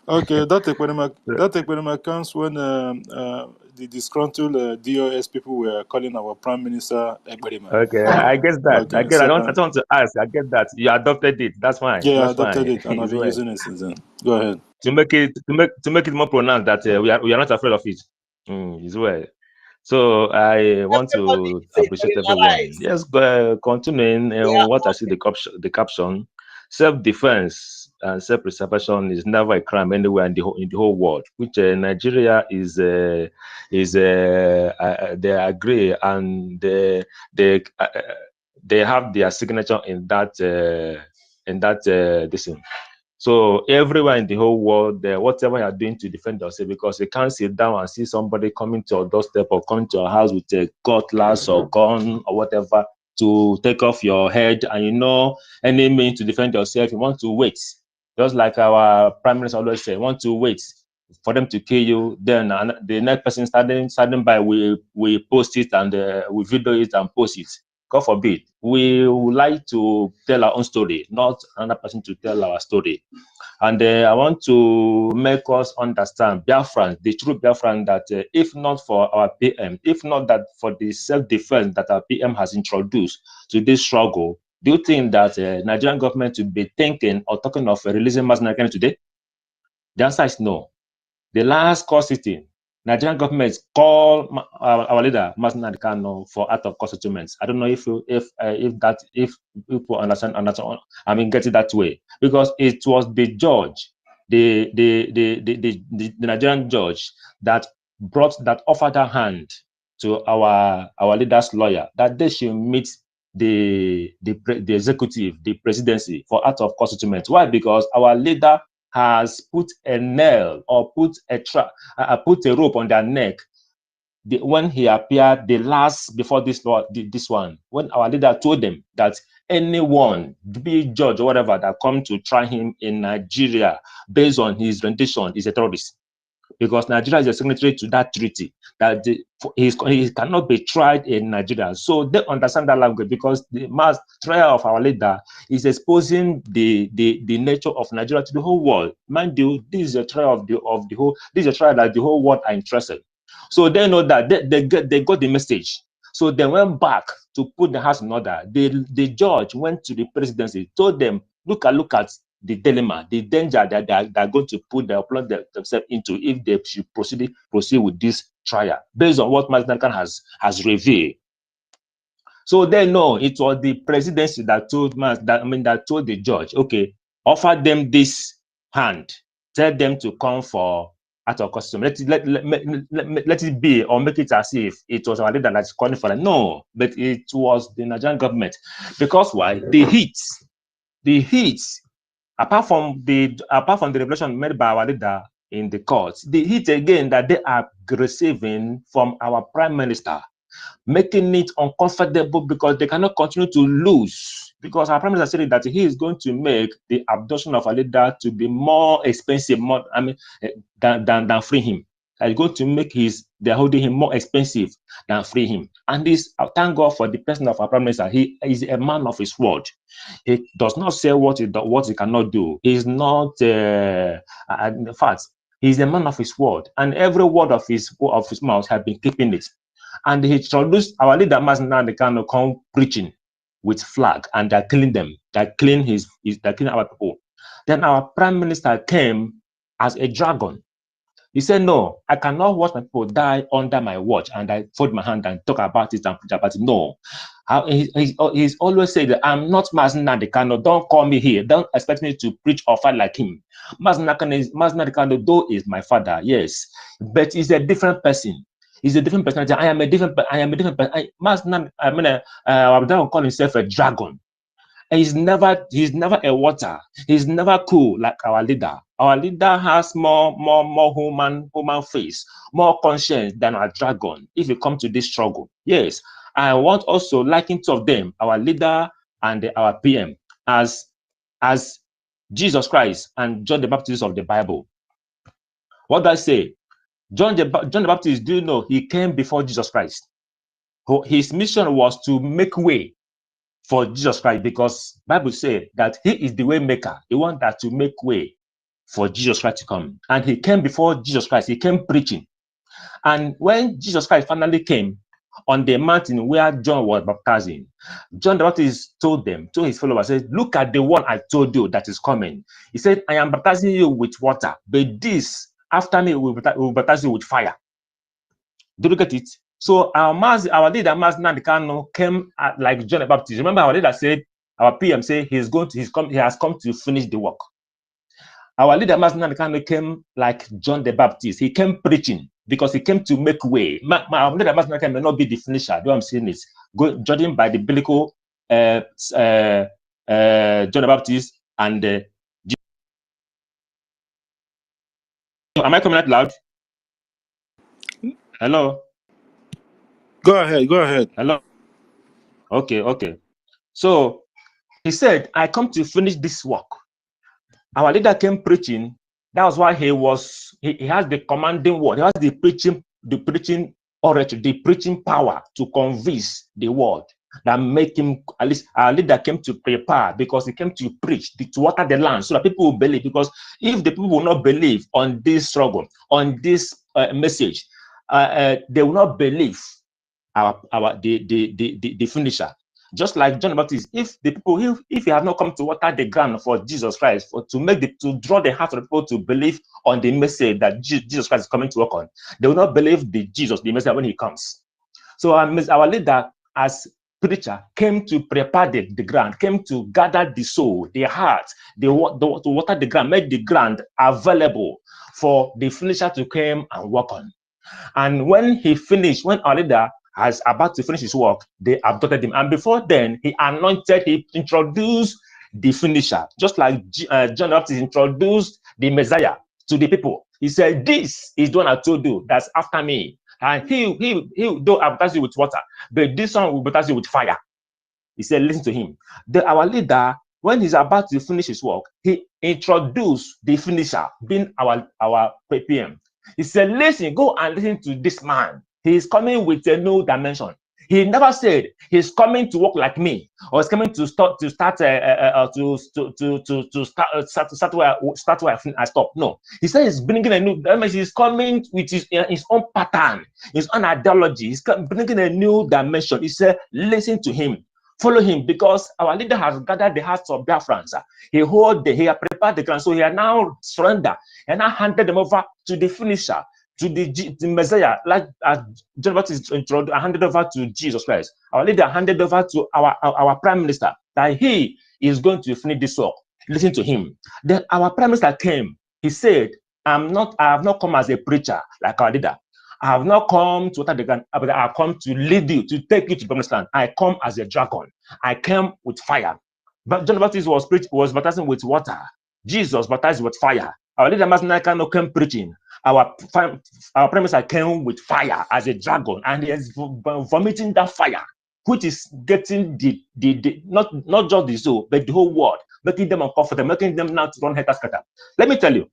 Okay, that Ekperima comes when the disgruntled DOS people were calling our Prime Minister Ekperima. Okay, I guess that. Okay, I get. I don't want to ask. I get that you adopted it. That's fine. Yeah, that's I adopted fine. it, and I've been using it since then. Go ahead. To make it more pronounced that we are not afraid of it. Is well. So I want to appreciate everyone. Yes, continuing what I see the caption. Self-defense and self-preservation is never a crime anywhere in the whole world. Which Nigeria is they agree, and they have their signature in that this thing. So everywhere in the whole world, whatever you are doing to defend yourself, because you can't sit down and see somebody coming to your doorstep or coming to your house with a cutlass or gun or whatever to take off your head, and any means to defend yourself, you want to wait. Just like our Prime Minister always say, want to wait for them to kill you. Then the next person standing by, we post it and we video it and post it. God forbid. We would like to tell our own story, not another person to tell our story. And I want to make us understand, Biafran, the true Biafran, that if not for our PM, if not that for the self-defense that our PM has introduced to this struggle, do you think that Nigerian government will be thinking or talking of releasing Mazi Nagani today? The answer is no. The last court sitting, Nigerian government called our leader Mazi Nagani for out of court settlements. I don't know if people understand. I mean, get it that way, because it was the judge, the Nigerian judge that offered her hand to our leader's lawyer that they should meet the executive, the presidency, for out of court settlement. Why? Because our leader has put a nail or put a rope on their neck when he appeared the last before this one, when our leader told them that anyone, be judge or whatever, that come to try him in Nigeria based on his rendition is a terrorist. Because Nigeria is a signatory to that treaty, that he cannot be tried in Nigeria. So they understand that language, because the mass trial of our leader is exposing the nature of Nigeria to the whole world. Mind you, this is a trial of the whole. This is a trial that the whole world are interested. So they know that they got the message. So they went back to put the house in order. The judge went to the presidency, told them, look at the dilemma, the danger that they are going to put themselves into if they should proceed with this trial, based on what Mazi Nagani has revealed. So they know it was the presidency that told the judge, okay, offer them this hand, tell them to come for out of custom. Let it be, or make it as if it was our leader that's calling for them. No, but it was the Nigerian government. Because why? The heat apart from the revelation made by our leader in the courts, the hit again that they are receiving from our prime minister, making it uncomfortable because they cannot continue to lose. Because our prime minister said that he is going to make the abduction of a leader to be more expensive, than free him. Is going to make they're holding him more expensive than free him. And this, thank God for the person of our prime minister. He is a man of his word. He does not say what he cannot do. He's not, in fact, he's a man of his word, and every word of his mouth has been keeping it. And he introduced our leader, now they can come preaching with flag, and they're killing them. They're killing they're killing our people. Then our prime minister came as a dragon. He said, no, I cannot watch my people die under my watch. And I fold my hand and talk about it and preach about it. No. He's always said that I'm not Mazina Dekano. Don't call me here. Don't expect me to preach or fight like him. Mazina Dekano, though, is my father, yes. But he's a different person. He's a different personality. I am a different person. Mazina, I don't call himself a dragon. He's never a water. He's never cool like our leader. Our leader has more human face, more conscience than our dragon. If you come to this struggle, yes, I want also liking two of them, our leader and our PM, as Jesus Christ and John the Baptist of the Bible. What does I say? John the Baptist, do you know he came before Jesus Christ? His mission was to make way for Jesus Christ, because Bible says that he is the way maker, the one that to make way for Jesus Christ to come. And he came before Jesus Christ. He came preaching. And when Jesus Christ finally came on the mountain where John was baptizing, John the Baptist told his followers, said, look at the one I told you that is coming. He said, I am baptizing you with water, but this after me will baptize you with fire. Do you get it? So our leader, Mazina Dekano, came like John the Baptist. Remember, our leader said, our PM said he has come to finish the work. Our leader, Mazina Dekano, came like John the Baptist. He came preaching because he came to make way. Our leader, Mazina Dekano, may not be the finisher. Do I'm saying this? Judging by the biblical John the Baptist and am I coming out loud? Hello. Go ahead. Hello. Okay. So he said, I come to finish this work. Our leader came preaching. That was why he has the commanding word. He has the preaching orator, the preaching power to convince the world that make him, at least our leader came to prepare, because he came to preach, to water the land so that people will believe. Because if the people will not believe on this struggle, on this message, they will not believe the finisher. Just like John the Baptist, if he have not come to water the ground for Jesus Christ, to draw the heart of the people to believe on the message that Jesus Christ is coming to work on, they will not believe the message when he comes. So our leader, as preacher, came to prepare the ground, came to gather the soul, the heart, to water the ground, make the ground available for the finisher to come and work on. And when he finished, when our leader was about to finish his work, they abducted him. And before then, he introduced the finisher, just like John the Baptist introduced the Messiah to the people. He said, this is the one I told you, that's after me. And he don't baptize you with water, but this one will baptize you with fire. He said, listen to him. Our leader, when he's about to finish his work, he introduced the finisher, being our PM. He said, listen, go and listen to this man. He is coming with a new dimension. He never said he's coming to work like me, or he's coming to start where I stop. No, he said he's bringing a new dimension. He's coming with his own pattern, his own ideology. He's bringing a new dimension. He said, listen to him. Follow him, because our leader has gathered the hearts of Biafrans. He has prepared the ground, so he has now surrendered and now handed them over to the finisher, to the Messiah, like John Baptist handed over to Jesus Christ. Our leader handed over to our prime minister, that he is going to finish this work. Listen to him. Then our prime minister came. He said, I have not come as a preacher like our leader. I have not come to water the ground, but I have come to lead you, to take you to the promised land. I come as a dragon. I came with fire. But John the Baptist was baptizing with water. Jesus baptized with fire. Our leader Mazinakano came preaching. Our prime minister came with fire as a dragon, and he is vomiting that fire, which is getting the not just the soul, but the whole world, making them uncomfortable, making them now to run head scatter. Let me tell you,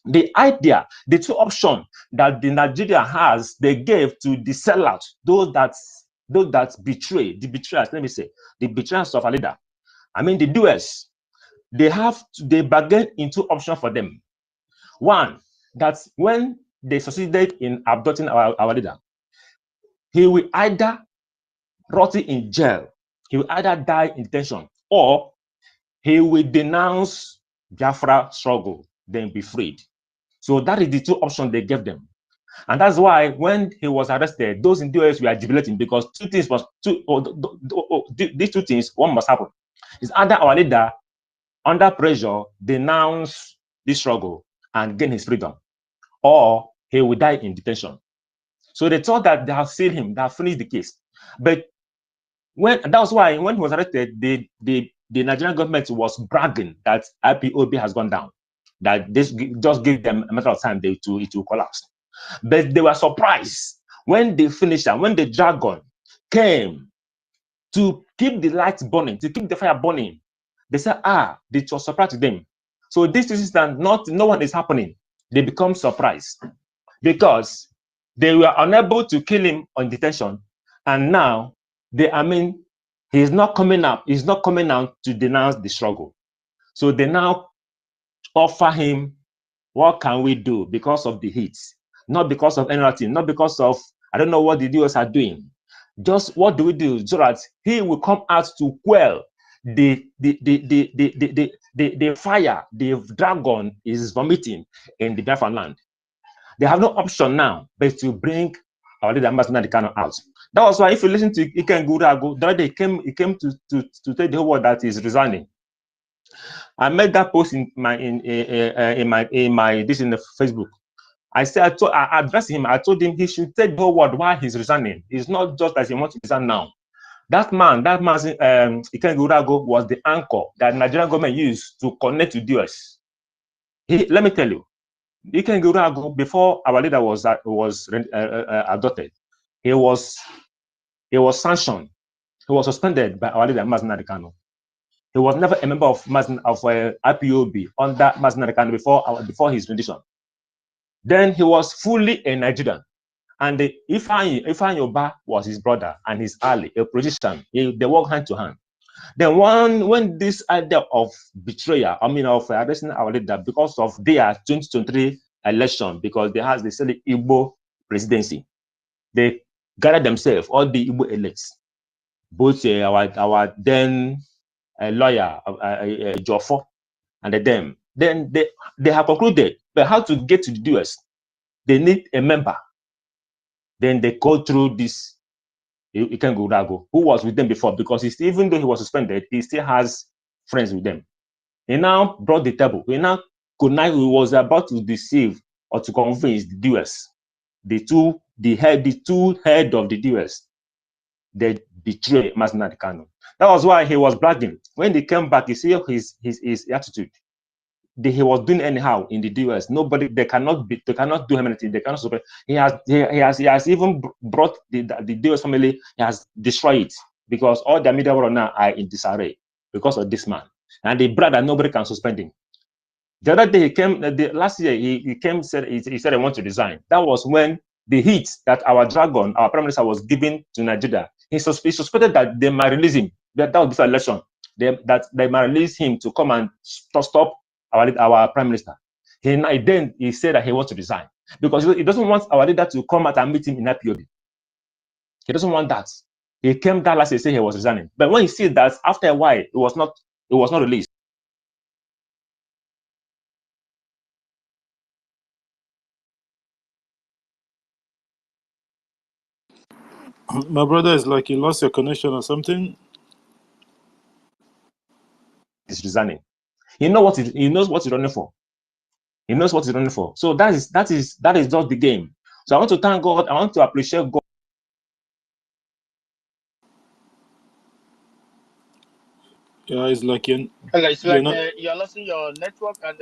the idea, the two options that the Nigeria has, they gave to the sellout, those that betray, the betrayers, let me say, the betrayers of a leader. I mean, the doers, they bargain into options for them. One, that when they succeeded in abducting our leader, he will either rot in jail, he will either die in detention, or he will denounce Biafra struggle, then be freed. So that is the two options they gave them. And that's why when he was arrested, those in DOS were jubilating, because these two things, one must happen. It's either our leader, under pressure, denounce this struggle and gain his freedom, or he will die in detention. So they thought that they have sealed him, they have finished the case. But that was why when he was arrested, the Nigerian government was bragging that IPOB has gone down, that this just give them a matter of time it will collapse. But they were surprised when they finished and when the dragon came to keep the lights burning, to keep the fire burning. They said, it was surprise to them. So this is that no one is happening. They become surprised because they were unable to kill him on detention, and now he's not coming out. He's not coming out to denounce the struggle. So they now offer him, what can we do because of the heat? Not because of anything, not because of, I don't know what the DOS are doing. Just what do we do so that he will come out to quell the fire the dragon is vomiting in the Biafran land. They have no option now but to bring our leader Ambassador Kano out. That was why, if you listen to Iken Gurago, the other day he came to tell the whole world that he's resigning. I made that post in the Facebook. I said, I addressed him. I told him he should tell the whole world why he's resigning. It's not just that he wants to resign now. That man, Iken Gurago, was the anchor that Nigerian government used to connect to US. Let me tell you, Iken Gurago, before our leader was adopted, he was sanctioned. He was suspended by our leader Mazen Kano. He was never a member of IPOB under Mazen Kano before his rendition. Then he was fully a Nigerian, and Ifeanyi Oba was his brother and his ally, a politician. They work hand to hand. Then when this idea of betrayal, of arresting our leader because of their 2023 election, because they said the Igbo presidency, they gathered themselves, all the Igbo elites, both our then lawyer Joffo and them. Then they have concluded, but how to get to the US? They need a member. Then they go through this Iken Gurago, who was with them before, because even though he was suspended, he still has friends with them. He now brought the table. He was about to deceive or to convince the DS. The two head of the DS, they betrayed Mazen Kano. That was why he was bragging. When they came back, you see his attitude. He was doing anyhow in the US. They cannot do him anything. They cannot support. He has even brought the US family. He has destroyed it, because all the media now are in disarray because of this man. And the brother, nobody can suspend him. The other day he came. Last year he came, said he said I want to resign. That was when the heat that our dragon, our prime minister, was giving to Nigeria. He suspected that they might release him. That was before election. That they might release him to come and stop our prime minister. Then he said that he wants to resign because he doesn't want our leader to come out and meet him in IPOB. He doesn't want that. He came down last year, say he was resigning, but when he sees that after a while it was not released. My brother is like, you lost your connection or something. He's resigning. He knows what he's running for. He knows what he's running for. So that is just the game. So I want to thank God. I want to appreciate God. Yeah, it's like Okay, it's you're like not. you're losing your network, and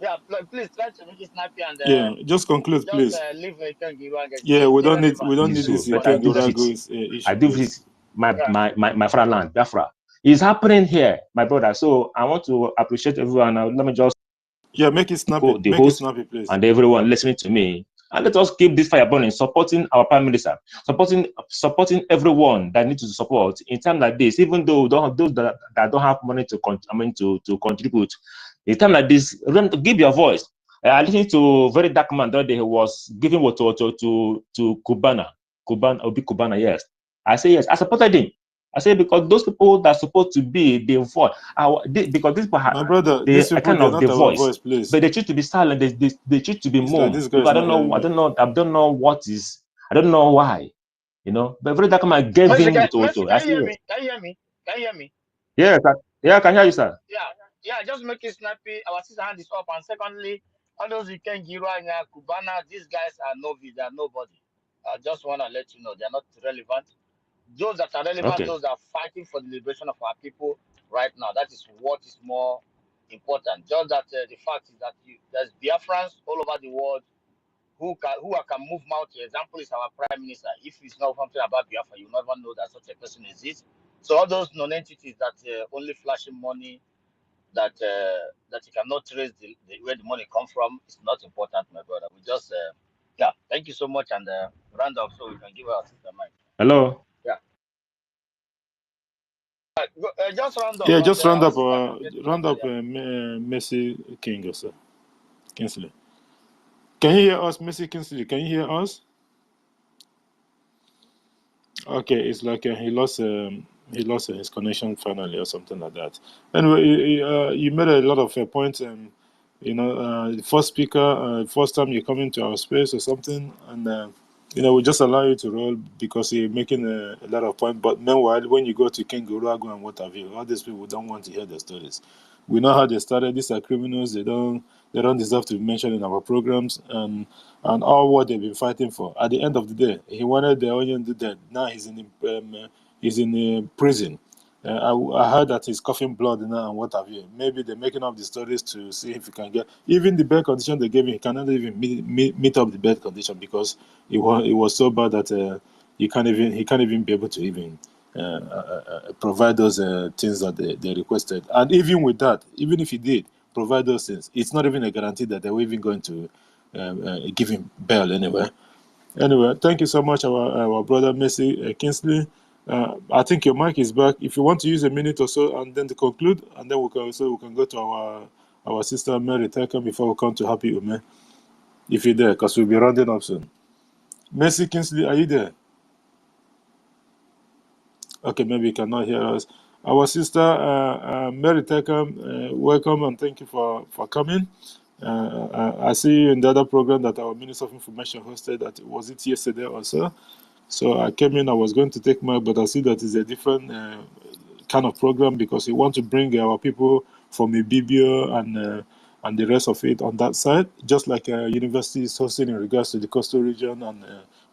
yeah, please try to make it snappy, and Yeah, just conclude, just please. leave Kangiwa and Yeah, stay we relevant. don't It's need So, this important. but I Ken do Gorago fit. I issue, do please. fit my Yeah. my fatherland, Biafra. It's happening here, my brother. So I want to appreciate everyone. Now, let me just Yeah, make it snappy. the Make it host snappy, please. and everyone listening to me. And let us keep this fire burning, supporting our prime minister, supporting everyone that needs to support in time like this. Even though those that don't have money to contribute, in time like this, to give your voice. I listened to very dark man the other day who was giving what to Cubana, Obi Cubana. Yes, I say yes. I supported him. I say because those people that are supposed to be the voice, because these people My brother, they these are people kind they're of the not our voice, voice, please. but they choose to be silent. They choose to be It's like mum. this guy Because is not hearing I you. don't know what is. I don't know why. But very dark man gave Mercy, him can, with Mercy, I can you say hear yes. me? Can you hear me? Can you hear me? Yes, yeah, I can hear you, sir. Yeah, yeah. Just make it snappy. Our sister hand is up, and secondly, all those you can give right now, Cubana, these guys are novice. They are nobody. I just want to let you know they are not relevant. Those that are relevant, Okay. those that are fighting for the liberation of our people right now. That is what is more important. Just that the fact is that there's Biafrans all over the world who can move mountains. Example is our prime minister. If it's not something about Biafra, you never know that such a person exists. So all those non-entities that only flashing money, that you cannot trace where the money come from, is not important, my brother. We just yeah. Thank you so much, and round up so we can give our sister mic. Hello. Yeah. Just round up, Yeah, and just round our up sister can get the mic. Yeah. Messi King or so. Kingsley. Can you hear us, Messi Kingsley? Can you hear us? Okay, it's like he lost his connection finally or something like that. Anyway, you made a lot of points, and the first speaker, first time you come into our space or something, and we just allow you to roll because you're making a lot of points. But meanwhile, when you go to King Gurago and what have you, all these people don't want to hear the stories. We know how they started. These are criminals. They don't deserve to be mentioned in our programs, and all what they've been fighting for. At the end of the day, he wanted the onion to dead. Now he's in prison. I heard that he's coughing blood now and what have you. Maybe they're making up the stories to see if he can get even the bed condition they gave him. He cannot even meet up the bed condition because it was so bad that he can't even be able to even provide those things that they requested. And even with that, even if he did provide those things, it's not even a guarantee that they were even going to give him bail anyway. Anyway, thank you so much, our brother Messi Kingsley. I think your mic is back. If you want to use a minute or so, and then to conclude, and then we can go to our sister Mary Taken before we come to Happy Ume, if you're there, because we'll be rounding up soon. Messi Kingsley, are you there? Okay, maybe you cannot hear us. Our sister Mary Taken, welcome and thank you for coming. I see you in the other program that our Minister of Information hosted. That was it yesterday or so. So I came in. I was going to take my, but I see that it's a different kind of program because we want to bring our people from IBIBIO and the rest of it on that side, just like university is hosting in regards to the coastal region and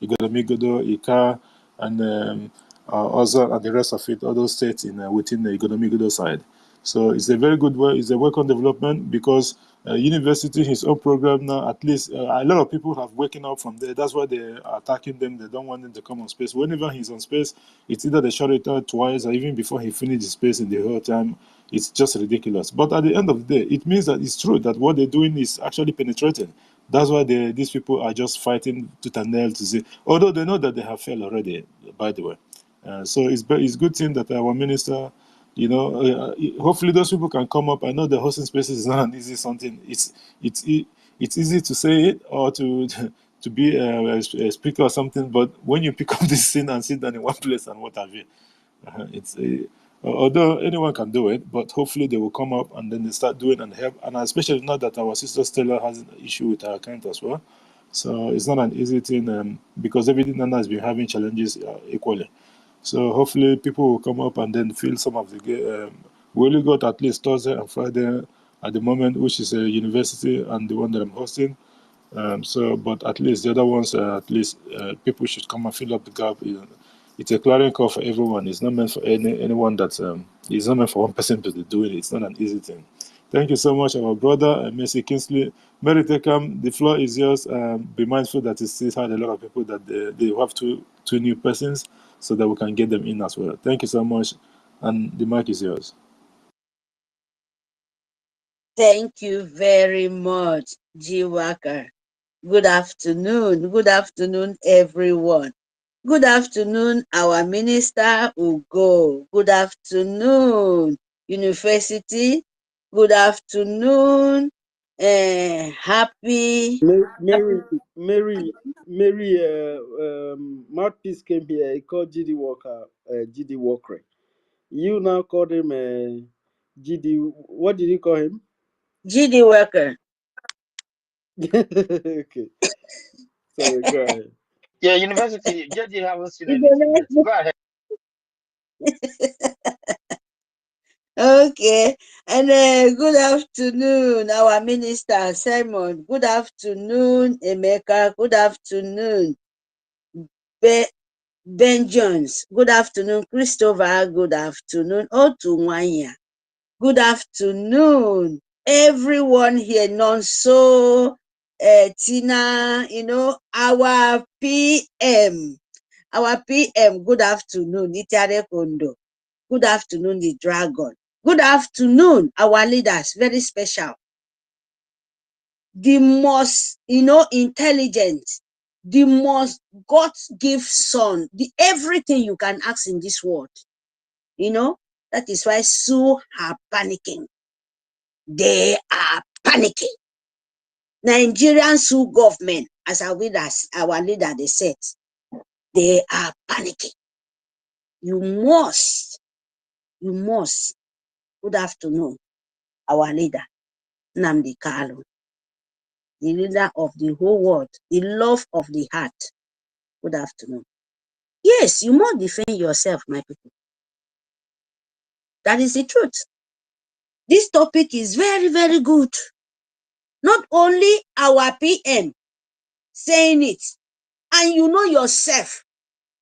Igodomigodo, Ika, and also and the rest of it, other states within the Igodomigodo side. So it's a very good way. It's a welcome development because university, his own program now, at least a lot of people have waken up from there. That's why they are attacking them. They don't want them to come on space. Whenever he's on space, it's either they shut it out twice or even before he finished the space in the whole time. It's just ridiculous. But at the end of the day, it means that it's true that what they're doing is actually penetrating. That's why these people are just fighting tooth and nail to see, although they know that they have failed already, by the way. So it's a good thing that our minister, hopefully those people can come up. I know the hosting spaces is not an easy something. It's easy to say it or to to be a speaker or something, but when you pick up this thing and sit down in one place and what have you, it's although anyone can do it, but hopefully they will come up and then they start doing and help. And especially now that our sister Stella has an issue with her account as well, so it's not an easy thing because everything Nana has been having challenges equally. So hopefully people will come up and then fill some of the. We only got at least Thursday and Friday at the moment, which is a university and the one that I'm hosting. But at least the other ones, at least people should come and fill up the gap. It's a clearing call for everyone. It's not meant for anyone that's It's not meant for one person to do it. It's not an easy thing. Thank you so much, our brother, Mercy Kingsley. Mary Tekam, the floor is yours. Be mindful that it still had a lot of people that they have two new persons so that we can get them in as well. Thank you so much. And the mic is yours. Thank you very much, G. Walker. Good afternoon. Good afternoon, everyone. Good afternoon, our minister, Ugo. Good afternoon, University. Good afternoon. Happy. Mary, Mouthpiece came here. He called GD Walker, GD Walker. You now called him GD. What did you call him? GD Walker. Okay. Sorry, go ahead. Yeah, University, JD haven't seen anything yet. Go ahead. Okay, and good afternoon, our minister Simon. Good afternoon, Emeka. Good afternoon, Ben Jones. Good afternoon, Christopher. Good afternoon, Otunwanya. Good afternoon, everyone here. Nonso, Tina. Our PM. Our PM. Good afternoon, Itare Kondo. Good afternoon, the Dragon. Good afternoon, our leaders, very special. The most, intelligent, the most God-given son, everything you can ask in this world. That is why Sioux are panicking. They are panicking. Nigerian Sioux government, as our leader, they said, they are panicking. You must. Good afternoon, our leader, Nnamdi Kanu, the leader of the whole world, the love of the heart. Good afternoon. Yes, you must defend yourself, my people. That is the truth. This topic is very, very good. Not only our PM saying it, and you know yourself,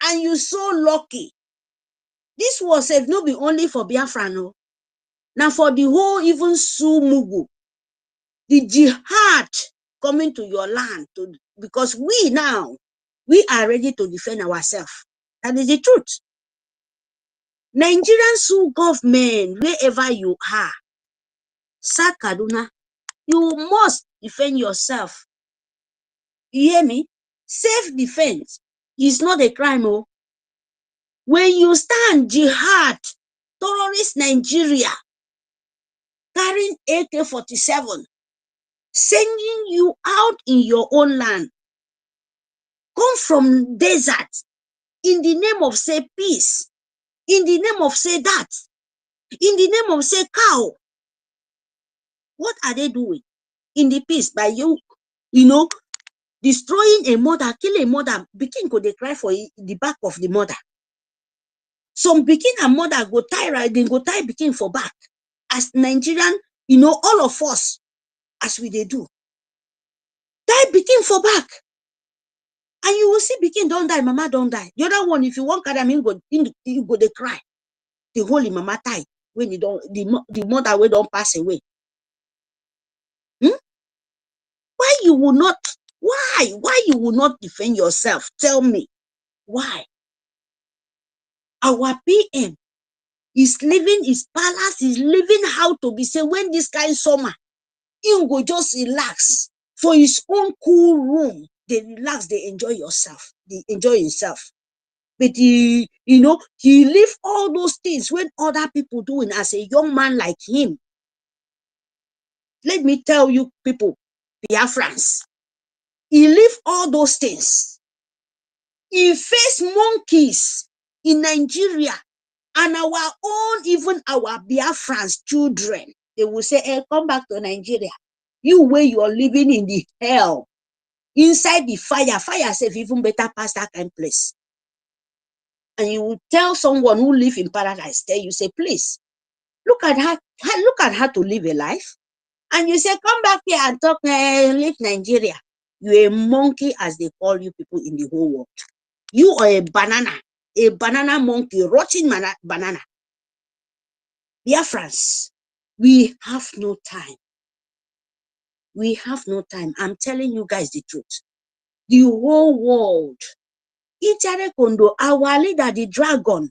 and you're so lucky. This was not be only for Biafra, no. Now for the whole even Sioux Mugu, the jihad coming to your land, because we are ready to defend ourselves. That is the truth. Nigerian Sioux government, wherever you are, Kaduna, you must defend yourself. You hear me? Self-defense is not a crime. Oh. When you stand jihad, terrorist Nigeria, carrying AK-47, sending you out in your own land, come from desert, in the name of say peace, in the name of say that, in the name of say cow. What are they doing in the peace by you, destroying a mother, killing a mother? Begin go they cry for the back of the mother. Some begin and mother go tie right, then go tie begin for back. As Nigerian, all of us, as we they do, tie begin for back. And you will see begin don't die, mama don't die. The other one, if you want carry him, you go they cry. The holy mama tie when you don't, the mother will don't pass away. Why you will not? Why you will not defend yourself? Tell me why. Our PM is living his palace, is living how to be say when this kind of summer, he go just relax for his own cool room. They relax, they enjoy yourself, they enjoy himself. But he leave all those things when other people doing as a young man like him. Let me tell you, people, Biafrans, he leave all those things. He face monkeys in Nigeria, and our own, even our Biafrans children, they will say, hey, come back to Nigeria. You where you are living in the hell, inside the fire safe even better past that kind of place. And you will tell someone who live in paradise, you say, please, look at her to live a life. And you say, come back here and talk, leave Nigeria. You're a monkey, as they call you people in the whole world. You are a banana monkey, rotting banana. Biafrans, we have no time. We have no time. I'm telling you guys the truth. The whole world. Kondo, our leader, the dragon.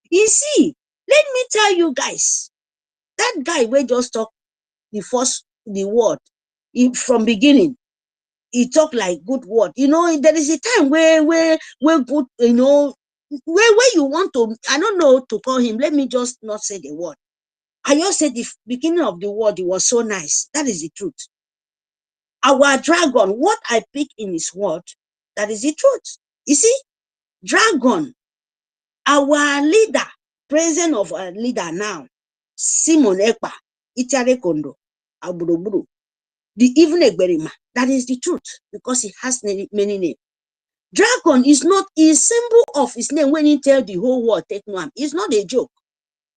You see, let me tell you guys, that guy we just talk the word from beginning. He talk like good word. You know, there is a time where good, you know, where you want to, I don't know to call him. Let me just not say the word. I just said the beginning of the word, it was so nice. That is the truth. Our dragon, what I pick in his word, that is the truth. You see, dragon, our leader, president of our leader now, Simon Ekpa, Itare Kondo, Aburuburu, the even Egberima, that is the truth, because he has many names. Dragon is not a symbol of his name when he tell the whole world, take no harm. It's not a joke.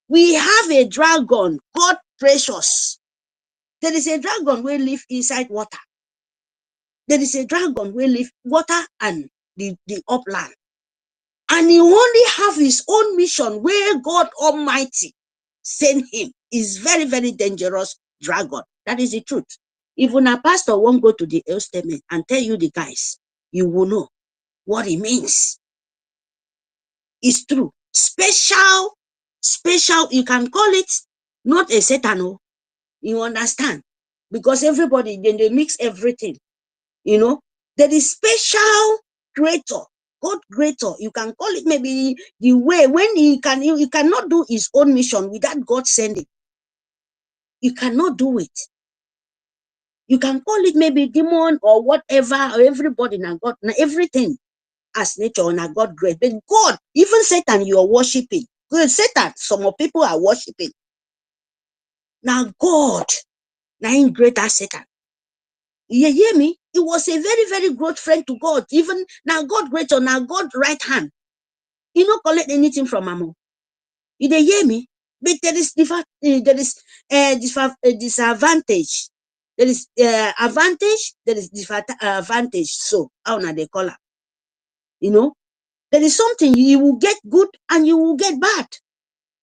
We have a dragon, God precious. There is a dragon will live inside water. There is a dragon will live water and the upland. And he only have his own mission where God Almighty sent him. Is very, very dangerous dragon. That is the truth. Even a pastor won't go to the Old Testament and tell you the guys, you will know what it means. It's true. Special, you can call it not a Satan, you understand? Because everybody, then they mix everything, you know. There is special creator, God greater. You can call it maybe the way when he cannot do his own mission without God sending. You cannot do it. You can call it maybe demon or whatever, or everybody now God, now everything as nature and God great. But God, even Satan, you are worshiping. Good Satan, some of people are worshiping. Now God, now in greater Satan. You hear me? It was a very, very good friend to God. Even now God greater, now God right hand. He don't collect anything from Amo. You they hear me? But there is disadvantage. There is advantage. There is disadvantage. So how now they call it? You know, there is something you will get good and you will get bad.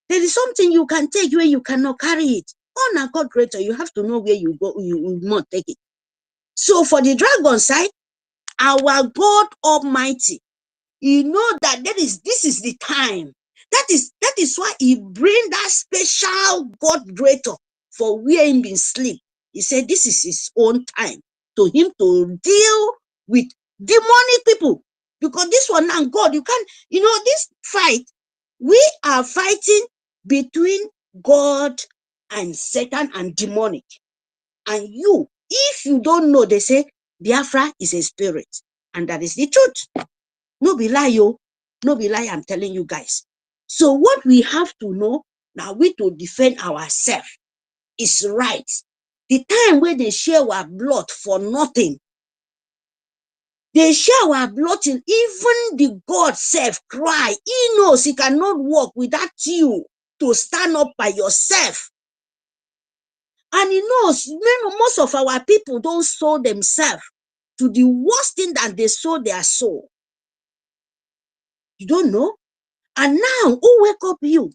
There is something you can take where you cannot carry it. On a God greater, you have to know where you go. You must take it. So for the dragon side, our God Almighty, you know that this is the time. That is why he bring that special God greater for where him been sleep. He said this is his own time to him to deal with demonic people. Because this one now, God, you can't, you know, this fight, we are fighting between God and Satan and demonic. And you, if you don't know, they say Biafra is a spirit. And that is the truth. No be lie, yo. No be lie, I'm telling you guys. So what we have to know, now we to defend ourselves is right. The time where they share our blood for nothing, they share our blood till even the God self cry. He knows he cannot walk without you to stand up by yourself. And he knows most of our people don't sow themselves to the worst thing that they sow their soul. You don't know? And now, who wake up you?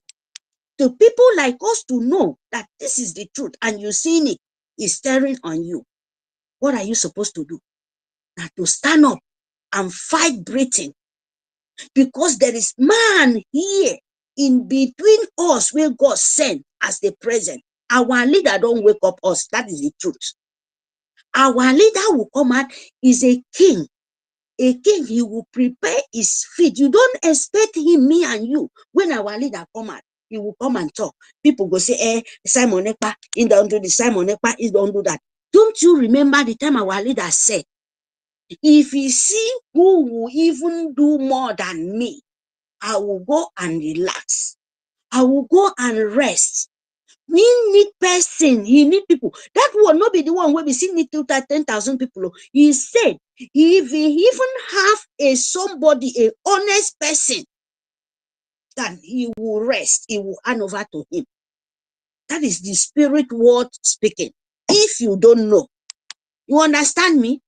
The people like us to know that this is the truth and you seen it is staring on you. What are you supposed to do? Now to stand up and fight Britain. Because there is man here in between us where God sent as the present. Our leader don't wake up us. That is the truth. Our leader will come out is a king. A king, he will prepare his feet. You don't expect him, me and you. When our leader come out, he will come and talk. People go say, Simon Ekpa, he don't do this. Simon Ekpa, he don't do that. Don't you remember the time our leader said, if you see who will even do more than me, I will go and relax. I will go and rest. We need person. He need people. That will not be the one where we see need 10,000 people. He said, if he even have somebody, a honest person, that he will rest. He will hand over to him. That is the spirit word speaking. If you don't know, you understand me?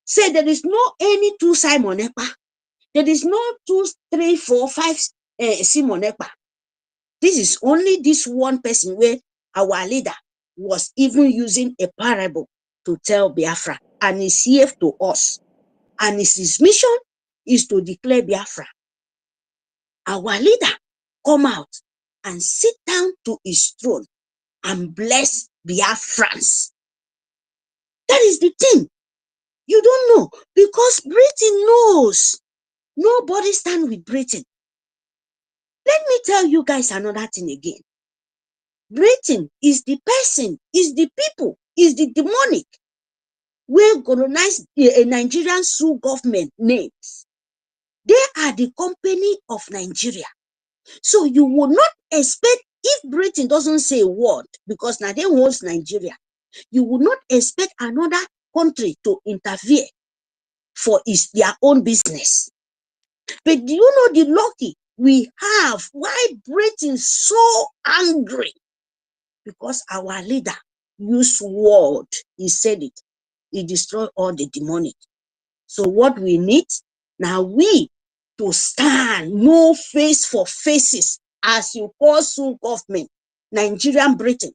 Say there is no any two Simon Ekpa. There is no 2, 3, 4, 5 Simon Ekpa. This is only this one person where our leader was even using a parable to tell Biafra, and is here to us. And his mission is to declare Biafra. Our leader come out and sit down to his throne and bless Biafrans. That is the thing. You don't know, because Britain knows nobody stand with Britain. Let me tell you guys another thing again. Britain is the person, is the people, is the demonic where colonize a Nigerian sue government names. They are the company of Nigeria. So you will not expect, if Britain doesn't say a word, because now they hold Nigeria, you will not expect another country to interfere for their own business. But do you know the lucky we have? Why Britain is so angry? Because our leader used word, he said it, he destroyed all the demonic. So what we need now, we to stand, no face for faces, as you call soon government, Nigerian Britain,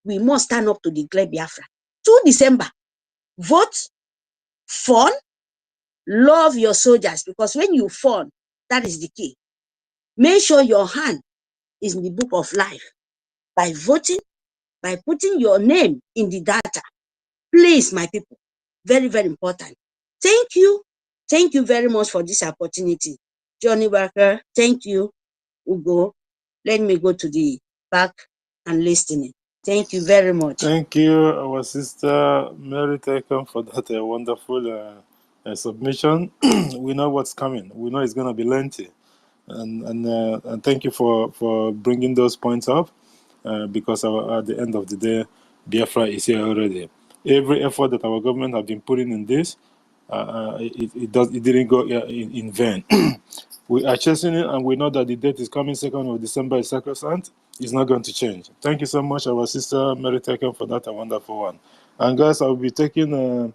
we must stand up to declare Biafra. 2 December, vote, fund, love your soldiers, because when you fund, that is the key. Make sure your hand is in the book of life by voting, by putting your name in the data. Please, my people, very, very important. Thank you. Thank you very much for this opportunity. Johnny Walker, thank you. Ugo, let me go to the back and listening. Thank you very much. Thank you, our sister Mary Taken, for that wonderful submission. We know what's coming. We know it's going to be lengthy. And thank you for bringing those points up, because at the end of the day, Biafra is here already. Every effort that our government have been putting in this, it didn't go in vain. We are chasing it, and we know that the date is coming. 2nd of December is sacrosanct. It's not going to change. Thank you so much, our sister Mary Taken, for that wonderful one. And guys, I'll be taking.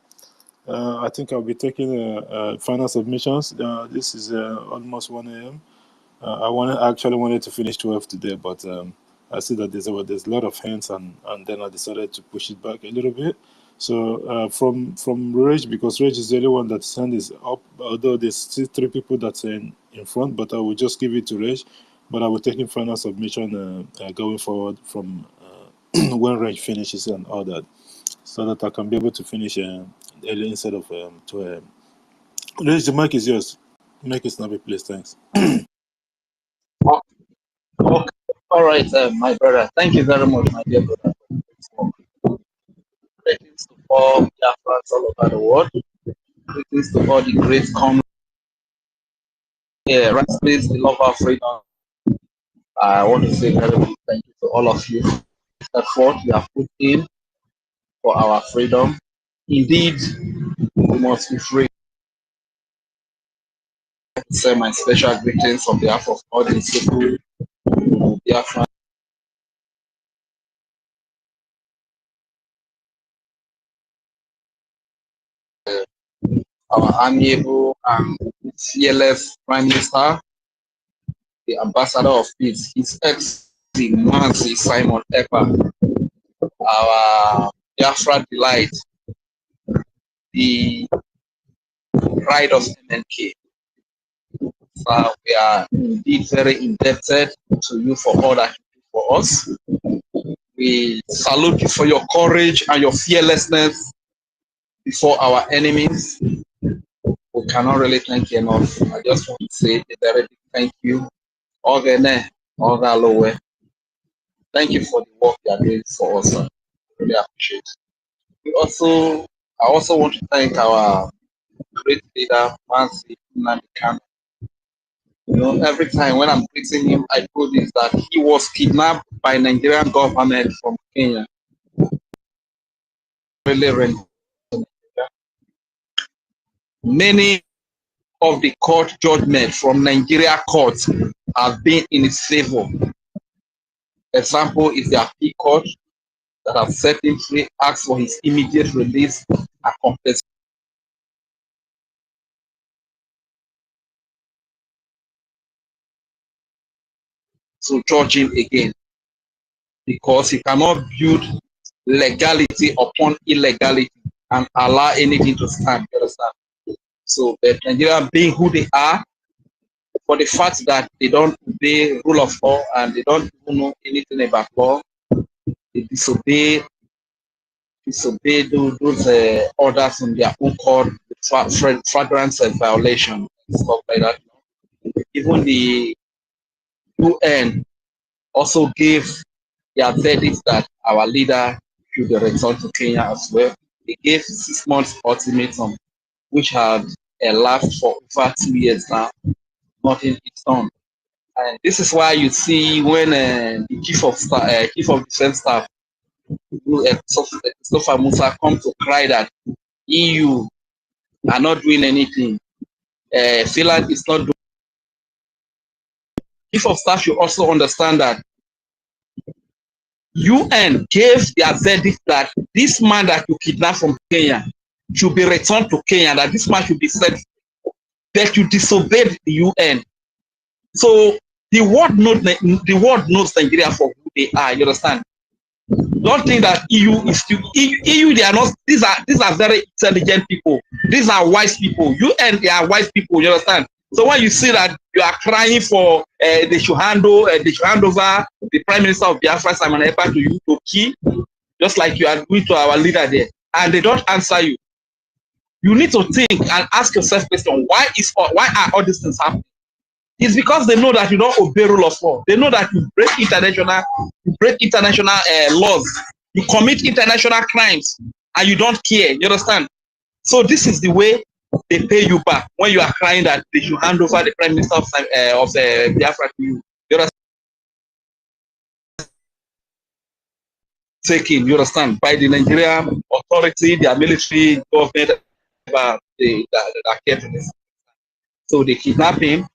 I think I'll be taking final submissions. This is almost 1 a.m. I actually wanted to finish 12 today, but I see that there's a lot of hands, and then I decided to push it back a little bit. So from Rage, because Rage is the only one that's hand is up, although there's still 3 people that's in front, but I will just give it to Rage. But I will take in final submission going forward from when Rage finishes and all that, so that I can be able to finish early instead of 2 a.m. Rage, the mic is yours. Make it snappy, please. Thanks. Okay. All right, my brother. Thank you very much, my dear brother. Greetings to all Biafrans all over the world. Greetings to all the great comrades. Yeah, Raspberries, the lover of freedom. I want to say very big thank you to all of you. Effort you have put in for our freedom. Indeed, we must be free. I say my special greetings on behalf of all the people Biafran. Our amiable and fearless Prime Minister, the Ambassador of Peace, His Excellency Simon Ekpa, our Biafra delight, the pride of MNK. So we are indeed very indebted to you for all that you do for us. We salute you for your courage and your fearlessness before our enemies. We cannot really thank you enough. I just want to say a very big thank you. Thank you for the work you are doing for us. I really appreciate it. I also want to thank our great leader, Mansi Nnamdi. You know, every time when I'm greeting him, I told him that he was kidnapped by Nigerian government from Kenya. Really, many of the court judgment from Nigeria courts have been in his favor. Example is the appeal court that have set him free, asked for his immediate release and compensation. to judge him again, because he cannot build legality upon illegality and allow anything to stand. You understand? So the Nigeria being who they are, for the fact that they don't obey rule of law and they don't even know anything about law, they disobey those orders in their own court, flagrant violation, stuff like that. Even the UN also gave their verdict that our leader should return to Kenya as well. They gave 6 months ultimatum, which had elapsed for over 2 years now. Nothing is done. And this is why you see when the chief of defense staff, Christopher Musa, come to cry that EU are not doing anything. Finland is not doing. Chief of staff should also understand that UN gave their verdict that this man that you kidnapped from Kenya should be returned to Kenya, that this man should be set, that you disobeyed the UN. So the world knows Nigeria for who they are. You understand? Don't think that EU is still EU. They are not. These are very intelligent people. These are wise people. UN, they are wise people. You understand? So when you see that you are crying for they should hand over the Prime Minister of Biafra, Simon Ekpa, to you to key, just like you are doing to our leader there, and they don't answer you, you need to think and ask yourself question: why are all these things happening? It's because they know that you don't obey rule of law. They know that you break international laws, you commit international crimes, and you don't care. You understand? So this is the way they pay you back when you are crying that they should hand over the Prime Minister of Biafra to you. You understand? Taken, you understand, by the Nigerian authority, their military, government, the carefulness. So they kidnap him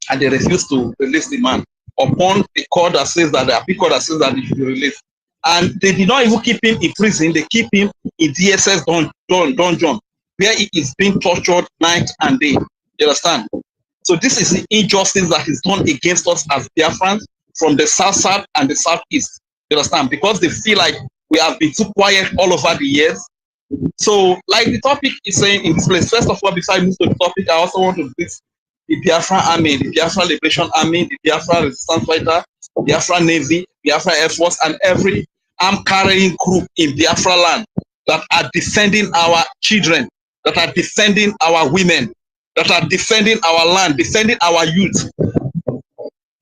and they refuse to release the man upon the court that says that the appeal court that says that he should be released. And they did not even keep him in prison, they keep him in DSS dungeon, where he is being tortured night and day. You understand? So this is the injustice that is done against us as Biafrans from the south and the southeast. You understand? Because they feel like we have been too quiet all over the years. So, like the topic is saying in this place, first of all, before I move to the topic, I also want to greet the Biafra Army, the Biafra Liberation Army, the Biafra Resistance Fighter, Biafra Navy, Biafra Air Force, and every arm carrying group in Biafra land that are defending our children, that are defending our women, that are defending our land, defending our youth.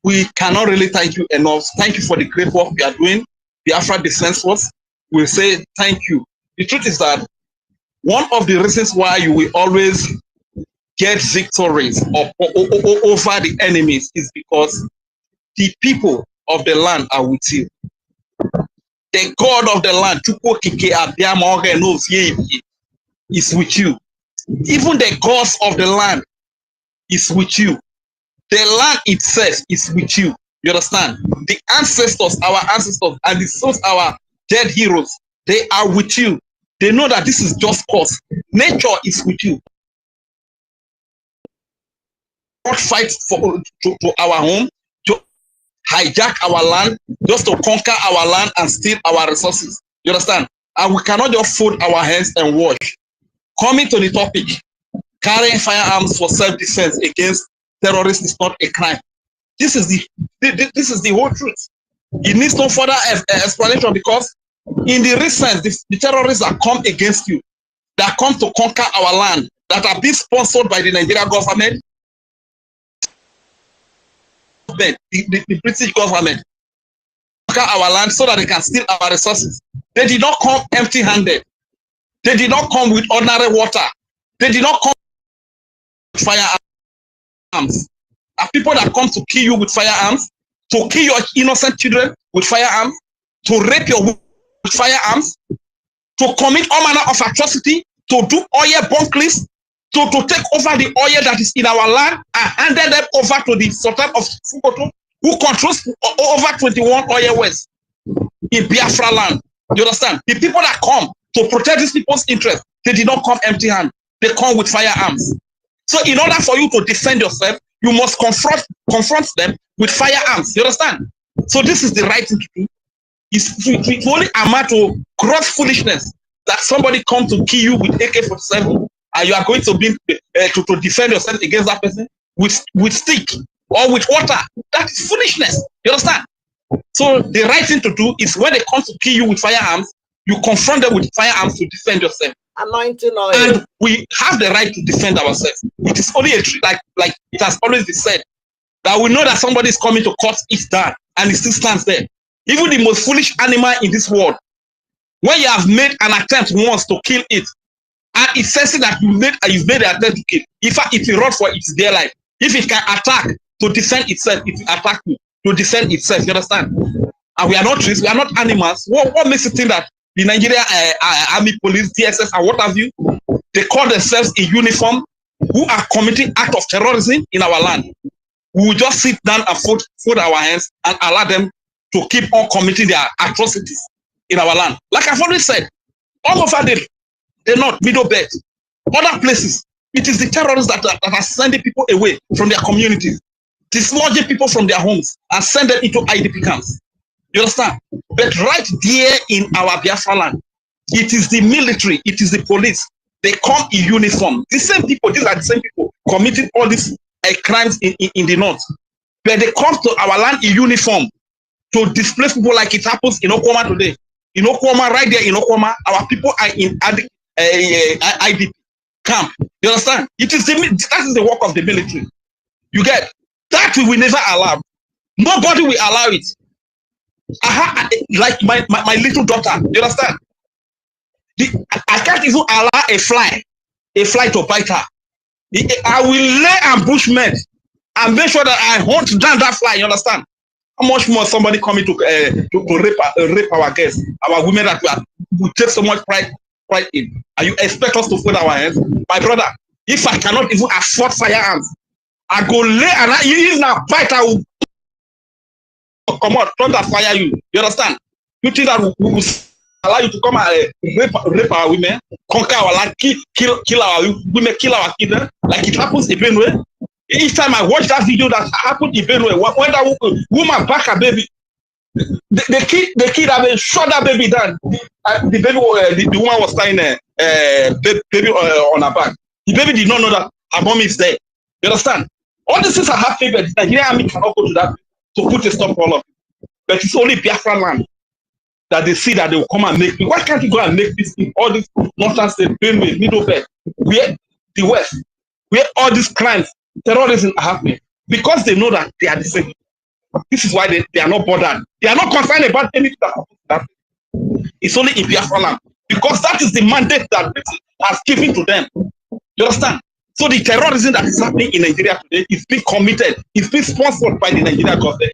We cannot really thank you enough. Thank you for the great work we are doing. Biafra Defense Force will say thank you. The truth is that one of the reasons why you will always get victories over the enemies is because the people of the land are with you. The God of the land is with you. Even the gods of the land is with you. The land itself is with you. You understand? The ancestors, our ancestors, and the souls, our dead heroes, they are with you. They know that this is just cause. Nature is with you. Not fight to our home, to hijack our land, just to conquer our land and steal our resources. You understand? And we cannot just fold our hands and watch. Coming to the topic, carrying firearms for self-defense against terrorists is not a crime. This is the whole truth. It needs no further explanation, because in the recent, the terrorists that come against you, that come to conquer our land, that are being sponsored by the Nigerian government, the British government, conquer our land so that they can steal our resources. They did not come empty-handed. They did not come with ordinary water. They did not come with firearms. Are people that come to kill you with firearms, to kill your innocent children with firearms, to rape your women with firearms, to commit all manner of atrocity, to do oil bunkers, to take over the oil that is in our land and handed them over to the Sultan of Sokoto, who controls over 21 oil wells in Biafra land. You understand? The people that come to protect these people's interests, they did not come empty-handed. They come with firearms. So in order for you to defend yourself, You must confront them with firearms. You understand? So this is the right thing to do. It's only amount to gross foolishness that somebody come to kill you with AK-47 and you are going to be to defend yourself against that person with stick or with water. That is foolishness. You understand? So the right thing to do is when they come to kill you with firearms, you confront them with firearms to defend yourself. Anointing oil. And we have the right to defend ourselves. It is only a like it has always been said that we know that somebody is coming to cut it down, and it still stands there. Even the most foolish animal in this world, when you have made an attempt once to kill it, and it says that you've made an attempt to kill, in fact, it will run for its dear life. If it can attack to defend itself, it will attack you to defend itself. You understand? And we are not trees, we are not animals. What makes you think that the Nigeria Army, Police, DSS, and what have you, they call themselves in uniform, who are committing acts of terrorism in our land? We will just sit down and fold our hands and allow them to keep on committing their atrocities in our land. Like I've always said, all over the north, middle belt, other places, it is the terrorists that are sending people away from their communities, dislodging people from their homes and send them into IDP camps. You understand? But right there in our Biafra land, it is the military, it is the police. They come in uniform. The same people, these are the same people committing all these crimes in the north. But they come to our land in uniform to displace people like it happens in Okoma today. In Okoma, right there in Okoma, our people are in IDP camp. You understand? That is the work of the military. You get that we will never allow. Nobody will allow it. Like my little daughter. You understand? I can't even allow a fly to bite her. I will lay ambushment and make sure that I hunt down that fly. You understand? How much more somebody coming to rape our guests, our women that we take so much pride in? And you expect us to fold our hands? My brother, if I cannot even afford firearms, I go lay and even now fight. I will come on, don't fire you. You understand? You think that we will allow you to come and rape our women, conquer our land, kill our women, kill our kids, like it happens in Benue? Each time I watch that video that happened in Benue, when that woman back her baby, the kid have shot that baby down. The baby, the woman was lying baby on her back. The baby did not know that her mom is there. You understand? All these things are happening, but the Nigerian army cannot go to that to put a stop to all of it. But it's only Biafra land that they see that they will come and make. Why can't you go and make this thing? All these northern states, Benue, Middle Belt, where the West, where all these crimes, terrorism are happening, because they know that they are the same. This is why they are not bothered. They are not concerned about anything that happens. It's only in Biafra land, because that is the mandate that Britain has given to them. You understand? So the terrorism that is happening in Nigeria today is being committed, is being sponsored by the Nigerian government.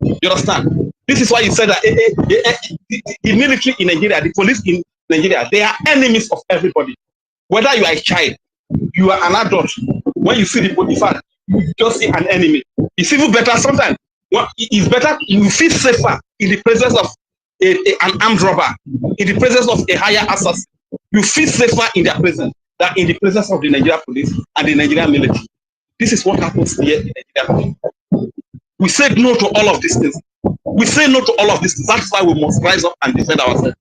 You understand? This is why you said that the military in Nigeria, the police in Nigeria, they are enemies of everybody. Whether you are a child, you are an adult, when you see the police, you just see an enemy. It's even better sometimes. It's better, you feel safer in the presence of an armed robber, in the presence of a higher assassin. You feel safer in their presence than in the presence of the Nigerian police and the Nigerian military. This is what happens here in Nigeria. We said no to all of these things. We say no to all of this. That's why we must rise up and defend ourselves.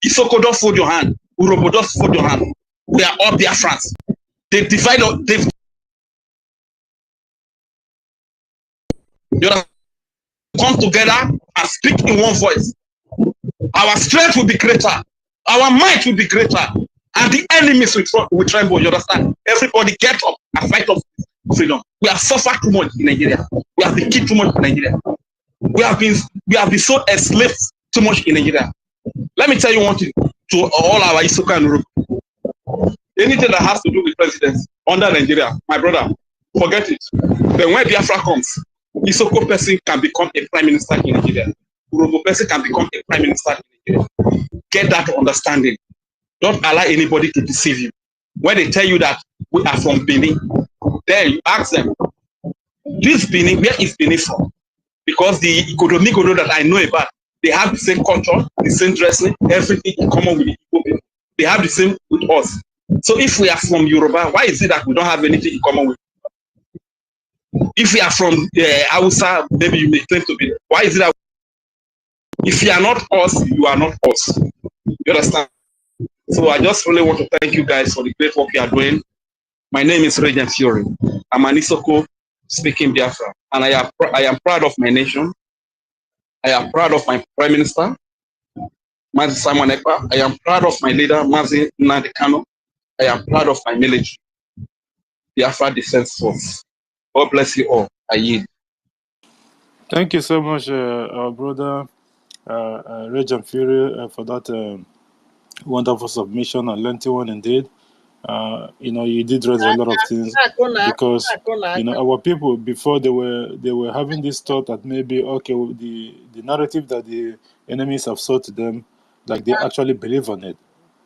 Isoko, don't fold your hand. Urobo, don't fold your hand. We are all Biafrans. They divide us. You know, come together and speak in one voice. Our strength will be greater. Our might will be greater. And the enemies will tremble. You understand? Everybody get up and fight up freedom. We have suffered too much in Nigeria. We have been killed too much in Nigeria. We have been so enslaved too much in Nigeria. Let me tell you one thing to all our Isoka and Europe. Anything that has to do with presidents under Nigeria, my brother, forget it. Then when Biafra comes, Isoko person can become a prime minister in Nigeria. Urobo person can become a prime minister in Nigeria. Get that understanding. Don't allow anybody to deceive you. When they tell you that we are from Benin, then you ask them, this Benin, where is Benin from? Because the Ikodomigodo that I know about, they have the same culture, the same dressing, everything in common with the Igbo people. They have the same with us. So if we are from Yoruba, why is it that we don't have anything in common with? If you are from Hausa, maybe you may claim to be. Why is it that if you are not us, you are not us? You understand? So I just really want to thank you guys for the great work you are doing. My name is Regent Fury. I'm an Isoko speaking Biafra, and I am proud of my nation. I am proud of my Prime Minister, Mazi Simon Ekpa. I am proud of my leader, Mazi Nnamdi Kanu. I am proud of my military, Biafra Defense Force. God bless you all. I yield. Thank you so much, our brother Regent Fury, for that wonderful submission, a lengthy one indeed. You know, you did raise a lot of things because you know our people before they were having this thought that maybe okay, the narrative that the enemies have sold to them, like they actually believe on it.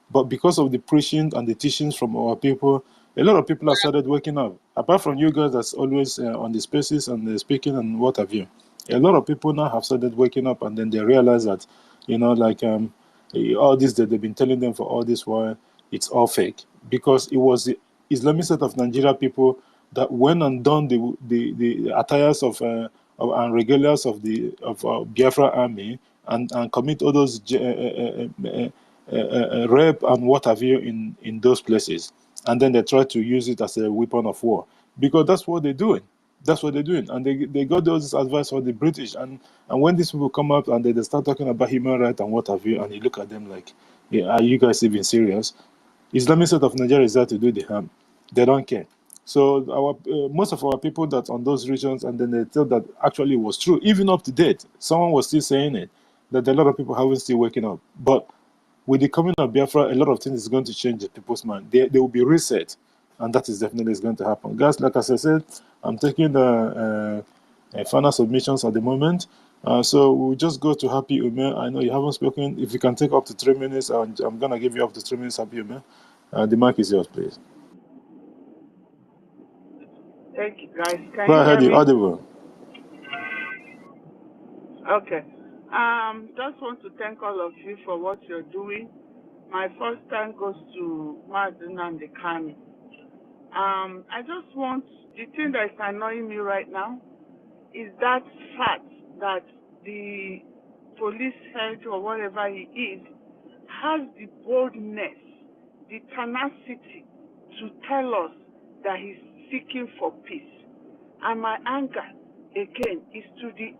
But because of the preaching and the teachings from our people, a lot of people have started waking up. Apart from you guys that's always on the spaces and speaking and what have you, a lot of people now have started waking up, and then they realize that, you know, like all this that they've been telling them for all this while, it's all fake. Because it was the Islamic State of Nigeria people that went and done the attires of and regalias of the Biafra army and commit all those rape and what have you in those places, and then they try to use it as a weapon of war because that's what they're doing. That's what they're doing, and they got those advice from the British, and when these people come up and they start talking about human rights and what have you, and you look at them like, yeah, are you guys even serious? Islamic State of Nigeria is there to do the harm. They don't care. So our most of our people that on those regions, and then they tell that actually was true, even up to date. Someone was still saying it, that a lot of people haven't still waking up. But with the coming of Biafra, a lot of things is going to change the people's mind. They will be reset, and that is definitely is going to happen. Guys, like as I said, I'm taking the final submissions at the moment. So we'll just go to Happy Ume. I know you haven't spoken. If you can take up to 3 minutes, I'm going to give you up to 3 minutes, Happy Ume. The mic is yours, please. Thank you, guys. Can Go you ahead, hear you're me? audible. Okay. Just want to thank all of you for what you're doing. My first time goes to Martin and the Kami. I just want, the thing that is annoying me right now is that fact that the police head or whatever he is has the boldness, the tenacity to tell us that he's seeking for peace. And my anger, again, is to the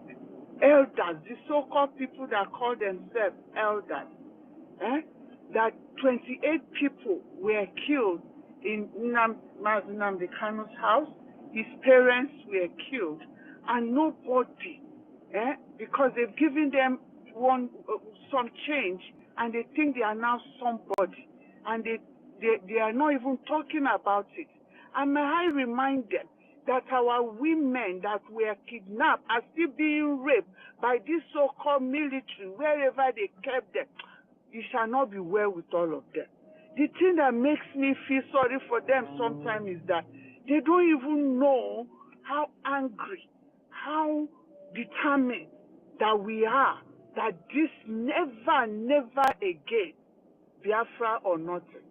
elders, the so-called people that call themselves elders, that 28 people were killed in Nnamdi Kanu's house. His parents were killed, and nobody, because they've given them some change, and they think they are now somebody, and they are not even talking about it. And may I remind them that our women that were kidnapped are still being raped by this so-called military wherever they kept them. It shall not be well with all of them. The thing that makes me feel sorry for them sometimes is that they don't even know how angry, how determined that we are, that this never, never again, Biafra or nothing.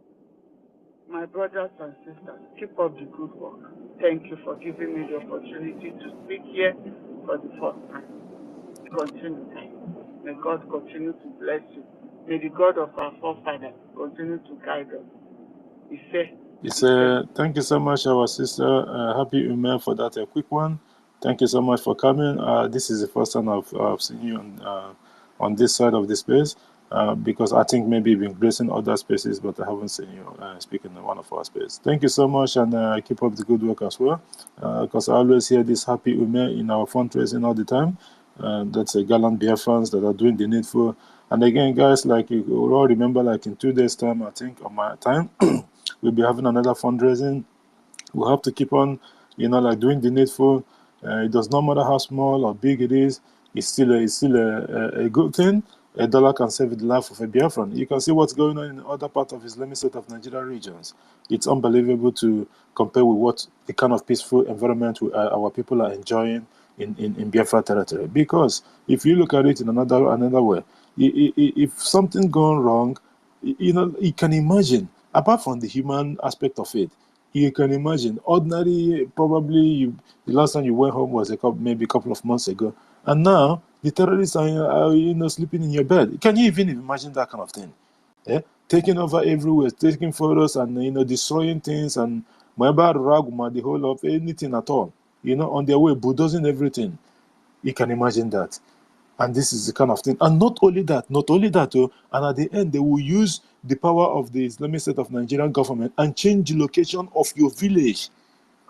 My brothers and sisters, keep up the good work. Thank you for giving me the opportunity to speak here for the first time. Continue. May God continue to bless you. May the God of our forefathers continue to guide us. Thank you so much, our sister Happy Ume, for that quick one. Thank you so much for coming. This is the first time I've seen you on this side of the space, because I think maybe you've been gracing other spaces, but I haven't seen you speaking in one of our spaces. Thank you so much, and keep up the good work as well, because I always hear this Happy Ume in our fundraising all the time. That's a gallant Biafrans that are doing the needful. And again, guys, like you all remember, like in 2 days' time, I think, on my time, we'll be having another fundraising. We'll have to keep on, like doing the needful. It does not matter how small or big it is. It's still a good thing. $1 can save the life of a Biafran. You can see what's going on in other parts of Islamic State of Nigeria regions. It's unbelievable to compare with what the kind of peaceful environment our people are enjoying in Biafra territory. Because if you look at it in another way, if something gone wrong, you can imagine, apart from the human aspect of it, You can imagine. Ordinary, probably the last time you went home was maybe a couple of months ago, and now the terrorists are sleeping in your bed. Can you even imagine that kind of thing? Yeah? Taking over everywhere, taking photos and destroying things and the whole of anything at all. On their way, bulldozing everything. You can imagine that. And this is the kind of thing. And not only that, and at the end, they will use the power of the Islamic State of Nigerian government and change the location of your village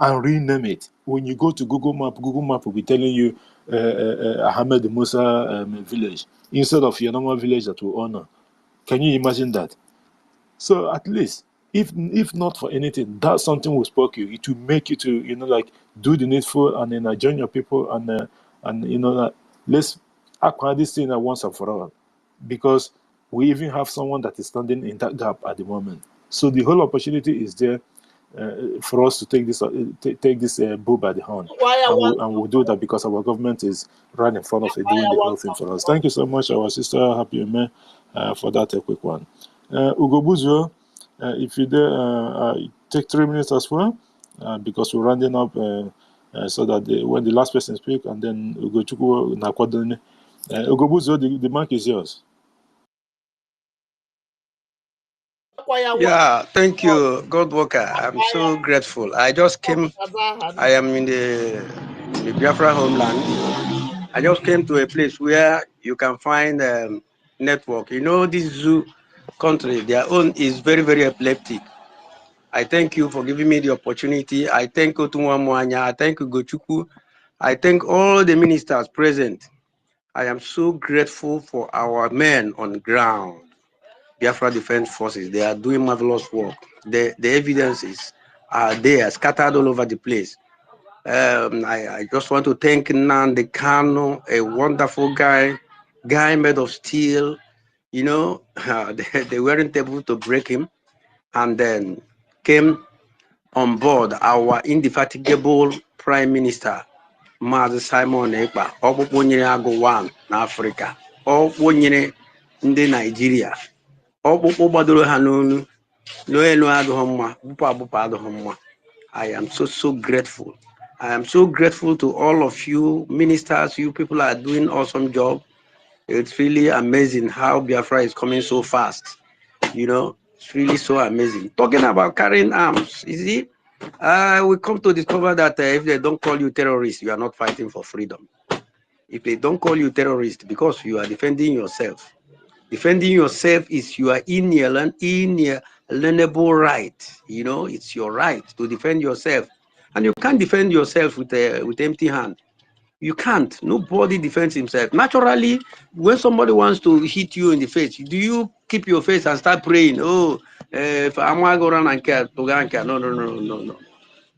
and rename it. When you go to Google Map will be telling you Ahmed Musa village instead of your normal village that we honor. Can you imagine that? So at least, if not for anything, that's something will spark you. It will make you to do the needful and then join your people and let's acquire this thing once and for all, because we even have someone that is standing in that gap at the moment. So the whole opportunity is there for us to take this bull by the horn, and we'll do that because our government is right in front of it doing the whole thing for us. Thank you so much, our sister Happy Eme, for that quick one. Ugo, if you dare, take 3 minutes as well, because we're rounding up, so that when the last person speak, and then Ugo Chukwu Nakwadone. Ugo, the mic is yours. Yeah, thank you, God Walker. I'm so grateful. I just came, I am in the Biafra homeland. I just came to a place where you can find network. This zoo country, their own is very, very epileptic. I thank you for giving me the opportunity. I thank Otunwa Mwanya. I thank Ugochukwu. I thank all the ministers present. I am so grateful for our men on the ground. Biafra Defense Forces, they are doing marvelous work. The evidences are there, scattered all over the place. I just want to thank Nnamdi Kanu, a wonderful guy made of steel. They weren't able to break him, and then came on board our indefatigable Prime Minister, Mazi Simon Ekpa, ọkpụkpụ nyere agụ one n'Africa, ọkpụkpụ nyere ndị Nigeria, ọkpụkpụ gbadoro ha n'onu, n'elu adịghị mma, bụpụ adịghị mma. I am so grateful. I am so grateful to all of you ministers. You people are doing awesome job. It's really amazing how Biafra is coming so fast. It's really so amazing. Talking about carrying arms, you see, we come to discover that if they don't call you terrorists, you are not fighting for freedom. If they don't call you terrorist because you are defending yourself, defending yourself is your inalienable right. It's your right to defend yourself, and you can't defend yourself with empty hand. You can't. Nobody defends himself. Naturally, when somebody wants to hit you in the face, do you keep your face and start praying? Oh, if I'm going to care, no.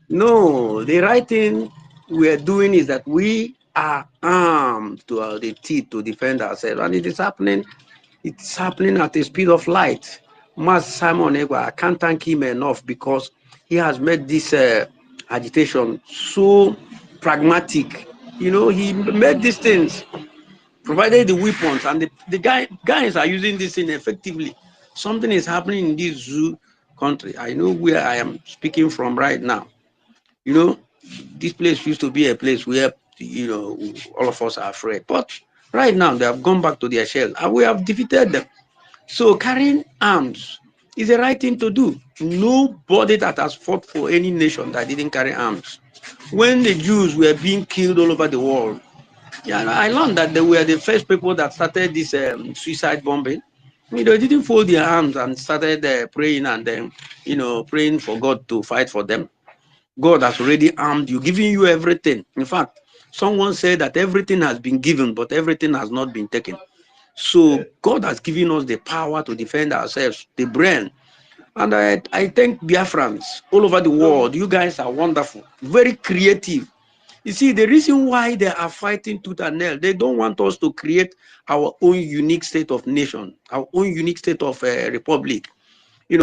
No, the right thing we are doing is that we are armed to the teeth to defend ourselves, and it is happening. It's happening at the speed of light. Mas Simon Egwa, I can't thank him enough because he has made this agitation so pragmatic. He made these things, provided the weapons, and the guys are using this thing effectively. Something is happening in this zoo country. I know where I am speaking from right now. This place used to be a place where, all of us are afraid. But right now, they have gone back to their shells, and we have defeated them. So carrying arms is the right thing to do. Nobody that has fought for any nation that didn't carry arms. When the Jews were being killed all over the world, I learned that they were the first people that started this suicide bombing. They didn't fold their arms and started praying and then, praying for God to fight for them. God has already armed you, giving you everything. In fact, someone said that everything has been given, but everything has not been taken. So God has given us the power to defend ourselves, the brain. And I thank Biafrans all over the world. You guys are wonderful, very creative. You see, the reason why they are fighting tooth and nail, they don't want us to create our own unique state of nation, our own unique state of republic.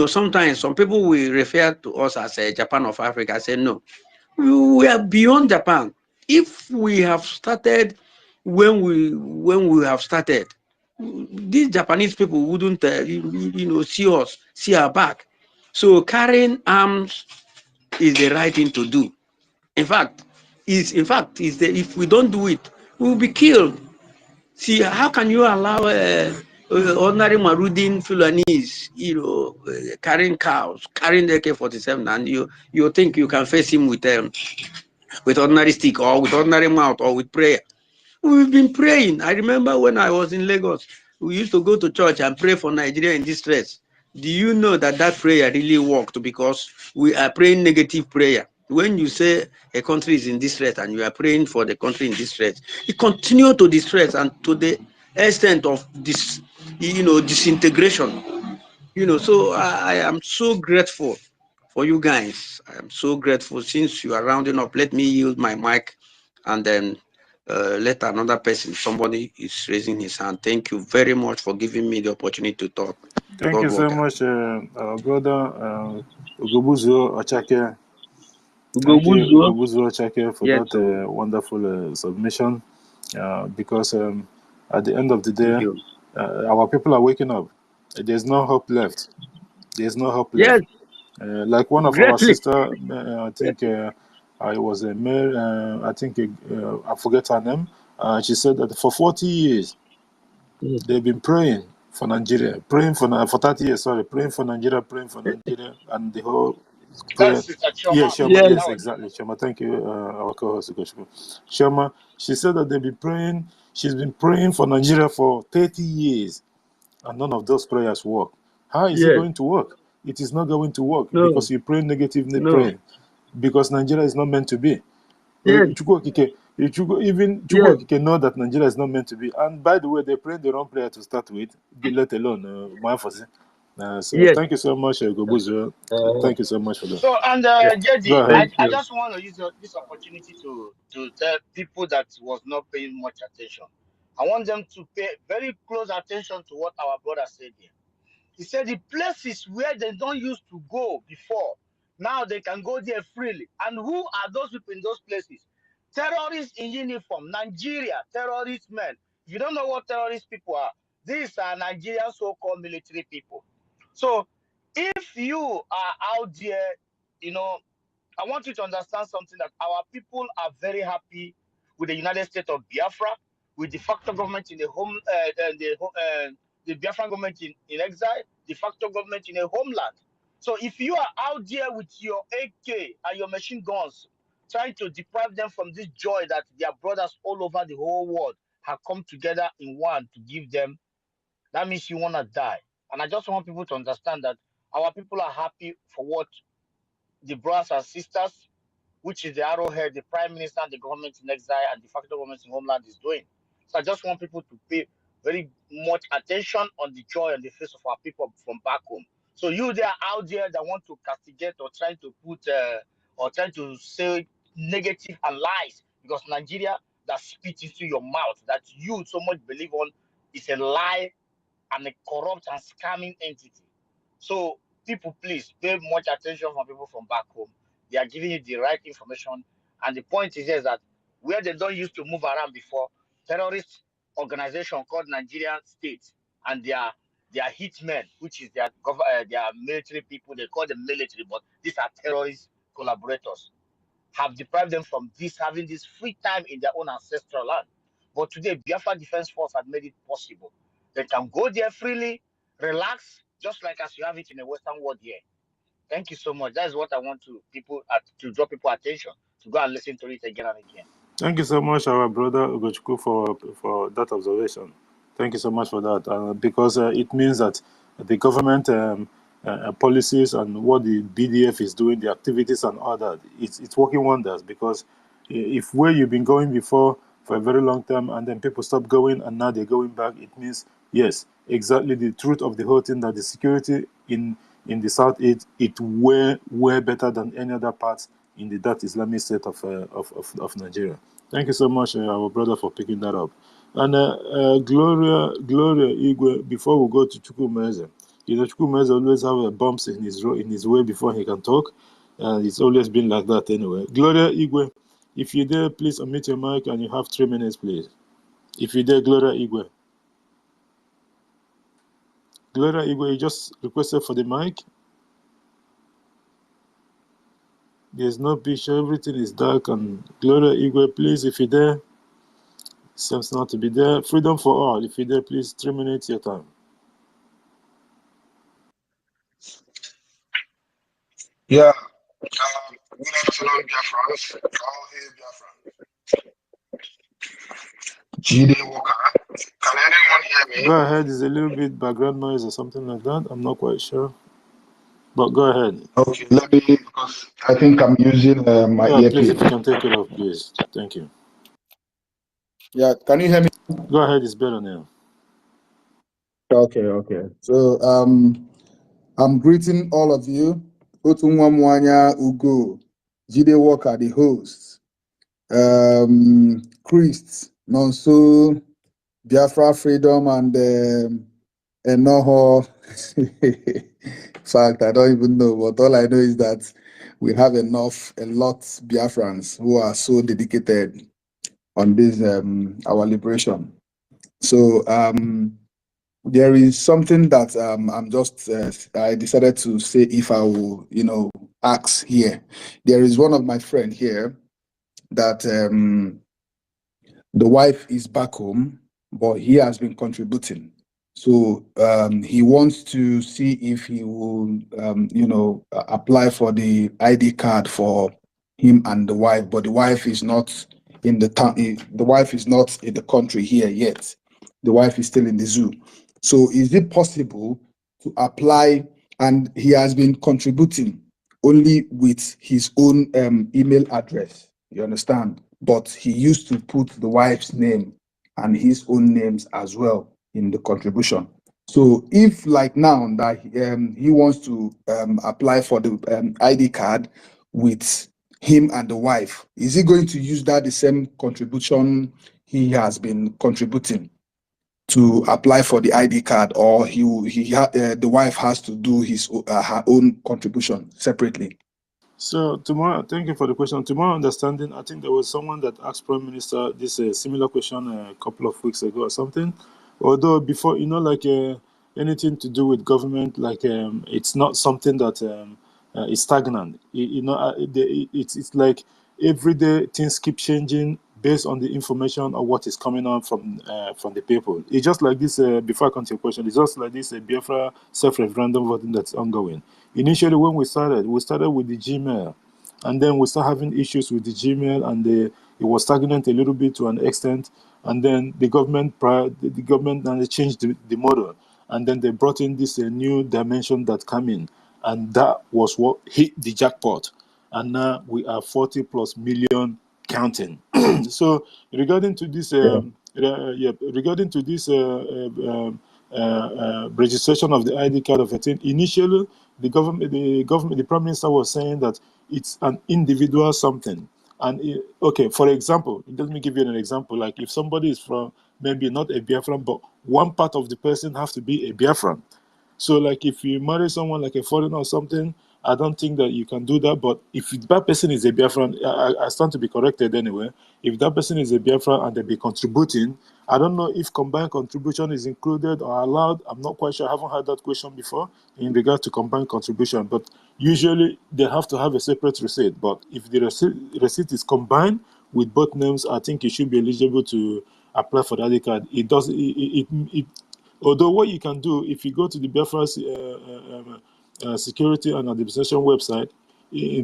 Sometimes some people will refer to us as Japan of Africa. I say, no, we are beyond Japan. If we have started when we have started, these Japanese people wouldn't, see our back. So carrying arms is the right thing to do. In fact, if we don't do it, we will be killed. See, how can you allow ordinary Marudin Fulanese, carrying cows, carrying the AK-47, and you think you can face him with ordinary stick or with ordinary mouth or with prayer? We've been praying. I remember when I was in Lagos, we used to go to church and pray for Nigeria in distress. Do you know that prayer really worked? Because we are praying negative prayer. When you say a country is in distress and you are praying for the country in distress, it continues to distress and to the extent of this, disintegration. So I am so grateful for you guys. I am so grateful. Since you are rounding up, let me yield my mic and then let another person, somebody is raising his hand. Thank you very much for giving me the opportunity to talk. Thank God you so welcome. much, our brother Ugobuzo Ochake. Thank you, Ugobuzo. Ugobuzo Ochake, for Yes, that wonderful submission. Because at the end of the day, our people are waking up. There's no hope left. There's no hope left. Yes. Like one of our Greatly. sister, I think I was a male. I think I forget her name. She said that for 40 years they've been praying for Nigeria, praying for 30 years. Sorry, praying for Nigeria, and the whole prayer. That's Sister Yeah, Choma. Shoma. Yes. Yes, exactly, Shoma. Thank you, our co-host, Shoma. She said that they've been praying. She's been praying for Nigeria for 30 years, and none of those prayers work. How is it Yes. going to work? It is not going to work No. because you pray negative No. praying, because Nigeria is not meant to be. Yes. Even Chukwokike know that Nigeria is not meant to be. And by the way, they prayed the wrong prayer to start with, let alone my so Yes. thank you so much, Gobuzo. Thank you so much for that. So, and Go JD, ahead. I just want to use this opportunity to tell people that was not paying much attention. I want them to pay very close attention to what our brother said here. He said the places where they don't used to go before, now they can go there freely. And who are those people in those places? Terrorists in uniform, Nigeria, terrorist men. If you don't know what terrorist people are, these are Nigerian so-called military people. So if you are out there, I want you to understand something, that our people are very happy with the United States of Biafra, with de facto government in the home, the Biafran government in exile, de facto government in a homeland. So if you are out there with your AK and your machine guns, trying to deprive them from this joy that their brothers all over the whole world have come together in one to give them, that means you want to die. And I just want people to understand that our people are happy for what the brothers and sisters, which is the arrowhead, the prime minister, and the government in exile, and the facto government in homeland is doing. So I just want people to pay very much attention on the joy on the face of our people from back home. So you there out there that want to castigate or trying to put or trying to say negative and lies, because Nigeria that spit into your mouth that you so much believe on is a lie and a corrupt and scamming entity. So people, please pay much attention from people from back home. They are giving you the right information. And the point is just that where they don't used to move around before, terrorist organization called Nigerian State and their hitmen, which is their military people, they call them military, but these are terrorist collaborators, have deprived them from having this free time in their own ancestral land. But today, Biafra Defense Force had made it possible. They can go there freely, relax, just like as you have it in the Western world here. Thank you so much. That is what I want to draw people attention to go and listen to it again and again. Thank you so much, our brother Ugochukwu, for that observation. Thank you so much for that, because it means that the government policies and what the BDF is doing, the activities and all that, it's working wonders. Because if where you've been going before for a very long time and then people stop going and now they're going back, it means, yes, exactly the truth of the whole thing, that the security in the South is way better than any other parts in that Islamic state of Nigeria. Thank you so much, our brother, for picking that up. And Gloria Igwe, before we go to Chukwumeze, Chukwumeze always have bumps in his way before he can talk. It's always been like that anyway. Gloria Igwe, if you're there, please unmute your mic and you have 3 minutes, please. If you're there, Gloria Igwe. Gloria Igwe, you just requested for the mic. There's no picture. Everything is dark. And Gloria Igwe, please, if you're there, seems not to be there. Freedom for all. If you're there, please, 3 minutes your time. Yeah. Good afternoon, Biafrans. All here, Biafran. GD Walker. Can anyone hear me? Go ahead. There's a little bit background noise or something like that. I'm not quite sure. But go ahead. Okay, let me, because I think I'm using my earpiece. Please, if you can take it off, please. Thank you. Yeah, can you hear me? Go ahead. It's better now. Okay. So, I'm greeting all of you. Otunwamwanya Ugo, Jide Walker, the host. Christ, Nonso, Biafra Freedom, and Enoho. In fact, I don't even know, but all I know is that we have a lot Biafrans who are so dedicated on this our liberation. So there is something that I'm just I decided to say if I will, ask here. There is one of my friend here that the wife is back home, but he has been contributing. So he wants to see if he will, apply for the ID card for him and the wife, but the wife is not in the town. The wife is not in the country here yet. The wife is still in the zoo. So is it possible to apply? And he has been contributing only with his own email address. You understand? But he used to put the wife's name and his own names as well in the contribution. So if like now that he wants to apply for the ID card with him and the wife, is he going to use that the same contribution he has been contributing to apply for the ID card, or the wife has to do her own contribution separately? So, thank you for the question. To my understanding, I think there was someone that asked Prime Minister this similar question a couple of weeks ago or something. Although before, anything to do with government, it's not something that is stagnant. It's like every day things keep changing based on the information or what is coming out from the people. It's just like this. Before I come to your question, it's just like this Biafra self-referendum voting that's ongoing. Initially, when we started with the Gmail, and then we started having issues with the Gmail, and it was stagnant a little bit to an extent. And then the government and they changed the model, and then they brought in this new dimension that came in, and that was what hit the jackpot. And now we are 40 plus million counting. So regarding to this, regarding to this registration of the ID card of 18, initially the Prime Minister was saying that it's an individual something. And for example, let me give you an example. Like if somebody is from maybe not a Biafran, but one part of the person has to be a Biafran. So like if you marry someone like a foreigner or something, I don't think that you can do that. But if that person is a Biafran, I stand to be corrected anyway. If that person is a Biafran and they be contributing, I don't know if combined contribution is included or allowed. I'm not quite sure. I haven't had that question before in regard to combined contribution. But usually they have to have a separate receipt. But if the receipt is combined with both names, I think you should be eligible to apply for the ID card. It does. Although what you can do, if you go to the Biafra Security and Administration website,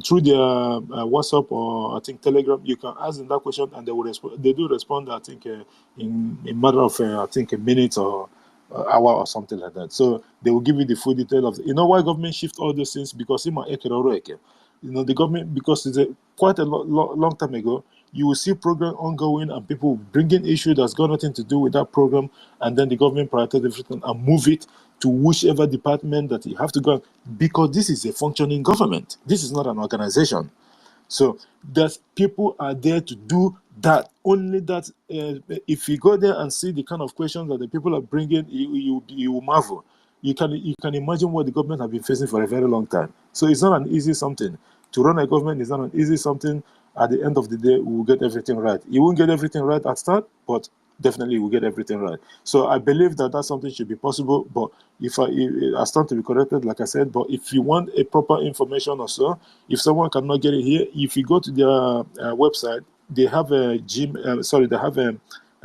through their WhatsApp or I think Telegram, you can ask them that question and they will respond. They do respond, I think, in a matter of I think a minute or hour or something like that. So they will give you the full detail of. Why government shift all those things? Because the government, because it's quite a long time ago. You will see program ongoing and people bringing issue that's got nothing to do with that program, and then the government prioritize everything and move it to whichever department that you have to go, because this is a functioning government. This is not an organization. So that people are there to do that. Only that if you go there and see the kind of questions that the people are bringing, you will marvel. You can imagine what the government have been facing for a very long time. So it's not an easy something. To run a government is not an easy something. At the end of the day, we will get everything right. You won't get everything right at start, but definitely we'll get everything right. So I believe that that's something should be possible. But if I stand to be corrected, like I said, but if you want a proper information or so, if someone cannot get it here, if you go to their website, they have a they have a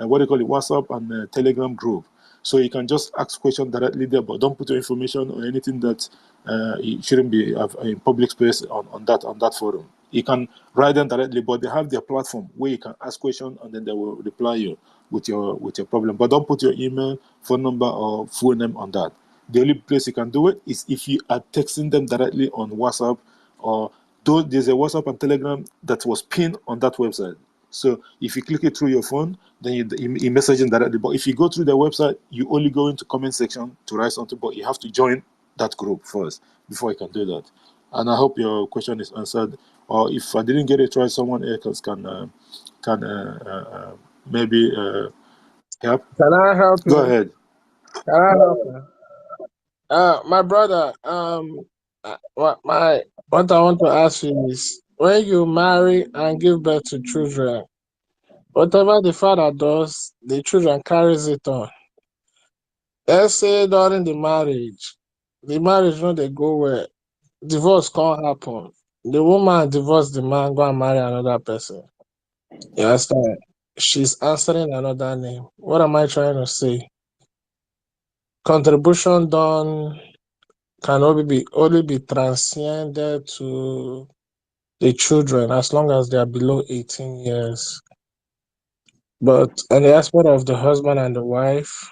what do you call it, WhatsApp and a Telegram group. So you can just ask questions directly there, but don't put your information or anything that it shouldn't be in public space on that forum. You can write them directly, but they have their platform where you can ask questions and then they will reply you with your problem. But don't put your email, phone number, or full name on that. The only place you can do it is if you are texting them directly on WhatsApp, or there's a WhatsApp and Telegram that was pinned on that website. So if you click it through your phone, then you message them directly. But if you go through their website, you only go into comment section to write something, but you have to join that group first before you can do that. And I hope your question is answered. Or if I didn't get it right, someone else can maybe help. Can I help Go you? ahead. Can I help you? My brother, what I want to ask you is, when you marry and give birth to children, whatever the father does, the children carries it on. Let's say during the marriage no they go where divorce can't happen. The woman divorce the man, go and marry another person. You understand? She's answering another name. What am I trying to say? Contribution done can only be transcended to the children as long as they are below 18 years. But on the aspect of the husband and the wife,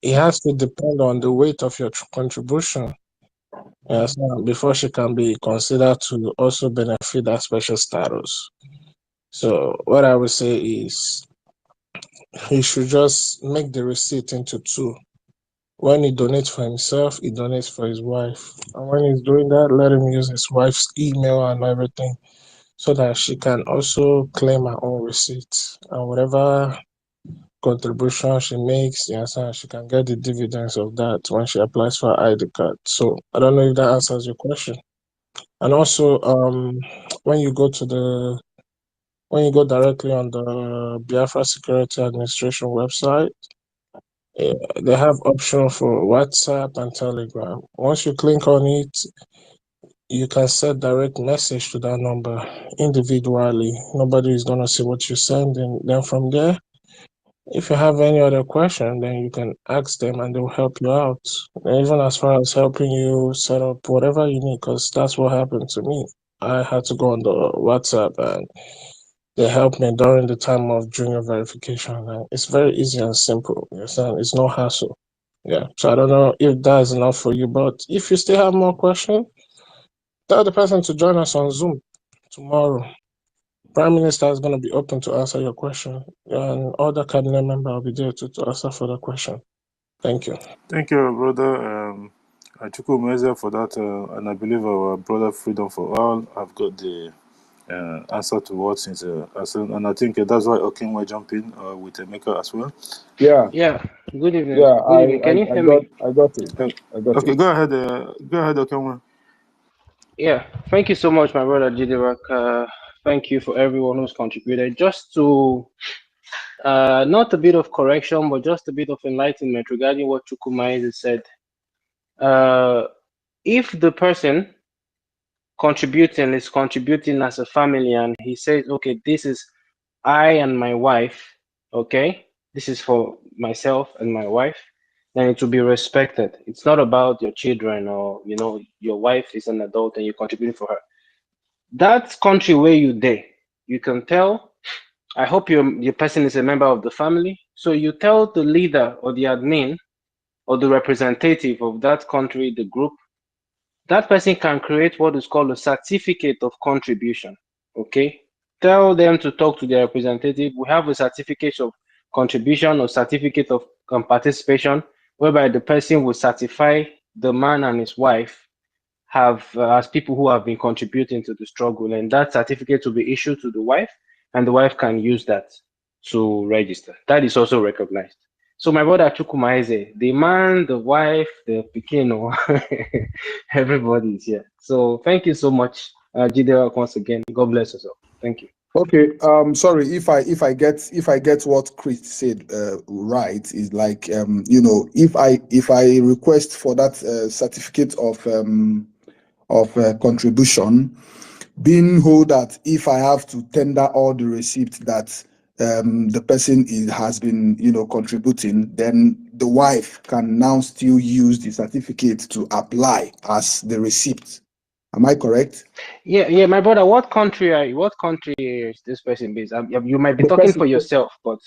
it has to depend on the weight of your contribution. Yes, before she can be considered to also benefit that special status. So what I would say is he should just make the receipt into two. When he donates for himself, he donates for his wife. And when he's doing that, let him use his wife's email and everything so that she can also claim her own receipt. And whatever contribution she makes, yes, she can get the dividends of that when she applies for her ID card. So I don't know if that answers your question. And also, when you go directly on the Biafra Security Administration website, they have option for WhatsApp and Telegram. Once you click on it, you can set direct message to that number individually. Nobody is gonna see what you send, and then from there, if you have any other question, then you can ask them and they'll help you out. Even as far as helping you set up whatever you need, because that's what happened to me. I had to go on the WhatsApp and they helped me during the time of junior verification. And it's very easy and simple. You understand? It's no hassle. Yeah. So I don't know if that is enough for you, but if you still have more questions, tell the person to join us on Zoom tomorrow. Prime Minister is going to be open to answer your question, and other cabinet member will be there to answer for the question. Thank you. Thank you, brother Chukwumeze, for that, and I believe our brother Freedom for All have got the answer to what is and I think that's why Okin will jump in with Emeka as well. Yeah. Good evening. Yeah, Good evening. Can you hear me? I got it. Okay, go ahead, Okin. Yeah. Thank you so much, my brother Jidirak. Thank you for everyone who's contributed. Just to not a bit of correction, but just a bit of enlightenment regarding what Chukwumeze said. If the person contributing is contributing as a family and he says, okay, this is I and my wife, okay, this is for myself and my wife, then it will be respected. It's not about your children or, you know, your wife is an adult and you're contributing for her. That country where you there, you can tell, I hope your person is a member of the family. So you tell the leader or the admin or the representative of that country, the group, that person can create what is called a certificate of contribution. Okay, tell them to talk to their representative. We have a certificate of contribution or certificate of participation, whereby the person will certify the man and his wife have as people who have been contributing to the struggle, and that certificate will be issued to the wife, and the wife can use that to register. That is also recognized. So my brother Chukwumeze, the man, the wife, the pikino, everybody is here. So thank you so much, Jide, once again. God bless us all. Thank you. Okay, sorry if I get what Chris said right, is like you know, if I request for that certificate of contribution, being whole that if I have to tender all the receipts that the person has been, you know, contributing, then the wife can now still use the certificate to apply as the receipt. Am I correct? Yeah, my brother. What country are you? What country is this person based? You might be The talking person. for yourself, but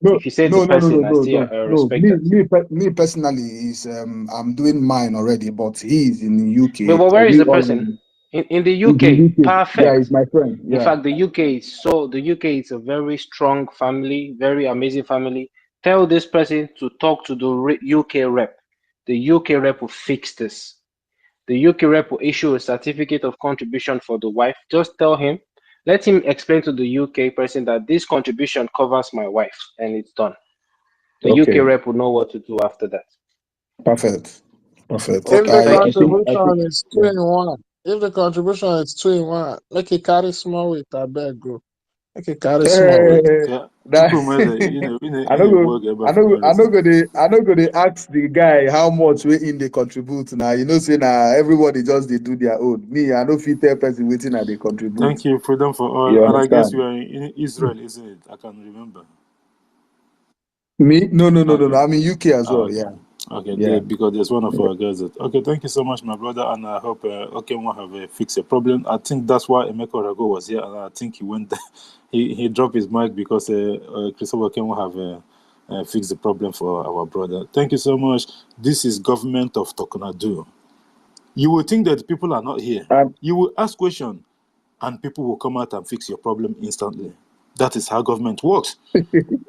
No, if you say the no, no, no, no, person, I no, still no, no. respect that. Me personally is I'm doing mine already, but he is in the But UK. where is We the all person? In the he's in UK, UK. Yeah, he's perfect. my friend. In Yeah. fact, the UK is a very strong family, very amazing family. Tell this person to talk to the UK rep. The UK rep will fix this. The UK rep will issue a certificate of contribution for the wife. Just tell him, let him explain to the UK person that this contribution covers my wife, and it's done. The UK Okay. rep will know what to do after that. Perfect. Perfect. If Okay, the thank you so much. I think contribution is two yeah. in one, if the contribution is 2 in 1, make it carry small weight, I beg go. Make it carry small weight. Yeah, That I in a know go work about for no reason. I know go they ask the guy how much we in they contribute now. You know, say now everybody just they do their own. Me, I know fit tell person waiting that they contribute. Thank you, freedom for all. You And I guess understand? you are in Israel, isn't it? I can remember. Me? No, no, no, no, no. Okay. I'm in UK as well. Okay. Yeah. Okay, Yeah. because there's one of our girls that. Okay, thank you so much, my brother, and I hope Okenwa have fixed your problem. I think that's why Emeka Rago was here, and I think he went. he dropped his mic because Christopher Okenwa have fixed the problem for our brother. Thank you so much. This is government of Tokonadu. You will think that people are not here. You will ask question, and people will come out and fix your problem instantly. That is how government works.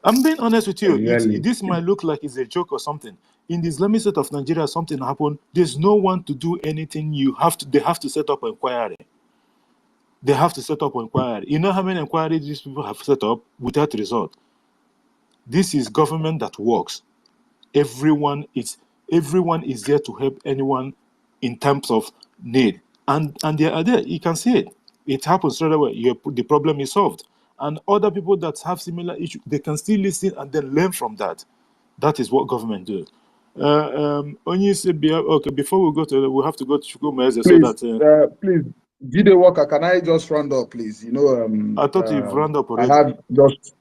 I'm being honest with you. Exactly. This might look like it's a joke or something. In the Islamic State of Nigeria, something happened. There's no one to do anything. They have to set up inquiry. They have to set up inquiry. You know how many inquiries these people have set up without result? This is government that works. Everyone is there to help anyone in terms of need, and they are there. You can see it. It happens straight away. The problem is solved, and other people that have similar issues, they can still listen and then learn from that. That is what government do. Okay, before we go to, we have to go to Chukwumeze so Please, that. please, Jide Walker, can I just round up, please? You know, I thought you've round up I already. have just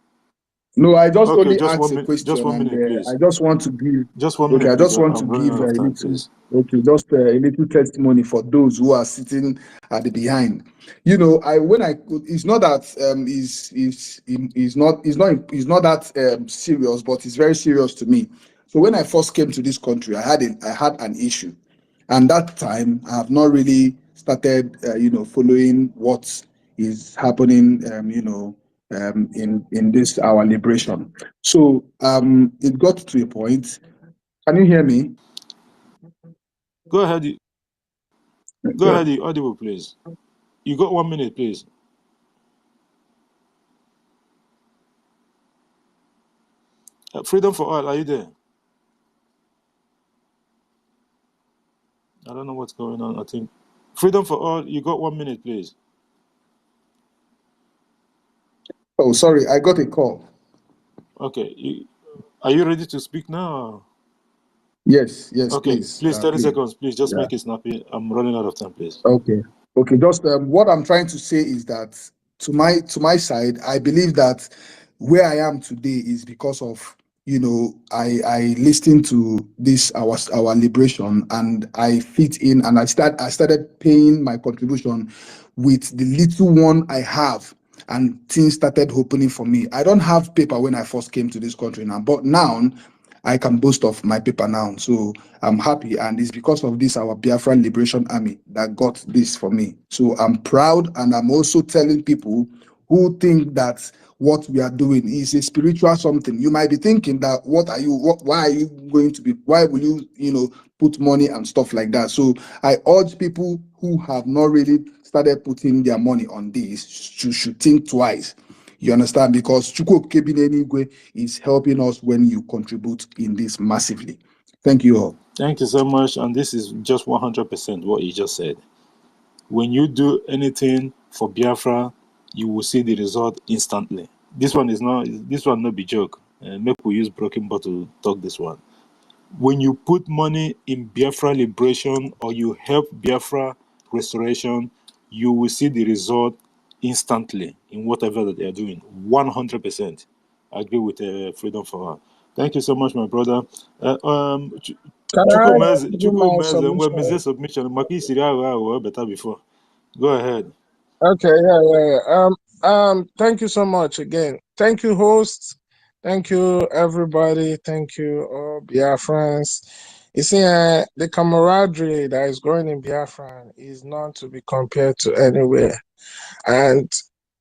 no. I just Okay, only just asked 1 a minute. Just question, 1 and minute, please. I just want to give. Just 1 Okay, minute, I please. just want to I'm running give out a of time, little. please. Okay, just a little testimony for those who are sitting at the behind. You know, it's not that is not that serious, but it's very serious to me. So when I first came to this country, I had an issue, and that time I have not really started, you know, following what is happening, in this our liberation. So it got to a point. Can you hear me? Go ahead. Go Yeah. ahead, audible, please. You got 1 minute, please. Freedom for all, are you there? I don't know what's going on. I think freedom for all. You got 1 minute, please. Oh, sorry, I got a call. Okay. Are you ready to speak now? Yes, Okay. please. Please, 30 Please. seconds. Please, just Yeah. make it snappy. I'm running out of time, please. Okay. Okay. Just what I'm trying to say is that to my side, I believe that where I am today is because of, you know, I listened to this our liberation, and I fit in, and I started paying my contribution with the little one I have, and things started opening for me. I don't have paper when I first came to this country now, but now I can boast of my paper now. So I'm happy, and it's because of this our Biafra Liberation Army that got this for me. So I'm proud, and I'm also telling people who think that what we are doing is a spiritual something. You might be thinking that why are you going to be, why will you, you know, put money and stuff like that. So I urge people who have not really started putting their money on this should think twice. You understand? Because Chukwu Kebinenigwe is helping us when you contribute in this massively. Thank you all. Thank you so much. And this is just 100% what you just said. When you do anything for Biafra, you will see the result instantly. This one no be joke. Make we use broken bottle talk this one. When you put money in Biafra liberation or you help Biafra restoration, you will see the result instantly in whatever that they are doing. 100%. I agree with Freedom for Her. Thank you so much, my brother. Can I do my When submission? submission, Maki Siri better before. Go ahead. Okay, yeah. Thank you so much again. Thank you, hosts. Thank you, everybody. Thank you, all Biafrans. You see, the camaraderie that is growing in Biafra is not to be compared to anywhere. And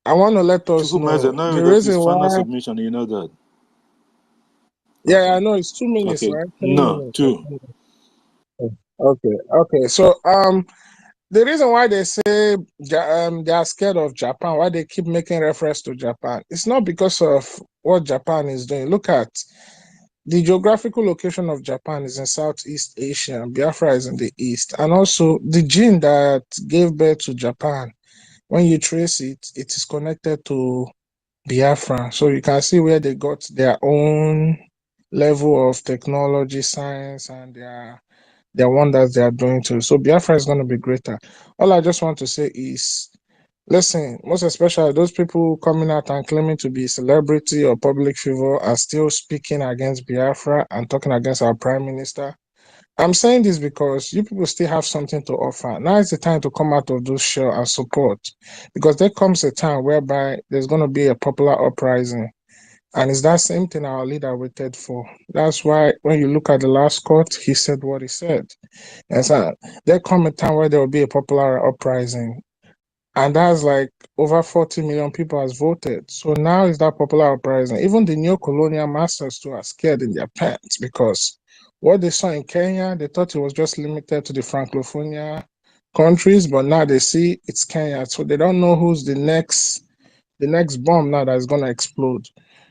I want to let us know Now the that is reason final why. submission, you know that. Yeah, Okay. I know it's 2 minutes, Okay. right? 3 No, minutes. 2. Okay. So, the reason why they say they are scared of Japan, why they keep making reference to Japan, it's not because of what Japan is doing. Look at the geographical location of Japan is in Southeast Asia, and Biafra is in the east. And also the gene that gave birth to Japan, when you trace it, it is connected to Biafra. So you can see where they got their own level of technology, science, and their wonders they are doing too. So Biafra is going to be greater. All I just want to say is, listen, most especially those people coming out and claiming to be celebrity or public figure are still speaking against Biafra and talking against our prime minister. I'm saying this because you people still have something to offer. Now is the time to come out of those shell and support, because there comes a time whereby there's going to be a popular uprising. And it's that same thing our leader waited for. That's why when you look at the last court, he said what he said. And so there come a time where there will be a popular uprising. And that's like over 40 million people has voted. So now is that popular uprising. Even the new colonial masters too are scared in their pants, because what they saw in Kenya, they thought it was just limited to the Francophonia countries, but now they see it's Kenya. So they don't know who's the next bomb now that is going to explode.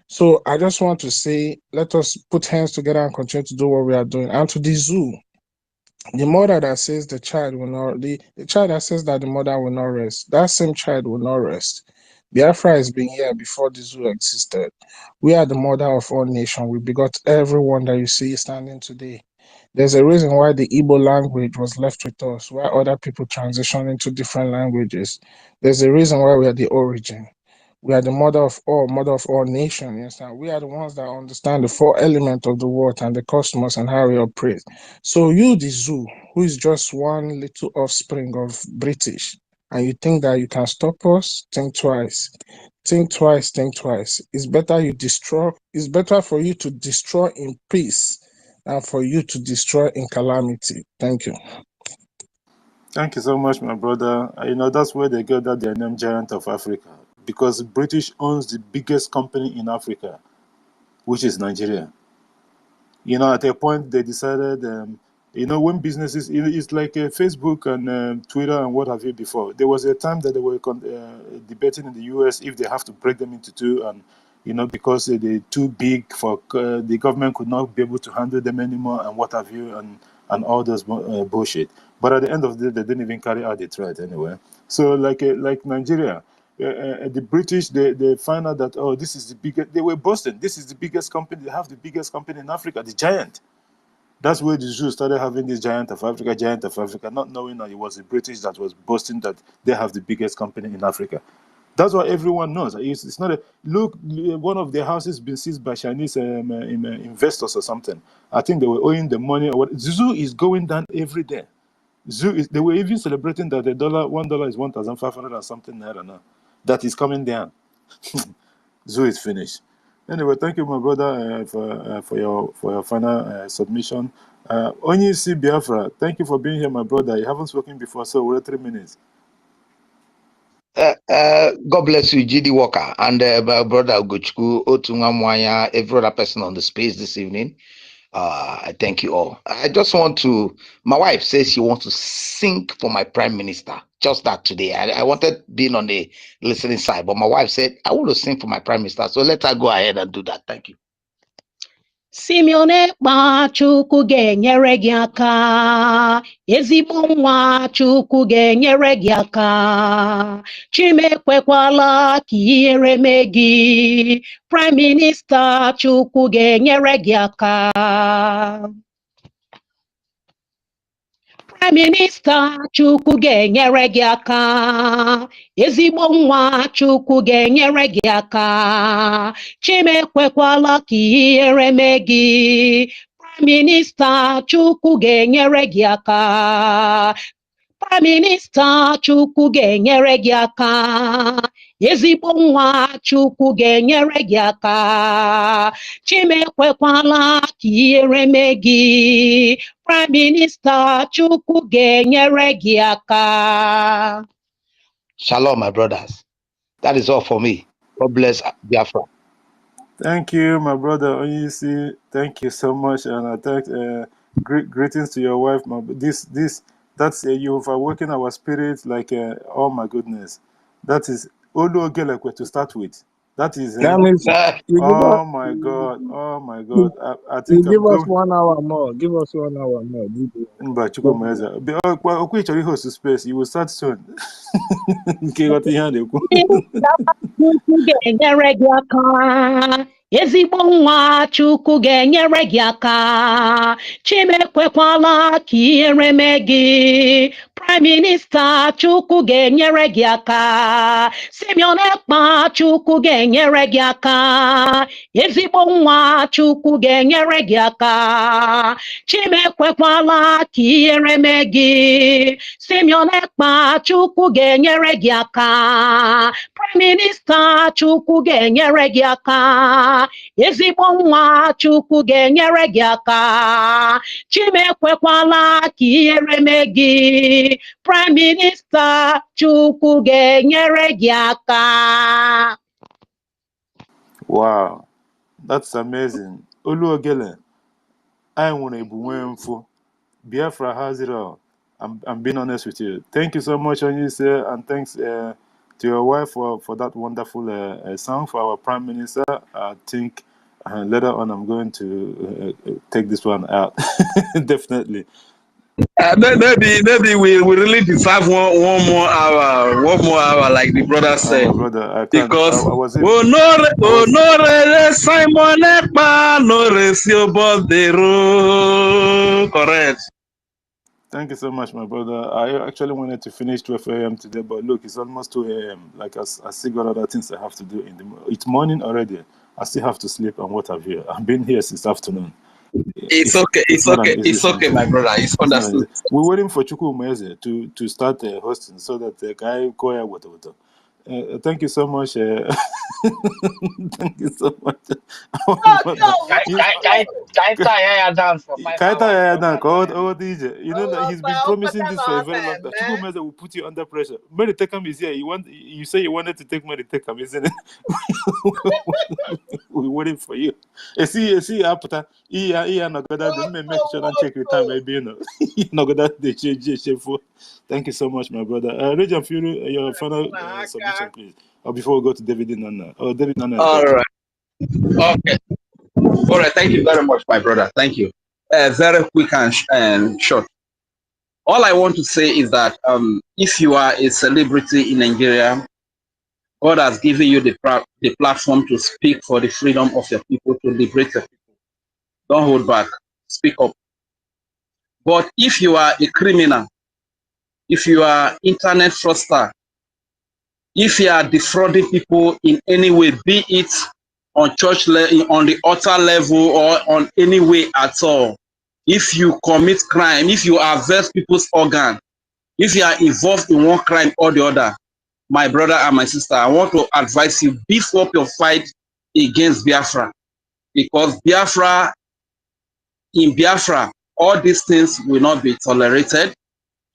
So I just want to say, let us put hands together and continue to do what we are doing. And to the zoo, the mother that says the child will not, the child that says that the mother will not rest, that same child will not rest. Biafra has been here before the zoo existed. We are the mother of all nations. We begot everyone that you see standing today. There's a reason why the Igbo language was left with us, why other people transition into different languages. There's a reason why we are the origin. We are the mother of all nations. Yes, we are the ones that understand the four elements of the world and the cosmos and how we operate. So you, the zoo, who is just one little offspring of British, and you think that you can stop us, think twice. Think twice, think twice. It's better you destroy. It's better for you to destroy in peace than for you to destroy in calamity. Thank you. Thank you so much, my brother. That's where they get that their name Giant of Africa. Because British owns the biggest company in Africa, which is Nigeria. At a point they decided, when businesses, it's like Facebook and Twitter and what have you before. There was a time that they were debating in the US if they have to break them into two, and because they're too big for the government could not be able to handle them anymore and what have you, and all those bullshit. But at the end of the day, they didn't even carry out the threat anyway. So like Nigeria. The British, they find out that, this is the biggest, they were boasting, this is the biggest company, they have the biggest company in Africa, the giant. That's where the Jews started having this giant of Africa, not knowing that it was the British that was boasting that they have the biggest company in Africa. That's what everyone knows. It's not look, one of their houses been seized by Chinese investors or something. I think they were owing the money. Or what. Zoo is going down every day. They were even celebrating that $1 is 1,500 and something naira now. That is coming down. Zoo is finished. Anyway, thank you, my brother, for your final submission. Onye si Biafra, thank you for being here, my brother. You haven't spoken before, so we're 3 minutes. God bless you, GD Walker, and my brother Ugochukwu, Otungamwanya, every other person on the space this evening. I thank you all. I just want to, my wife says she wants to sing for my prime minister. Just that today. I wanted being on the listening side, but my wife said, I want to sing for my prime minister. So let her go ahead and do that. Thank you. Simeon Ekpa Chukwu ga-enyere gị aka, ezigbo nwa Chukwu ga-enyere gị aka, Chimekwekwala ka ihere mee gị, Prime Minister Chukwu ga-enyere gị aka. Prime Minister Chukwu ga-enyere gị aka, ezigbo nwa Chukwu ga-enyere gị aka, Chimekwekwala ka ihere mee gị, Prime Minister Chukwu ga-enyere gị aka. Prime Minister Chukwu ga-enyere gị aka, ezigbo nwa Chukwu ga-enyere gị aka, Chimekwekwala ka ihere mee gị, Prime Minister Chukwu ga-enyere gị aka. Shalom, my brothers. That is all for me. God bless Biafra. Thank you, my brother Oyisi. Thank you so much, and I thank greetings to your wife. That's you've awakened our spirit. Like oh my goodness, that is Olu Ogelekwe to start with. That is oh my God, oh my God. I think give us 1 hour more. Give us 1 hour more. Host space. You will start soon. Chukwu ga-enyere gị aka, ezigbo nwa Chukwu ga-enyere gị aka, Chimekwekwala ka ihere mee gị, Prime Minister Chukwu ga-enyere gị aka, Simeon Ekpa Chukwu ga-enyere gị aka, ezigbo nwa Chukwu ga-enyere gị aka, Chimekwekwala ka ihere mee gị, Simeon Ekpa Chukwu ga-enyere gị aka, Prime Minister Chukwu ga-enyere gị aka, ezigbo nwa Chukwu ga-enyere gị aka, Chimekwekwala ka ihere mee gị, Prime Minister Chukwu ga-enyere gị aka. Wow, that's amazing. Olu Ogele, I want to be mfu. Biafra has it all. I'm being honest with you. Thank you so much, Onise, and thanks to your wife for that wonderful song for our Prime Minister. I think later on I'm going to take this one out. Definitely. Maybe we really deserve one more hour, like the brother said. My brother, I can't. Because Simon Ekpa no resio bodero. Correct. Thank you so much, my brother. I actually wanted to finish 12 a.m. today, but look, it's almost 2 a.m. Like I still got other things I have to do it's morning already. I still have to sleep and what have you. I've been here since afternoon. It's okay, my brother. It's understood. We're waiting for Chukwu Umeze to start hosting so that the guy go here with. Thank you so much. Thank you so much. DJ. You know that he's been promising this for a very long time. Chukwu Umeze will put you under pressure. Mary Tekam is here. You say you wanted to take Mary Tekam, isn't it? We're waiting for you. See, after make sure and check your time, maybe you know. Thank you so much, my brother. Regent Fury, your final submission, please. Or before we go to David Nana. Oh, David Nana. All right. Okay. All right. Thank you very much, my brother. Thank you. Very quick and short. All I want to say is that if you are a celebrity in Nigeria, God has given you the platform to speak for the freedom of your people, to liberate your people. Don't hold back. Speak up. But if you are a criminal, if you are internet fraudster, if you are defrauding people in any way, be it on church level, on the altar level, or on any way at all, if you commit crime, if you harvest people's organ, if you are involved in one crime or the other, my brother and my sister, I want to advise you, beef up your fight against Biafra, because in Biafra, all these things will not be tolerated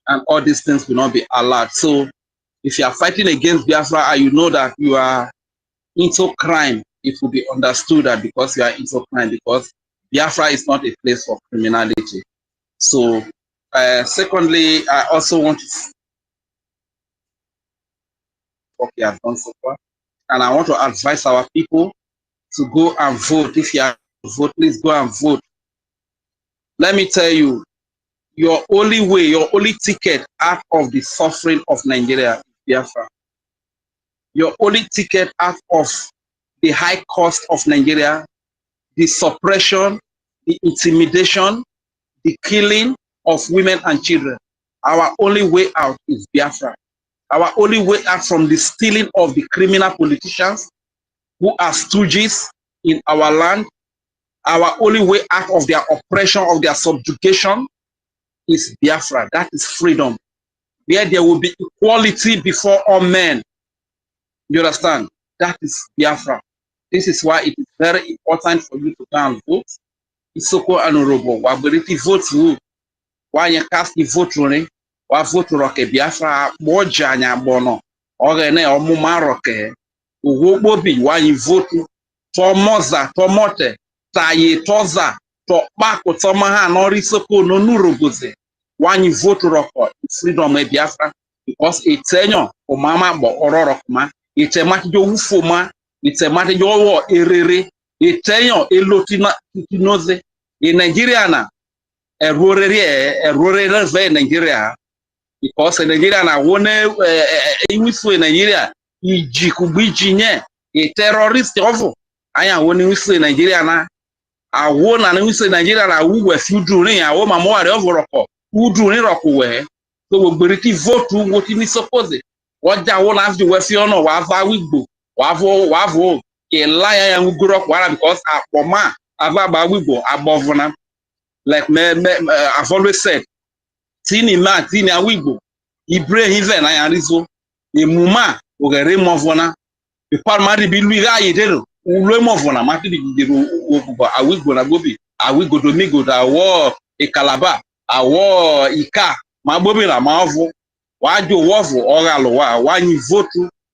and all these things will not be allowed. So if you are fighting against Biafra and you know that you are into crime, it will be understood that because you are into crime, because Biafra is not a place for criminality. So secondly, I also want to what we have done so far, and I want to advise our people to go and vote if you are vote, please go and vote. Let me tell you, your only way, your only ticket out of the suffering of Nigeria is Biafra. Your only ticket out of the high cost of Nigeria, the suppression, the intimidation, the killing of women and children. Our only way out is Biafra. Our only way out from the stealing of the criminal politicians who are stooges in our land, our only way out of their oppression, of their subjugation, is Biafra. That is freedom, where there will be equality before all men. You understand? That is Biafra. This is why it is very important for you to go and vote. Isoko honorable, wabiriti vote who, why you cast the vote running, wa vote roke Biafra, bojanya bono, ogene omuma roke, uwo bi why you vote to moza, to mote, taye toza, to bako to maha nori soko no nurubuze. Why you vote roke, freedom e Biafra, because it's tenyo, o mama bo ororokma, it's a matijo ufoma, it's a matijo erere, it's tenyo elotina tinoze, in Nigeria na, errore ve Nigeria, because in Nigeria na wone iwisu in Nigeria, iji kubiji nye, a terrorist ovu, aya wone iwisu in Nigeria na, a wona na iwisu in Nigeria na uwe fiudru ni, a woma mware ovu roko, udru ni roko we, so wogberiti vote woti ni suppose, waja wona afji wefiono, wava wigbo, wavo, ke laya ya ugurok wala, because a poma, ava ba wigbo, abovona. Like I've always said, tini awigbo, ibre hive na yarizo, muma ogere movona, the parmadi bilwi ga yedero, ulwe movona, mati bidiru awigbo na gobi, awigbo domigo da wo e kalaba, awo ika, ma bobi la mavo, wajo wovo ogalo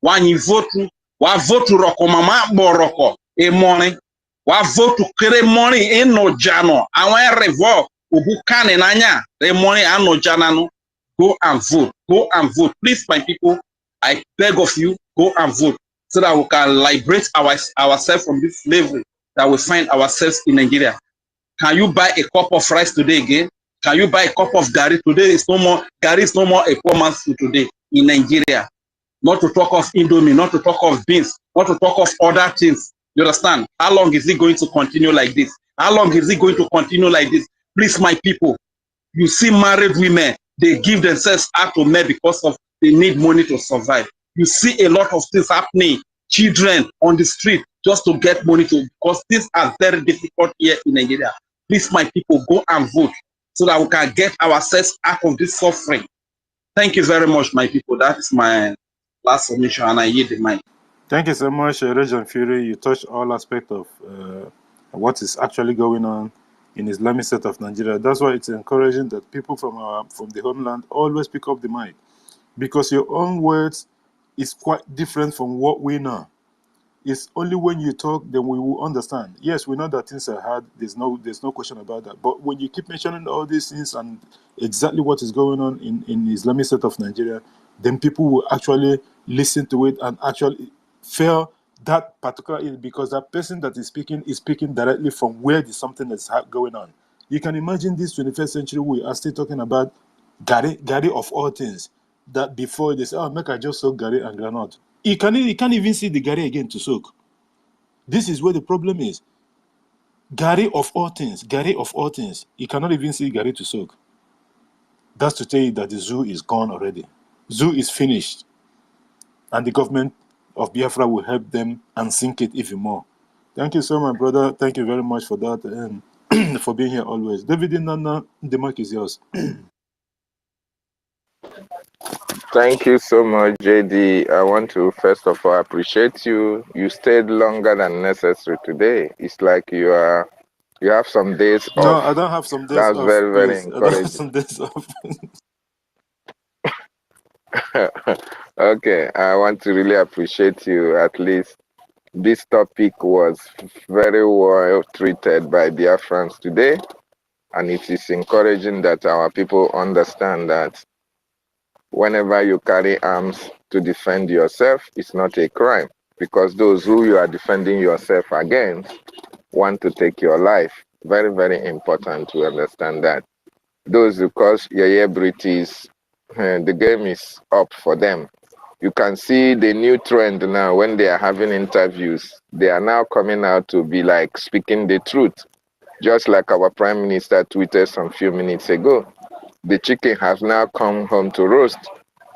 wanyi votu, wa votu roko mama boroko, e morning. Wa vote kere money eno jano awon revo obukane nanya the money ano janano. Go and vote, please my people. I beg of you, go and vote so that we can liberate ourselves from this slavery that we find ourselves in Nigeria. Can you buy a cup of rice today again? Can you buy a cup of gari today? Gari is no more a poor man's food today in Nigeria. Not to talk of Indomie, not to talk of beans, not to talk of other things. You understand? How long is it going to continue like this? How long is it going to continue like this? Please, my people, you see married women, they give themselves out to men because of they need money to survive. You see a lot of things happening, children on the street just to get money to, because things are very difficult here in Nigeria. Please, my people, go and vote so that we can get ourselves out of this suffering. Thank you very much, my people. That is my last submission, and I yield the mic. Thank you so much, Regent Fury. You touched all aspects of what is actually going on in Islamic State of Nigeria. That's why it's encouraging that people from the homeland always pick up the mic, because your own words is quite different from what we know. It's only when you talk then we will understand. Yes, we know that things are hard. There's no question about that. But when you keep mentioning all these things and exactly what is going on in Islamic State of Nigeria, then people will actually listen to it and actually feel that particular, because that person that is speaking directly from where there's something that's going on. You can imagine this 21st century, we are still talking about Gary of all things. That before they say, oh, make I just soak Gary and granite. You can't even see the Gary again to soak. This is where the problem is. Gary of all things. You cannot even see Gary to soak. That's to tell you that the zoo is gone already. Zoo is finished. And the government of Biafra will help them and sink it even more. Thank you so much, brother. Thank you very much for that and for being here always. David Nana, the mic is yours. Thank you so much, JD. I want to first of all appreciate you. You stayed longer than necessary today. It's like you have some days off. No, I don't have some days That's off. very, very Please. encouraging. I don't have some days off. Okay, I want to really appreciate you. At least this topic was very well treated by Biafrans today, and it is encouraging that our people understand that whenever you carry arms to defend yourself, it's not a crime, because those who you are defending yourself against want to take your life. Very, very important to understand that. Those who cause Yeye British, the game is up for them. You can see the new trend now when they are having interviews. They are now coming out to be like speaking the truth. Just like our Prime Minister tweeted some few minutes ago. The chicken has now come home to roast.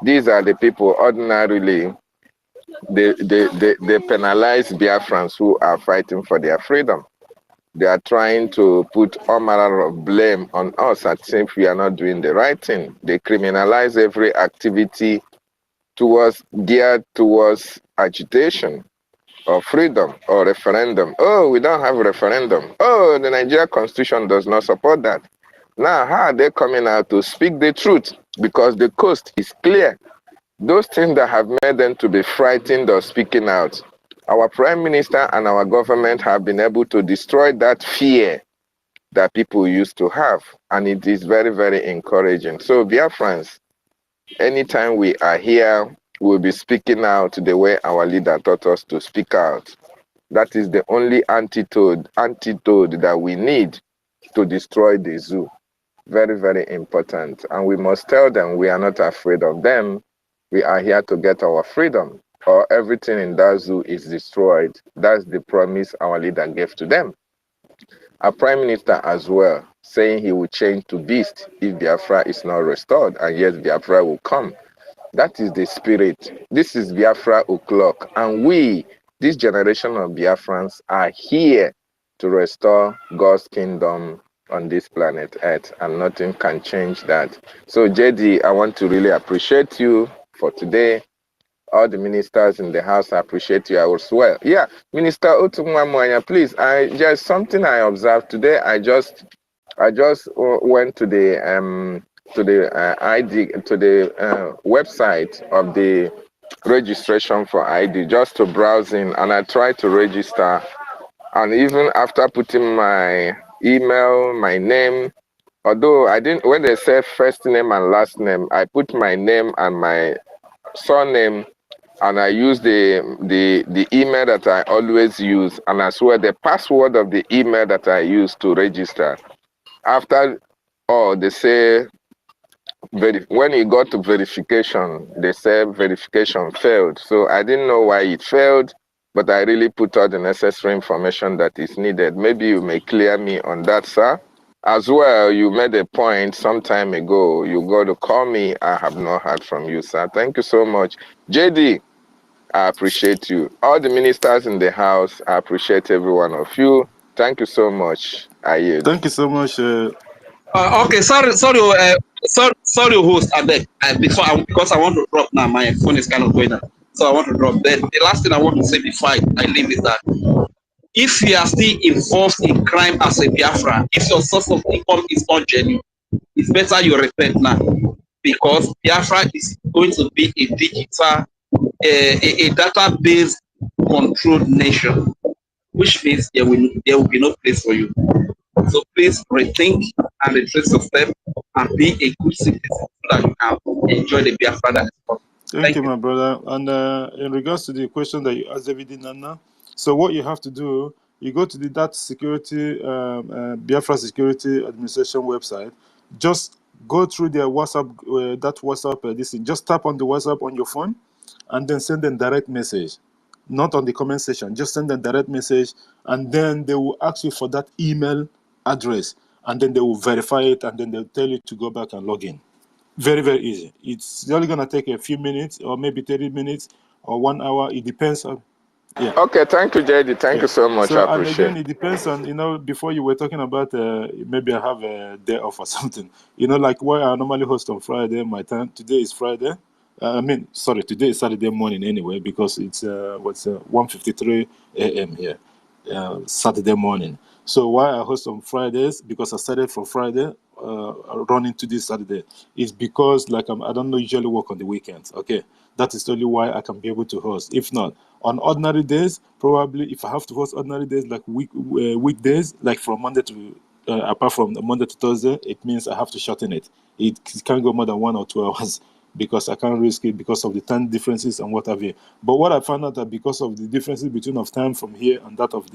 These are the people ordinarily, they penalize Biafrans who are fighting for their freedom. They are trying to put all manner of blame on us as if we are not doing the right thing. They criminalize every activity geared towards agitation or freedom or referendum. Oh, we don't have a referendum. Oh, the Nigeria Constitution does not support that. Now, how are they coming out to speak the truth? Because the coast is clear. Those things that have made them to be frightened or speaking out, our Prime Minister and our government have been able to destroy that fear that people used to have. And it is very, very encouraging. So, Biafrans, anytime we are here, we'll be speaking out the way our leader taught us to speak out. That is the only antidote that we need to destroy the zoo. Very, very important. And we must tell them we are not afraid of them. We are here to get our freedom, or everything in that zoo is destroyed. That's the promise our leader gave to them. Our Prime Minister as well, saying he will change to beast if Biafra is not restored, and yes, Biafra will come. That is the spirit. This is Biafra o'clock, and we, this generation of Biafrans, are here to restore God's kingdom on this planet Earth, and nothing can change that. So, JD, I want to really appreciate you for today. All the ministers in the house, I appreciate you as well. Yeah, Minister Otumwamwanya, please. Just something I observed today. I just went to the website of the registration for ID just to browse in, and I tried to register. And even after putting my email, my name, although I didn't, when they said first name and last name, I put my name and my surname, and I use the email that I always use, and as well the password of the email that I use to register. After all, they say, when it got to verification, they said verification failed. So I didn't know why it failed, but I really put all the necessary information that is needed. Maybe you may clear me on that, sir. As well, you made a point some time ago. You got to call me. I have not heard from you, sir. Thank you so much. JD, I appreciate you. All the ministers in the house, I appreciate every one of you. Thank you so much. I yield. Thank you so much. Okay, sorry, host. I beg. Because I want to drop now. My phone is kind of going up, so I want to drop. Then the last thing I want to say before I leave is that if you are still involved in crime as a Biafra, if your source of income is not genuine, it's better you repent now, because Biafra is going to be a digital, a database controlled nation, which means there will be no place for you. So please rethink and retrace your step and be a good citizen so that you can enjoy the Biafra that is coming. Thank you, my brother. And in regards to the question that you asked David Nana, so what you have to do, you go to that security, Biafra Security Administration website, just go through their WhatsApp, that WhatsApp, this thing. Just tap on the WhatsApp on your phone and then send them direct message, not on the comment section. Just send them direct message, and then they will ask you for that email address, and then they will verify it, and then they'll tell you to go back and log in. Very, very easy. It's only going to take a few minutes, or maybe 30 minutes, or 1 hour. It depends on, yeah. Okay, thank you, JD. Thank you so much. So, I appreciate and again, it depends on, before you were talking about maybe I have a day off or something. Like where I normally host on Friday, my time, today is Friday. Today is Saturday morning anyway, because it's 1:53 a.m. here, Saturday morning. So why I host on Fridays, because I started from Friday, running to this Saturday, is because I don't usually work on the weekends. Okay, that is only why I can be able to host. If not, on ordinary days, probably if I have to host ordinary days like weekdays, like from Monday to apart from Monday to Thursday, it means I have to shorten it. It can't go more than 1 or 2 hours because I can't risk it because of the time differences and what have you. But what I found out that because of the differences between of time from here and that of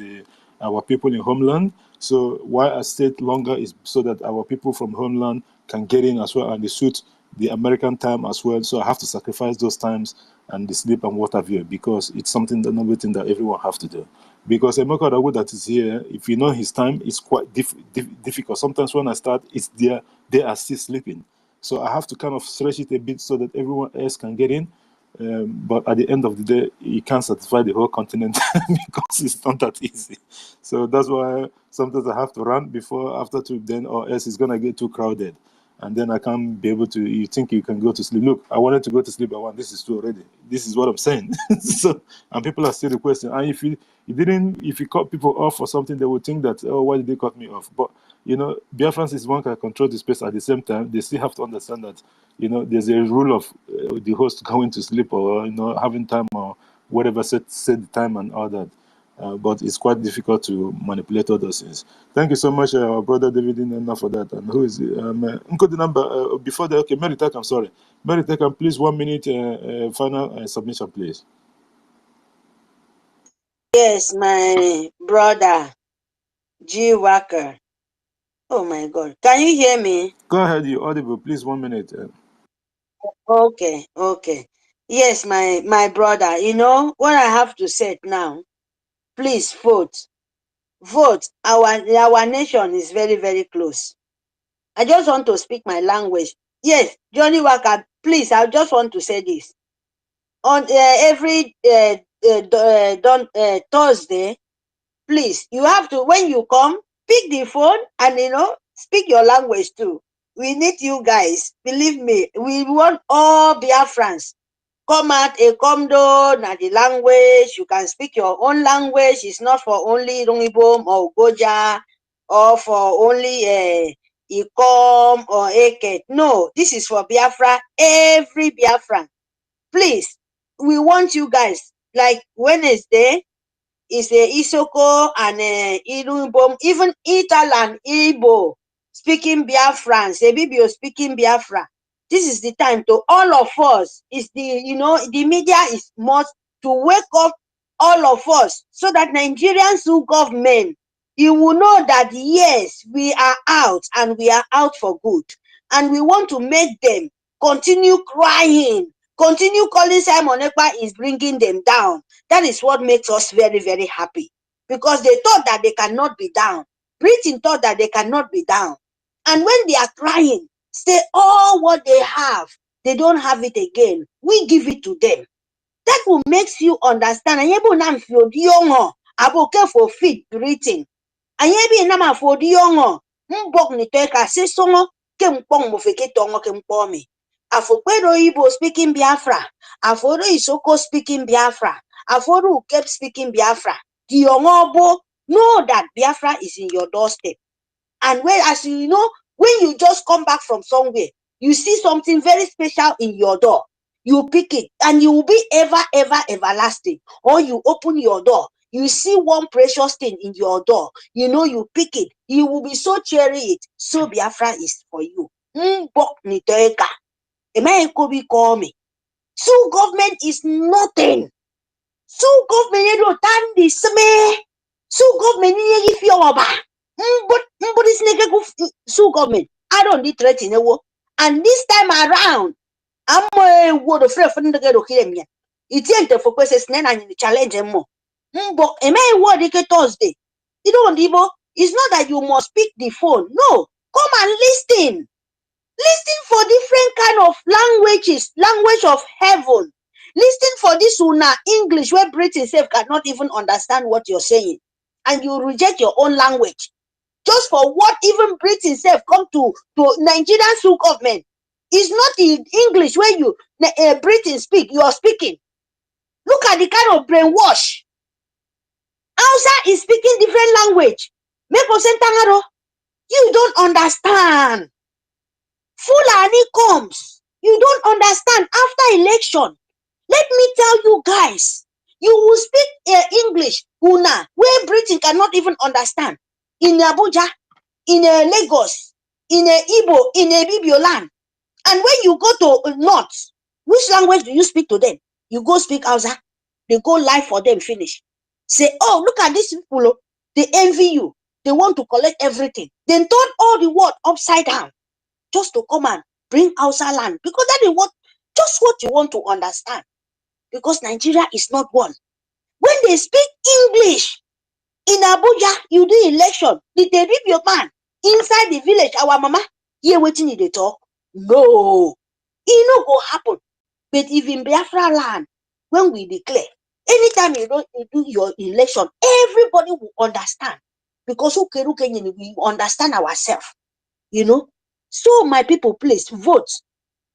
our people in homeland, so why I stayed longer is so that our people from homeland can get in as well and they suit the American time as well. So I have to sacrifice those times and the sleep and what have you because it's something that that everyone have to do. Because Emeka Dawood that is here, if you know his time, it's quite difficult. Sometimes when I start, it's there, they are still sleeping. So I have to kind of stretch it a bit so that everyone else can get in. But at the end of the day, you can't satisfy the whole continent because it's not that easy. So that's why sometimes I have to run before, after to then, or else it's going to get too crowded. And then I can't be able to, you think you can go to sleep. Look, I wanted to go to sleep at 1. This is 2 already. This is what I'm saying. So, and people are still requesting. And if you cut people off or something, they would think that, oh, why did they cut me off? But, you know, Biafrans is one can control the space at the same time. They still have to understand that, you know, there's a rule of the host going to sleep or, you know, having time or whatever, set the time and all that. But it's quite difficult to manipulate all those things. Thank you so much, our brother David Inanna, for that. And who is it? The number before the okay, Meritek, I'm sorry. Meritek, please 1 minute final submission, please. Yes, my brother G Walker. Oh my God, can you hear me? Go ahead, you audible, please. 1 minute. Okay. Yes, my brother. You know what I have to say now. Please vote. Our nation is very, very close. I just want to speak my language. Yes, Johnny Walker, please, I just want to say this. On every Thursday, please, you have to, when you come, pick the phone and, you know, speak your language too. We need you guys. Believe me, we want all Biafrans. Come out a comdo, na the language. You can speak your own language. It's not for only Rungibom or OGOJA or for only IKOM or EKID. No, this is for Biafra, every Biafran. Please, we want you guys. Like Wednesday is a Isoko and Irunbom, even Italan, Igbo speaking Biafran, EKIBIBIO speaking Biafra. This is the time to all of us. Is the, you know, the media is must to wake up all of us so that Nigerians who government, you will know that yes, we are out and we are out for good. And we want to make them continue crying, continue calling Simon Ekpa is bringing them down. That is what makes us very, very happy. Because they thought that they cannot be down. Britain thought that they cannot be down. And when they are crying, say all what they have, they don't have it again. We give it to them. That will make you understand. And you now feel young, about for feed Britain. And you now for the young, mbok ni teka se songo kem pong mo feke tongo kem pomi. Afokwedo Igbo speaking Biafra. Afodo Isoko speaking Biafra. Afodo kept speaking Biafra. The Ongobo know that Biafra is in your doorstep. And when, as you know, when you just come back from somewhere, you see something very special in your door. You pick it and you will be ever, ever, everlasting. Or you open your door, you see one precious thing in your door. You know, you pick it. You will be so cherry it. So Biafra is for you. Call me. So government is nothing. So government you don't stand this me. So government you give your ba. But this nigga go so government. I don't need threat in a war. And this time around, I'm a word of friend from the girl here. It's enter for questions and challenge them more. But a man word Thursday. You don't even. It's not that you must pick the phone. No, come and listen. Listen for different kind of languages, language of heaven. Listen for this una English where Britain self cannot even understand what you're saying. And you reject your own language. Just for what even Britain self come to Nigerian through government. It's not the English where you Britain speak, you are speaking. Look at the kind of brainwash. Hausa is speaking different language. You don't understand. Fulani comes. You don't understand after election. Let me tell you guys, you will speak English, Una, where Britain cannot even understand. In Abuja, in Lagos, in Igbo, in EKIBIBIO land. And when you go to North, which language do you speak to them? You go speak Hausa. They go live for them, finish. Say, oh, look at these people. Oh, they envy you. They want to collect everything. Then turn all the world upside down just to come and bring Hausa land. Because that is what you want to understand. Because Nigeria is not one. When they speak English in Abuja, you do election. Did they rip your man inside the village? Our mama, here waiting in the talk. No, it no go happen. But if in Biafra land, when we declare, anytime you do your election, everybody will understand. Because we understand ourselves, you know. So my people, please vote.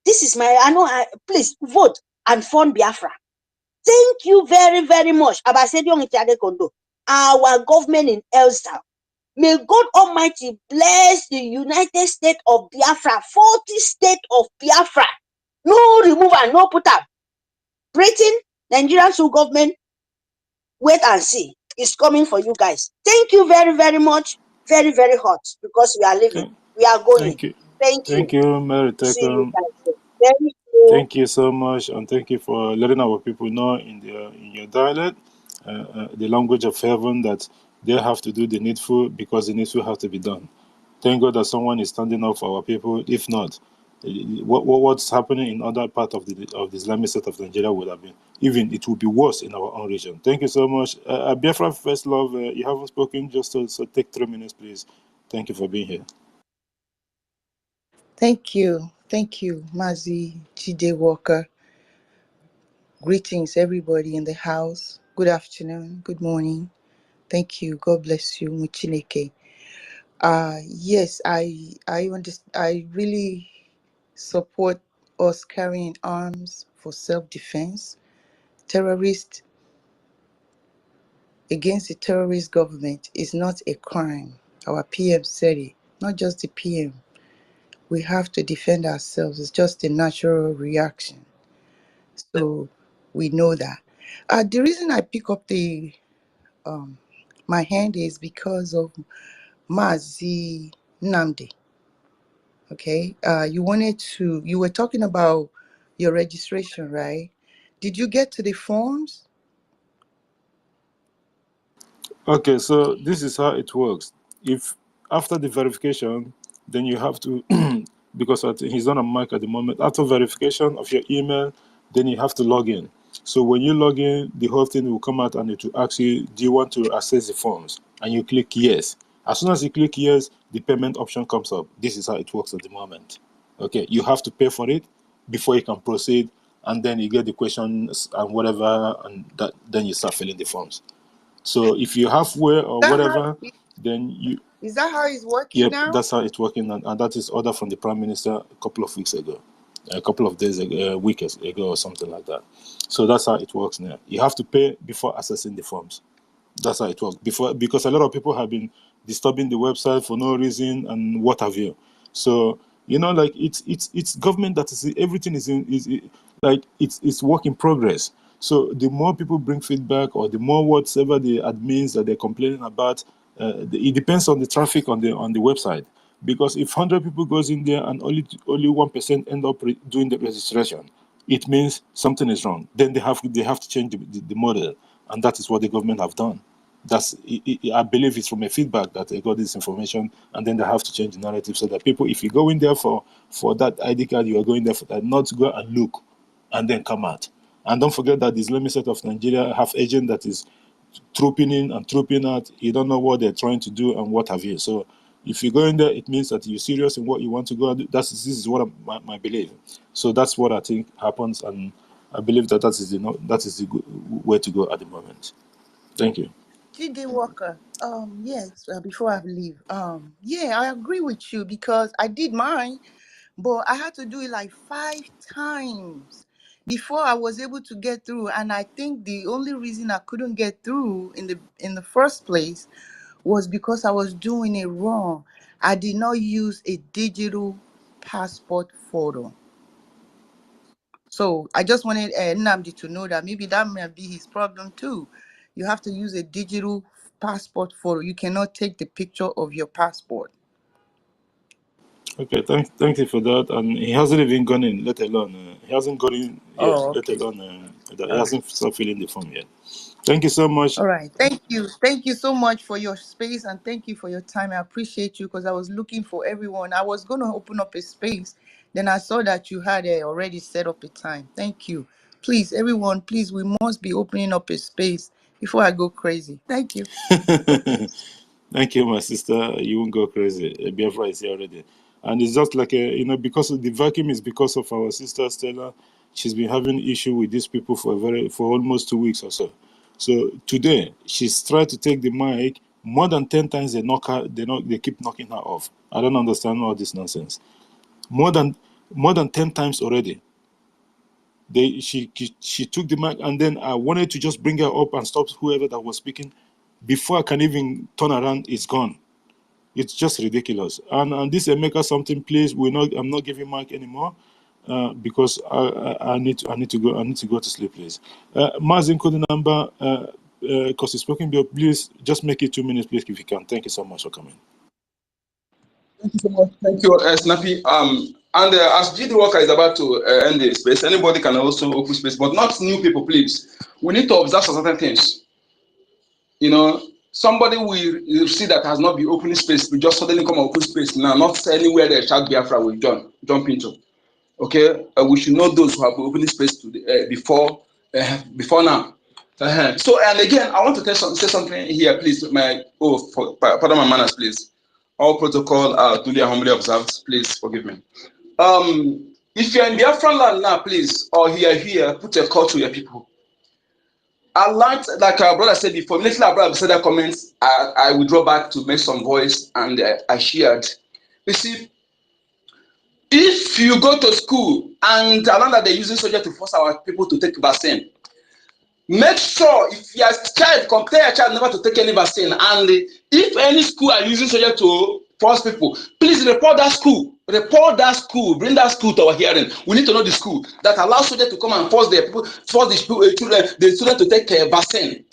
This is please vote and fund Biafra. Thank you very, very much. Our government in Elsa. May God Almighty bless the United States of Biafra, 40 states of Biafra. No removal, no put up. Britain, Nigerian government, wait and see. It's coming for you guys. Thank you very, very much. Very, very hot because we are living. We are going. Thank you. Thank you. Thank you, Mary See you Tekom. guys. Thank you. Thank you so much, and thank you for letting our people know in your dialect, the language of heaven, that they have to do the needful because the needful have to be done. Thank God that someone is standing up for our people. If not, what's happening in other part of the Islamic state of Nigeria would have been, even it would be worse in our own region. Thank you so much. Biafra First Love, you haven't spoken, just so take 3 minutes, please. Thank you for being here. Thank you, Mazi Jide Walker. Greetings, everybody in the house. Good afternoon, good morning. Thank you. God bless you, Muchineke. Yes, I understand. I really support us carrying arms for self-defense. Terrorists against the terrorist government is not a crime. Our PM said it, not just the PM. We have to defend ourselves. It's just a natural reaction. So we know that. The reason I pick up my hand is because of Mazi Namdi. Okay, you were talking about your registration, right? Did you get to the forms? Okay, so this is how it works. If after the verification, then you have to, because he's on a mic at the moment, after verification of your email, then you have to log in. So when you log in, the whole thing will come out and it will ask you, do you want to access the forms? And you click yes. As soon as you click yes, the payment option comes up. This is how it works at the moment. Okay, you have to pay for it before you can proceed, and then you get the questions and whatever, and then you start filling the forms. So if you're halfway or whatever, then you... Is that how it's working Yep, now? that's how it's working, and that is order from the Prime Minister a couple of weeks ago, a couple of days ago, a week ago or something like that. So that's how it works now. You have to pay before accessing the forms. That's how it works. Because a lot of people have been disturbing the website for no reason and what have you. So like it's government that is, everything it's work in progress. So the more people bring feedback, or the more whatever the admins that they're complaining about, it depends on the traffic on the website. Because if 100 people goes in there and only 1% end up doing the registration, it means something is wrong. Then they have to change the model, and that is what the government have done. I believe it's from a feedback that they got this information, and then they have to change the narrative so that people, if you go in there for that ID card, you are going there for that, not to go and look and then come out. And don't forget that the Islamic State of Nigeria have agent that is trooping in and trooping out. You don't know what they're trying to do and what have you. So if you go in there, it means that you're serious in what you want to go and do. This is what my belief. So that's what I think happens, and I believe that is the good way to go at the moment. Thank you. Jide Walker. Yes. Before I leave, yeah, I agree with you because I did mine, but I had to do it like 5 times before I was able to get through. And I think the only reason I couldn't get through in the first place was because I was doing it wrong. I did not use a digital passport photo. So I just wanted Nnamdi to know that maybe that might be his problem too. You have to use a digital passport photo. You cannot take the picture of your passport. Okay, thank you for that. And he hasn't even gone in, let alone he hasn't gone in yet, Oh, let okay. alone that he All right. hasn't started filling the form yet. Thank you so much. All right. Thank you. Thank you so much for your space and thank you for your time. I appreciate you because I was looking for everyone. I was going to open up a space. Then I saw that you had already set up a time. Thank you. Please, everyone, please, we must be opening up a space before I go crazy. Thank you. Thank you, my sister. You won't go crazy. Biafra is here already. And it's just like, because of the vacuum is because of our sister Stella. She's been having issue with these people for almost 2 weeks or so. So today, she's tried to take the mic. More than 10 times they keep knocking her off. I don't understand all this nonsense. More than 10 times already. She took the mic, and then I wanted to just bring her up and stop whoever that was speaking. Before I can even turn around, it's gone. It's just ridiculous. And this Emeka something, please. I'm not giving mic anymore because I need to go to sleep, please. Mazin code number because he's spoken. Please just make it 2 minutes, please, if you can. Thank you so much for coming. Thank you so much. Thank you, Snappy. And as GD Walker is about to end the space, anybody can also open space, but not new people, please. We need to observe certain things. Somebody will see that has not been opening space, we just suddenly come and open space now, not anywhere the child Biafra will jump into. Okay, we should know those who have been opening space to before now. So, and again, I want to say something here, please. Pardon my manners, please. All protocol duly and humbly observed. Please forgive me. If you're in Biafra land now, please, or here, put a call to your people. I liked, like our brother said before, immediately our brother said that comments, I withdraw back to make some voice, and I shared. You see, if you go to school and now that they're using soldier to force our people to take vaccine, make sure if your child, compare your child never to take any vaccine, and if any school are using soldier to force people, please report that school. Report that school. Bring that school to our hearing. We need to know the school that allows soldier to come and force the people, force the students to take vaccine.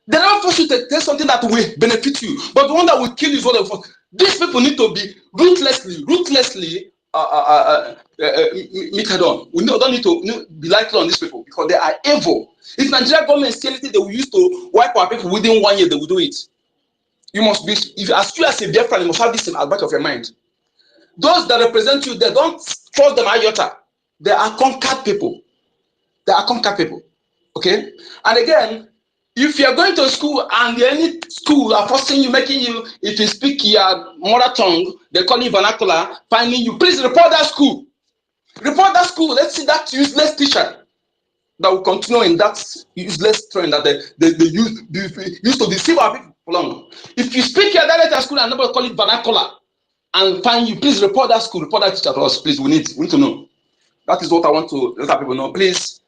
They don't force you to take something that will benefit you, but the one that will kill you is what they force. These people need to be ruthlessly meted on. We don't need to be likely on these people because they are evil. If Nigeria government see anything they will use to wipe our people within 1 year, they will do it. You must be, if as you as a Biafran, you must have this in the back of your mind. Those that represent you, they don't trust them iota. They are conquered people. They are conquered people. Okay? And again, if you are going to school and any school are forcing you, making you, if you speak your mother tongue, they call you vernacular, finding you, please report that school. Report that school. Let's see that useless teacher that will continue in that useless trend that they used to deceive our people for long. If you speak your dialect at school and nobody call it vernacular and find you, please report that school, report that teacher to us, please. We need to know. That is what I want to let our people know. Please,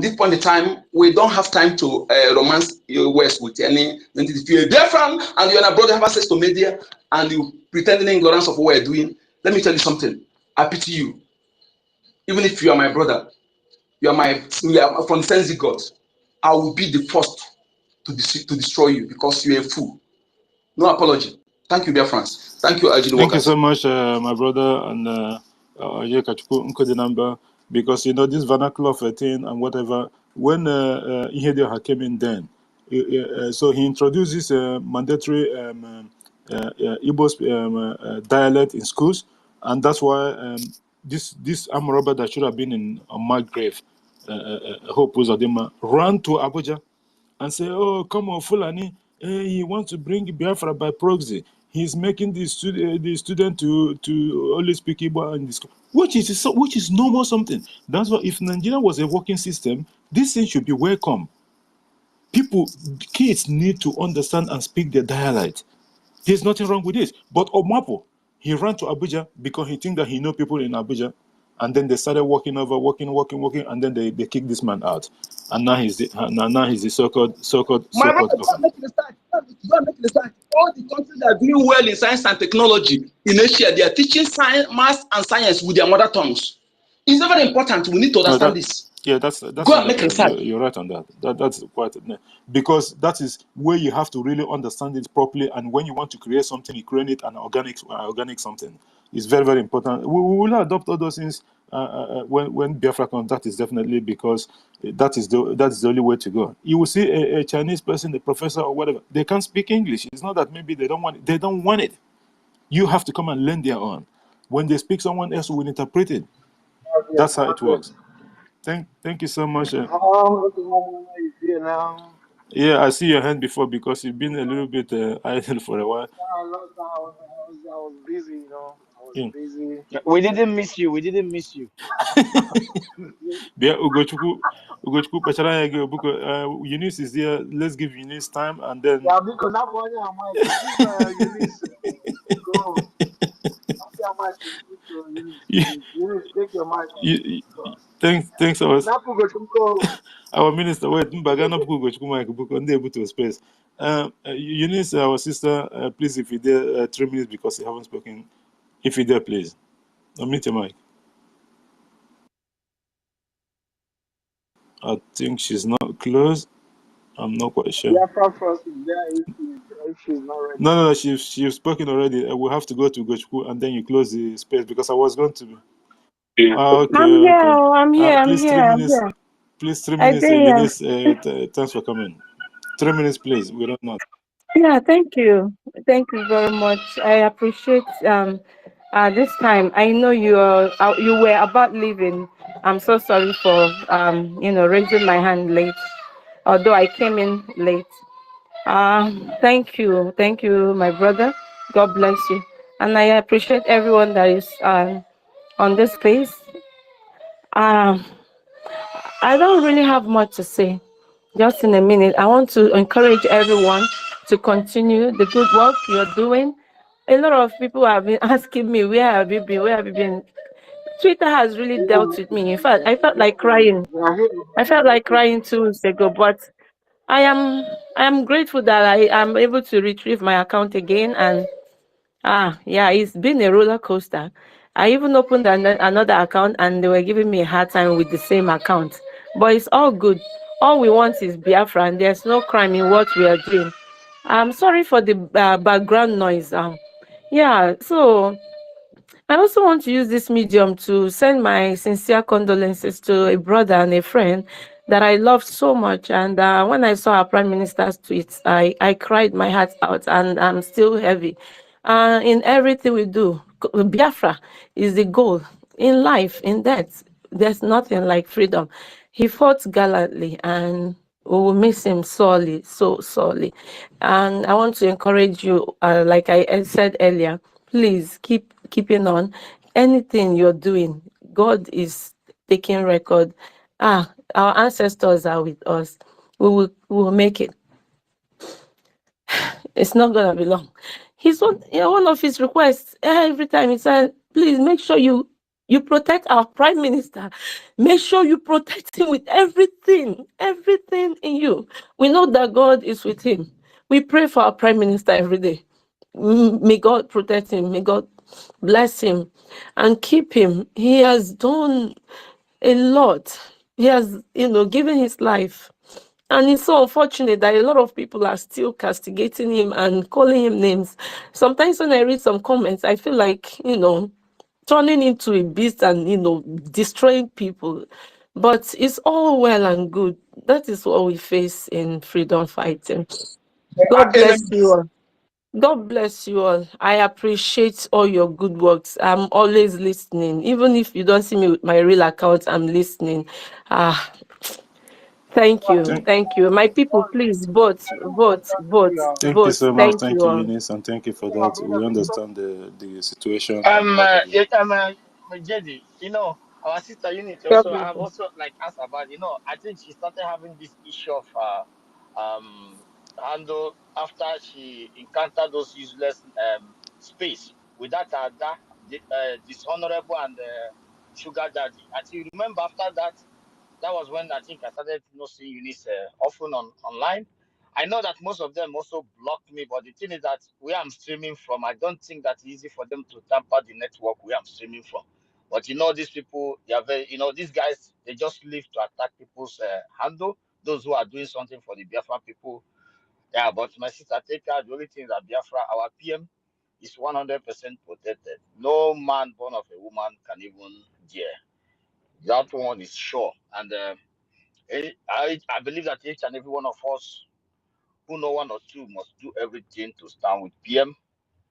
this point in time, we don't have time to romance your words with any. If you're a Biafran and you're a brother, have access to media, and you pretending ignorance of what we're doing, let me tell you something. I pity you. Even if you are my brother, you are from Sensi God, I will be the first to destroy you because you're a fool. No apology. Thank you, Biafrans. Thank you, Ajid Thank you workers. so much, my brother, and the number, because this vernacular thing and whatever. When Ihedioha came in, then so he introduced this mandatory Igbo dialect in schools, and that's why this armed robber that should have been on my grave, Hope Uzodinma, ran to Abuja and say, "Oh, come on, Fulani, he wants to bring Biafra by proxy. He's making the student to only speak Igbo in this, which is normal something. That's why if Nigeria was a working system, this thing should be welcome. Kids need to understand and speak their dialect. There's nothing wrong with this. But Omapo, he ran to Abuja because he think that he know people in Abuja, and then they started working, and then they kicked this man out, and now he's the so-called My brother, governor. making a start. All the countries that are doing well in science and technology in Asia, they are teaching science, math, and science with their mother tongues. It's very important. We need to understand this. Yeah, that's Go and make research. you're right on that. That's quite because that is where you have to really understand it properly. And when you want to create something, you create it an organic something. It's very very important. We will adopt all those things when Biafra comes. That is definitely because that is the only way to go. You will see a Chinese person, a professor or whatever. They can't speak English. It's not that maybe they don't want it. They don't want it. You have to come and learn their own. When they speak, someone else will interpret it. That's how it works. Thank you so much. Yeah, I see your hand before because you've been a little bit idle for a while. I was busy, you know. I was Yeah. busy. We didn't miss you. We didn't miss you. Bia Ugochukwu Pacharaya Buko Eunice is there. Let's give Eunice time and then Yeah, because now one year I might give Eunice go. After I might speak to Eunice. Eunice, take your mic. Thanks Go. our minister. Wait, Mbagana Ugochukwu Mike Buko and able to space. Eunice, our sister, please, if you're there, 3 minutes because you haven't spoken. If you're there, please. Unmute your mic. I think she's not close. I'm not quite sure. Biafra first is there if she's not ready. No, she's spoken already. We'll have to go to Gochku and then you close the space because I was going to. Okay. I'm here. Please, 3 minutes. Please, 3 minutes. Eunice, thanks for coming. 3 minutes, please. We don't know. Yeah, thank you. Thank you very much. I appreciate this time. I know you were about leaving. I'm so sorry for raising my hand late, although I came in late. Thank you, my brother. God bless you, and I appreciate everyone that is on this space. I don't really have much to say. Just in a minute, I want to encourage everyone to continue the good work you're doing. A lot of people have been asking me, where have you been? Where have you been? Twitter has really dealt with me. In fact, I felt like crying. I felt like crying 2 weeks ago, but I am grateful that I am able to retrieve my account again. And yeah, it's been a roller coaster. I even opened another account and they were giving me a hard time with the same account. But it's all good. All we want is Biafra, and there's no crime in what we are doing. I'm sorry for the background noise. Yeah, so I also want to use this medium to send my sincere condolences to a brother and a friend that I loved so much. And when I saw our Prime Minister's tweets, I cried my heart out, and I'm still heavy. In everything we do, Biafra is the goal in life, in death. There's nothing like freedom. He fought gallantly, and we will miss him sorely, so sorely. And I want to encourage you, like I said earlier, please keep keeping on. Anything you're doing, God is taking record. Our ancestors are with us. We will make it. It's not gonna be long. One of his requests every time he said, please make sure you protect our prime minister. Make sure you protect him with everything in you. We know that God is with him. We pray for our prime minister every day. May God protect him. May God bless him and keep him. He has done a lot. He has, given his life. And it's so unfortunate that a lot of people are still castigating him and calling him names. Sometimes when I read some comments, I feel like, turning into a beast and, destroying people. But it's all well and good. That is what we face in freedom fighting. God bless you all. God bless you all. I appreciate all your good works. I'm always listening. Even if you don't see me with my real account, I'm listening. Thank you. Thank you. My people, please vote. Thank you so much. Thank Thank you you, all. Eunice, and thank you for that. We understand the situation. JD, our sister Unit God also, bless I've you. also like asked about, I think she started having this issue of handle after she encountered those useless space with that dishonorable and sugar daddy. I think you remember after that, that was when I think I started seeing Eunice often online. I know that most of them also blocked me, but the thing is that where I'm streaming from, I don't think that's easy for them to tamper the network where I'm streaming from. But you know, these people, they are very, you know, these guys, they just live to attack people's handle. Those who are doing something for the Biafra people. Yeah, but my sister, take care. The only thing that Biafra, our PM, is 100% protected. No man born of a woman can even dare. That one is sure. And I believe that each and every one of us who know one or two must do everything to stand with PM.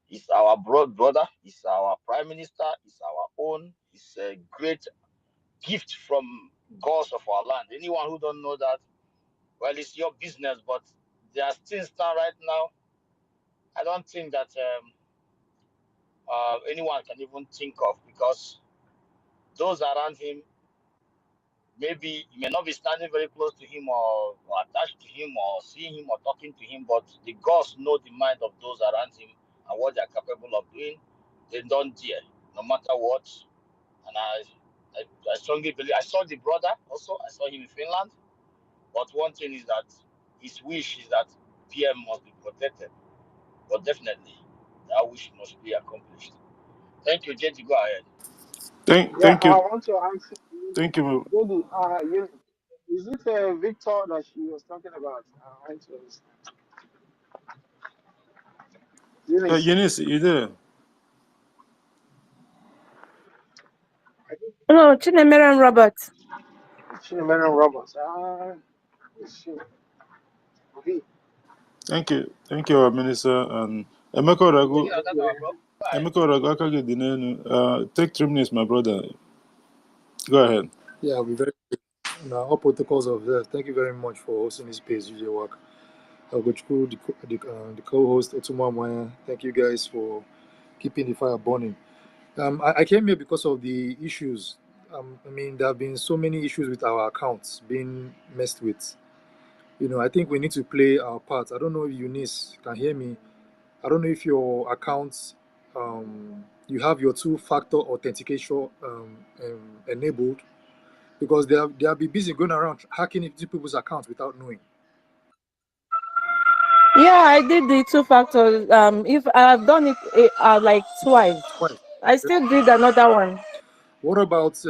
He's our brother. He's our prime minister. He's our own. He's a great gift from gods of our land. Anyone who don't know that, well, it's your business. But there are things done right now. I don't think that anyone can even think of, because those around him, maybe you may not be standing very close to him or attached to him or seeing him or talking to him, but the gods know the mind of those around him and what they are capable of doing. They don't dare, no matter what. And I strongly believe. I saw the brother also. I saw him in Finland. But one thing is that his wish is that PM must be protected. But definitely, that wish must be accomplished. Thank you, JT. Go ahead. Yeah, Thank I you. want to ask you, Thank you. Lady, is it Victor that she was talking about? I want to understand. Eunice, Eunice, you there? I think No, Chinemere and Robert. she met Roberts. She, V. Thank you, our minister. And Emeka Take Oragu, it out of our bro. Go ahead. Emeka Oragu, Akage Dinenu. Take 3 minutes, my brother. Go ahead. Yeah, I'll be very quick. Now, all protocols observed. Thank you very much for hosting this space, usual work. Ogochukwu, the co-host, Otuma Maya. Thank you guys for keeping the fire burning. I came here because of the issues. I mean, there have been so many issues with our accounts being messed with. You know, I think we need to play our part. I don't know if Eunice can hear me. I don't know if your accounts, you have your two-factor authentication enabled, because they'll be busy going around hacking into people's accounts without knowing. Yeah, I did the 2 factors. If I've done it like twice, Twice. I still did another one. What about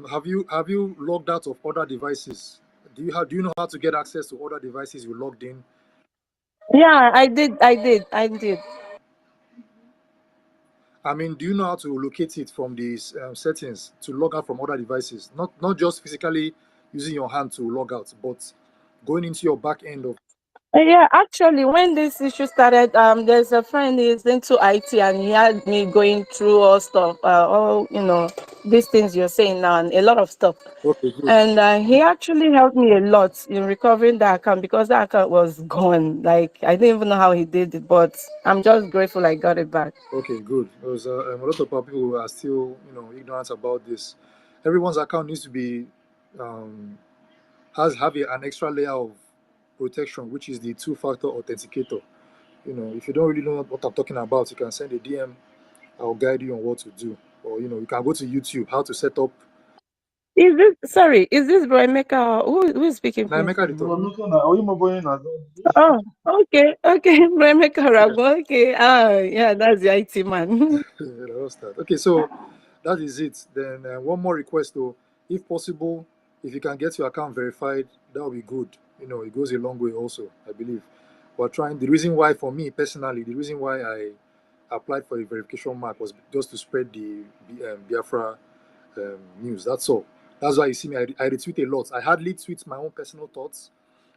have you logged out of other devices? Do you know how to get access to other devices you logged in? Yeah, I did. I mean, do you know how to locate it from these settings to log out from other devices? Not just physically using your hand to log out, but going into your back end of. Yeah, actually, when this issue started, there's a friend who's into IT, and he had me going through all stuff, all these things you're saying now, and a lot of stuff. Okay, good. And he actually helped me a lot in recovering that account, because that account was gone. Like, I didn't even know how he did it, but I'm just grateful I got it back. Okay, good. Because a lot of people who are still, ignorant about this. Everyone's account needs to be have an extra layer of protection, which is the two-factor authenticator. If you don't really know what I'm talking about, you can send a DM. I'll guide you on what to do. Or you can go to YouTube, how to set up. Is this Bro Emeka? Who is speaking, please? Oh, okay, Bro Emeka Rago. Okay, yeah, that's the IT man. Okay, so that is it. Then one more request, though, if possible, if you can get your account verified, that would be good. It goes a long way also, I believe. We're trying. The reason why, for me personally, the reason why I applied for the verification mark was just to spread the Biafra news. That's all. That's why you see me. I retweet a lot. I hardly tweet my own personal thoughts,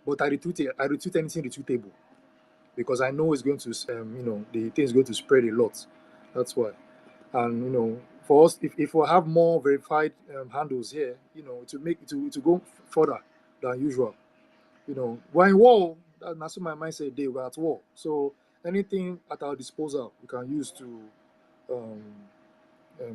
but I retweet anything retweetable, because I know it's going to, the thing is going to spread a lot. That's why. And for us, if we have more verified handles here, to go further than usual. We're in war. That's what my mind said. We're at war. So anything at our disposal, we can use to um,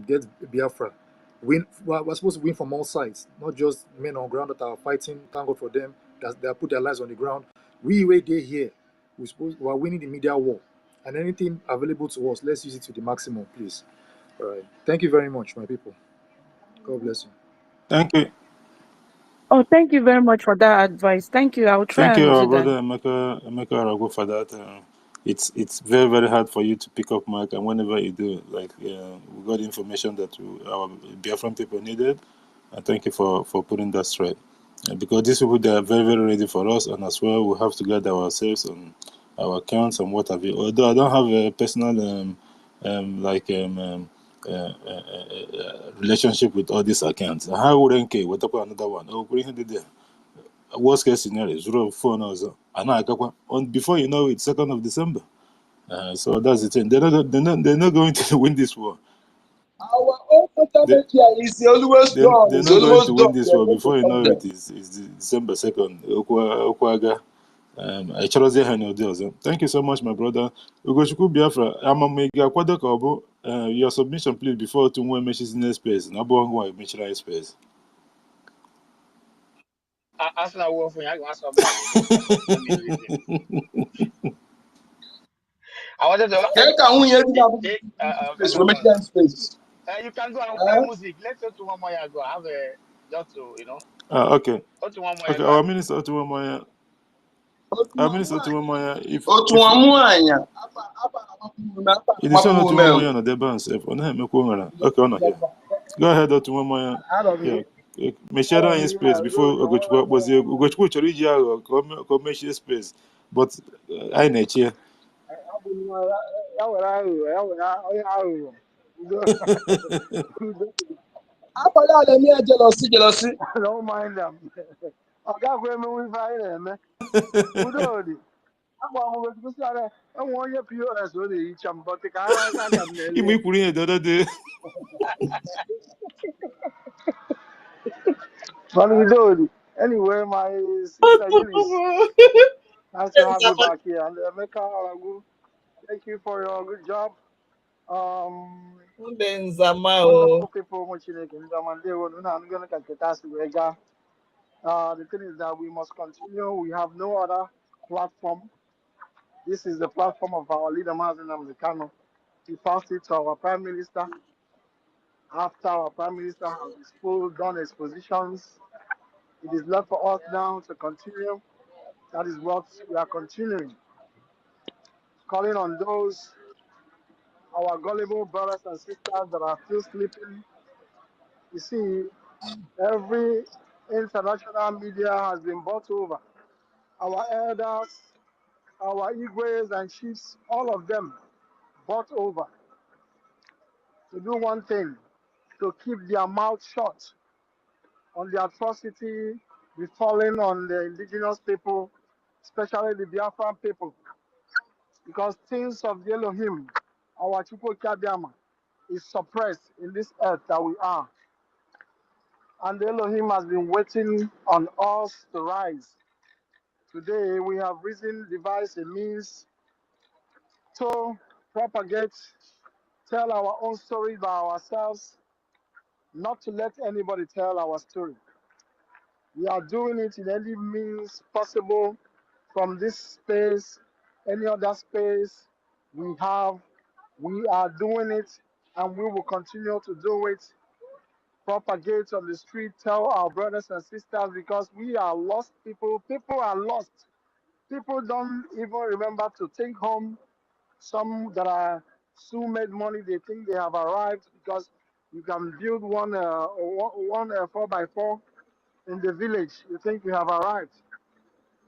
get Biafra. We're supposed to win from all sides, not just men on ground that are fighting. Thank God for them that they have put their lives on the ground. We here. We're winning the media war, and anything available to us, let's use it to the maximum, please. All right. Thank you very much, my people. God bless you. Thank you. Oh, thank you very much for that advice. Thank you. I will try Thank you, and our do that. brother Emeka Oragu, for that. it's very, very hard for you to pick up mic, and whenever you do, like we got information that our Biafran people needed. And thank you for putting that straight. Because these people, they are very, very ready for us, and as well, we have to gather ourselves on our accounts and what have you. Although I don't have a personal relationship with all these accounts. How wouldn't care? What about another one? Oh, bring it there. Worst case scenario, 0 also. And on before you know it, 2nd of December. So that's the thing. They're not going to win this war. Our own media is always done. They're It's not going always to win done. this We are war. going to Before you stop know them. it, is December 2nd. Okwaga. Thank you so much, my brother. Ugochukwu Biafra, your submission, please, before to mention next space. Mention space. As I work for you, I want somebody. Let me listen. I wanted to Can we hear take space? We're making space. you can go and play music. Let's go to one more year ago. I have a just to Okay. Go to one more Okay, our minister Otumamaya. Our minister Otumamaya, if it is not Otumamaya, no, the ban safe. Okay, on here. Go ahead, Otumamaya. Yeah. Me share in space before Ugochukwu was here. Ugochukwu Chorija, commercial space. But I need here. Jealousy. Don't mind them. I got women with fire, man. Udodi. I want your POS with each and but the car I can He put in the other day. Udodi. Anyway, my sister Eunice, nice to have you back here. And Emeka Alagu, thank you for your good job. Wonderful people, I'm going to get the thing is that we must continue. We have no other platform. This is the platform of our leader, Mazen Namdekano. He passed it to our Prime Minister. After our Prime Minister has done his positions, it is left for us now to continue. That is what we are continuing. Calling on those, our gullible brothers and sisters that are still sleeping. You see, every international media has been bought over. Our elders, our Igwes and chiefs, all of them bought over to do one thing, to keep their mouth shut on the atrocity befalling on the indigenous people, especially the Biafran people, because things of the Elohim, our Chukwu Kabiama, is suppressed in this earth that we are. And the Elohim has been waiting on us to rise. Today we have risen, devised a means to propagate, tell our own story by ourselves, not to let anybody tell our story. We are doing it in any means possible from this space, any other space we have. We are doing it and we will continue to do it. Propagate on the street, tell our brothers and sisters because we are lost people. People are lost. People don't even remember to take home. Some that are soon made money, they think they have arrived because you can build one 4x4 in the village. You think you have arrived.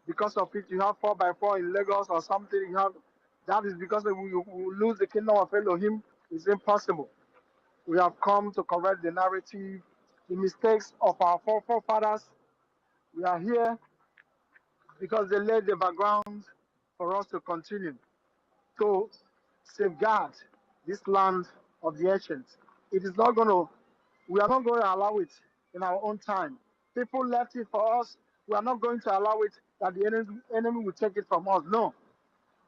Because of it, you have 4x4 in Lagos or something. You have that is because we lose the kingdom of Elohim. It's impossible. We have come to correct the narrative, the mistakes of our forefathers. We are here because they laid the background for us to continue to safeguard this land of the ancients. It is not going to, we are not going to allow it in our own time. People left it for us. We are not going to allow it that the enemy will take it from us. No.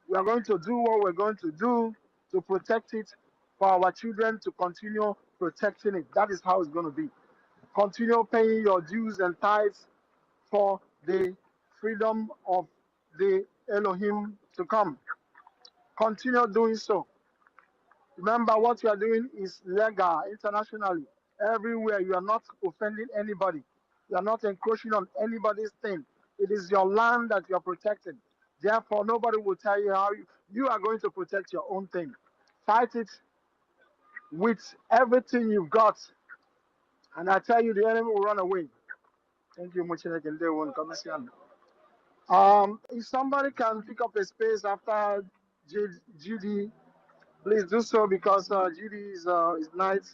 We are going to do what we're going to do to protect it for our children to continue protecting it. That is how it's going to be. Continue paying your dues and tithes for the freedom of the Elohim to come. Continue doing so. Remember, what you are doing is legal internationally. Everywhere, you are not offending anybody. You are not encroaching on anybody's thing. It is your land that you are protecting. Therefore, nobody will tell you You are going to protect your own thing. Fight it with everything you've got. And I tell you, the enemy will run away. Thank you, Muchineke Ndewo, Commission. If somebody can pick up a space after GD, please do so because GD is night,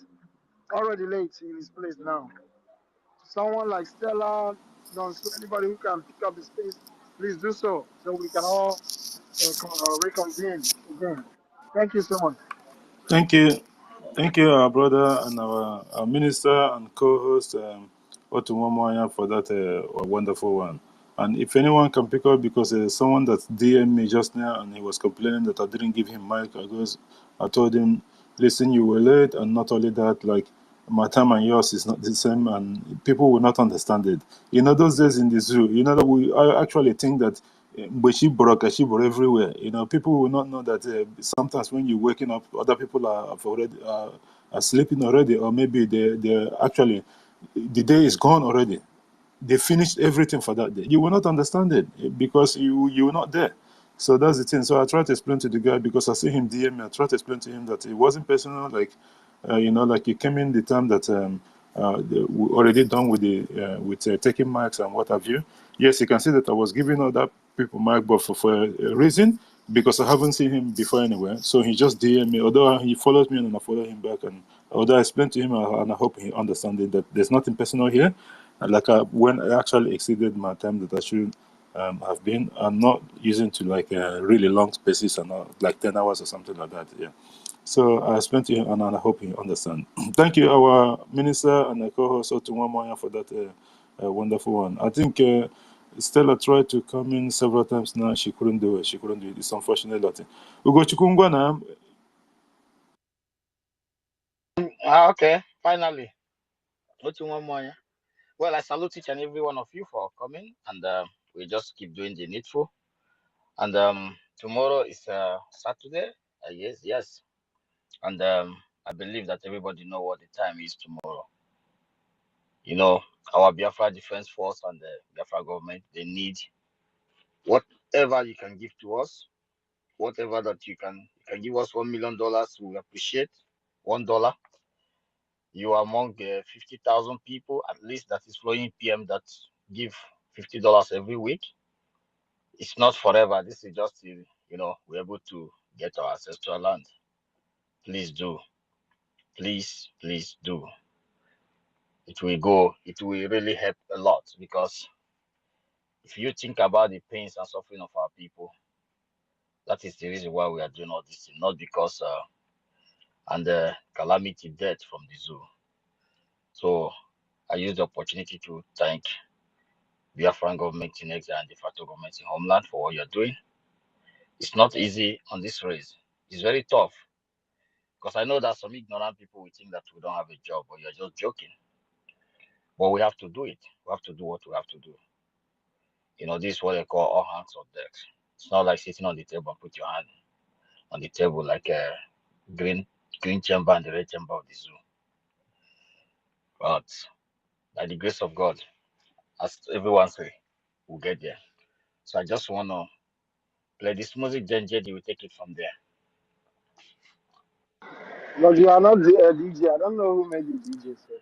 already late in his place now. Someone like Stella, don't so anybody who can pick up the space, please do so we can all reconvene again. Thank you so much. Thank you. Thank you, our brother and our minister and co-host, Otumwamwanya, for that wonderful one. And if anyone can pick up, because someone that DM'd me just now and he was complaining that I didn't give him mic, I told him, listen, you were late, and not only that, like, my time and yours is not the same, and people will not understand it. You know, those days in the zoo, you know, that I actually think that Bashiboro everywhere. You know, people will not know that sometimes when you're waking up, other people are sleeping already, or maybe they're actually, the day is gone already. They finished everything for that day. You will not understand it because you were not there. So that's the thing. So I tried to explain to the guy, because I see him DM me. I tried to explain to him that it wasn't personal. Like, you know, like he came in the time that we already done with the taking mics and what have you. Yes, you can see that I was giving other people mic, but for a reason, because I haven't seen him before anywhere. So he just DM me. Although he follows me and I follow him back, and although I explained to him, and I hope he understands it, that there's nothing personal here. Like when I actually exceeded my time that I should have been, I'm not using to like really long spaces and like 10 hours or something like that. Yeah. So I explained to him, and I hope you understand. Thank you, our minister and co-host Otumwamoya, for that wonderful one. I think Stella tried to come in several times now. She couldn't do it. She couldn't do it. It's unfortunate. Ugo Chukungwana. Okay, finally. Otunwamoya. Well, I salute each and every one of you for coming, and we just keep doing the needful. And tomorrow is Saturday. Yes. And I believe that everybody know what the time is tomorrow. You know, our Biafra Defense Force and the Biafra government, they need whatever you can give to us, whatever that you can give us $1 million, we appreciate. $1. You are among 50,000 people at least that is flowing PM that give $50 every week. It's not forever. This is just we're able to get our ancestral land. Please do. Please do. It will really help a lot, because if you think about the pains and suffering of our people, that is the reason why we are doing all this thing, not because and the calamity death from the zoo. So I use the opportunity to thank Biafran government in exile and the facto government in homeland for what you're doing. It's not easy on this race. It's very tough, because I know that some ignorant people will think that we don't have a job, or you're just joking. But we have to do it. We have to do what we have to do. You know, this is what they call all hands on deck. It's not like sitting on the table and put your hand on the table like a green chamber and the red chamber of the zoo. But by the grace of God, as everyone say, we'll get there. So I just want to play this music, then JD will take it from there. But you are not the DJ. I don't know who made the DJ. Sir.